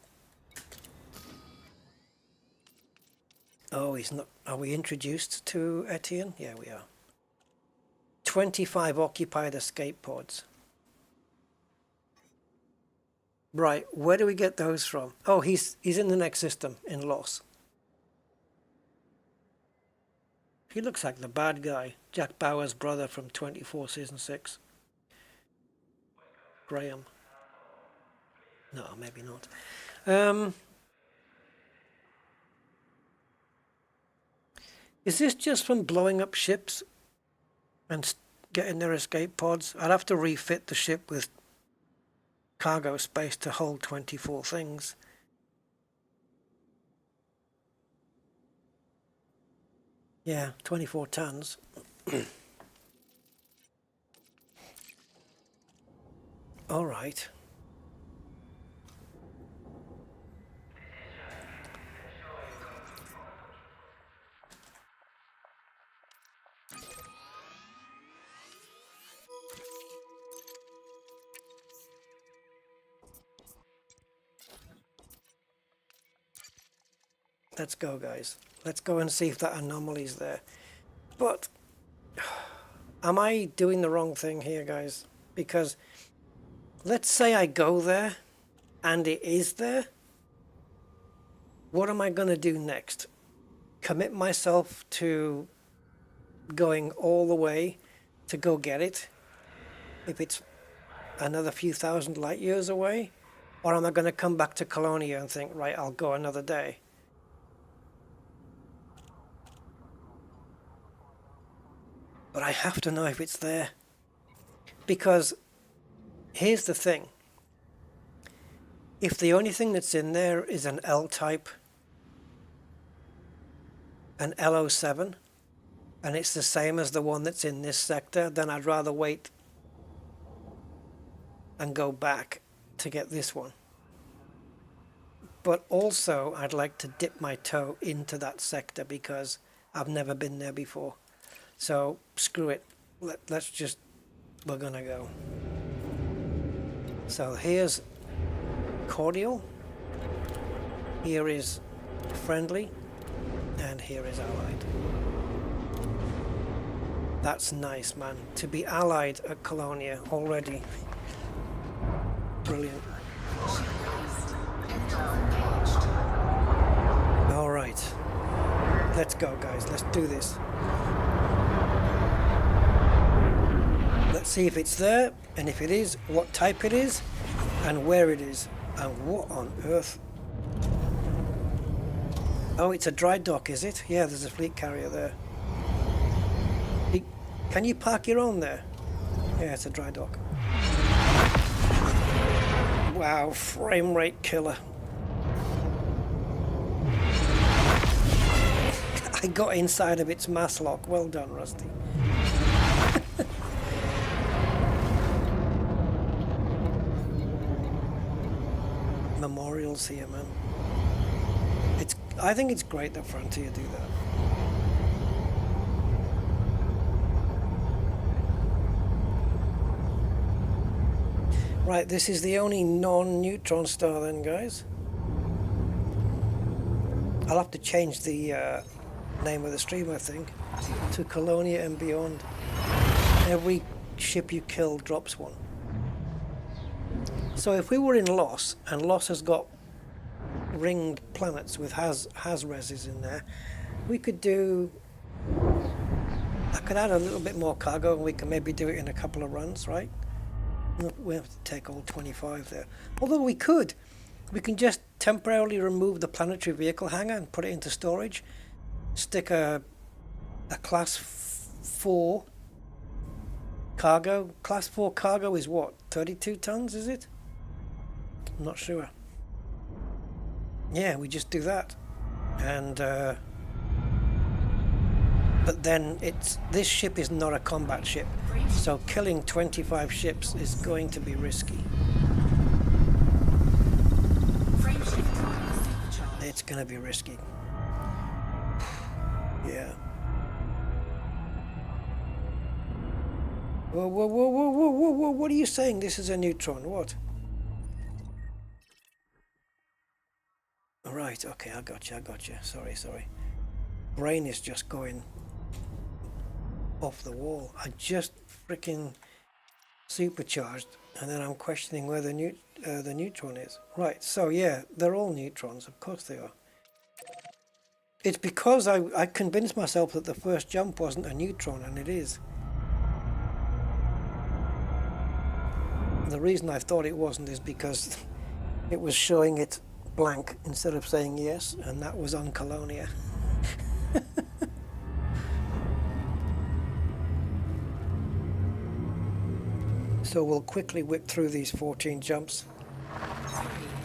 oh, he's not. Are we introduced to Etienne? Yeah, we are. 25 occupied escape pods. Right, where do we get those from? Oh, he's in the next system in Loss. He looks like the bad guy, Jack Bauer's brother from 24 Season 6. Graham. No, maybe not. Is this just from blowing up ships and getting their escape pods? I'd have to refit the ship with cargo space to hold 24 things. Yeah, 24 tons. All right. Let's go, guys. Let's go and see if that anomaly's there. But am I doing the wrong thing here, guys? Because let's say I go there and it is there. What am I going to do next? Commit myself to going all the way to go get it if it's another few thousand light years away? Or am I going to come back to Colonia and think, right, I'll go another day? But I have to know if it's there. Because here's the thing. If the only thing that's in there is an L-type, an L07, and it's the same as the one that's in this sector, then I'd rather wait and go back to get this one. But also, I'd like to dip my toe into that sector because I've never been there before. So, screw it. Let's just, we're gonna go. So here's cordial. Here is friendly. And here is allied. That's nice, man. To be allied at Colonia already. Brilliant. All right. Let's go, guys. Let's do this. Let's see if it's there, and if it is, what type it is, and where it is, and what on earth. Oh, it's a dry dock, is it? Yeah, there's a fleet carrier there. Can you park your own there? Yeah, it's a dry dock. Wow, frame rate killer. I got inside of its mass lock. Well done, Rusty. Memorials here, man. I think it's great that Frontier do that. Right, this is the only non-Neutron star then, guys. I'll have to change the name of the stream, I think, to Colonia and Beyond. Every ship you kill drops one. So if we were in Loss, and Loss has got ringed planets with has-reses in there, we could do... I could add a little bit more cargo and we can maybe do it in a couple of runs, right? We have to take all 25 there. Although we can just temporarily remove the planetary vehicle hangar and put it into storage, stick a class 4 Cargo, class 4 cargo is what? 32 tons, is it? I'm not sure. Yeah, we just do that. And, but then this ship is not a combat ship. So killing 25 ships is going to be risky. It's going to be risky. Yeah. Whoa, whoa, whoa, whoa, whoa, whoa, whoa, what are you saying? This is a Neutron, what? Alright, okay, I got you. Sorry. Brain is just going off the wall. I just freaking supercharged, and then I'm questioning where the Neutron is. Right, so yeah, they're all Neutrons, of course they are. It's because I convinced myself that the first jump wasn't a Neutron, and it is. The reason I thought it wasn't is because it was showing it blank instead of saying yes, and that was on Colonia. So we'll quickly whip through these 14 jumps,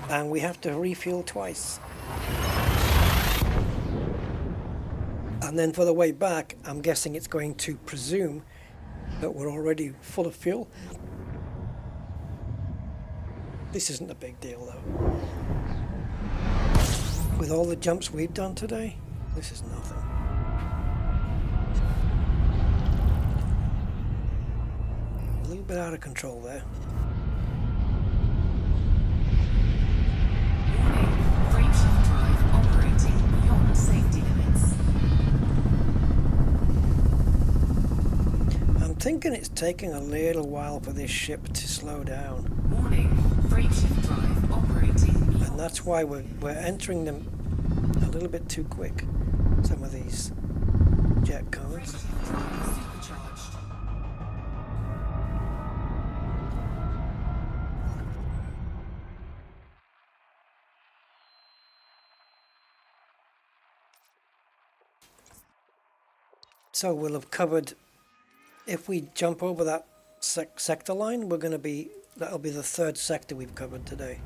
and we have to refuel twice. And then for the way back, I'm guessing it's going to presume that we're already full of fuel. This isn't a big deal though. With all the jumps we've done today, this is nothing. A little bit out of control there. Warning, frameshift drive operating beyond safety limits. I'm thinking it's taking a little while for this ship to slow down. Warning, frameshift drive operating beyond. And that's why we're entering them a little bit too quick. Some of these jet codes. Frameshift drive supercharged. So we'll have covered, if we jump over that sector line, that'll be the third sector we've covered today.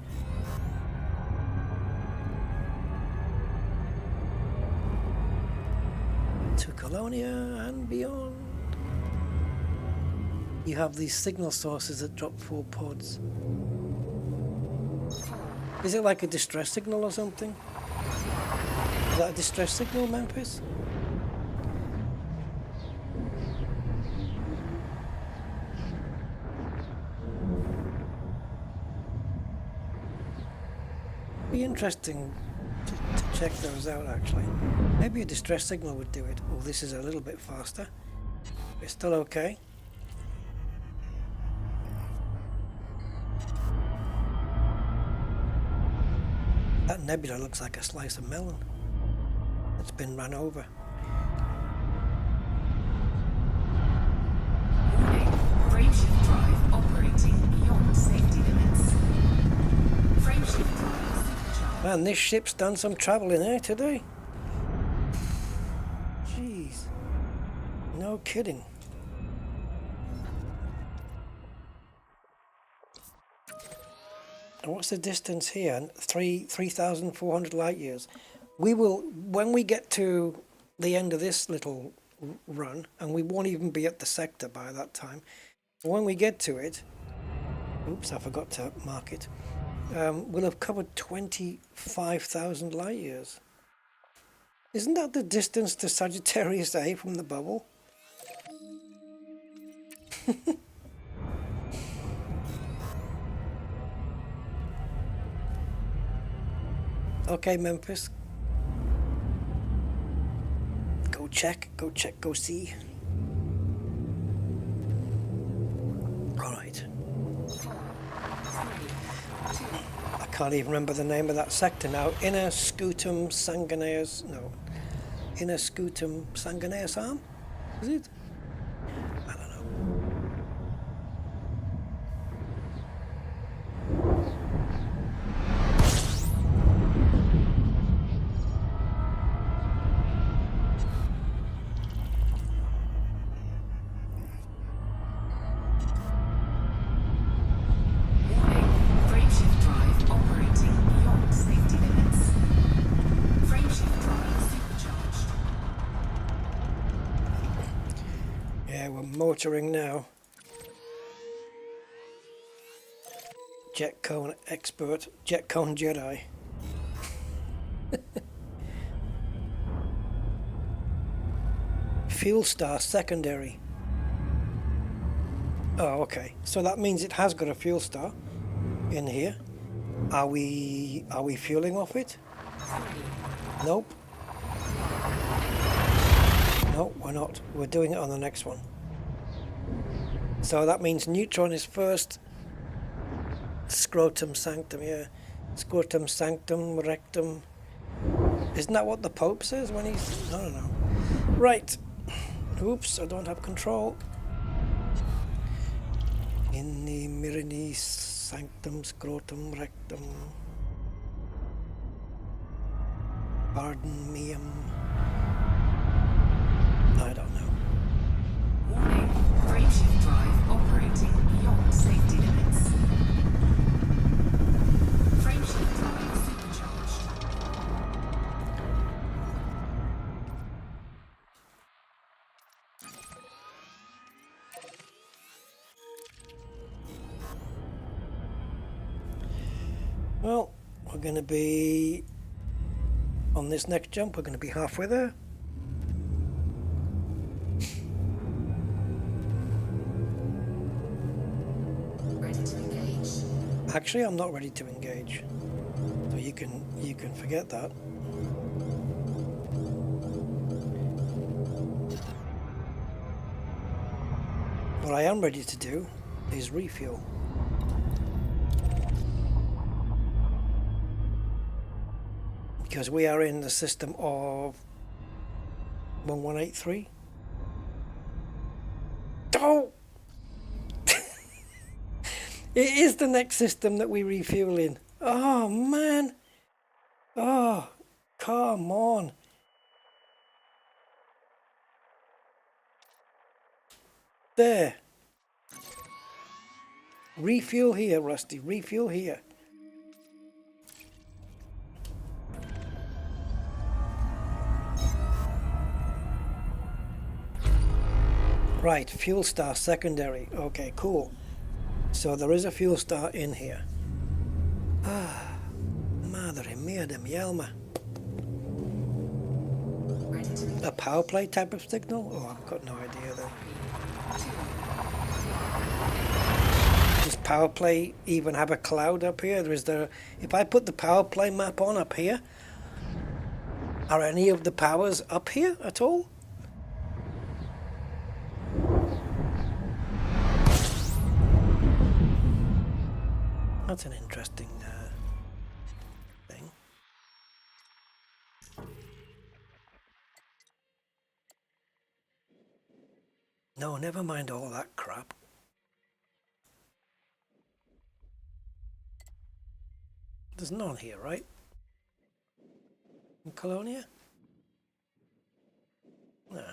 To Colonia and beyond. You have these signal sources that drop 4 pods. Is it like a distress signal or something? Is that a distress signal, Memphis? Be interesting to check those out actually. Maybe a distress signal would do it. Oh, this is a little bit faster. It's still okay. That nebula looks like a slice of melon that's been run over. Warning, frameshift drive operating beyond safety limits. Frameshift drive supercharged. Man, this ship's done some traveling here today. Jeez. No kidding. And what's the distance here? 3,400 light years. We will, when we get to the end of this little run, and we won't even be at the sector by that time, when we get to it, oops, I forgot to mark it, we'll have covered 25,000 light years. Isn't that the distance to Sagittarius A from the bubble? Okay, Memphis. Go check, go see. Alright. I can't even remember the name of that sector now. Inner Scutum Sanguineus. No. Inner Scutum Sanguineus Arm? Is it? I don't know. motoring now. Jet cone expert, jet cone Jedi. Fuel star secondary. Oh, okay. So that means it has got a fuel star in here. Are we fueling off it? Nope. No, we're not. We're doing it on the next one. So that means Neutron is first. Scrotum sanctum, yeah. Scrotum sanctum rectum. Isn't that what the Pope says when he's... I don't know. Right. Oops, I don't have control. In the Mirini sanctum scrotum rectum. Pardon me. I don't know. Warning, frameshift drive operating beyond safety limits. Frameshift drive supercharged. Well, we're going to be on this next jump. We're going to be halfway there. Ready to engage. Actually, I'm not ready to engage, so you can forget that. What I am ready to do is refuel. Because we are in the system of 1183. Oh! It is the next system that we refuel in. Oh, man. Oh, come on. There. Refuel here, Rusty. Refuel here. Right, fuel star secondary. Okay, cool. So there is a fuel star in here. Ah, madre mia de mi alma. A power play type of signal? Oh, I've got no idea then. Does power play even have a cloud up here? If I put the power play map on up here, are any of the powers up here at all? That's an interesting thing. No, never mind all that crap. There's none here, right? In Colonia? No.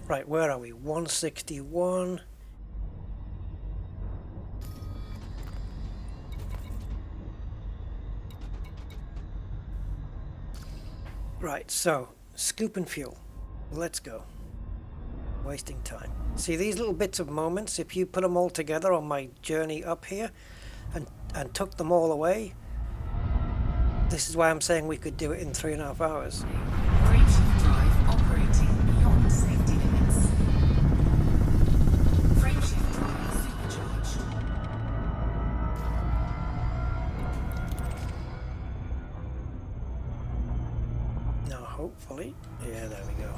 Right, where are we? 161. Right, so, scoop and fuel. Let's go. Wasting time. See these little bits of moments, if you put them all together on my journey up here and took them all away, this is why I'm saying we could do it in 3.5 hours. Frameshift drive operating beyond safety limits. Frameshift drive supercharged. Now hopefully, yeah, there we go.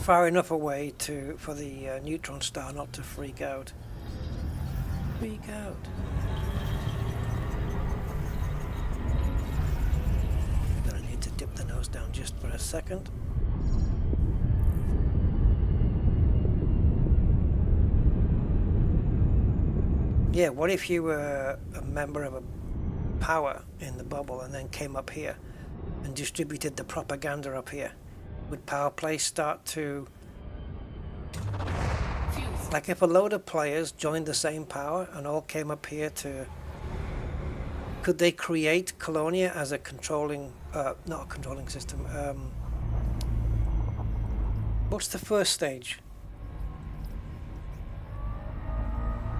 Far enough away for the neutron star not to freak out. Freak out. Gonna need to dip the nose down just for a second. Yeah, what if you were a member of a power in the bubble and then came up here and distributed the propaganda up here? Would power play start to... Like if a load of players joined the same power and all came up here to Could they create Colonia as a controlling, not a controlling system, what's the first stage?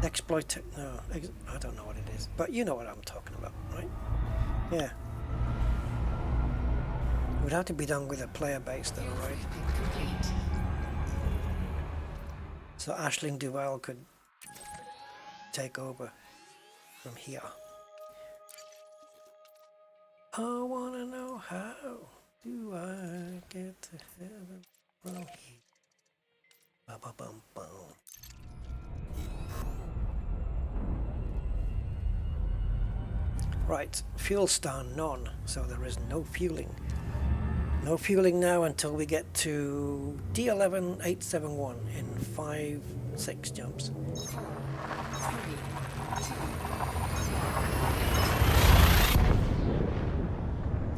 Exploit, no, I don't know what it is, but you know what I'm talking about, right? Yeah. It would have to be done with a player base though, right? Complete. So Aisling Duval could take over from here. I wanna know how do I get to heaven from here? Ba ba bum bum. Right, fuel star none, so there is no fueling. No fueling now until we get to D11871 in 5-6 jumps.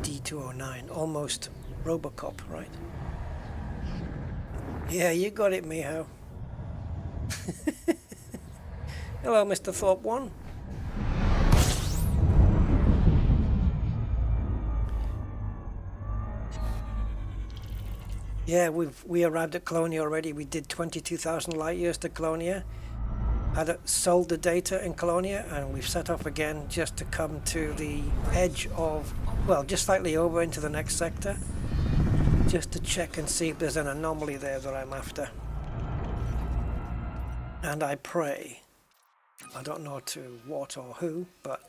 D209, almost Robocop, right? Yeah, you got it, Miho. Hello, Mr. Thorpe 1. Yeah, we arrived at Colonia already. We did 22,000 light years to Colonia. Had sold the data in Colonia, and we've set off again just to come to the edge of, well, just slightly over into the next sector, just to check and see if there's an anomaly there that I'm after. And I pray, I don't know to what or who, but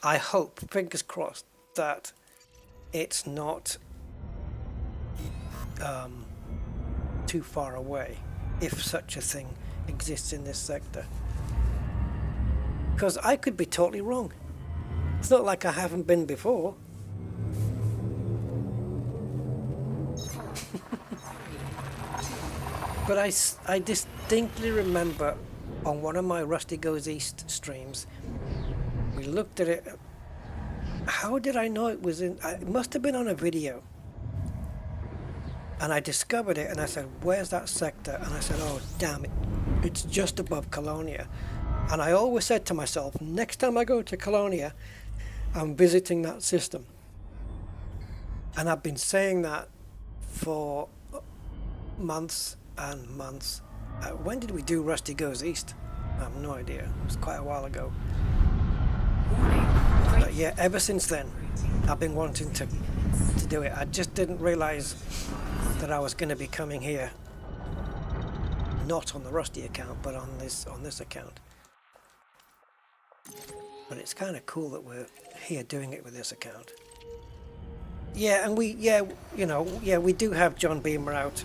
I hope, fingers crossed, that it's not too far away, if such a thing exists in this sector. Because I could be totally wrong. It's not like I haven't been before. But I distinctly remember on one of my Rusty Goes East streams, we looked at it. How did I know it was in? It must have been on a video. And I discovered it, and I said, where's that sector? And I said, oh, damn it, it's just above Colonia. And I always said to myself, next time I go to Colonia, I'm visiting that system. And I've been saying that for months and months. When did we do Rusty Goes East? I have no idea. It was quite a while ago. But yeah, ever since then, I've been wanting to do it. I just didn't realize that I was going to be coming here, not on the Rusty account, but on this account. But it's kind of cool that we're here doing it with this account. Yeah, and we do have John Beamer out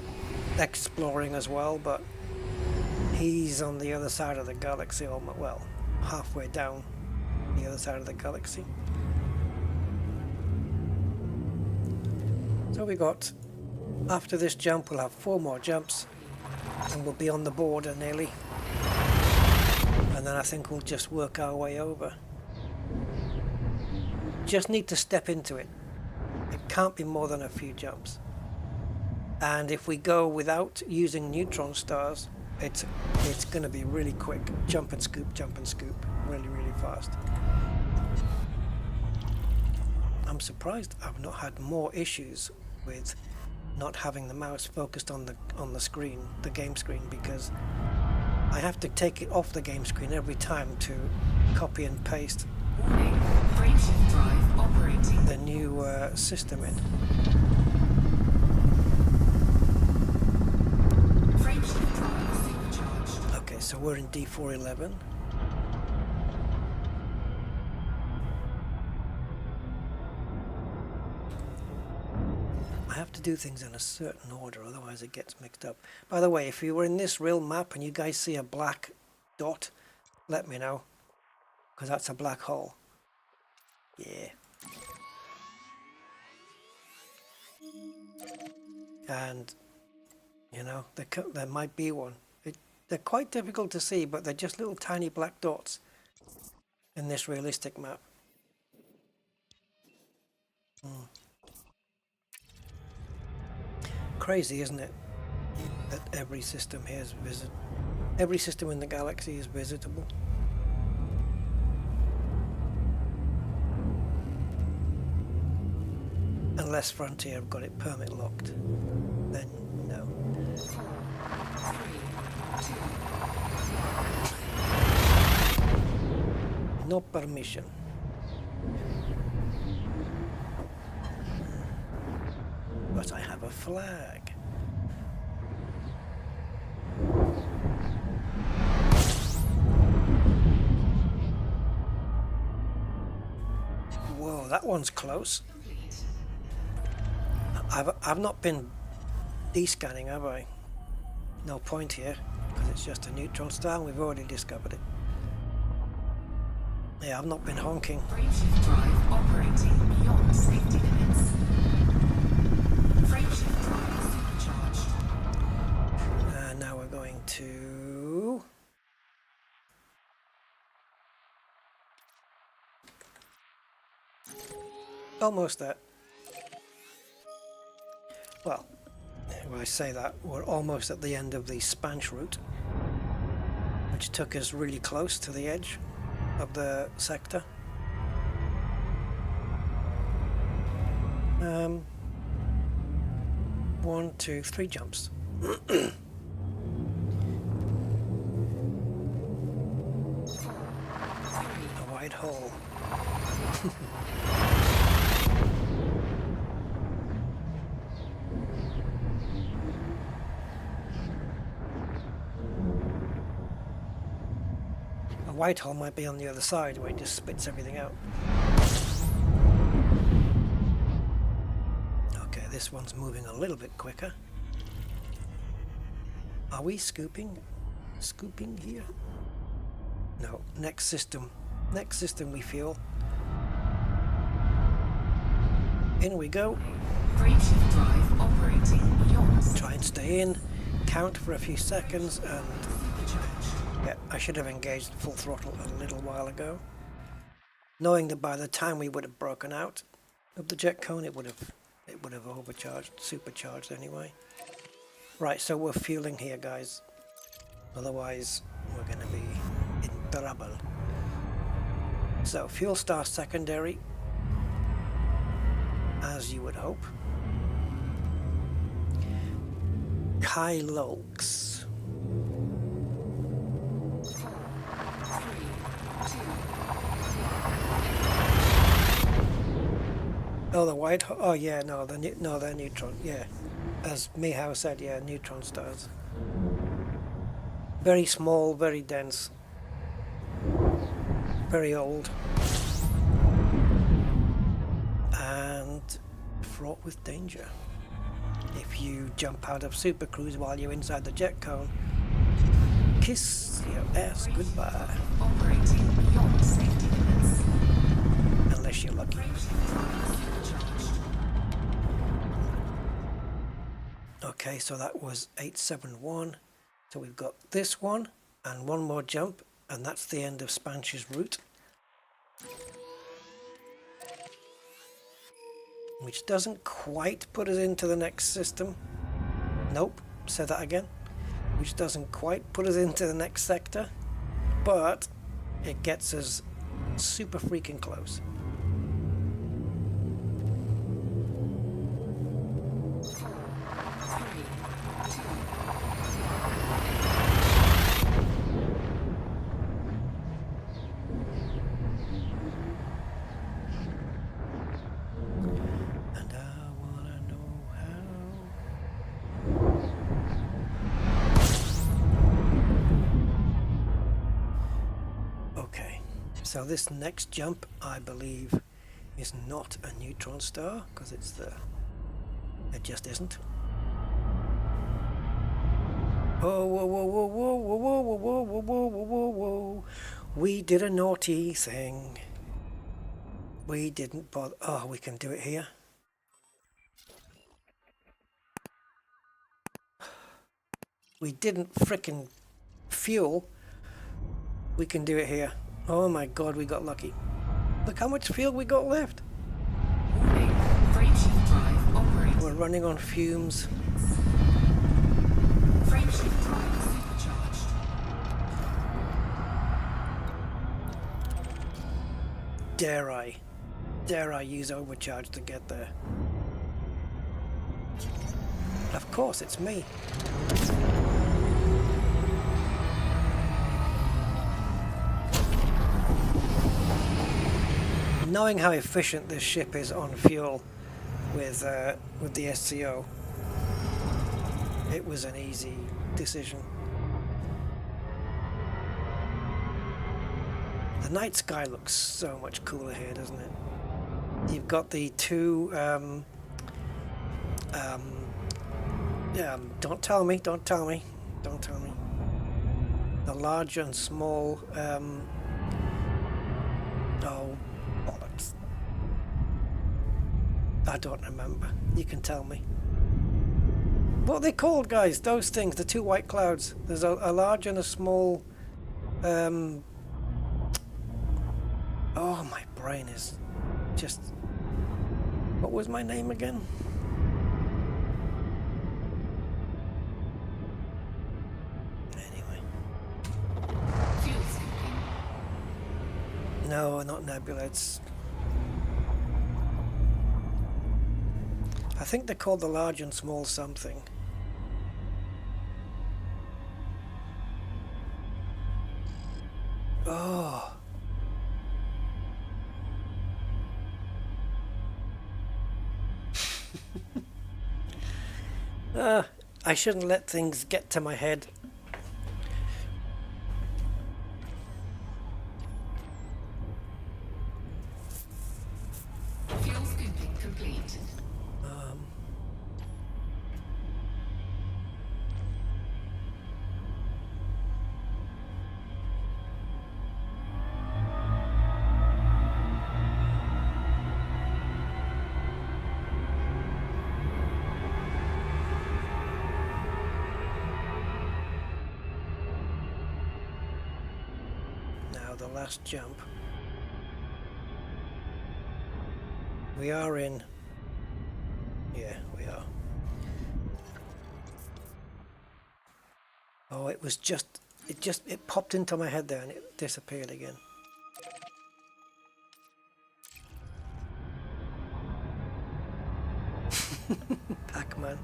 exploring as well, but he's on the other side of the galaxy, or well, halfway down the other side of the galaxy. So we got, after this jump, we'll have 4 more jumps, and we'll be on the border nearly. And then I think we'll just work our way over. Just need to step into it. It can't be more than a few jumps. And if we go without using neutron stars, it's going to be really quick. Jump and scoop, really, really fast. I'm surprised I've not had more issues with not having the mouse focused on the screen, the game screen, because I have to take it off the game screen every time to copy and paste the new system in. Okay, so we're in D411. I have to do things in a certain order, otherwise it gets mixed up. By the way, if you were in this real map and you guys see a black dot, let me know, because that's a black hole. Yeah. And, you know, there might be one. They're quite difficult to see, but they're just little tiny black dots in this realistic map. Crazy, isn't it? That every system here is every system in the galaxy is visitable. Unless Frontier have got it permit locked. Then no. No permission. But I have a flag. Whoa, that one's close. I've not been descanning, have I? No point here, because it's just a neutron star and we've already discovered it. Yeah, I've not been honking. Frameshift drive operating beyond safety limits. Frameshift drive supercharged. And now we're going to... Almost there. Well, when I say that, we're almost at the end of the Spanch route, which took us really close to the edge of the sector. 1, 2, 3 jumps. A wide hole. A white hole might be on the other side where it just spits everything out. Okay, this one's moving a little bit quicker. Are we scooping? Scooping here? No, next system. Next system we feel. In we go. Frameshift drive operating beyond Try and stay in. Count for a few seconds and... supercharged. Yeah, I should have engaged full throttle a little while ago. Knowing that by the time we would have broken out of the jet cone, it would have overcharged, supercharged anyway. Right, so we're fueling here, guys. Otherwise, we're going to be in trouble. So, fuel star secondary, as you would hope. Kylokes. Oh, the white. Oh, yeah. No, they're neutron. Yeah, as Mihao said. Yeah, neutron stars. Very small, very dense, very old, and fraught with danger. If you jump out of supercruise while you're inside the jet cone, kiss your ass goodbye. Operating beyond safety limits. Unless you're lucky. Okay, so that was 871. So we've got this one and one more jump, and that's the end of Spanch's route. Which doesn't quite put us into the next system. Nope, say that again. Which doesn't quite put us into the next sector, but it gets us super freaking close. So this next jump, I believe, is not a neutron star, because it just isn't. Oh, whoa, whoa, whoa, whoa, whoa, whoa, whoa, whoa, whoa, whoa, whoa, whoa. We did a naughty thing. We didn't bother. Oh, we can do it here. We didn't frickin' fuel. We can do it here. Oh my god, we got lucky. Look how much fuel we got left. Warning, frameshift drive operating. We're running on fumes. Frameshift drive supercharged. Dare I use overcharge to get there? course, it's me. Knowing how efficient this ship is on fuel with the SCO, it was an easy decision. The night sky looks so much cooler here, doesn't it? You've got the two don't tell me, the large and small oh bollocks, I don't remember. You can tell me what are they called, guys, those things, the two white clouds. There's a large and a small oh, my brain is just, what was my name again? Anyway. Fuel sinking. No, not Nebula. It's, I think they're called the large and small something. Oh. I shouldn't let things get to my head. Fuel scooping complete. The last jump. We are in. Yeah, we are. Oh, it was just. It popped into my head there and it disappeared again. Pac-Man.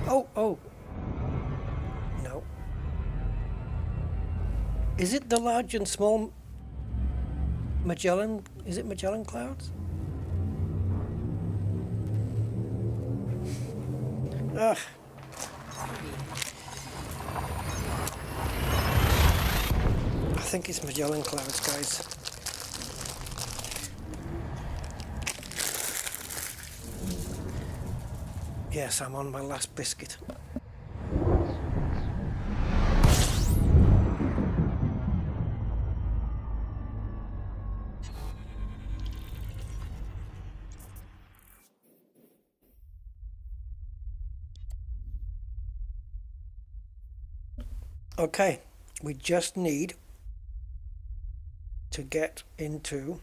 Oh. No. Is it the large and small Magellan? Is it Magellan clouds? Ugh. I think it's Magellan clouds, guys. Yes, I'm on my last biscuit. Okay, we just need to get into,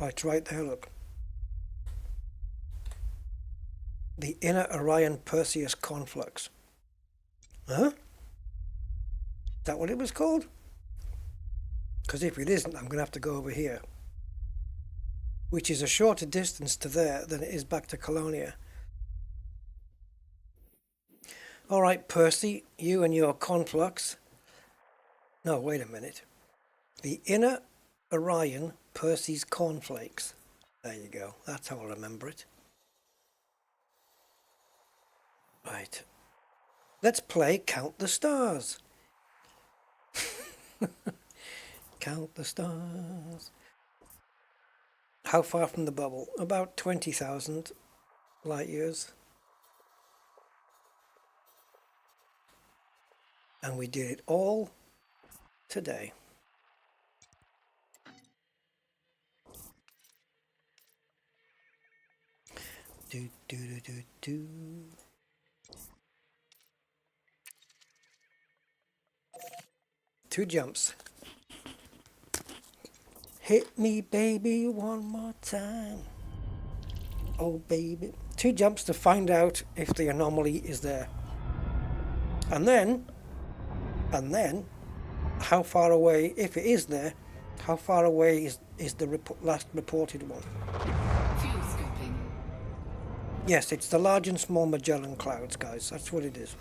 oh, it's right there, look. The inner Orion Perseus conflux. Huh? Is that what it was called? Because if it isn't, I'm going to have to go over here, which is a shorter distance to there than it is back to Colonia. All right, Percy, you and your conflux. No, wait a minute. The inner Orion Percy's cornflakes. There you go. That's how I remember it. Right. Let's play Count the Stars. Count the stars. How far from the bubble? About 20,000 light years. And we did it all today. Do do do do do. Two jumps. Hit me, baby, one more time. Oh, baby. Two jumps to find out if the anomaly is there. And then, how far away, if it is there, How far away is the last reported one? Fuel scooping. Yes, it's the large and small Magellan clouds, guys. That's what it is.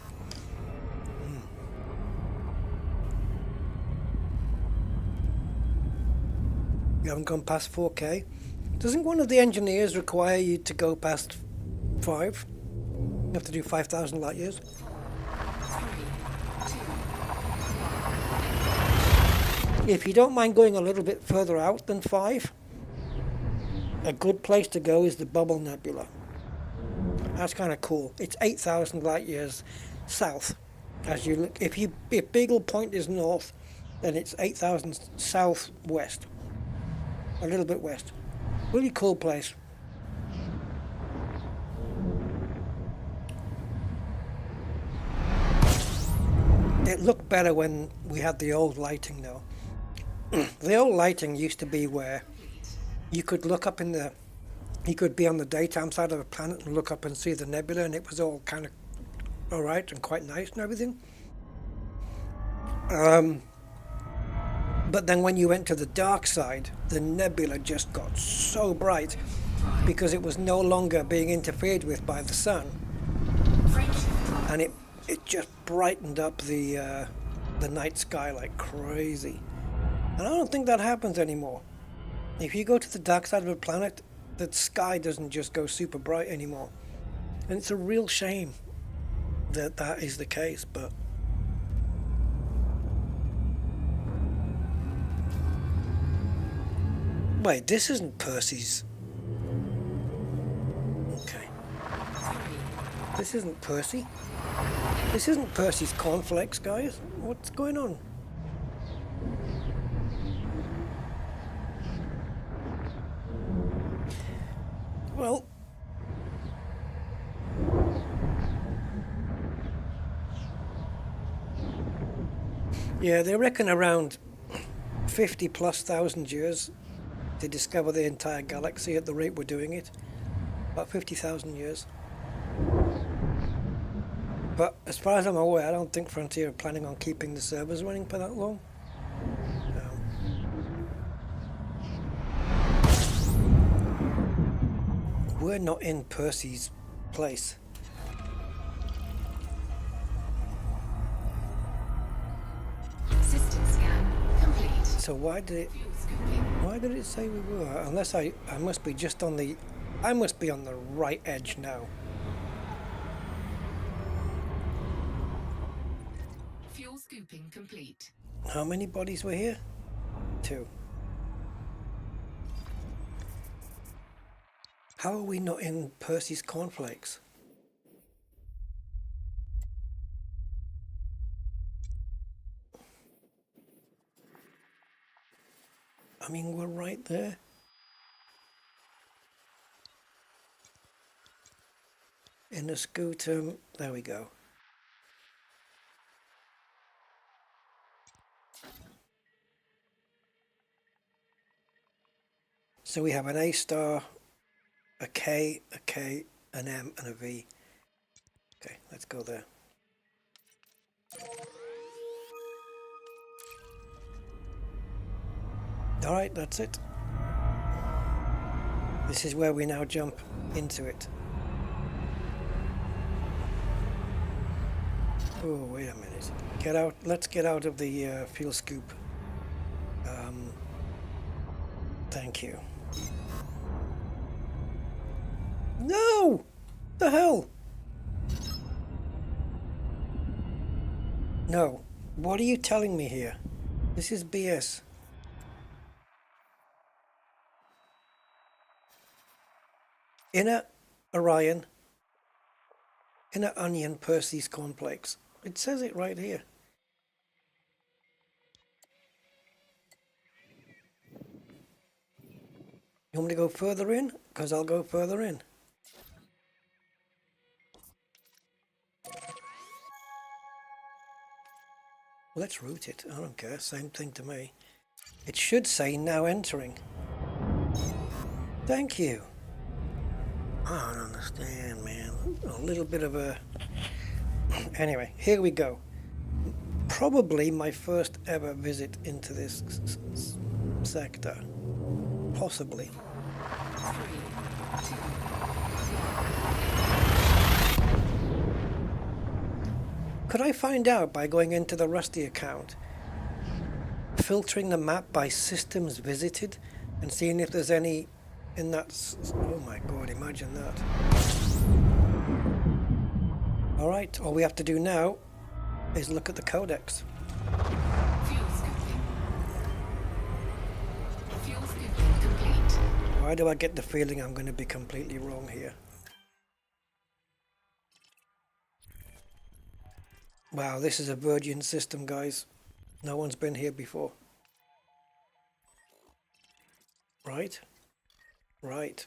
You haven't gone past 4K. Doesn't one of the engineers require you to go past 5? You have to do 5,000 light years. 3, 2, If you don't mind going a little bit further out than 5, a good place to go is the Bubble Nebula. That's kind of cool. It's 8,000 light years south. As you look, if Beagle Point is north, then it's 8,000 southwest. A little bit west. Really cool place. It looked better when we had the old lighting though. The old lighting used to be where you could look up you could be on the daytime side of the planet and look up and see the nebula, and it was all kind of alright and quite nice and everything. But then when you went to the dark side, the nebula just got so bright because it was no longer being interfered with by the sun, and it just brightened up the night sky like crazy. And I don't think that happens anymore. If you go to the dark side of the planet, the sky doesn't just go super bright anymore, and it's a real shame that that is the case. But wait, this isn't Percy's. Okay. This isn't Percy. This isn't Percy's cornflakes, guys. What's going on? Well, yeah, they reckon around 50,000+ years to discover the entire galaxy at the rate we're doing it. About 50,000 years. But as far as I'm aware, I don't think Frontier are planning on keeping the servers running for that long. We're not in Percy's place. System scan complete. So why did it say we were? Unless I must be just on the, I must be on the right edge now. Fuel scooping complete. How many bodies were here? 2. How are we not in Percy's cornflakes? I mean, we're right there. In the scooter, there we go. So we have an A star, a K, an M, and a V. Okay, let's go there. Alright, that's it. This is where we now jump into it. Oh, wait a minute. Get out. Let's get out of the fuel scoop. Thank you. No! The hell? No. What are you telling me here? This is BS. Inner Orion. Inner Onion Percy's cornflakes. It says it right here. You want me to go further in? Because I'll go further in. Let's route it. I don't care. Same thing to me. It should say now entering. Thank you. I don't understand, man. A little bit of a... Anyway, here we go. Probably my first ever visit into this sector. Possibly. 3, 2, Could I find out by going into the Rusty account, filtering the map by systems visited, and seeing if there's any in that? Oh my god, imagine that. Alright, all we have to do now is look at the codex. fuel scooping. Fuel scooping complete. Why do I get the feeling I'm going to be completely wrong here? Wow, this is a virgin system, guys. No one's been here before. Right? Right.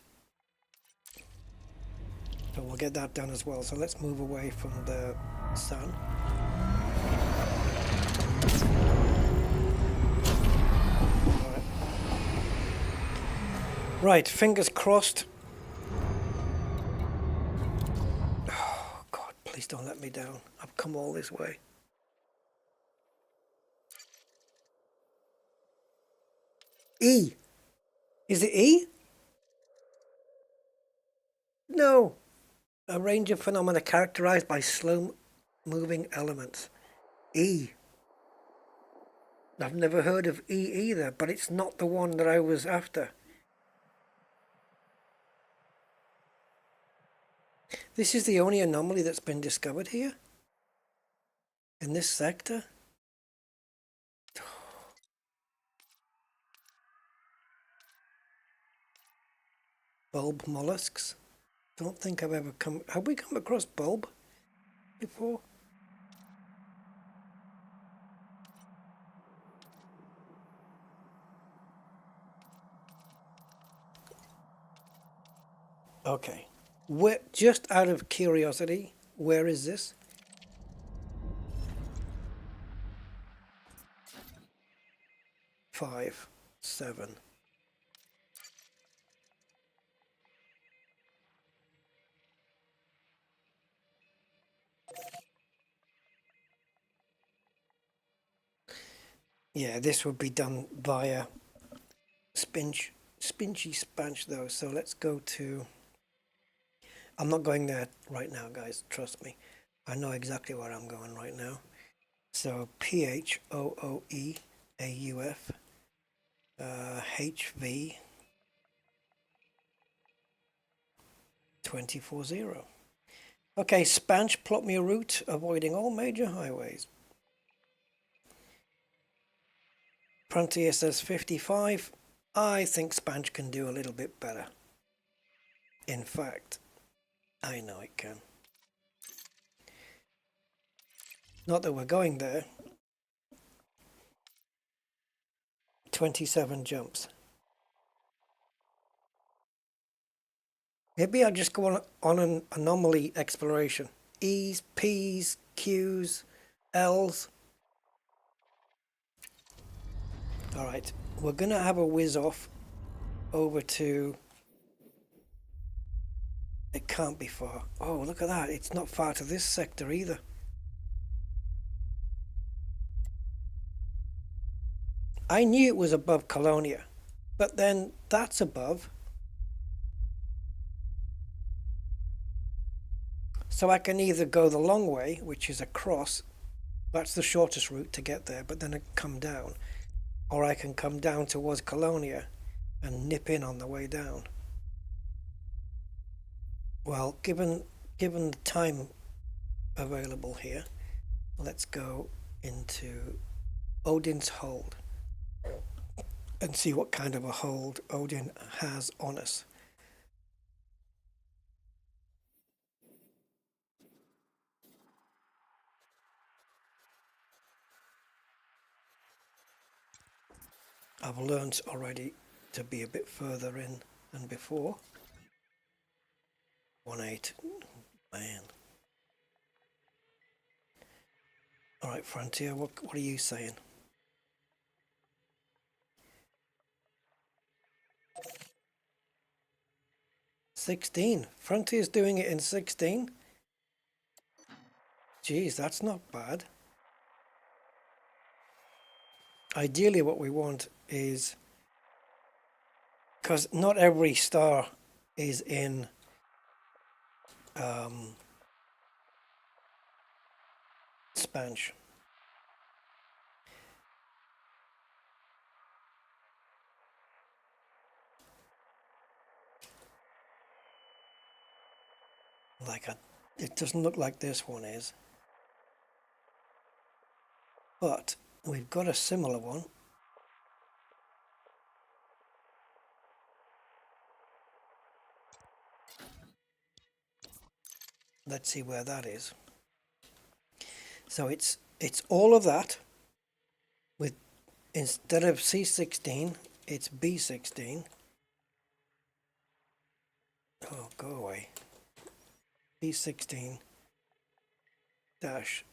So we'll get that done as well. So let's move away from the sun. Right, fingers crossed. Oh, God, please don't let me down. I've come all this way. E. Is it E? No. A range of phenomena characterized by slow-moving elements. E. I've never heard of E either, but it's not the one that I was after. This is the only anomaly that's been discovered here? In this sector? Bulb mollusks? Don't think I've ever come... Have we come across bulb before? Okay. Just out of curiosity, where is this? Five, 7. Yeah, this would be done via Spinchy Spanch though, so let's go to... I'm not going there right now, guys, trust me. I know exactly where I'm going right now. So PHOOEAUF HV 240. Okay, Spanch, plot me a route avoiding all major highways. Frontier says 55. I think Spanch can do a little bit better. In fact, I know it can. Not that we're going there. 27 jumps. Maybe I'll just go on an anomaly exploration. E's, P's, Q's, L's. Alright, we're going to have a whiz off over to... It can't be far. Oh, look at that. It's not far to this sector either. I knew it was above Colonia, but then that's above. So I can either go the long way, which is across. That's the shortest route to get there, but then I come down. Or I can come down towards Colonia and nip in on the way down. Well, given the time available here, let's go into Odin's Hold and see what kind of a hold Odin has on us. I've learned already to be a bit further in than before. 1.8, man. All right, Frontier, what are you saying? $16. Frontier's doing it in 16. Geez, that's not bad. Ideally, what we want is because not every star is in spanch. It doesn't look like this one is, but we've got a similar one. Let's see where that is. So it's all of that with, instead of C16 it's B16. Oh, go away. B16 dash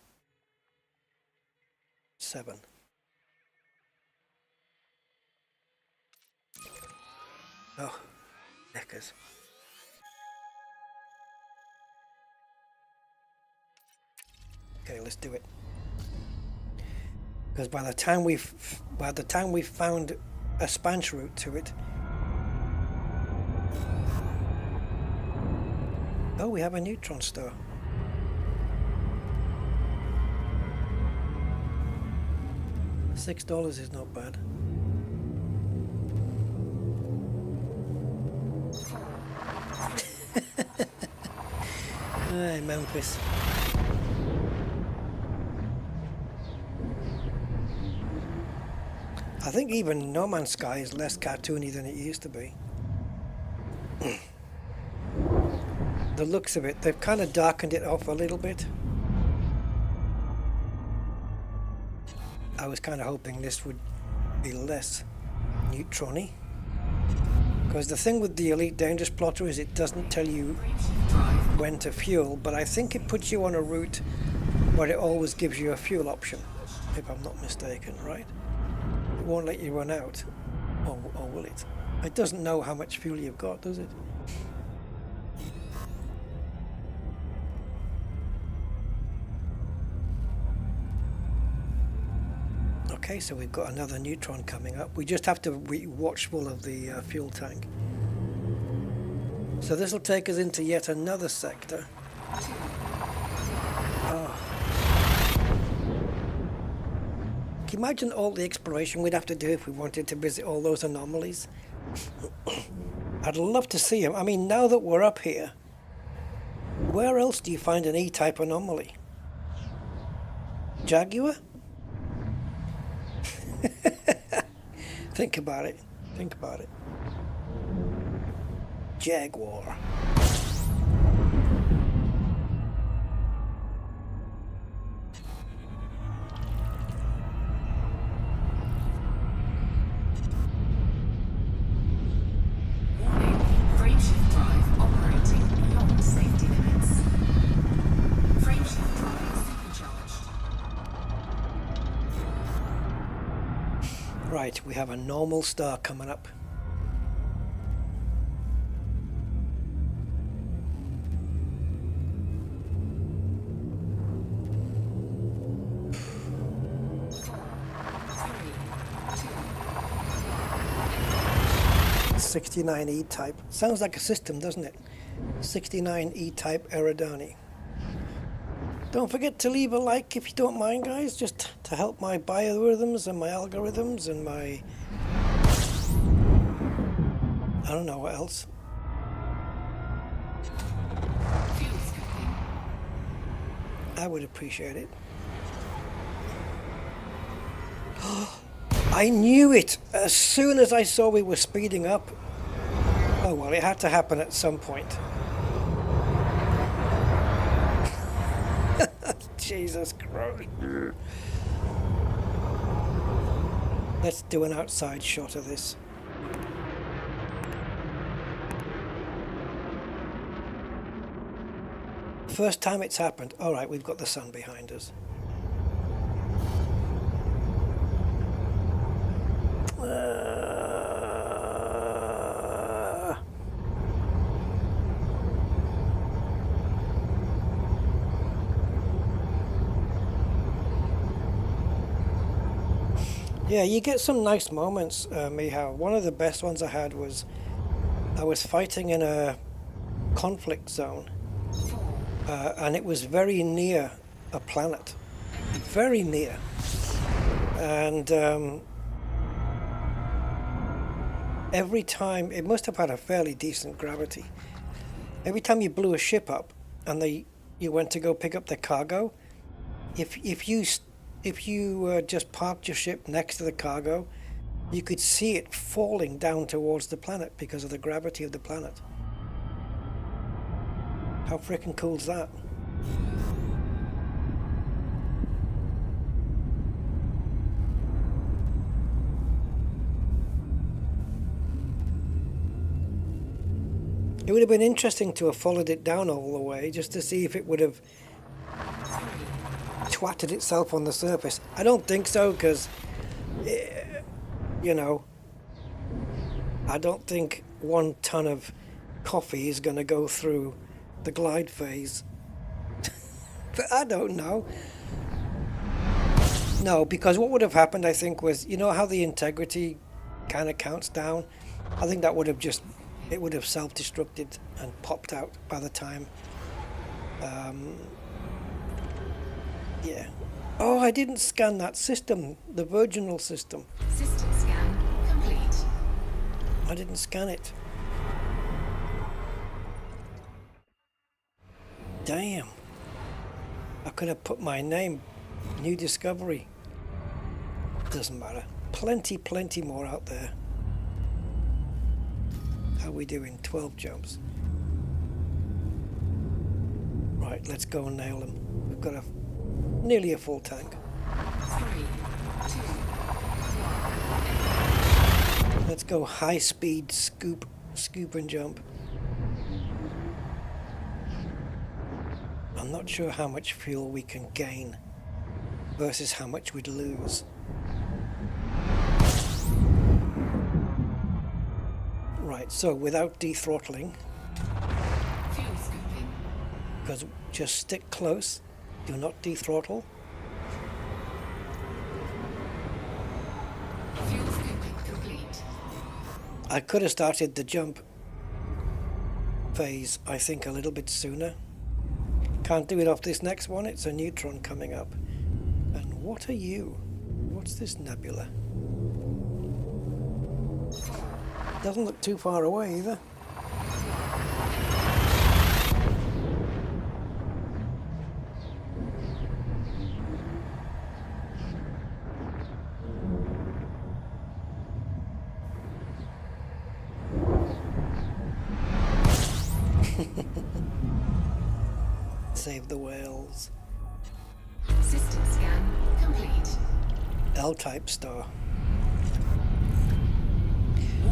7. Oh, knickers. Okay, let's do it. Because by the time we've found a spanch route to it. Oh, we have a Neutron star. $6 is not bad. Hey, Memphis. I think even No Man's Sky is less cartoony than it used to be. The looks of it, they've kind of darkened it off a little bit. I was kind of hoping this would be less Neutron-y. Because the thing with the Elite Dangerous Plotter is it doesn't tell you when to fuel, but I think it puts you on a route where it always gives you a fuel option, if I'm not mistaken, right? It won't let you run out, or will it? It doesn't know how much fuel you've got, does it? Okay, so we've got another Neutron coming up. We just have to be watchful of the fuel tank. So this will take us into yet another sector. Oh. Can you imagine all the exploration we'd have to do if we wanted to visit all those anomalies? I'd love to see them. I mean, now that we're up here, where else do you find an E-type anomaly? Jaguar? Think about it. Think about it. Jaguar. Frameshift drive operating beyond safety limits. Frameshift drive supercharged. Right, we have a normal star coming up. '69 E-type. Sounds like a system, doesn't it? 69 E-type Eridani. Don't forget to leave a like if you don't mind, guys, just to help my biorhythms and my algorithms and my... I don't know what else. I would appreciate it. I knew it! As soon as I saw we were speeding up. Oh well, it had to happen at some point. Jesus Christ. Let's do an outside shot of this. First time it's happened. Alright, we've got the sun behind us. Yeah, you get some nice moments, Mihao. One of the best ones I had was I was fighting in a conflict zone, and it was very near a planet, very near, and every time, it must have had a fairly decent gravity. Every time you blew a ship up and you went to go pick up the cargo, if you just parked your ship next to the cargo, you could see it falling down towards the planet because of the gravity of the planet. How freaking cool is that? It would have been interesting to have followed it down all the way just to see if it would have twatted itself on the surface. I don't think so, because, you know, I don't think 1 ton of coffee is going to go through the glide phase. But I don't know. No, because what would have happened, I think, was, you know how the integrity kind of counts down? I think that would have just, it would have self-destructed and popped out by the time. Yeah. Oh, I didn't scan that system, the virginal system. System scan complete. I didn't scan it. Damn. I could have put my name, new discovery. Doesn't matter. Plenty more out there. How are we doing? 12 jumps. Right, let's go and nail them. We've got nearly a full tank. 3, 2, 1. Let's go high speed scoop and jump. I'm not sure how much fuel we can gain versus how much we'd lose. Right, so without de-throttling, Fuel scooping. because just stick close, do not de-throttle. Fuel scooping complete. I could have started the jump phase, I think, a little bit sooner. Can't do it off this next one, it's a Neutron coming up. And what are you? What's this nebula? Doesn't look too far away either. Save the whales. System scan complete. L-type star.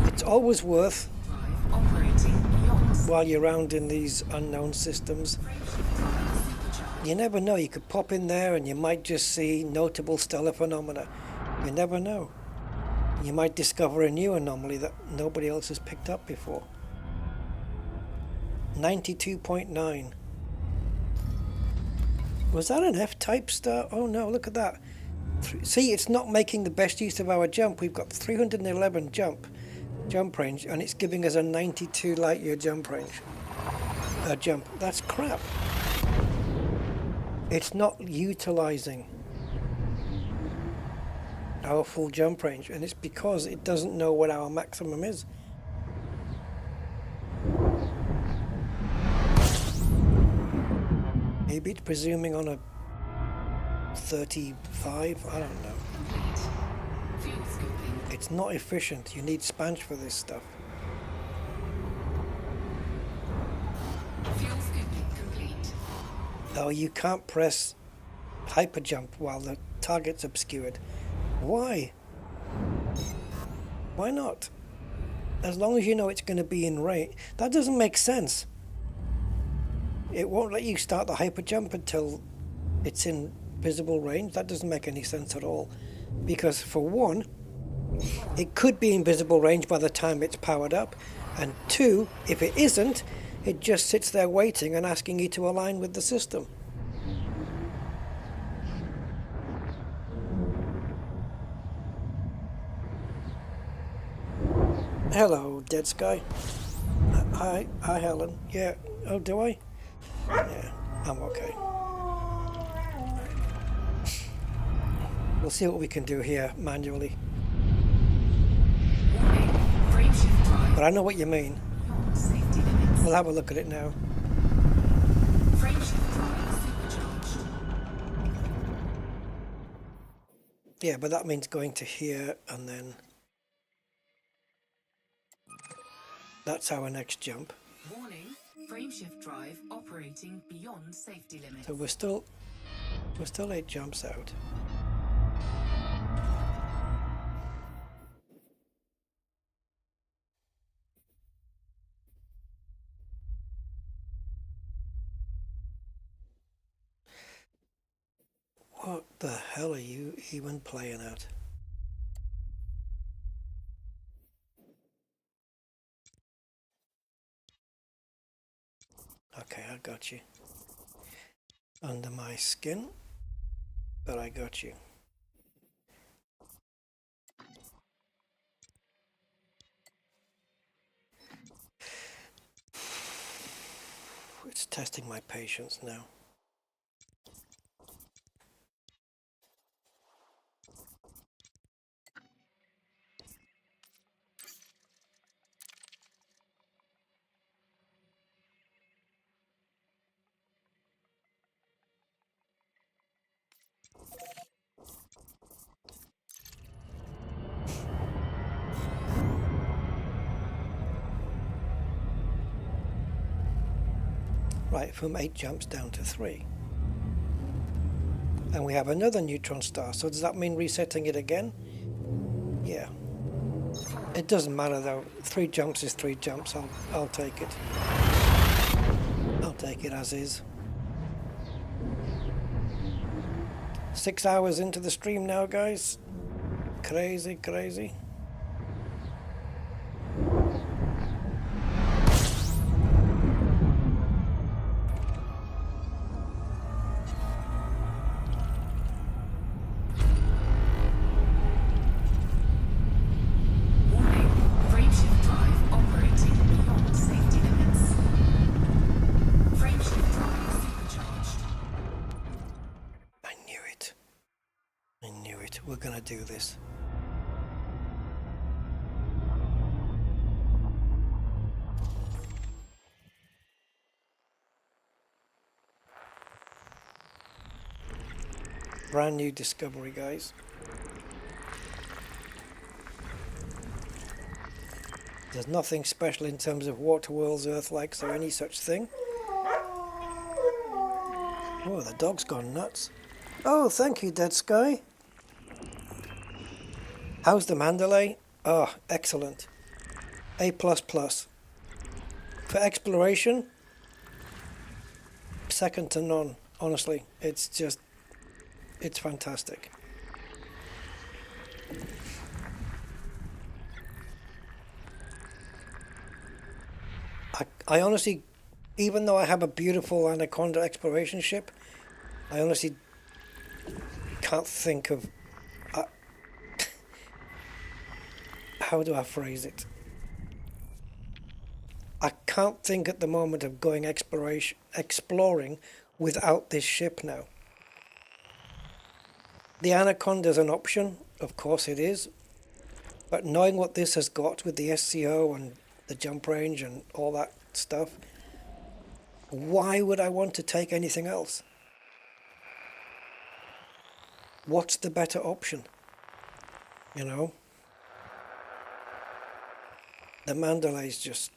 It's always worth, Drive operating yachts. while you're around in these unknown systems, you never know, you could pop in there and you might just see notable stellar phenomena. You never know. You might discover a new anomaly that nobody else has picked up before. 92.9. Was that an F-type star? Oh no, look at that. See, it's not making the best use of our jump. We've got 311 jump range, and it's giving us a 92 light year jump range. Jump. That's crap. It's not utilizing our full jump range, and it's because it doesn't know what our maximum is. Maybe it's presuming on a 35, I don't know. Complete. Fuel scooping. It's not efficient. You need sponge for this stuff. Fuel scooping complete. Oh, you can't press hyper jump while the target's obscured. Why? Why not? As long as you know it's going to be in range. That doesn't make sense. It won't let you start the hyper jump until it's in visible range. That doesn't make any sense at all. Because for one, it could be in visible range by the time it's powered up. And two, if it isn't, it just sits there waiting and asking you to align with the system. Hello, Dead Sky. hi Helen. Yeah. Oh, do I? Yeah, I'm okay. We'll see what we can do here manually. Warning, frameshift drive But I know what you mean. beyond safety limits. We'll have a look at it now. Frameshift drive supercharged. Yeah, but that means going to here and then that's our next jump. Warning, frameshift drive operating beyond safety limits. So we're still 8 jumps out. What the hell are you even playing at? Okay, I got you. Under my skin, but I got you. It's testing my patience now. Right, from 8 jumps down to 3. And we have another neutron star, so does that mean resetting it again? Yeah. It doesn't matter though, 3 jumps is 3 jumps, I'll take it. I'll take it as is. 6 hours into the stream now, guys. Crazy, crazy. Warning, frameshift drive operating beyond safety limits. Frameshift drive supercharged. I knew it. I knew it. We're gonna do this. Brand new discovery, guys. There's nothing special in terms of water worlds, earth likes, or any such thing. Oh, the dog's gone nuts. Oh, thank you, Dead Sky. How's the mandalay? Oh, excellent. A++. For exploration, second to none, honestly. It's fantastic. I honestly, even though I have a beautiful Anaconda exploration ship, I honestly can't think of how do I phrase it? I can't think at the moment of going exploring without this ship now. The Anaconda's an option, of course it is, but knowing what this has got with the SCO and the jump range and all that stuff, why would I want to take anything else? What's the better option? You know? The Mandalay's just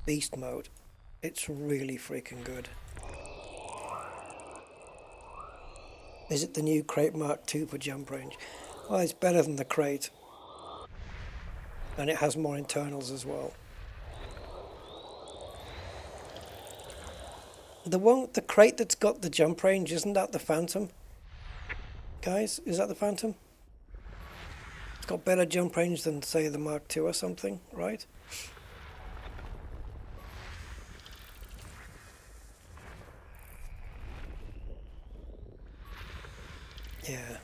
beast mode. It's really freaking good. Is it the new Crate Mark II for jump range? Well, it's better than the Crate. And it has more internals as well. The Crate that's got the jump range, isn't that the Phantom? Guys, is that the Phantom? It's got better jump range than, say, the Mark II or something, right? Yeah.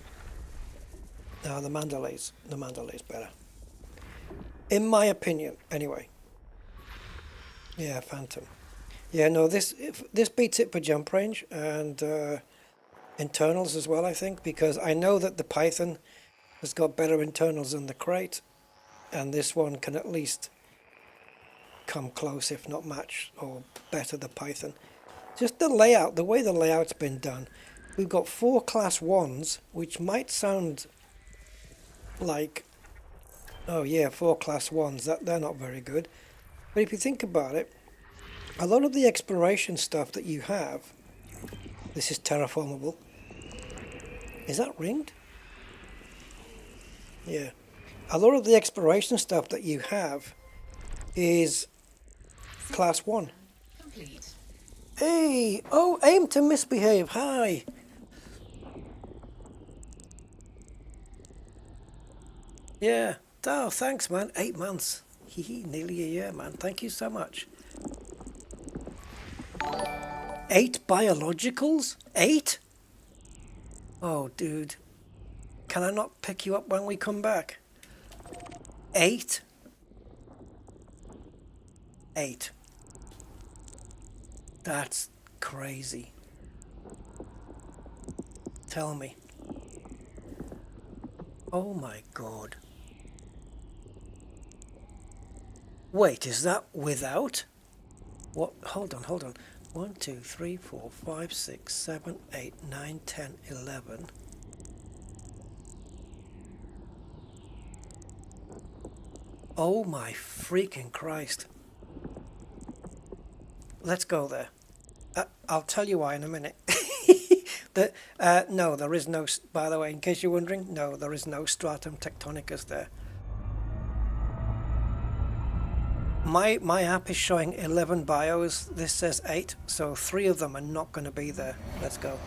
No, the Mandalay's better. In my opinion, anyway. Yeah, Phantom. Yeah, no, this beats it for jump range and internals as well, I think, because I know that the Python has got better internals than the Crate, and this one can at least come close, if not match or better the Python. Just the layout, the way the layout's been done. We've got 4 class 1s, which might sound like, oh yeah, 4 class 1s, they're not very good. But if you think about it, a lot of the exploration stuff that you have, this is terraformable. Is that ringed? Yeah. A lot of the exploration stuff that you have is class 1. Complete. Hey! Oh, aim to misbehave. Hi! Yeah. Oh, thanks, man. 8 months. Hee nearly a year, man. Thank you so much. 8 biologicals? 8? Oh, dude. Can I not pick you up when we come back? 8? 8. That's crazy. Tell me. Oh my god. Wait, is that without? What? Hold on. 1, 2, 3, 4, 5, 6, 7, 8, 9, 10, 11. Oh my freaking Christ. Let's go there. I'll tell you why in a minute. No, there is no, by the way, in case you're wondering, no, there is no stratum tectonicus there. My app is showing 11 bios. This says 8, so 3 of them are not going to be there. Let's go.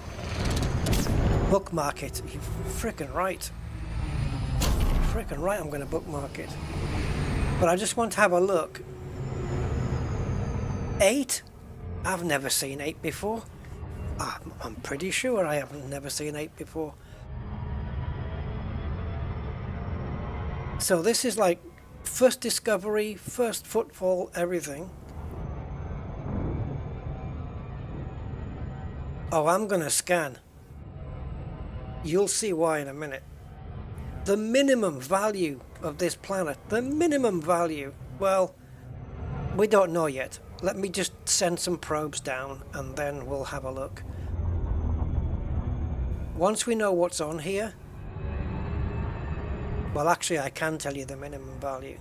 Bookmark it. You're freaking right. Freaking right, I'm going to bookmark it. But I just want to have a look. 8? I've never seen 8 before. I'm pretty sure I haven't never seen 8 before. So this is like first discovery, first footfall, everything. Oh, I'm gonna scan. You'll see why in a minute. The minimum value of this planet, the minimum value, well, we don't know yet. Let me just send some probes down and then we'll have a look. Once we know what's on here, well, actually I can tell you the minimum value.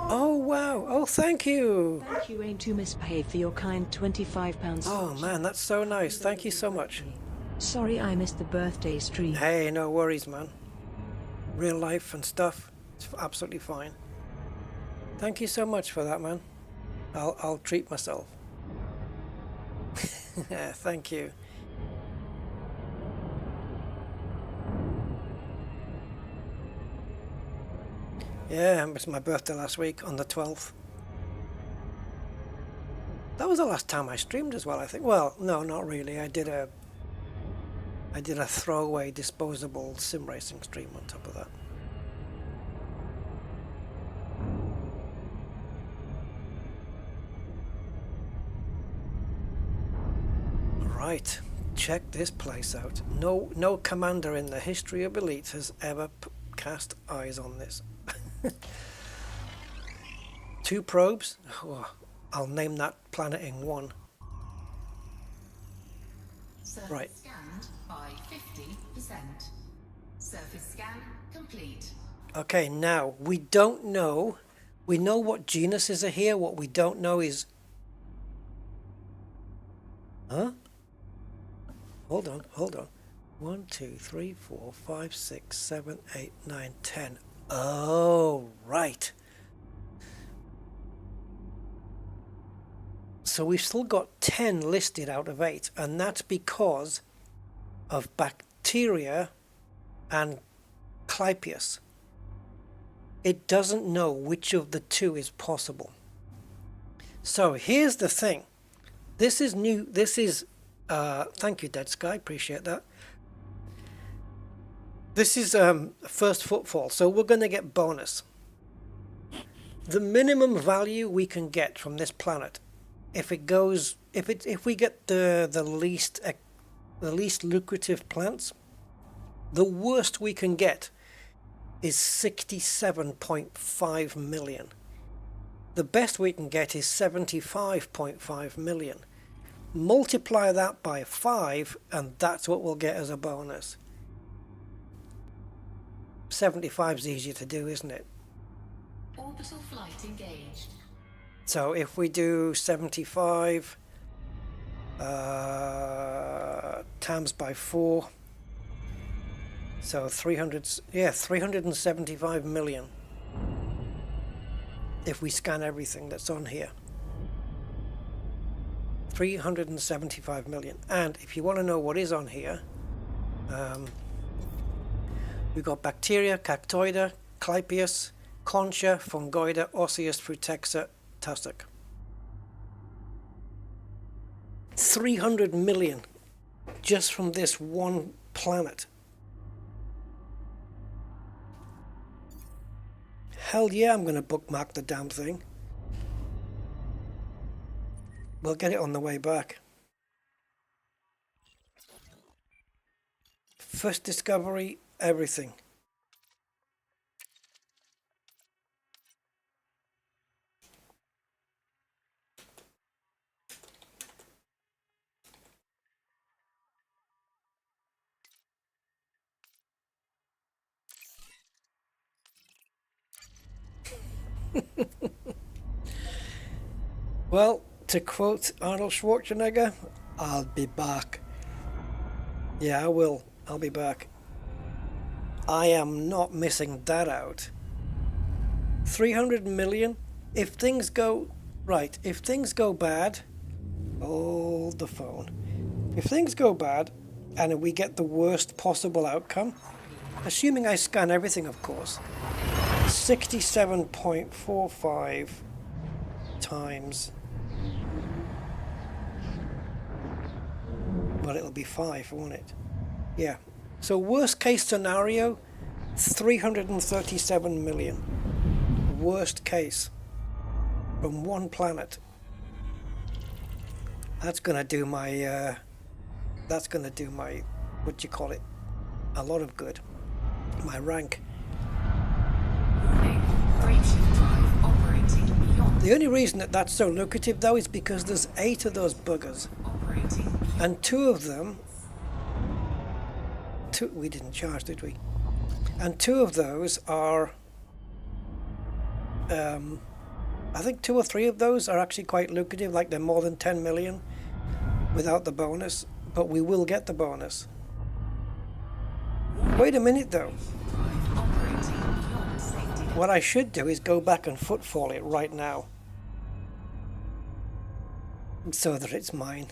Oh wow, oh thank you. Thank you, Aim to Misbehave, for your kind £25. Oh man, that's so nice, thank you so much. Sorry I missed the birthday stream. Hey, no worries, man. Real life and stuff, it's absolutely fine. Thank you so much for that, man. I'll treat myself. Yeah, thank you. Yeah, it was my birthday last week on the 12th. That was the last time I streamed as well, I think. Well, no, not really. I did a throwaway disposable sim racing stream on top of that. Right, check this place out. No commander in the history of Elite has ever cast eyes on this. 2 probes. Oh, I'll name that planet in 1. Surface Right. scanned by 50%. Surface scan complete. Okay, now we don't know. We know what genuses are here. What we don't know is. Huh? Hold on. 1, 2, 3, 4, 5, 6, 7, 8, 9, 10. Oh, right. So we've still got 10 listed out of 8, and that's because of bacteria and Clypeus. It doesn't know which of the 2 is possible. So here's the thing. This is new. This is thank you, Dead Sky, appreciate that. This is first footfall, so we're going to get bonus. the minimum value we can get from this planet, if we get the least lucrative plants, the worst we can get is 67.5 million. The best we can get is 75.5 million. Multiply that by 5 and that's what we'll get as a bonus. 75 is easier to do, isn't it? Orbital flight engaged. So if we do 75 times by 4, so 375 million if we scan everything that's on here. 375 million. And if you want to know what is on here, we've got bacteria, cactoida, clypeus, concha, fungoida, osseous, frutexa, tussock. 300 million just from this one planet. Hell yeah, I'm going to bookmark the damn thing. We'll get it on the way back. First discovery, everything. Well, to quote Arnold Schwarzenegger, I'll be back. Yeah, I will. I'll be back. I am not missing that out. 300 million? If things go... Right, if things go bad... Hold the phone. If things go bad, and we get the worst possible outcome, assuming I scan everything, of course, 67.45 times... Well, it'll be 5, won't it? Yeah. So worst case scenario, 337 million. Worst case. From one planet. That's gonna do my, what do you call it? A lot of good. My rank. Warning. Graveshift drive operating beyond. The only reason that that's so lucrative though is because there's 8 of those buggers. Operating. And 2 of them, we didn't charge, did we? And 2 of those are, I think 2 or 3 of those are actually quite lucrative, like they're more than 10 million without the bonus, but we will get the bonus. Wait a minute though. What I should do is go back and footfall it right now, so that it's mine.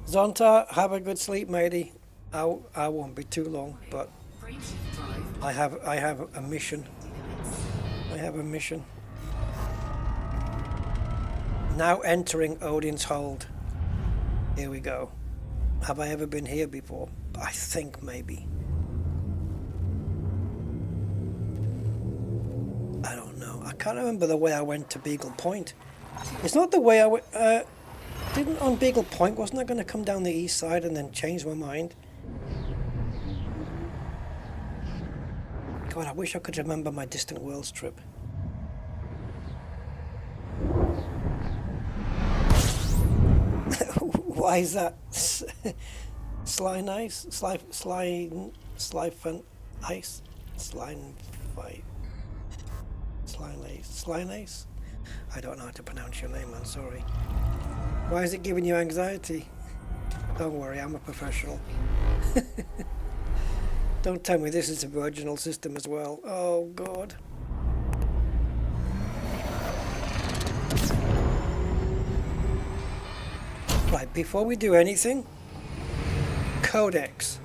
Zonta, have a good sleep, matey. I won't be too long, but I have a mission. I have a mission. Now entering Odin's Hold. Here we go. Have I ever been here before? I think maybe. I don't know. I can't remember the way I went to Beagle Point. It's not the way I went. Didn't on Beagle Point, wasn't I going to come down the east side and then change my mind? God, I wish I could remember my Distant Worlds trip. Why is that? Sly nice? Sly fun ice? Sly fight? Sly nice? I don't know how to pronounce your name, I'm sorry. Why is it giving you anxiety? Don't worry, I'm a professional. Don't tell me this is a virginal system as well. Oh, God. Right, before we do anything, codecs.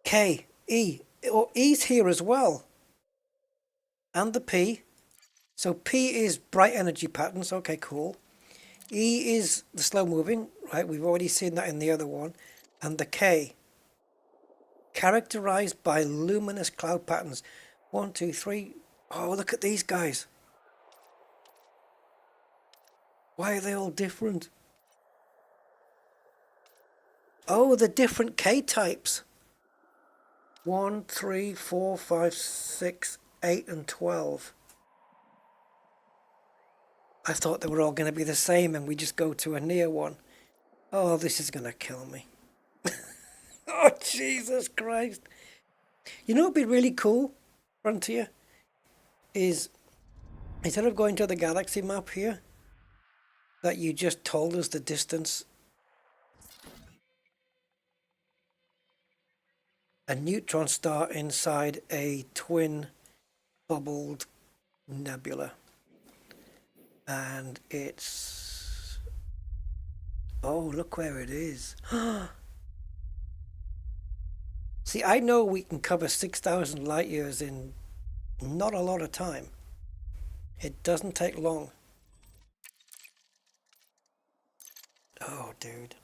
K, E. Oh, E's here as well. And the P. So P is bright energy patterns. Okay, cool. E is the slow moving, right? We've already seen that in the other one. And the K, characterized by luminous cloud patterns. 1, 2, 3. Oh, look at these guys. Why are they all different? Oh, the different K types. 1, 3, 4, 5, 6, 8, and 12. I thought they were all going to be the same and we just go to a near one. Oh, this is going to kill me. Oh, Jesus Christ. You know what would be really cool, Frontier? Is instead of going to the galaxy map here, that you just told us the distance. A neutron star inside a twin bubbled nebula. And it's... Oh, look where it is. See, I know we can cover 6,000 light years in not a lot of time. It doesn't take long. Oh, dude.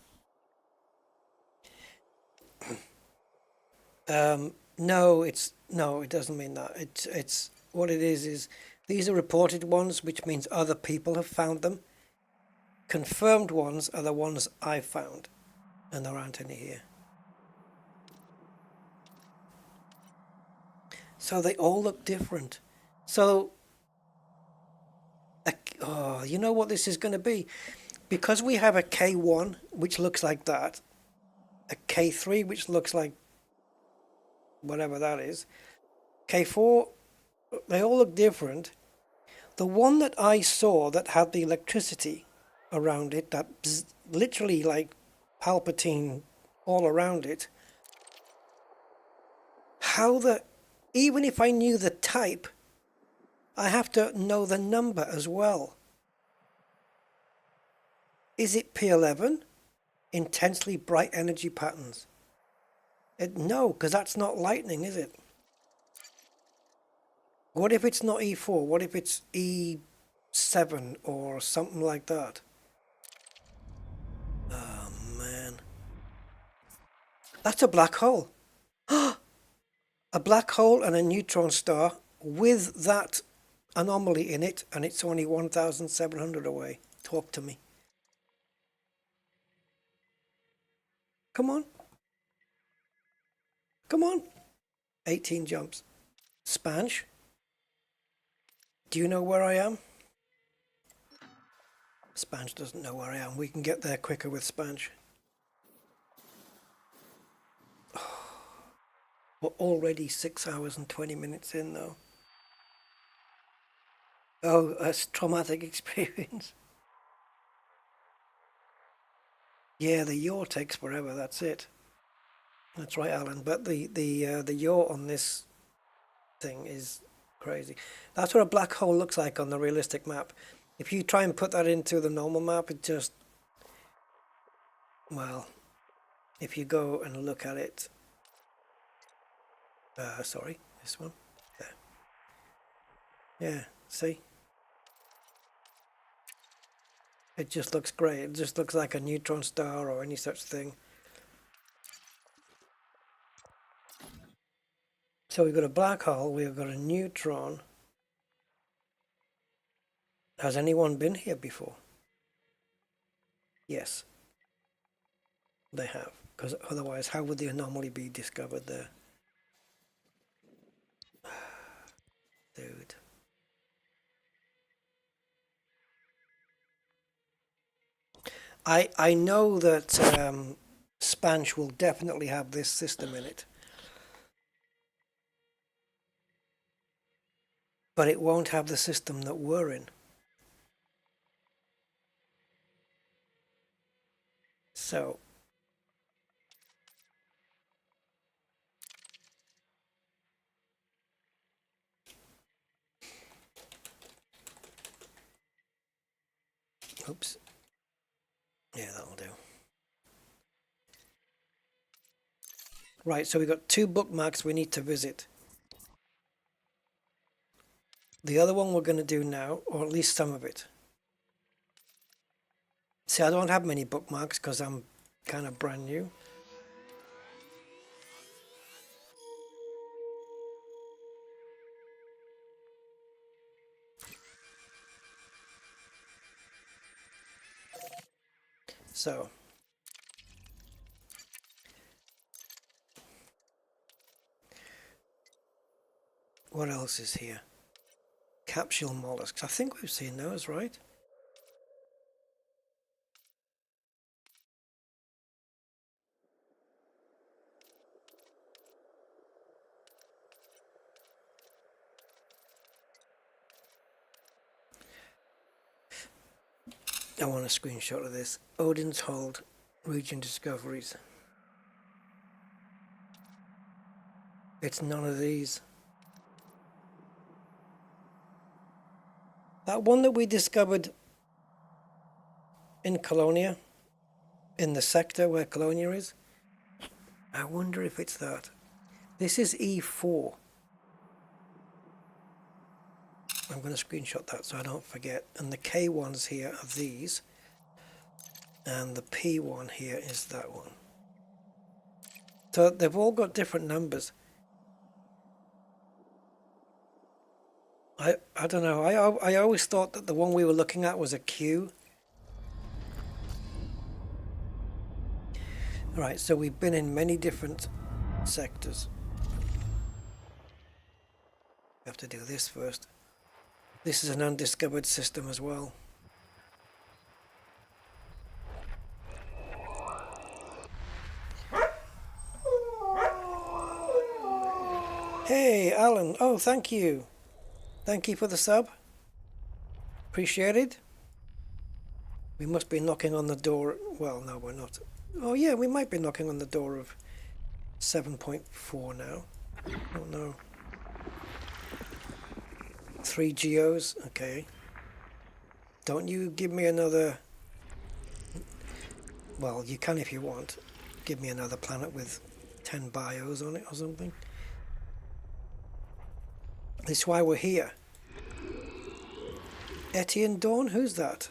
No, it doesn't mean that. It's what it is these are reported ones, which means other people have found them. Confirmed ones are the ones I found, and there aren't any here. So they all look different. So, oh, you know what this is going to be? Because we have a K1, which looks like that, a K3, which looks like whatever that is, K4, they all look different. The one that I saw that had the electricity around it, that literally like Palpatine all around it, even if I knew the type, I have to know the number as well. Is it P11? Intensely bright energy patterns. No, because that's not lightning, is it? What if it's not E4? What if it's E7 or something like that? Oh, man. That's a black hole. A black hole and a neutron star with that anomaly in it, and it's only 1,700 away. Talk to me. Come on. Come on. 18 jumps. Spanch. Do you know where I am? Spanch doesn't know where I am. We can get there quicker with Spanch. We're already 6 hours and 20 minutes in, though. Oh, that's a traumatic experience. Yeah, the yaw takes forever. That's it. That's right, Alan. But the yaw on this thing is crazy. That's what a black hole looks like on the realistic map. If you try and put that into the normal map, it just... Well, if you go and look at it... sorry, this one. There. Yeah, see? It just looks great. It just looks like a neutron star or any such thing. So we've got a black hole, we've got a neutron. Has anyone been here before? Yes. They have. Because otherwise, how would the anomaly be discovered there? Dude. I know that Spanch will definitely have this system in it. But it won't have the system that we're in. So... Oops. Yeah, that'll do. Right, so we've got 2 bookmarks we need to visit. The other one we're going to do now, or at least some of it. See, I don't have many bookmarks because I'm kind of brand new. So, what else is here? Capsule mollusks. I think we've seen those, right? I want a screenshot of this. Odin's Hold region discoveries. It's none of these. That one that we discovered in Colonia, in the sector where Colonia is, I wonder if it's that. This is E4. I'm going to screenshot that so I don't forget. And the K ones here are these. And the P one here is that one. So they've all got different numbers. I don't know. I always thought that the one we were looking at was a Q. Right, so we've been in many different sectors. We have to do this first. This is an undiscovered system as well. Hey, Alan. Oh, thank you. Thank you for the sub. Appreciate it. We must be knocking on the door. Well, no, we're not. Oh, yeah, we might be knocking on the door of 7.4 now. Oh, no. 3 geos. Okay. Don't you give me another... Well, you can if you want. Give me another planet with 10 bios on it or something. This is why we're here. Etienne Dawn? Who's that?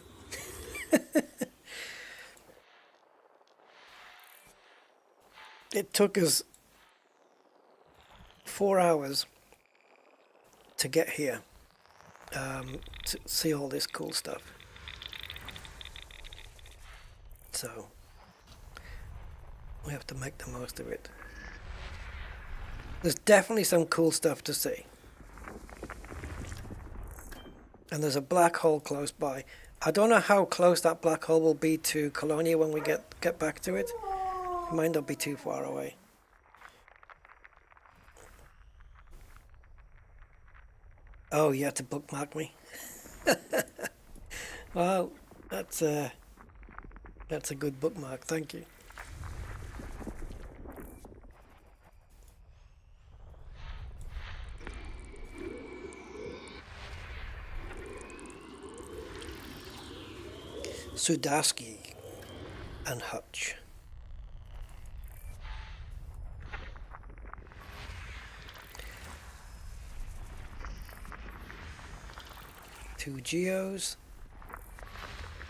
It took us 4 hours to get here, to see all this cool stuff. So, we have to make the most of it. There's definitely some cool stuff to see. And there's a black hole close by. I don't know how close that black hole will be to Colonia when we get back to it. It might not be too far away. Oh, you had to bookmark me. Well, that's a good bookmark. Thank you. Sudarsky and Hutch. Two geos.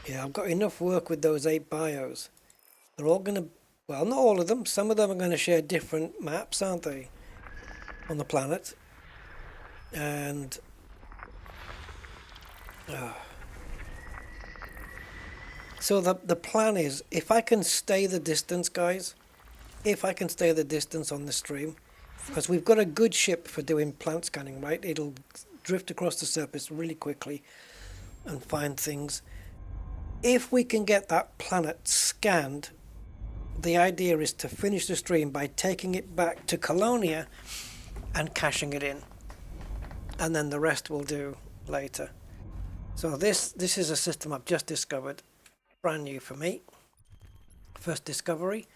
Yeah, I've got enough work with those 8 bios. They're all going to, well, not all of them. Some of them are going to share different maps, aren't they, on the planet? And so the plan is, if I can stay the distance, guys, if I can stay the distance on the stream, because we've got a good ship for doing plant scanning, right? It'll drift across the surface really quickly and find things. If we can get that planet scanned, the idea is to finish the stream by taking it back to Colonia and caching it in. And then the rest we'll do later. So this is a system I've just discovered. Brand new for me. First discovery.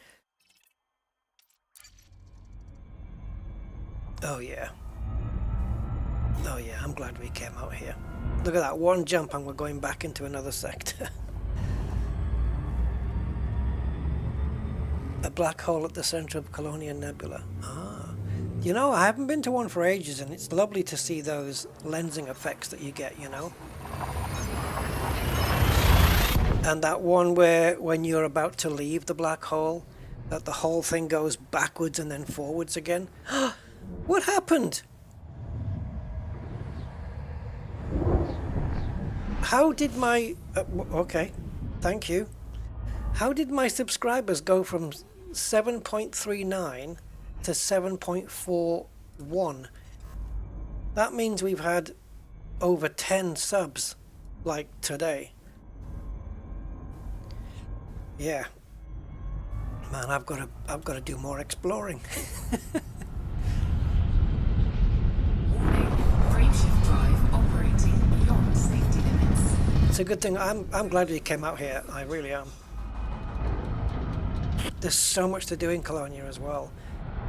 Oh yeah. Oh yeah, I'm glad we came out here. Look at that, one jump and we're going back into another sector. A black hole at the center of Colonia Nebula. Ah, You know, I haven't been to one for ages, and it's lovely to see those lensing effects that you get, you know. And that one where when you're about to leave the black hole, that the whole thing goes backwards and then forwards again. What happened? How did my... okay, thank you. How did my subscribers go from 7.39 to 7.41? That means we've had over 10 subs, like today. Yeah. Man, I've got to do more exploring. Warning, frameshift drive operating beyond safety limits. It's a good thing. I'm glad we came out here. I really am. There's so much to do in Colonia as well.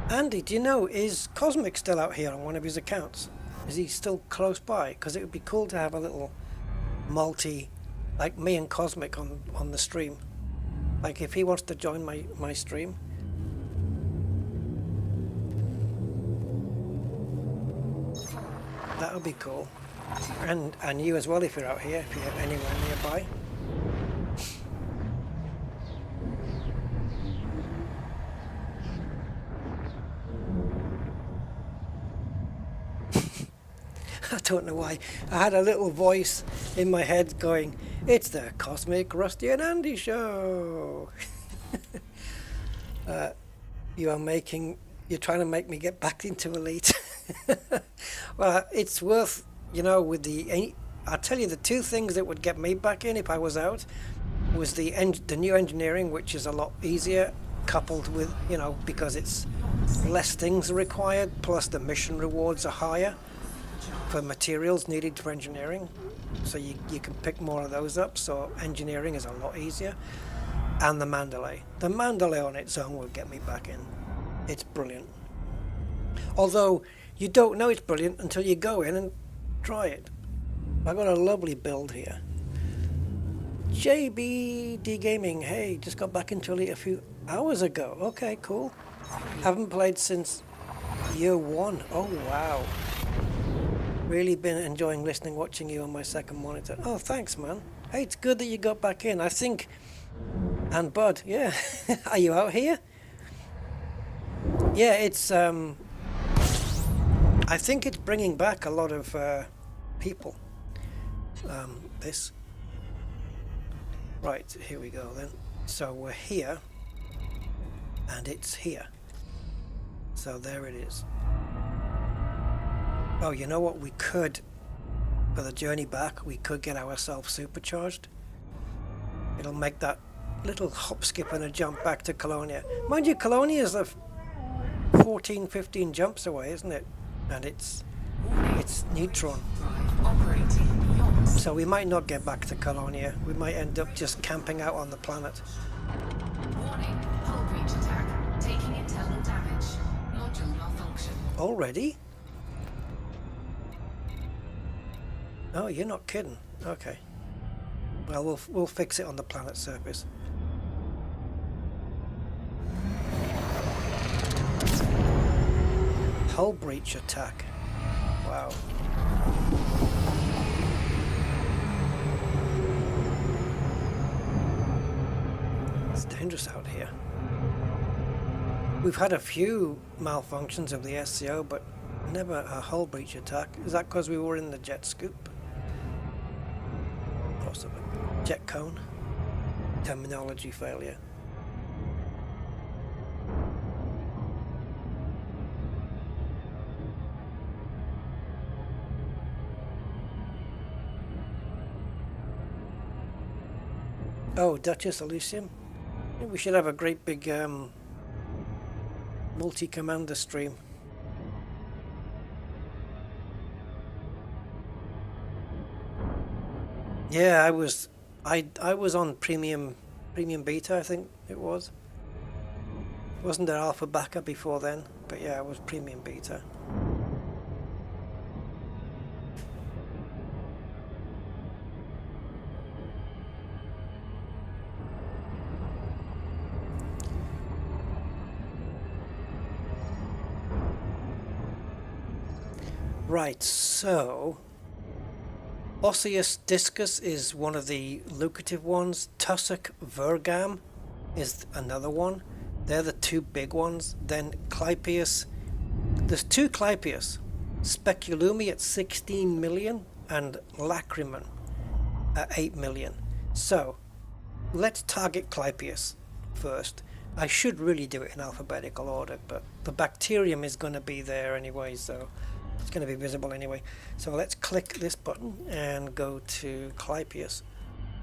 Andy, do you know, is Cosmic still out here on one of his accounts? Is he still close by? Because it would be cool to have a little multi, like me and Cosmic on the stream. Like if he wants to join my stream. That would be cool. And you as well if you're out here, if you're anywhere nearby. I don't know why. I had a little voice in my head going, "It's the Cosmic, Rusty and Andy show." You're trying to make me get back into Elite. Well, it's worth, you know, I'll tell you the two things that would get me back in if I was out was the new engineering, which is a lot easier, coupled with, you know, because it's less things required, plus the mission rewards are higher for materials needed for engineering, so you can pick more of those up, so engineering is a lot easier. And the mandalay on its own will get me back in. It's brilliant, although you don't know it's brilliant until you go in and try it. I've got a lovely build here. JBD Gaming, hey, just got back into Elite a few hours ago. Okay, cool. Haven't played since year 1. Oh wow. Really been enjoying listening, watching you on my second monitor. Oh, thanks, man. Hey, it's good that you got back in. I think... And Bud, yeah. Are you out here? Yeah, it's... I think it's bringing back a lot of people. This. Right, here we go then. So we're here. And it's here. So there it is. Oh, you know what we could, for the journey back, we could get ourselves supercharged. It'll make that little hop, skip and a jump back to Colonia. Mind you, Colonia is 14, 15 jumps away, isn't it? And it's Neutron. So we might not get back to Colonia. We might end up just camping out on the planet. Warning, hull breach attack. Taking internal damage. Module malfunction. Already? Oh, you're not kidding. Okay. Well, we'll fix it on the planet's surface. Hull breach attack. Wow. It's dangerous out here. We've had a few malfunctions of the SCO, but never a hull breach attack. Is that because we were in the jet scoop? Possibly. Jet cone. Terminology failure. Oh, Duchess Elysium. We should have a great big multi-commander stream. Yeah, I was on premium beta, I think it was. Wasn't there alpha backer before then? But yeah, it was premium beta. Right, so Osseous Discus is one of the lucrative ones. Tussock Vergam is another one. They're the two big ones. Then Clypeus. There's two Clypeus. Speculumi at 16 million and Lacriman at 8 million. So let's target Clypeus first. I should really do it in alphabetical order, but the bacterium is going to be there anyway, so it's going to be visible anyway. So let's click this button and go to Clypeus.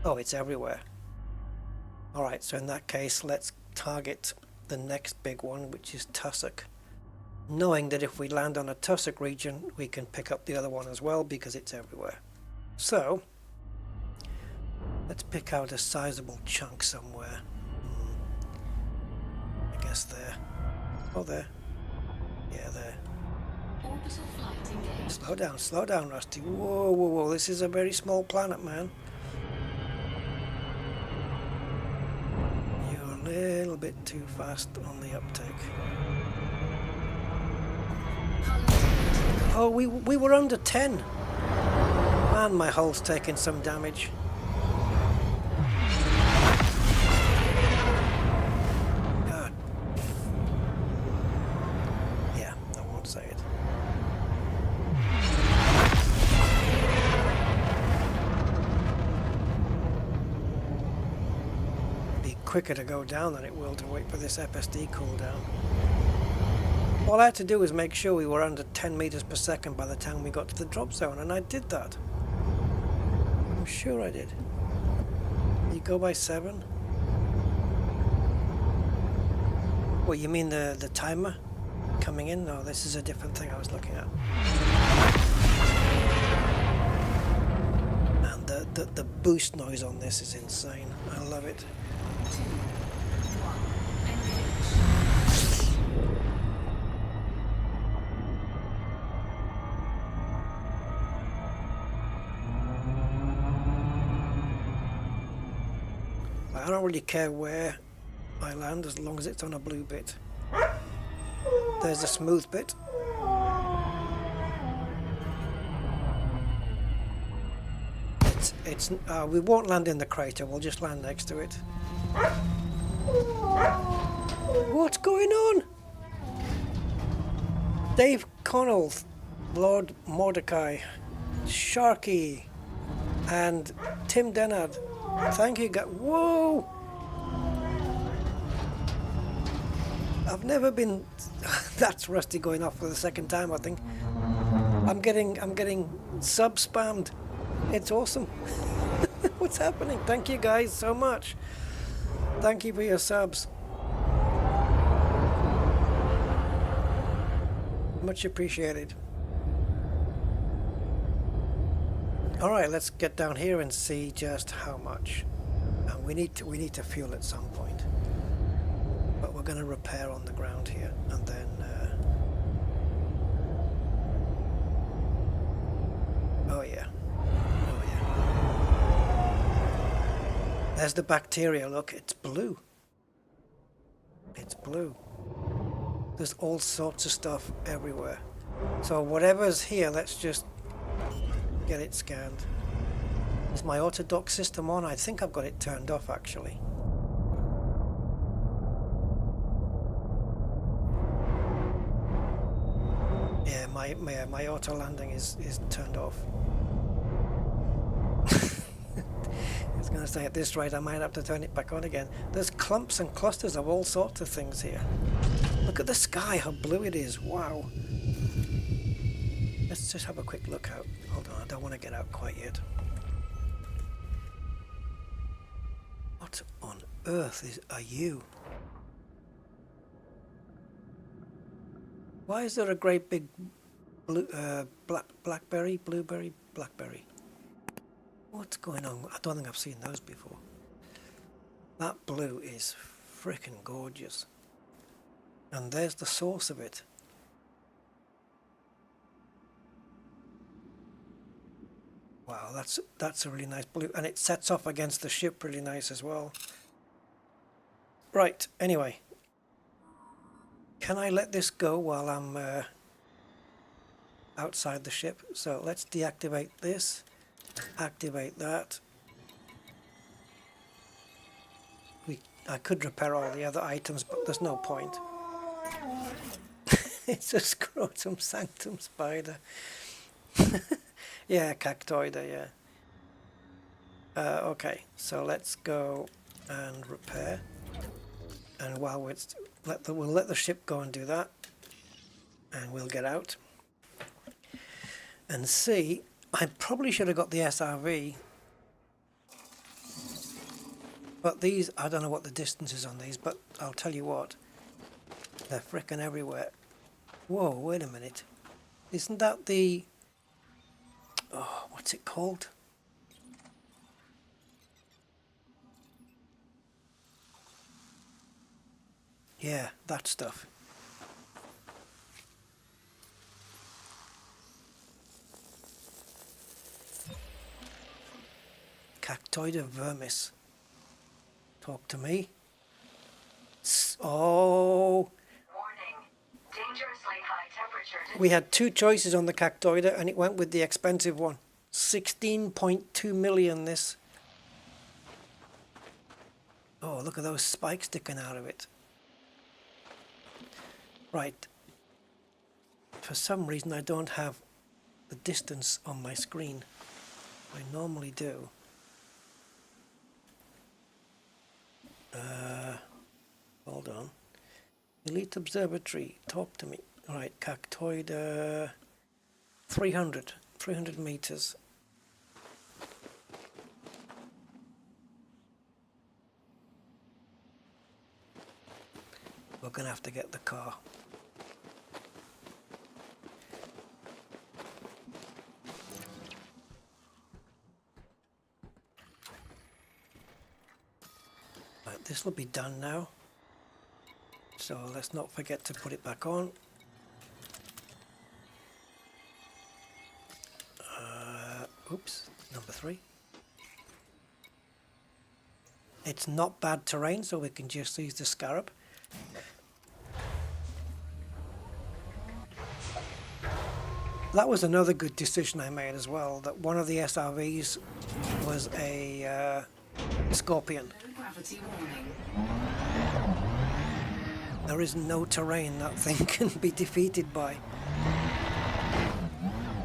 Oh, it's everywhere. Alright, so in that case, let's target the next big one, which is Tussock. Knowing that if we land on a Tussock region, we can pick up the other one as well because it's everywhere. So let's pick out a sizable chunk somewhere. I guess there. Oh, there. Yeah, there. Orbital flight engaged. Slow down, Rusty. Whoa, whoa, whoa. This is a very small planet, man. You're a little bit too fast on the uptake. Oh, we were under 10. Man, my hull's taking some damage. God. Yeah, I won't say it. Be quicker to go down than it will to wait for this FSD cooldown. All I had to do was make sure we were under 10 meters per second by the time we got to the drop zone, and I did that. I'm sure I did. You go by 7? What, you mean the timer coming in? No, this is a different thing I was looking at. And the boost noise on this is insane. I love it. I don't really care where I land as long as it's on a blue bit. There's a smooth bit. We won't land in the crater, we'll just land next to it. What's going on? Dave Connell, Lord Mordecai, Sharky, and Tim Dennard. Thank you, guys. Whoa! I've never been. That's Rusty going off for the second time, I think. I'm getting sub spammed. It's awesome. What's happening? Thank you guys so much. Thank you for your subs. Much appreciated. Alright, let's get down here and see just how much. And we need to fuel at some point. But we're going to repair on the ground here, and then oh yeah. There's the bacteria, look, it's blue. It's blue. There's all sorts of stuff everywhere. So whatever's here, let's just get it scanned. Is my auto dock system on? I think I've got it turned off actually. Yeah, my auto landing is turned off. I was going to say at this rate I might have to turn it back on again. There's clumps and clusters of all sorts of things here. Look at the sky, how blue it is. Wow. Let's just have a quick look out. Hold on, I don't want to get out quite yet. What on earth are you? Why is there a great big blue, blueberry? What's going on? I don't think I've seen those before. That blue is frickin' gorgeous. And there's the source of it. Wow, that's a really nice blue, and it sets off against the ship really nice as well. Right, anyway. Can I let this go while I'm outside the ship. So let's deactivate this, activate that. I could repair all the other items, but there's no point. It's a scrotum sanctum spider. Yeah, cactoida, yeah. Okay, so let's go and repair. And while we'll let the ship go and do that, and we'll get out and see. I probably should have got the SRV, but these, I don't know what the distance is on these, but I'll tell you what, they're frickin' everywhere. Whoa, wait a minute, isn't that the, oh, what's it called? Yeah, that stuff. Cactoida vermis. Talk to me. Oh. Warning. Dangerously high temperature. We had two choices on the cactoida and it went with the expensive one. 16.2 million this. Oh, look at those spikes sticking out of it. Right. For some reason I don't have the distance on my screen. I normally do. Hold on. Elite Observatory, talk to me. Alright, cactoid, 300 meters. We're gonna have to get the car. Right, this will be done now. So let's not forget to put it back on. Oops, number 3. It's not bad terrain, so we can just use the Scarab. That was another good decision I made as well, that one of the SRVs was a Scorpion. No gravity warning. There is no terrain that thing can be defeated by.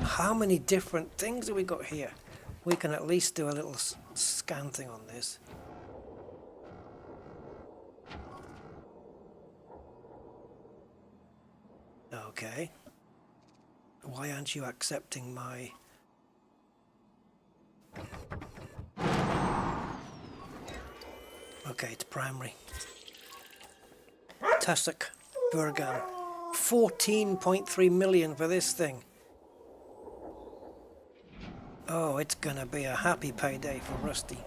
How many different things have we got here? We can at least do a little scan thing on this. Okay. Why aren't you accepting my... Okay, it's primary. Tussock, Burgan. 14.3 million for this thing. Oh, it's gonna be a happy payday for Rusty.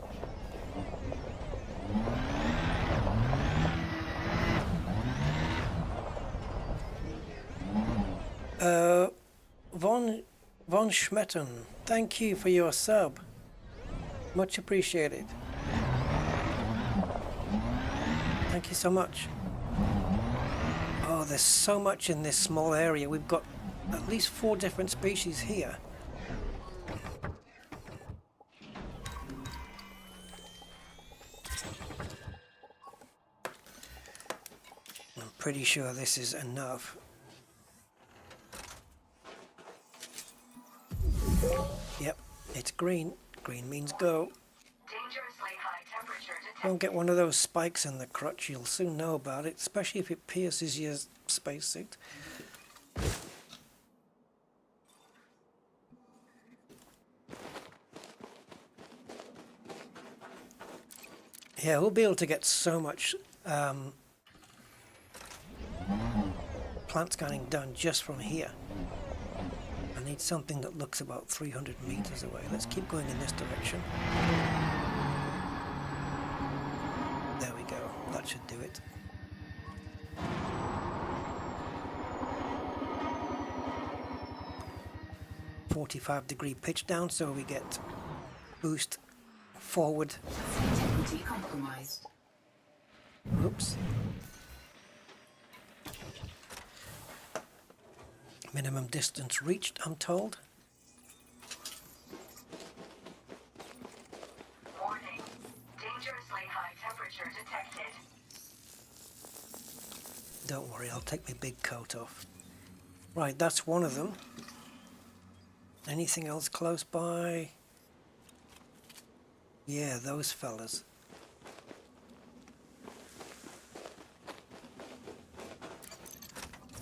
Von Schmetten, thank you for your sub. Much appreciated. Thank you so much. Oh, there's so much in this small area. We've got at least 4 different species here. I'm pretty sure this is enough. Yep, it's green. Green means go. Dangerously high temperature detected. Don't get one of those spikes in the crutch, you'll soon know about it, especially if it pierces your spacesuit. Yeah, we'll be able to get so much plant scanning done just from here. I need something that looks about 300 meters away. Let's keep going in this direction. There we go. That should do it. .45-degree pitch down, so we get boost forward. Integrity compromised. Oops. Minimum distance reached, I'm told. Warning. Dangerously high temperature detected. Don't worry, I'll take my big coat off. Right, that's one of them. Anything else close by? Yeah, those fellas.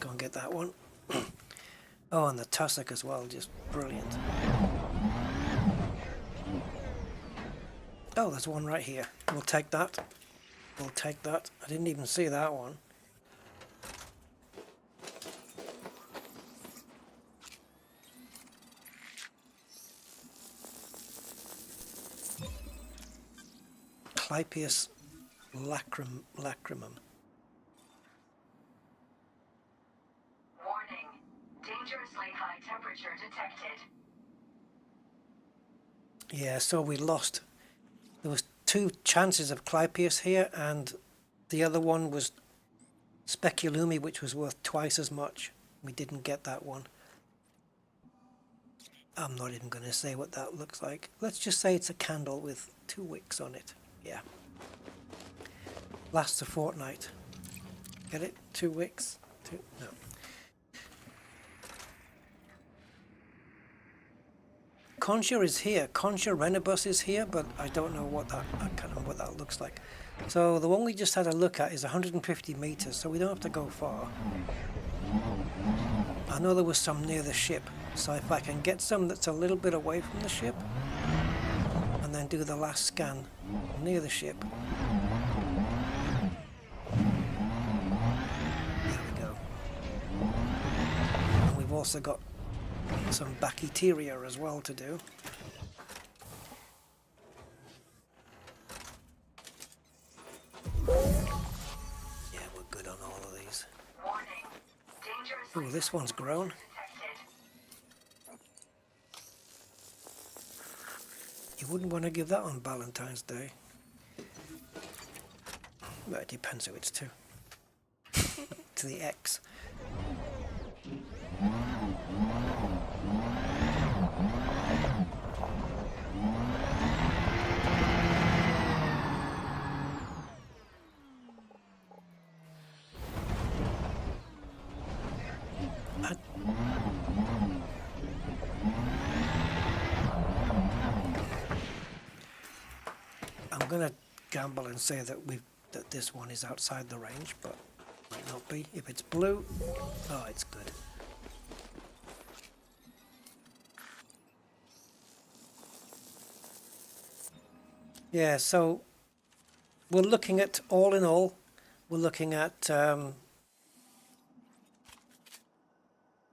Go and get that one. Oh, and the tussock as well, just brilliant. Oh, there's one right here. We'll take that. We'll take that. I didn't even see that one. Clypeus lacrymum. Warning. Dangerously high temperature detected. Yeah, so we lost. There was 2 chances of Clypeus here, and the other one was Speculumi, which was worth twice as much. We didn't get that one. I'm not even going to say what that looks like. Let's just say it's a candle with 2 wicks on it. Yeah. Lasts a fortnight. Get it? 2 wicks? 2? No. Concha is here. Concha Renibus is here, but I don't know what that, I can't remember what that looks like. So the one we just had a look at is 150 meters, so we don't have to go far. I know there was some near the ship, so if I can get some that's a little bit away from the ship, and then do the last scan near the ship. There we go. And we've also got some Bachyteria as well to do. Yeah, we're good on all of these. Warning. Dangerously Oh, this one's grown. detected. You wouldn't want to give that on Valentine's Day. Well, it depends who it's to. To the ex. I'm gonna gamble and say that this one is outside the range, but might not be. If it's blue, oh, it's good. Yeah, so we're looking at, all in all, we're looking at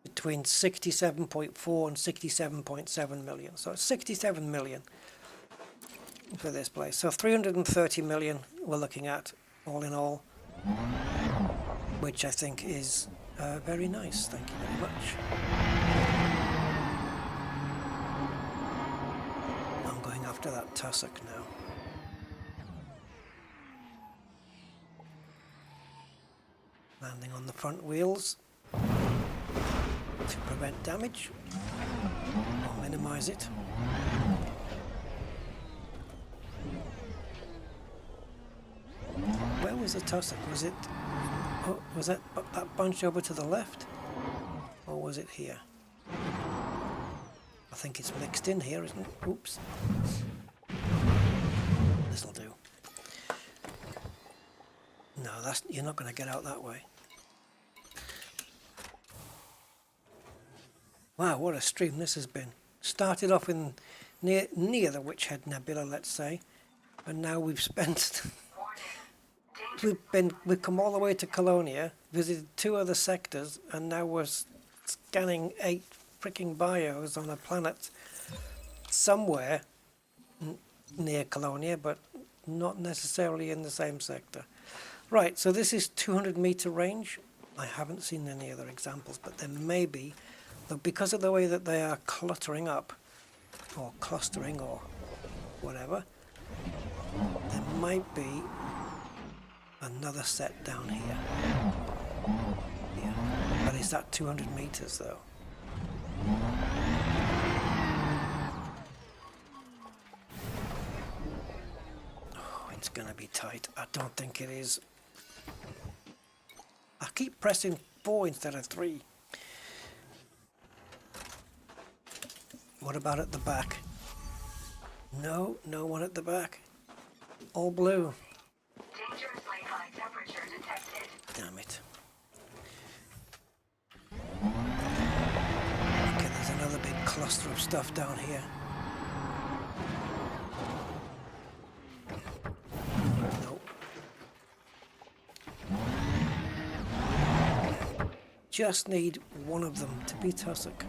between 67.4 and 67.7 million. So it's 67 million for this place. So 330 million we're looking at, all in all, which I think is very nice. Thank you very much. I'm going after that tussock now. Landing on the front wheels to prevent damage or minimize it. Where was the tussock? Was it? Oh, was that bunch over to the left, or was it here? I think it's mixed in here, isn't it? Oops. This'll do. No, you're not going to get out that way. Wow, what a stream this has been. Started off in near the Witch Head Nebula, let's say, and now we've spent. We've come all the way to Colonia, visited 2 other sectors, and now we're scanning 8 freaking bios on a planet somewhere near Colonia, but not necessarily in the same sector. Right, so this is 200 meter range. I haven't seen any other examples, but there may be, but because of the way that they are cluttering up, or clustering, or whatever, there might be another set down here. Yeah. But it's Is that 200 meters though? Oh, it's gonna be tight. I don't think it is. I keep pressing 4 instead of 3. What about at the back? No, no one at the back. All blue. Dangerously high temperature detected. Damn it. Okay, there's another big cluster of stuff down here. Nope. Just need one of them to be tussock.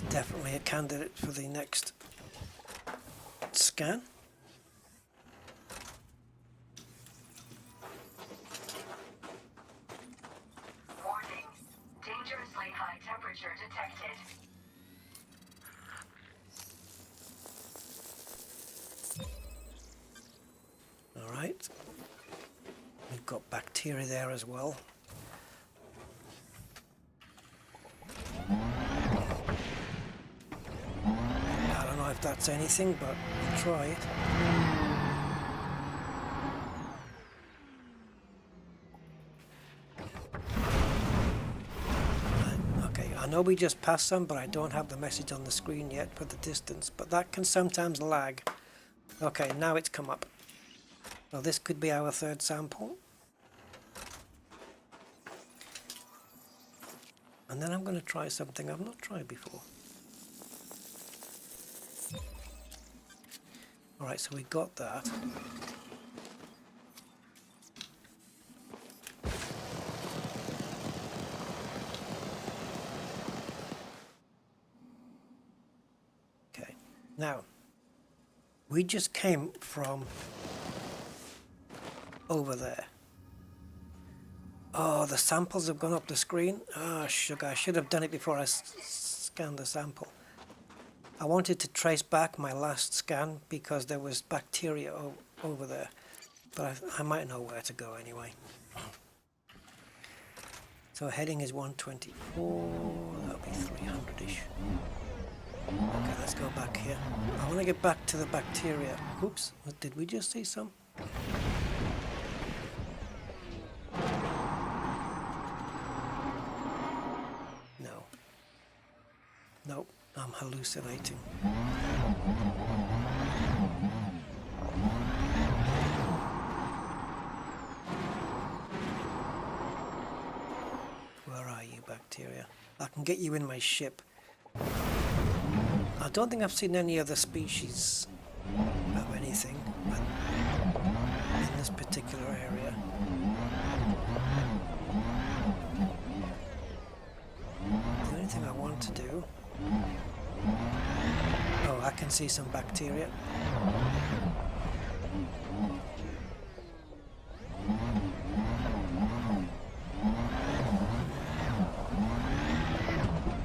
Definitely a candidate for the next scan. Warning. Dangerously high temperature detected. All right. We've got bacteria there as well. If that's anything, but we'll try it. Okay, I know we just passed some, but I don't have the message on the screen yet for the distance, but that can sometimes lag. Okay, now it's come up. Well, this could be our third sample. And then I'm going to try something I've not tried before. Alright, so we got that. Okay, now, we just came from over there. Oh, the samples have gone up the screen. Ah, sugar, I should have done it before I scanned the sample. I wanted to trace back my last scan because there was bacteria over there, but I might know where to go anyway. So heading is 124, that'll be 300-ish. Okay, let's go back here. I want to get back to the bacteria. Oops, what, did we just see some? No. Nope. I'm hallucinating. Where are you, bacteria? I can get you in my ship. I don't think I've seen any other species of anything in this particular area. The only thing I want to do... Oh, I can see some bacteria.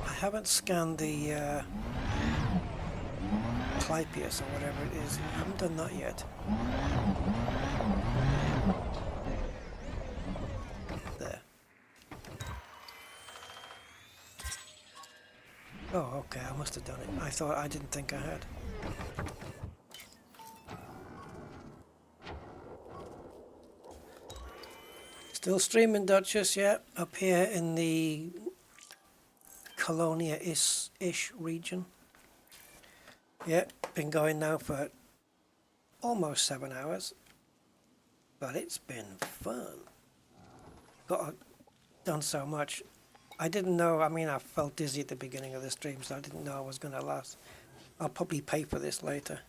I haven't scanned the Clypeus or whatever it is. I haven't done that yet. There. Oh, okay, I must have done it. I didn't think I had. Still streaming, Duchess, yeah, up here in the Colonia-ish region. Yeah, been going now for almost 7 hours, but it's been fun. Done so much. I didn't know, I mean, I felt dizzy at the beginning of the stream, so I didn't know I was going to last. I'll probably pay for this later.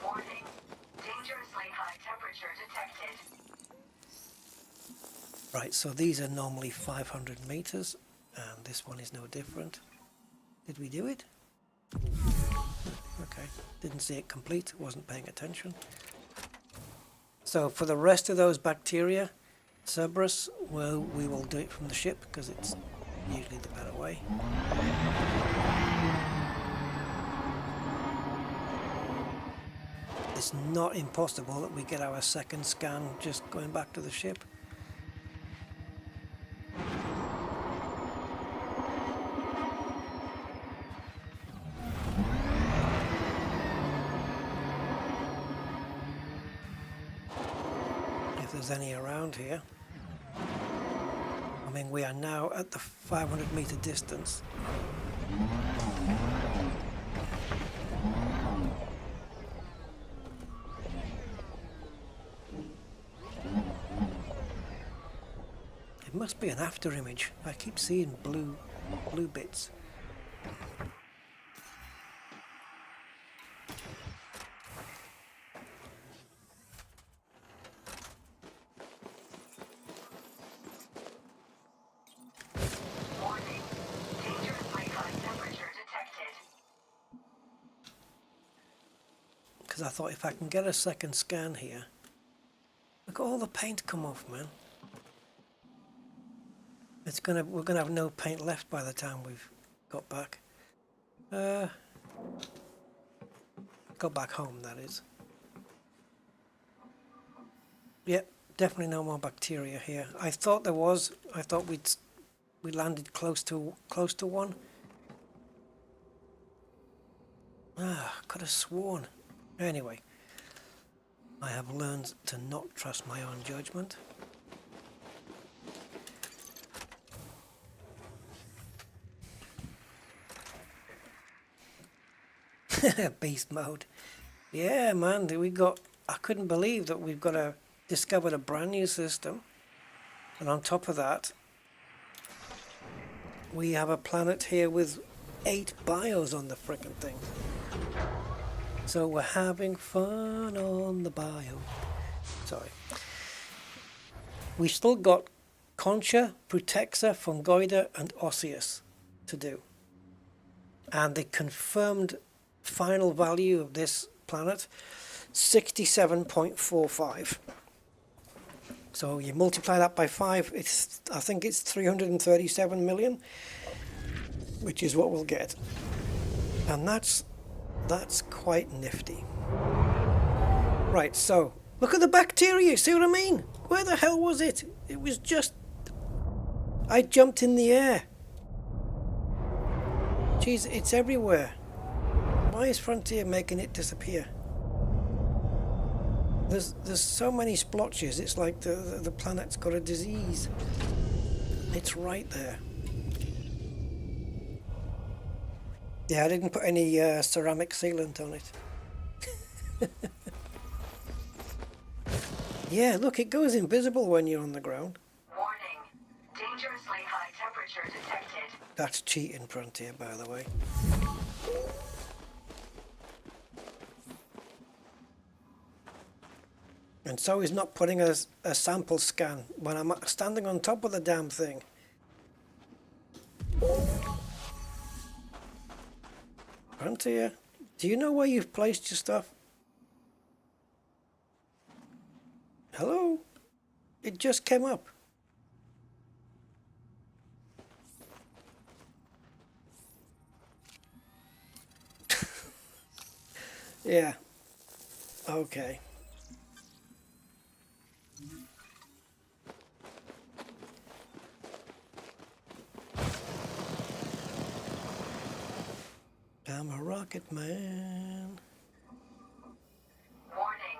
Warning. Dangerously high temperature detected. Right, so these are normally 500 meters, and this one is no different. Did we do it? Okay, didn't see it complete, wasn't paying attention. So for the rest of those bacteria, Cerberus, well, we will do it from the ship because it's usually the better way. It's not impossible that we get our second scan just going back to the ship. If there's any around here. I mean, we are now at the 500-meter distance. It must be an after image. I keep seeing blue bits. Because I thought if I can get a second scan here, look at all the paint come off, man. We're gonna have no paint left by the time we've got back. Got back home, that is. Yep, definitely no more bacteria here. I thought there was. I thought we landed close to one. Could have sworn. Anyway, I have learned to not trust my own judgment. Beast mode. Yeah, man, I couldn't believe that we've discovered a brand new system. And on top of that, we have a planet here with 8 bios on the frickin' thing. So we're having fun on the bio. Sorry. We still got Concha, Putexa, Fungoida and Osseous to do. And the confirmed final value of this planet, 67.45. So you multiply that by 5, I think it's 337 million, which is what we'll get. And that's quite nifty. Right, so look at the bacteria, see what I mean? Where the hell was it? It was just... I jumped in the air. Jeez, it's everywhere. Why is Frontier making it disappear? There's so many splotches, it's like the planet's got a disease. It's right there. Yeah, I didn't put any ceramic sealant on it. Yeah, look, it goes invisible when you're on the ground. Warning. Dangerously high temperature detected. That's cheating, Frontier, by the way. And so he's not putting a sample scan when I'm standing on top of the damn thing. Frontier, do you know where you've placed your stuff? Hello? It just came up. Yeah. Okay. I'm a rocket man. Warning.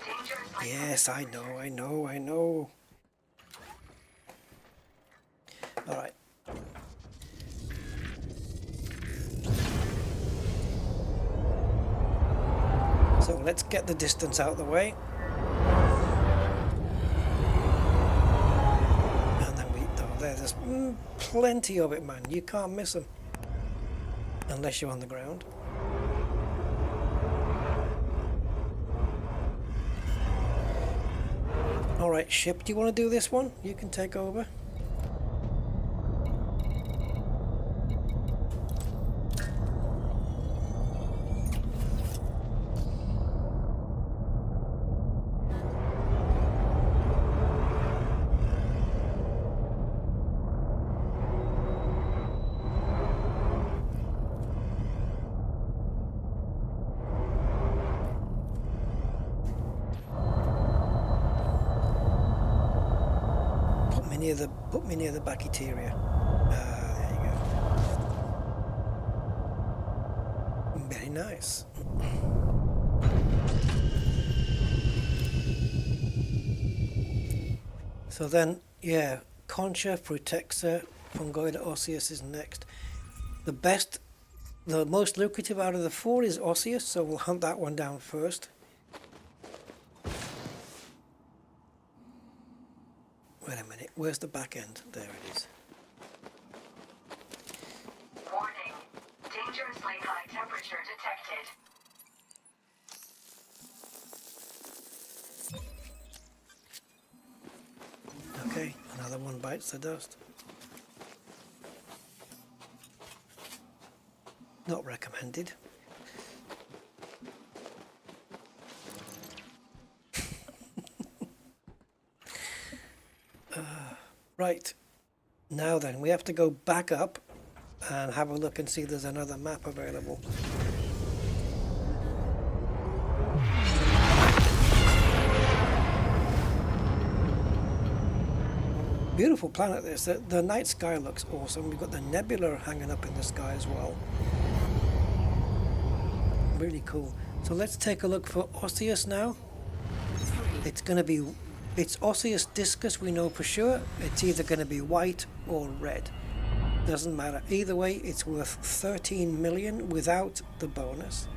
Dangerously Yes, I know. All right. So let's get the distance out of the way. And then there's plenty of it, man. You can't miss them. Unless you're on the ground. Alright, ship, do you want to do this one? You can take over. near the Bachyteria. There you go. Very nice. So then, yeah, Concha, Frutexa, Fungoida osseous is next. The most lucrative out of the four is osseous, so we'll hunt that one down first. Wait a minute, where's the back end? There it is. Warning. Dangerously high temperature detected. Okay, another one bites the dust. Not recommended. Right, now then, we have to go back up and have a look and see if there's another map available. Beautiful planet this. The night sky looks awesome. We've got the nebula hanging up in the sky as well. Really cool. So let's take a look for osseous now. It's osseous discus, we know for sure. It's either going to be white or red. Doesn't matter. Either way, it's worth 13 million without the bonus.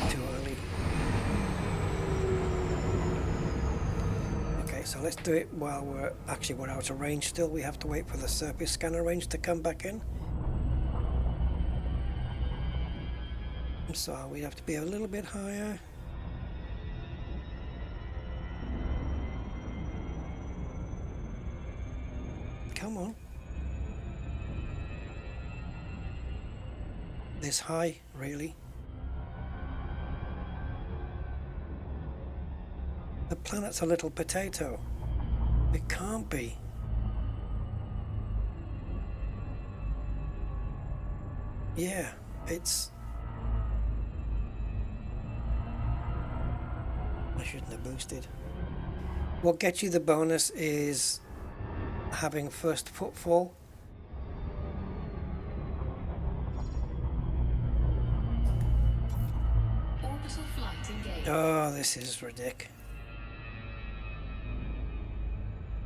Too early. Okay, so let's do it while we're out of range still. We have to wait for the surface scanner range to come back in. So we have to be a little bit higher. Come on. This high, really? The planet's a little potato. It can't be. Yeah, it's... I shouldn't have boosted. What gets you the bonus is having first footfall. Orbital flight engaged. Oh, this is ridiculous.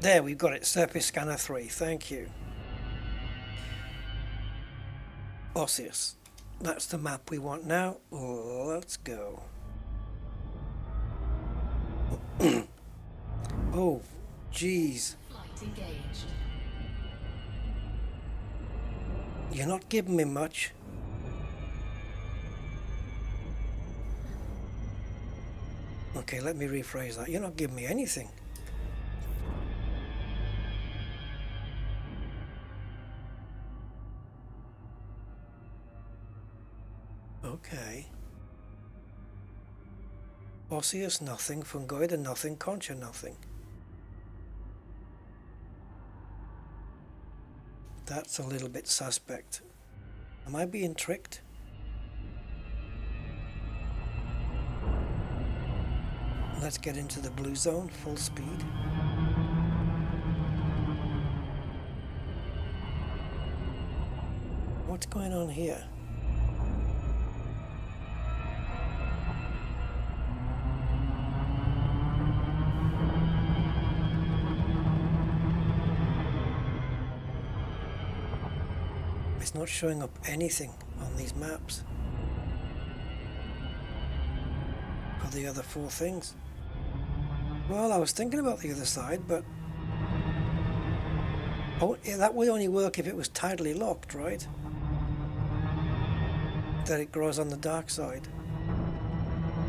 There, we've got it. Surface scanner 3. Thank you. Osseous. That's the map we want now. Let's go. Oh, jeez. Flight engaged. You're not giving me much. Okay, let me rephrase that. You're not giving me anything. Okay. Osseous nothing, Fungoida nothing, Concha nothing. That's a little bit suspect. Am I being tricked? Let's get into the blue zone, full speed. What's going on here? It's not showing up anything on these maps for the other four things. Well, I was thinking about the other side, but oh, yeah, that would only work if it was tidally locked, right? That it grows on the dark side.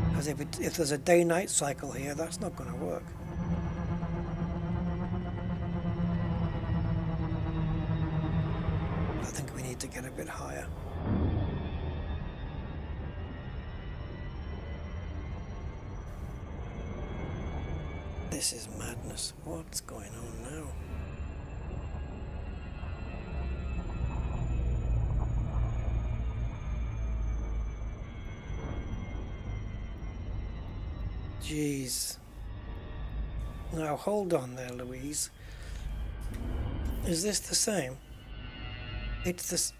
Because if there's a day-night cycle here, that's not going to work. I think we need to get a bit higher. This is madness. What's going on now? Jeez. Now hold on there, Louise. Is this the same? It's the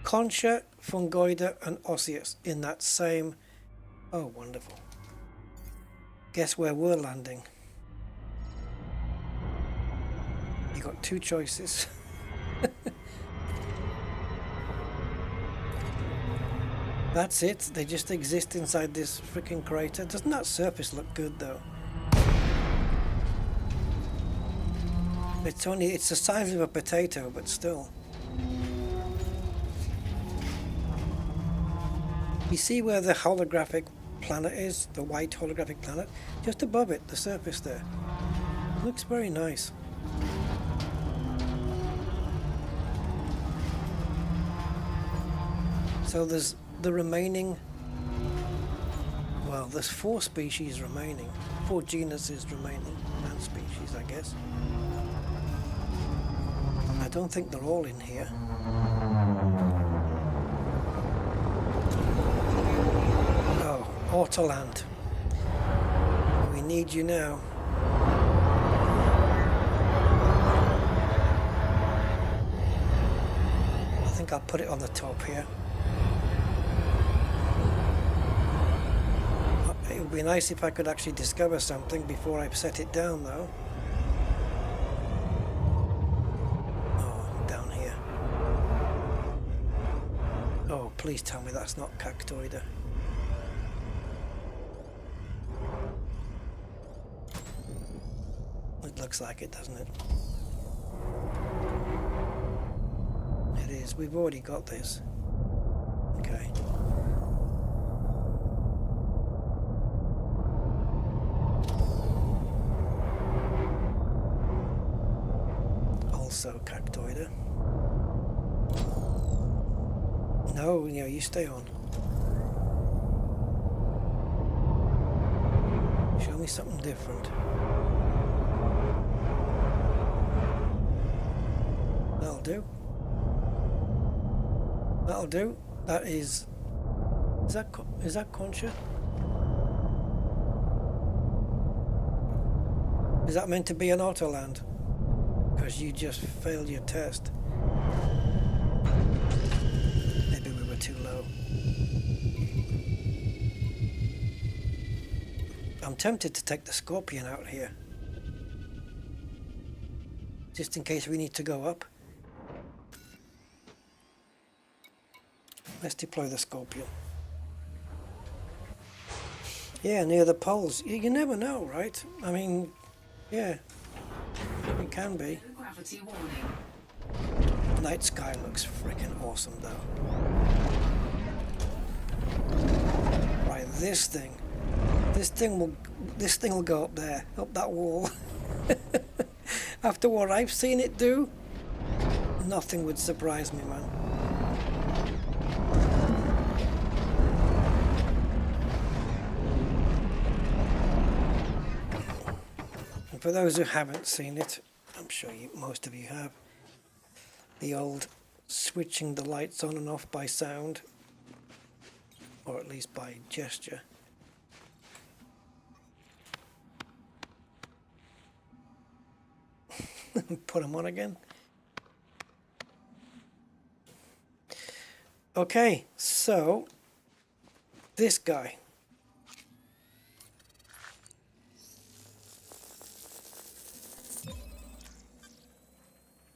Concha, Fungoida, and Osseous in that same... Oh, wonderful. Guess where we're landing? You got two choices. That's it. They just exist inside this freaking crater. Doesn't that surface look good though? It's the size of a potato, but still. You see where the holographic planet is? The white holographic planet? Just above it, the surface there. Looks very nice. So there's the remaining... Well, there's 4 species remaining. 4 genuses remaining. And species, I guess. I don't think they're all in here. Oh, Autoland. We need you now. I think I'll put it on the top here. It would be nice if I could actually discover something before I set it down though. Please tell me that's not Cactoida. It looks like it, doesn't it? It is. We've already got this. Okay. Also Cactoida. No, you stay on. Show me something different. That'll do. That'll do. That is... Is that Concha? Is that meant to be an Autoland? Because you just failed your test. Too low. I'm tempted to take the Scorpion out here. Just in case we need to go up. Let's deploy the Scorpion. Yeah, near the poles. You never know, right? I mean, yeah. It can be. Gravity warning. Night sky looks freaking awesome though. Right, this thing will go up there, up that wall. After what I've seen it do, nothing would surprise me, man. And for those who haven't seen it, I'm sure most of you have, the old switching the lights on and off by sound, or at least by gesture. Put them on again. Okay, so this guy.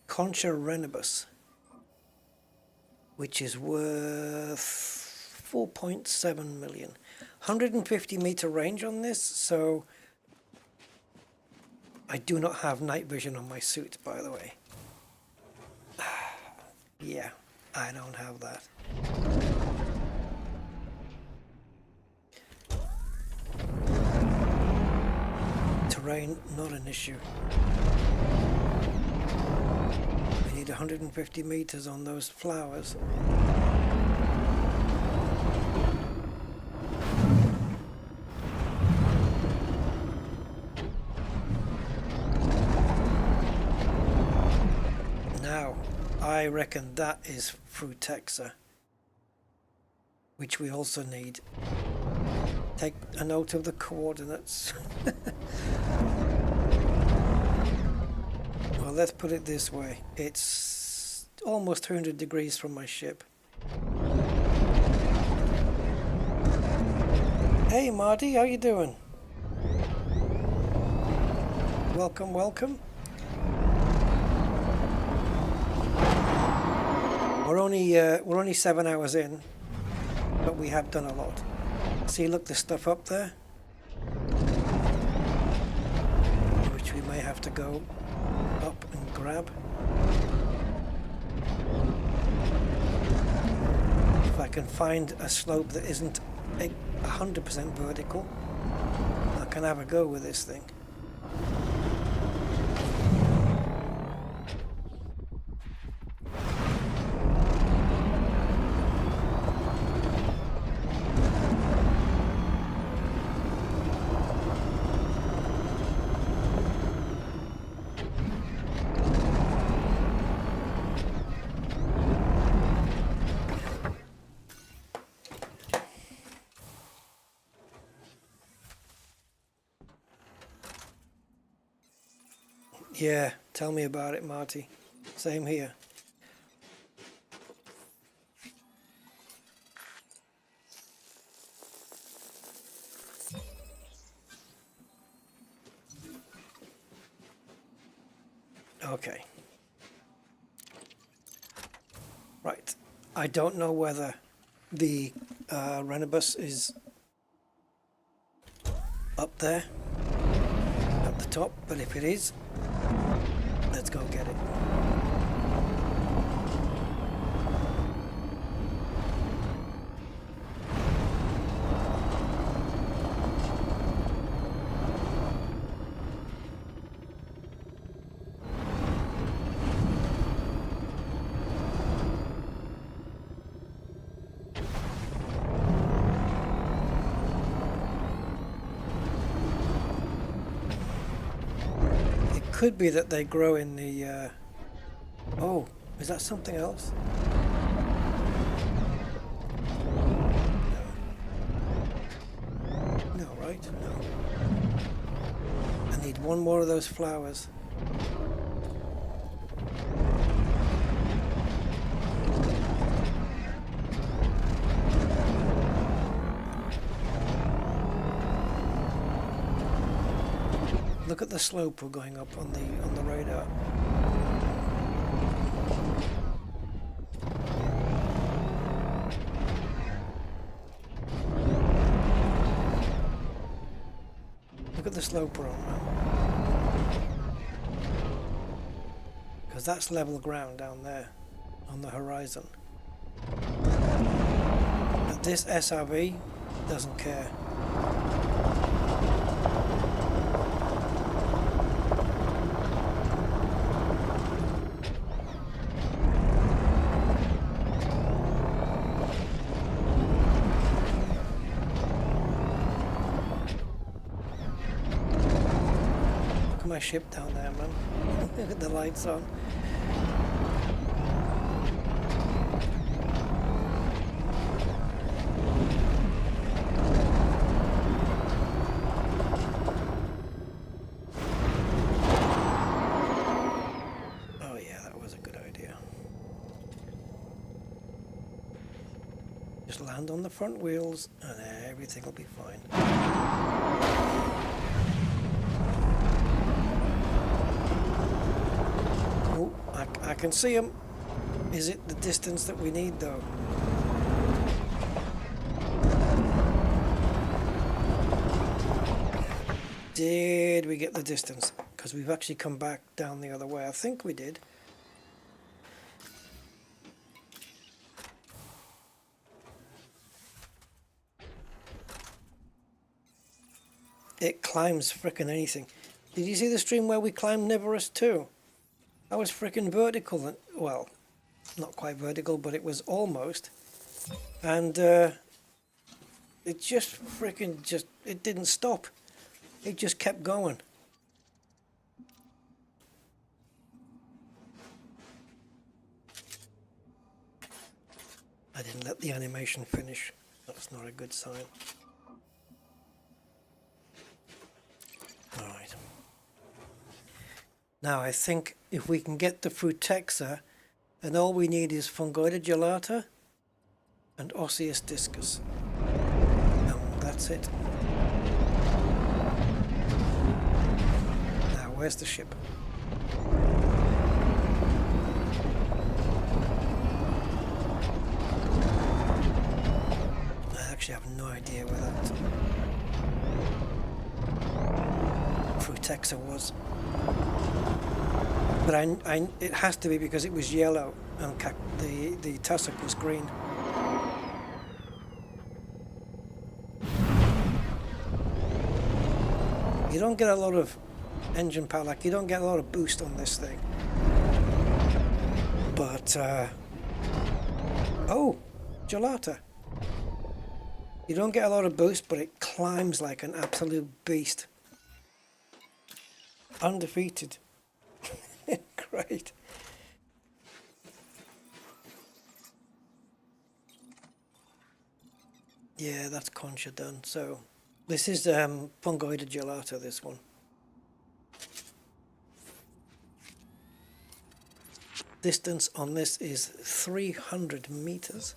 Concha renibus, which is worth 4.7 million. 150 meter range on this, so I do not have night vision on my suit, by the way. Yeah, I don't have that. Terrain, not an issue. We need 150 meters on those flowers. Now, I reckon that is Frutexa, which we also need take a note of the coordinates. Well, let's put it this way. It's almost 200 degrees from my ship. Hey Marty, how you doing? Welcome, welcome. We're only 7 hours in, but we have done a lot. See, look, there's stuff up there, which we may have to go up and grab. If I can find a slope that isn't 100% vertical, I can have a go with this thing. Yeah, tell me about it, Marty. Same here. Okay. Right. I don't know whether the Renibus is up there at the top, but if it is, let's go get it. Could be that they grow in the oh, is that something else? No, right? No. I need one more of those flowers. Look at the slope we're going up on the radar. Look at the slope we're on now. Because that's level ground down there on the horizon. But this SRV doesn't care. My ship down there, man. Look at the lights on. Oh yeah, that was a good idea. Just land on the front wheels and everything will be fine. I can see them. Is it the distance that we need though? Did we get the distance? Because we've actually come back down the other way. I think we did. It climbs frickin' anything. Did you see the stream where we climbed Neverest too? I was freaking vertical, and well, not quite vertical, but it was almost, and it just freaking it didn't stop. It just kept going. I didn't let the animation finish. That's not a good sign. Now I think if we can get the Frutexa, then all we need is Fungoida Gelata and Osseous Discus. And that's it. Now where's the ship? I actually have no idea where that Frutexa was. But it has to be because it was yellow and the tussock was green. You don't get a lot of engine power, like you don't get a lot of boost on this thing. But, oh, Gelata. You don't get a lot of boost, but it climbs like an absolute beast. Undefeated. Great. Yeah, that's Concha done. So this is Fungoida Gelata, this one. Distance on this is 300 meters.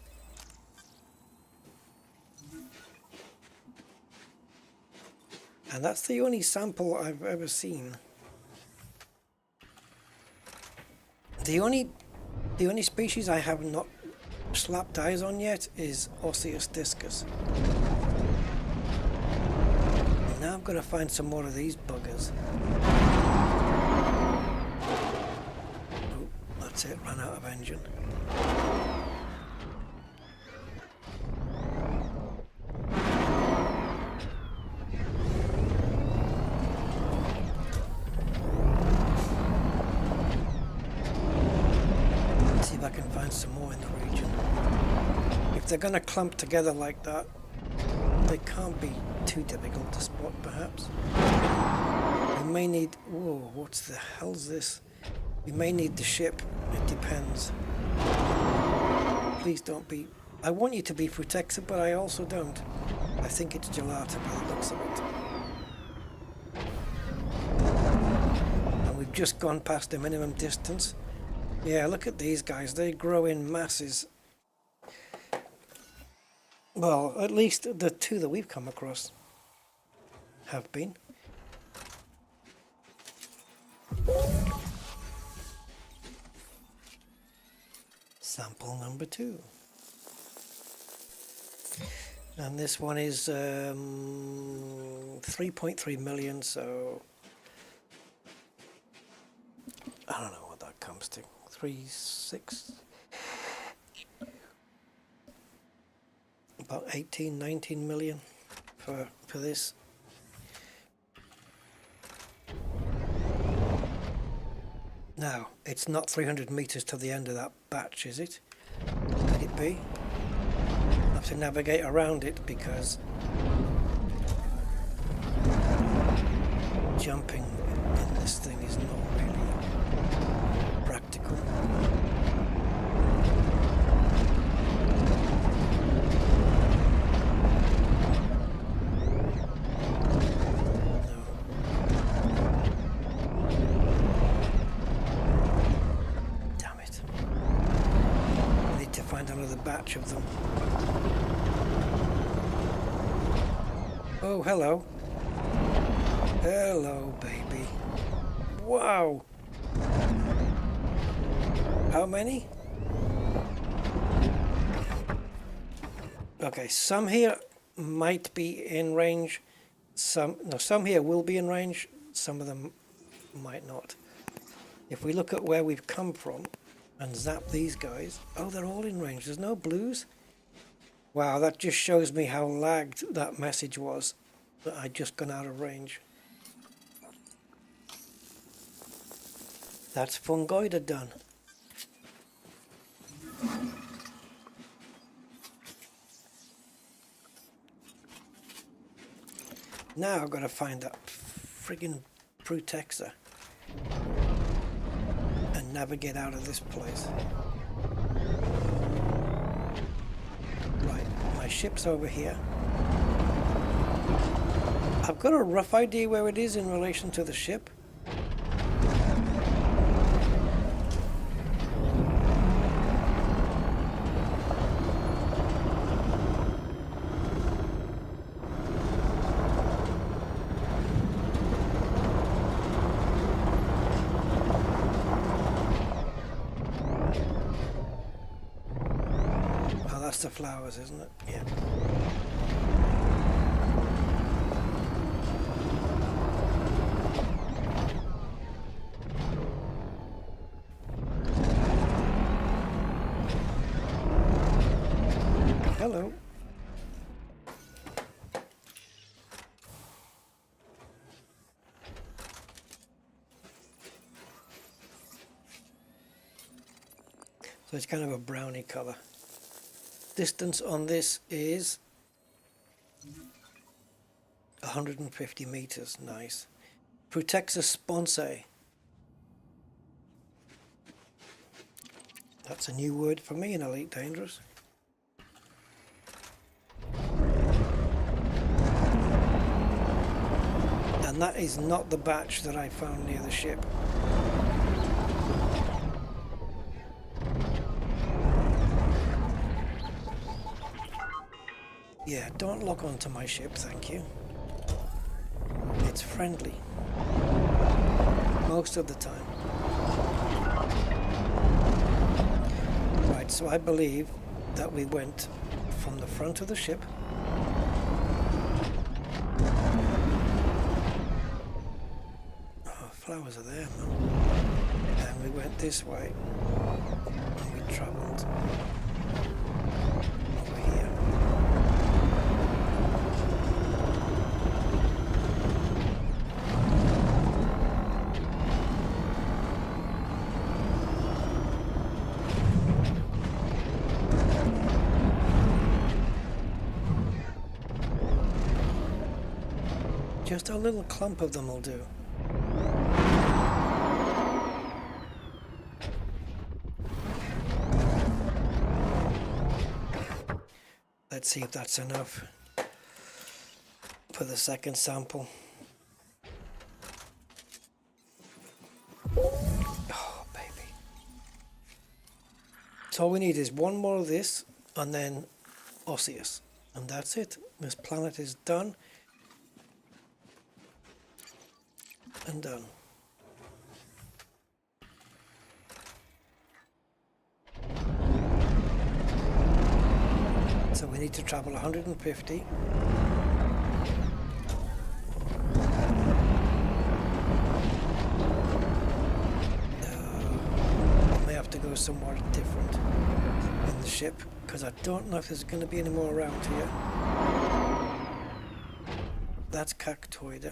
And that's the only sample I've ever seen. The only species I have not slapped eyes on yet is Osseous Discus. Now I've got to find some more of these buggers. Oh, that's it, ran out of engine. Some more in the region. If they're going to clump together like that, they can't be too difficult to spot, perhaps. We may need... Whoa, what the hell's this? We may need the ship. It depends. Please don't be... I want you to be Frutexa, but I also don't. I think it's Gelata by the looks of it. And we've just gone past the minimum distance. Yeah, look at these guys. They grow in masses. Well, at least the two that we've come across have been. Sample number 2. And this one is 3.3 million, so I don't know what that comes to. 3.6, about 18, 19 million for this. Now, it's not 300 meters to the end of that batch, is it? Could it be? I have to navigate around it because jumping in this thing is not really practical. No. Damn it. I need to find another batch of them. Oh, hello. Hello, baby. Wow. How many? Okay, some here might be in range. Some here will be in range. Some of them might not. If we look at where we've come from and zap these guys, oh, they're all in range. There's no blues. Wow, that just shows me how lagged that message was, that I'd just gone out of range. That's Fungoida done. Now I've got to find that friggin' Frutexa and navigate out of this place. Right, my ship's over here. I've got a rough idea where it is in relation to the ship. that's the flowers, isn't it? Yeah. Hello. So it's kind of a brownie color. Distance on this is 150 meters. Nice. Through Texas Ponce. That's a new word for me in Elite Dangerous. And that is not the batch that I found near the ship. Yeah, don't lock onto my ship, thank you. It's friendly. Most of the time. Right, so I believe that we went from the front of the ship flowers are there, man. And we went this way and we travelled over here. Just a little clump of them will do. Let's see if that's enough for the second sample. Oh, baby. So all we need is one more of this and then osseous. And that's it. This planet is done. And done. So we need to travel 150. I may have to go somewhere different in the ship because I don't know if there's going to be any more around here. That's cactoid.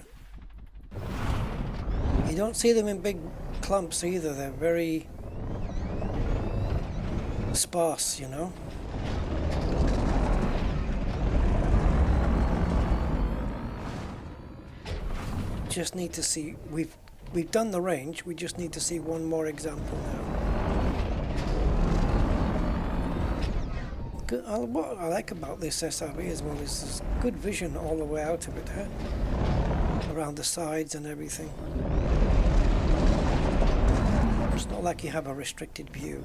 You don't see them in big clumps either. They're very sparse, you know. Just need to see, we've done the range, we just need to see one more example now. What I like about this SRV as well is there's good vision all the way out of it, huh? Around the sides and everything. It's not like you have a restricted view.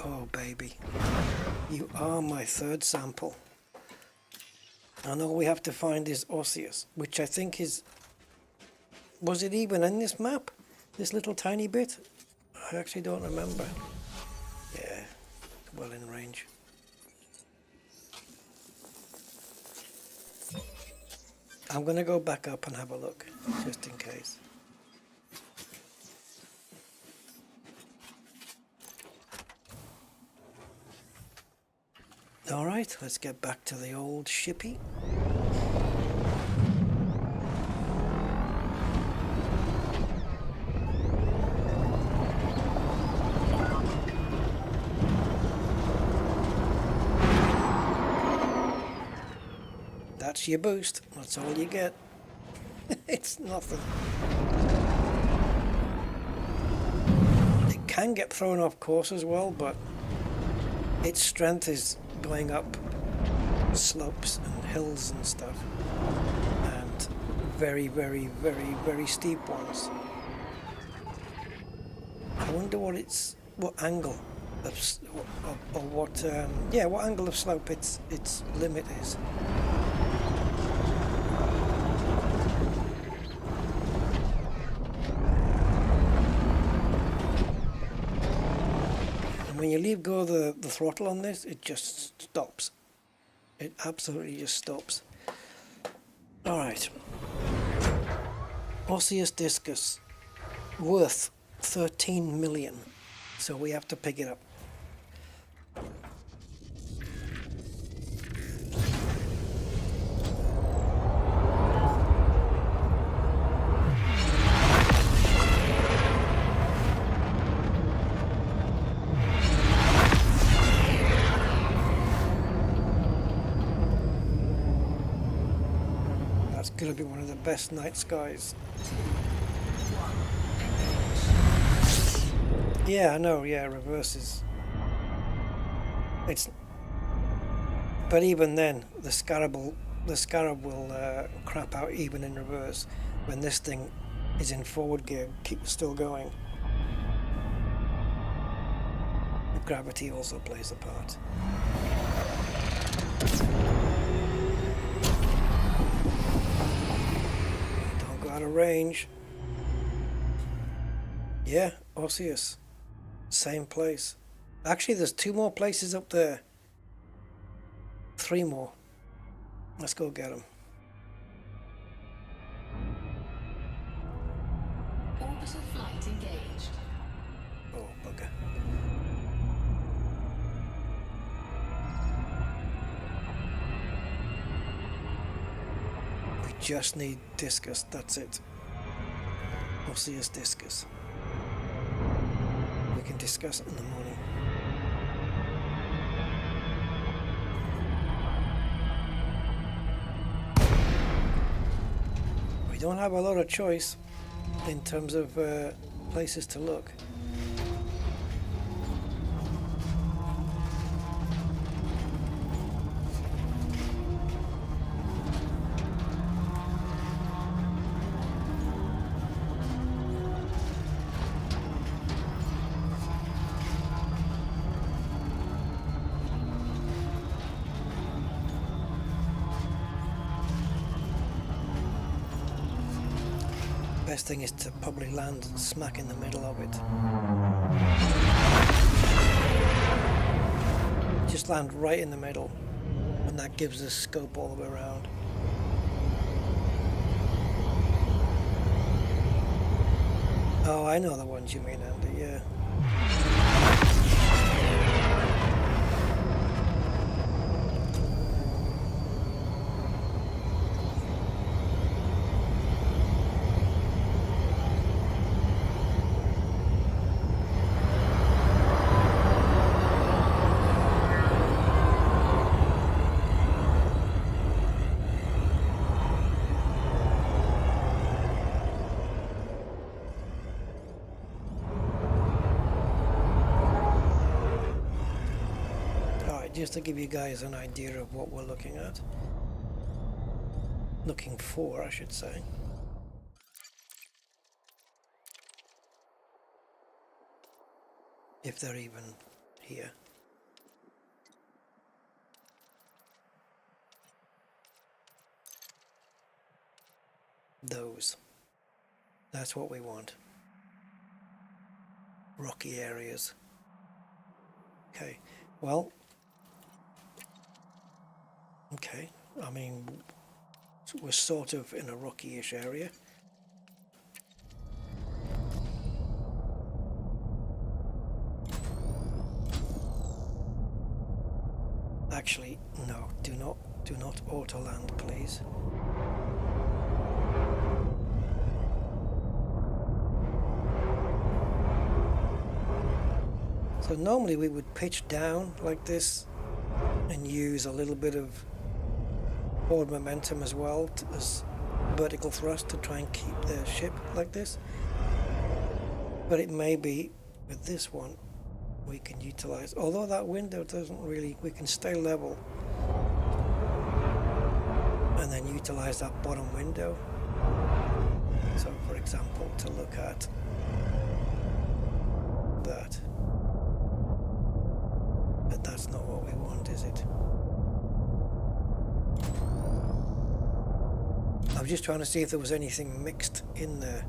Oh baby. You are my third sample. And all we have to find is osseous, which I think is... Was it even in this map? This little tiny bit? I actually don't remember. Yeah, well in range. I'm going to go back up and have a look, just in case. Alright, let's get back to the old shippy. That's your boost, that's all you get. It's nothing. It can get thrown off course as well, but its strength is going up slopes and hills and stuff, and very, very, very, very steep ones. I wonder what angle of, or what angle of slope its limit is. And when you leave go of the throttle on this, it just stops. It absolutely just stops. Alright. Osseous discus. Worth 13 million. So we have to pick it up. That's going to be one of the best night skies. Yeah, I know, yeah, reverses. It's... But even then, the Scarab will crap out even in reverse when this thing is in forward gear, still going. The gravity also plays a part. Don't go out of range. Yeah, Osseous. Same place. Actually, there's 2 more places up there. 3 more. Let's go get them. Orbital flight engaged. Oh, bugger. We just need discus, that's it. Osseous discus. We can discuss it in the morning. We don't have a lot of choice in terms of places to look. Best thing is to probably land smack in the middle of it. Just land right in the middle, and that gives us scope all the way around. Oh, I know the ones you mean, Andy, yeah. Just to give you guys an idea of what we're looking at. Looking for, I should say. If they're even here. Those. That's what we want. Rocky areas. Okay, well, okay, I mean, we're sort of in a rocky-ish area. Actually, no, do not auto land, please. So normally we would pitch down like this and use a little bit of forward momentum as well as vertical thrust to try and keep the ship like this. But it may be with this one we can utilize, although that window doesn't really, we can stay level and then utilize that bottom window. So for example, to look at that. But that's not what we want, is it? I was just trying to see if there was anything mixed in there.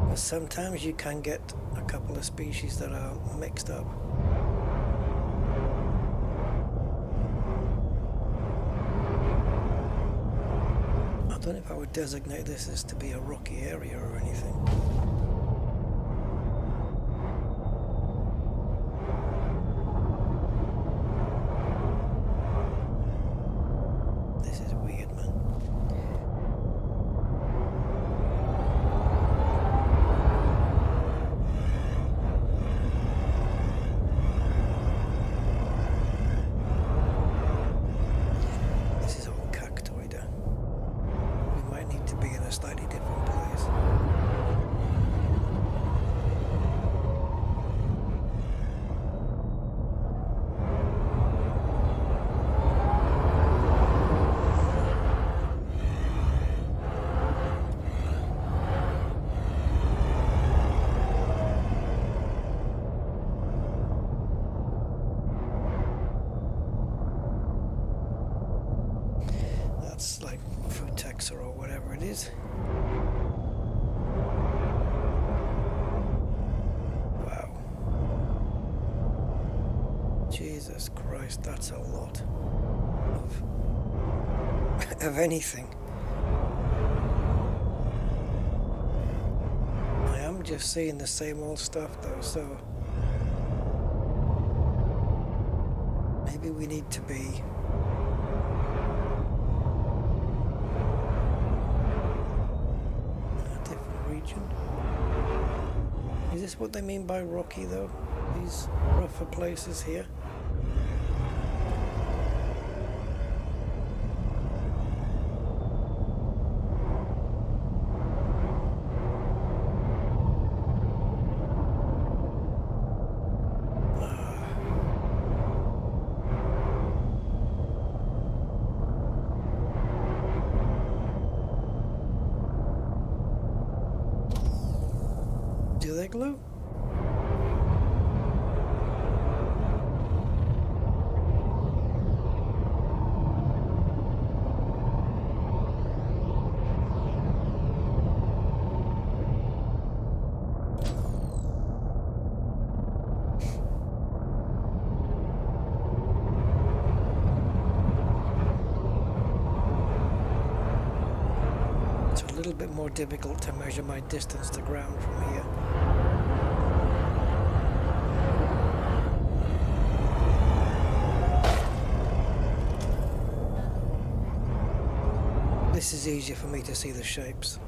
Because sometimes you can get a couple of species that are mixed up. don't know if I would designate this as to be a rocky area or anything. This is weird, man. This is all cactoid. We might need to be in a slightly different place. That's like Futexa or whatever it is. Wow. Jesus Christ, that's a lot of anything. I am just seeing the same old stuff though, so maybe we need to be region. Is this what they mean by rocky though? These rougher places here? Do they glue? It's a little bit more difficult to measure my distance to ground from here. This is easier for me to see the shapes.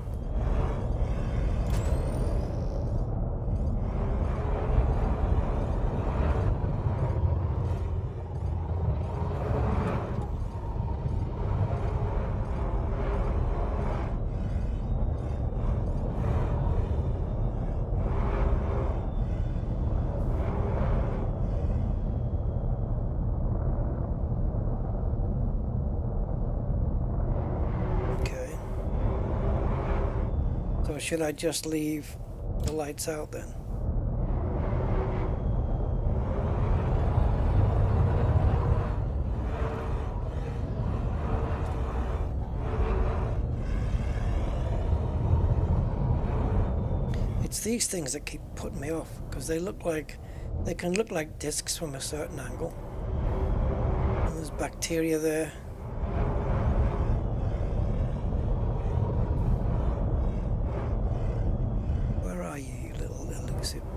Or should I just leave the lights out then? It's these things that keep putting me off because they can look like discs from a certain angle. And there's bacteria there.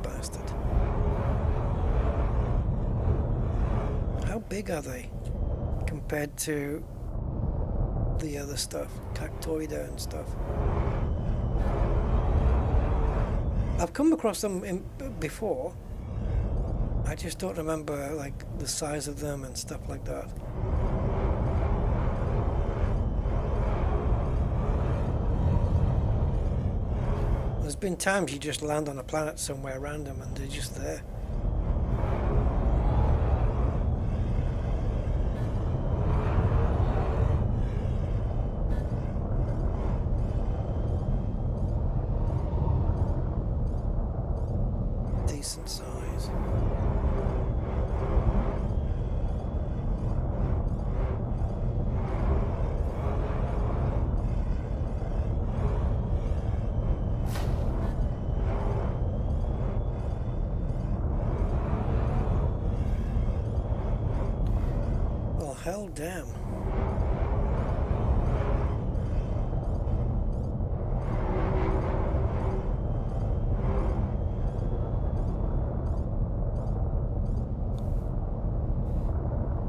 Bastard. How big are they compared to the other stuff, Cactoida and stuff? I've come across them before. I just don't remember like the size of them and stuff like that. There's been times you just land on a planet somewhere random and they're just there. Decent size. Hell damn.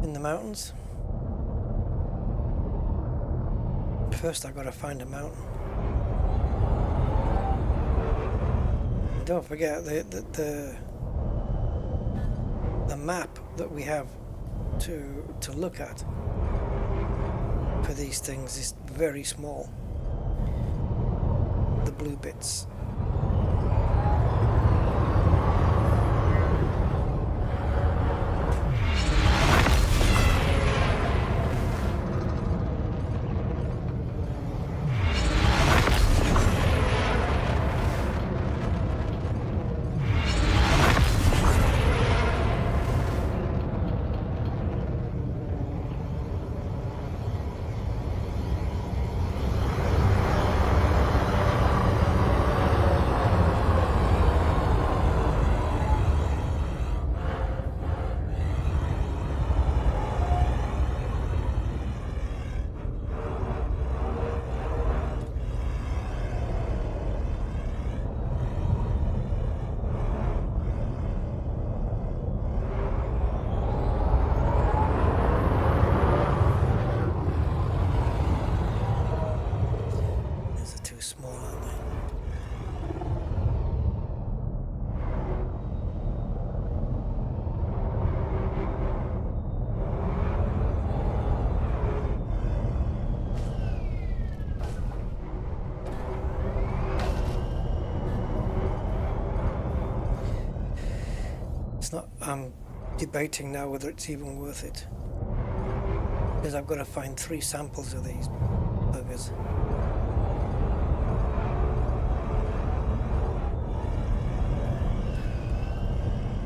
in the mountains. First I gotta find a mountain. And don't forget the map that we have to look at for these things is very small. The blue bits. I'm debating now whether it's even worth it, because I've got to find 3 samples of these buggers.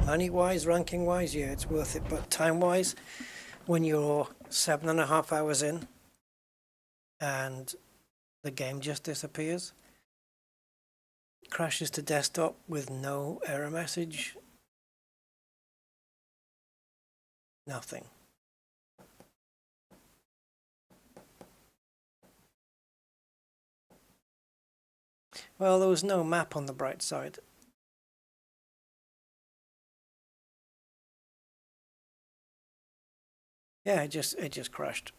Money wise, ranking wise, yeah, it's worth it, but time wise, when you're 7.5 hours in and the game just disappears, crashes to desktop with no error message, nothing. Well, there was no map on the bright side. Yeah, it just crashed.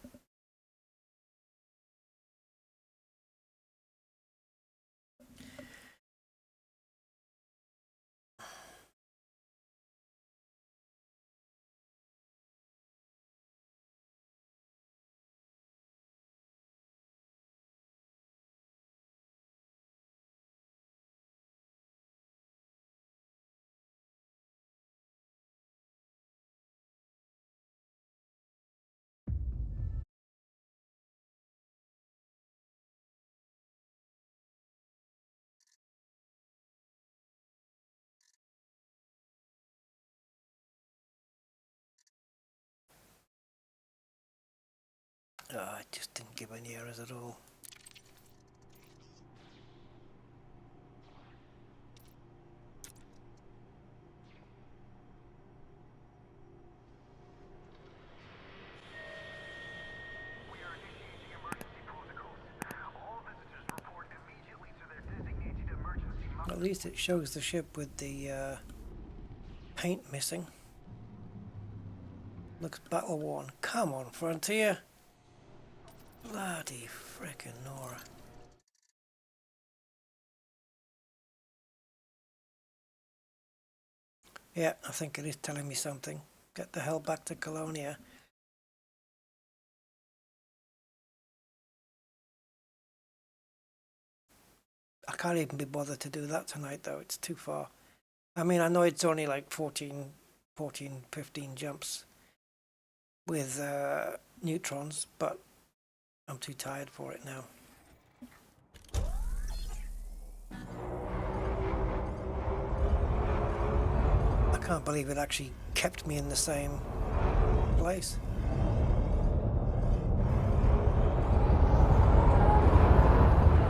Oh, it just didn't give any errors at all. At least it shows the ship with the paint missing. Looks battle worn. Come on, Frontier. Bloody frickin' Nora. Yeah, I think it is telling me something. Get the hell back to Colonia. I can't even be bothered to do that tonight though, it's too far. I mean, I know it's only like 14, 15 jumps with neutrons, but I'm too tired for it now. I can't believe it actually kept me in the same place.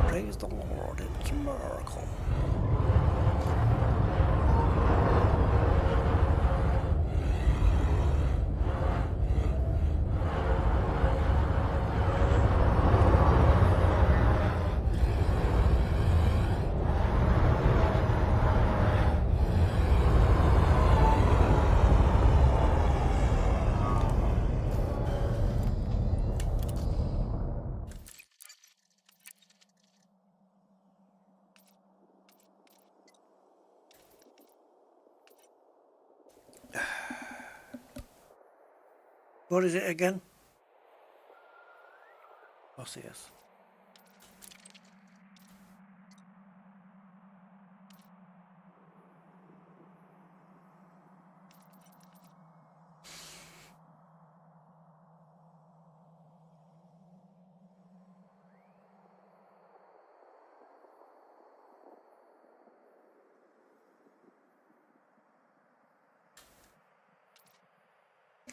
Praise the Lord, it's a miracle. What is it again? OCS.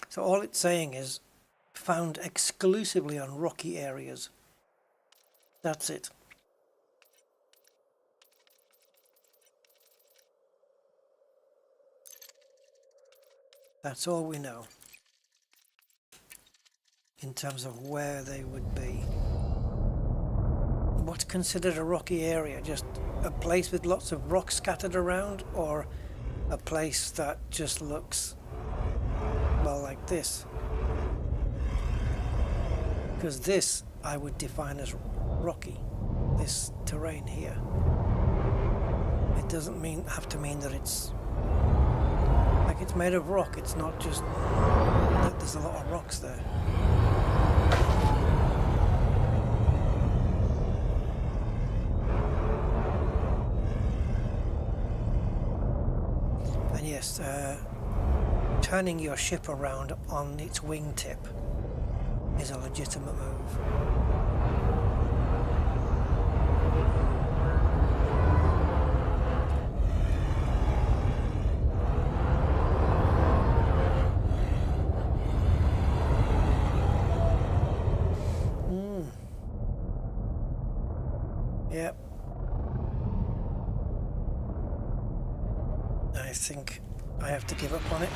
So all it's saying is found exclusively on rocky areas. That's it. That's all we know in terms of where they would be. What's considered a rocky area? Just a place with lots of rocks scattered around, or a place that just looks, well, like this? Because this I would define as rocky, this terrain here. It doesn't have to mean that it's like it's made of rock. It's not just that there's a lot of rocks there. And yes, turning your ship around on its wingtip is a legitimate move. Yep. I think I have to give up on it.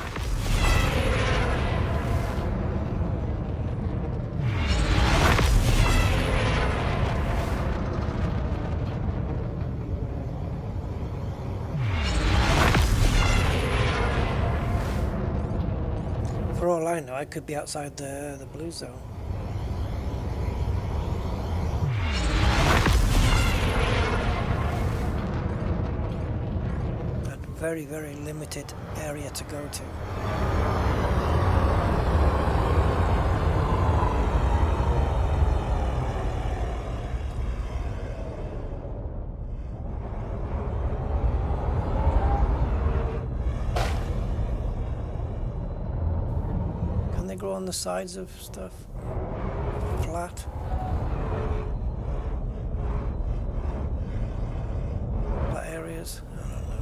For all I know, I could be outside the blue zone. Very, very limited area to go to. Can they grow on the sides of stuff? Flat? Flat areas? I don't know.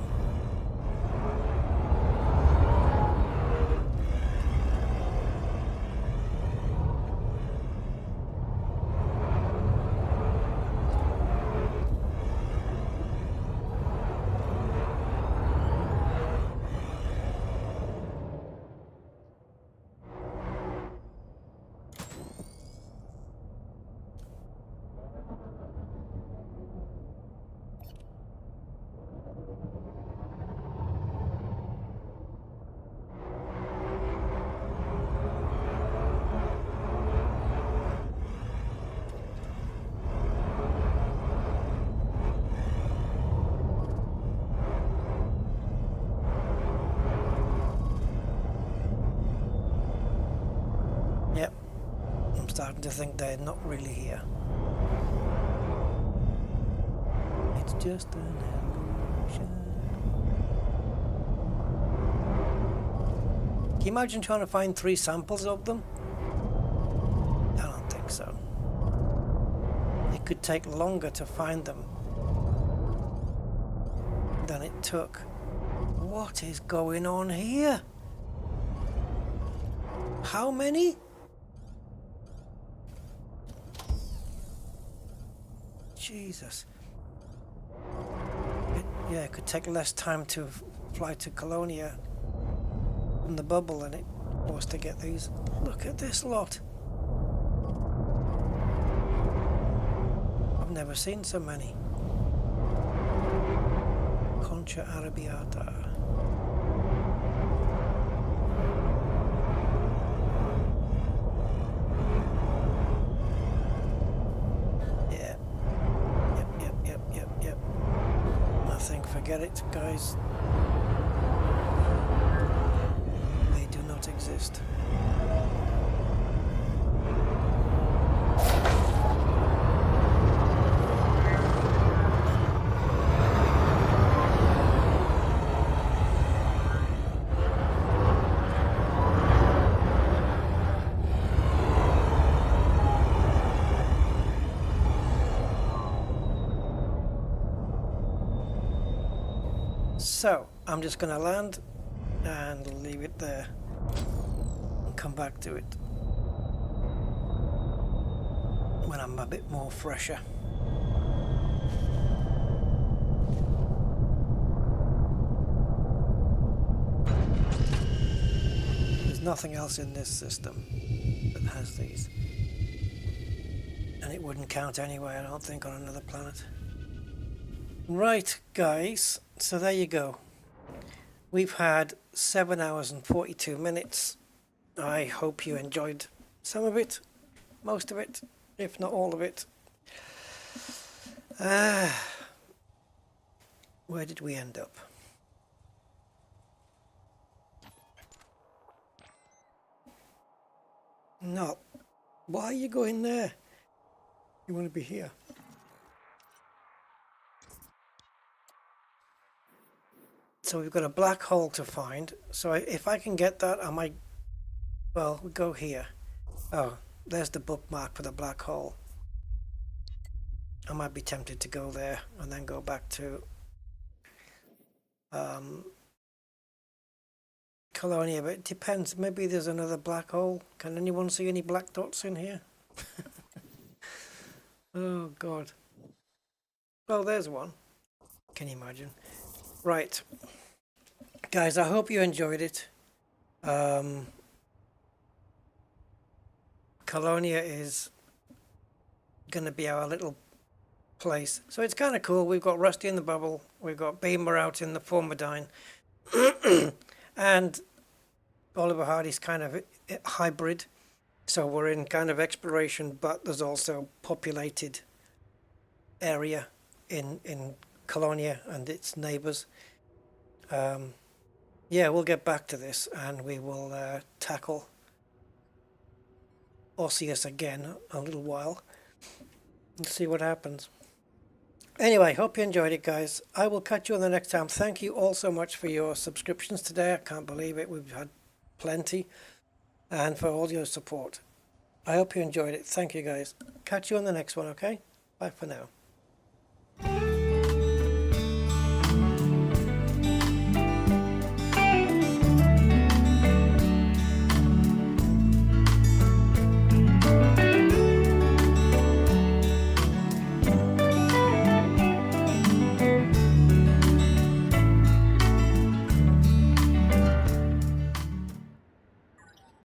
Yep, I'm starting to think they're not really here. It's just an illusion. Can you imagine trying to find 3 samples of them? I don't think so. It could take longer to find them than it took. What is going on here? How many? Jesus. It could take less time to fly to Colonia from the bubble than it was to get these. Look at this lot. I've never seen so many. Concha Arabiata. Forget it, guys. They do not exist. So I'm just going to land and leave it there and come back to it when I'm a bit more fresher. There's nothing else in this system that has these, and it wouldn't count anyway, I don't think, on another planet. Right guys, so there you go. We've had 7 hours and 42 minutes. I hope you enjoyed some of it, most of it, if not all of it. Where did we end up? No. Why are you going there? You want to be here. So we've got a black hole to find. So if I can get that, I might... Well, we'll go here. Oh, there's the bookmark for the black hole. I might be tempted to go there and then go back to Colonia, but it depends. Maybe there's another black hole. Can anyone see any black dots in here? Oh god. Well, there's one. Can you imagine? Right. Guys, I hope you enjoyed it. Colonia is going to be our little place. So it's kind of cool. We've got Rusty in the bubble. We've got Beamer out in the Formidine. And Oliver Hardy's kind of hybrid. So we're in kind of exploration, but there's also populated area in Colonia and its neighbours. Yeah, we'll get back to this and we will tackle Osseous again a little while and see what happens. Anyway, hope you enjoyed it, guys. I will catch you on the next time. Thank you all so much for your subscriptions today. I can't believe it. We've had plenty. And for all your support. I hope you enjoyed it. Thank you, guys. Catch you on the next one, okay? Bye for now.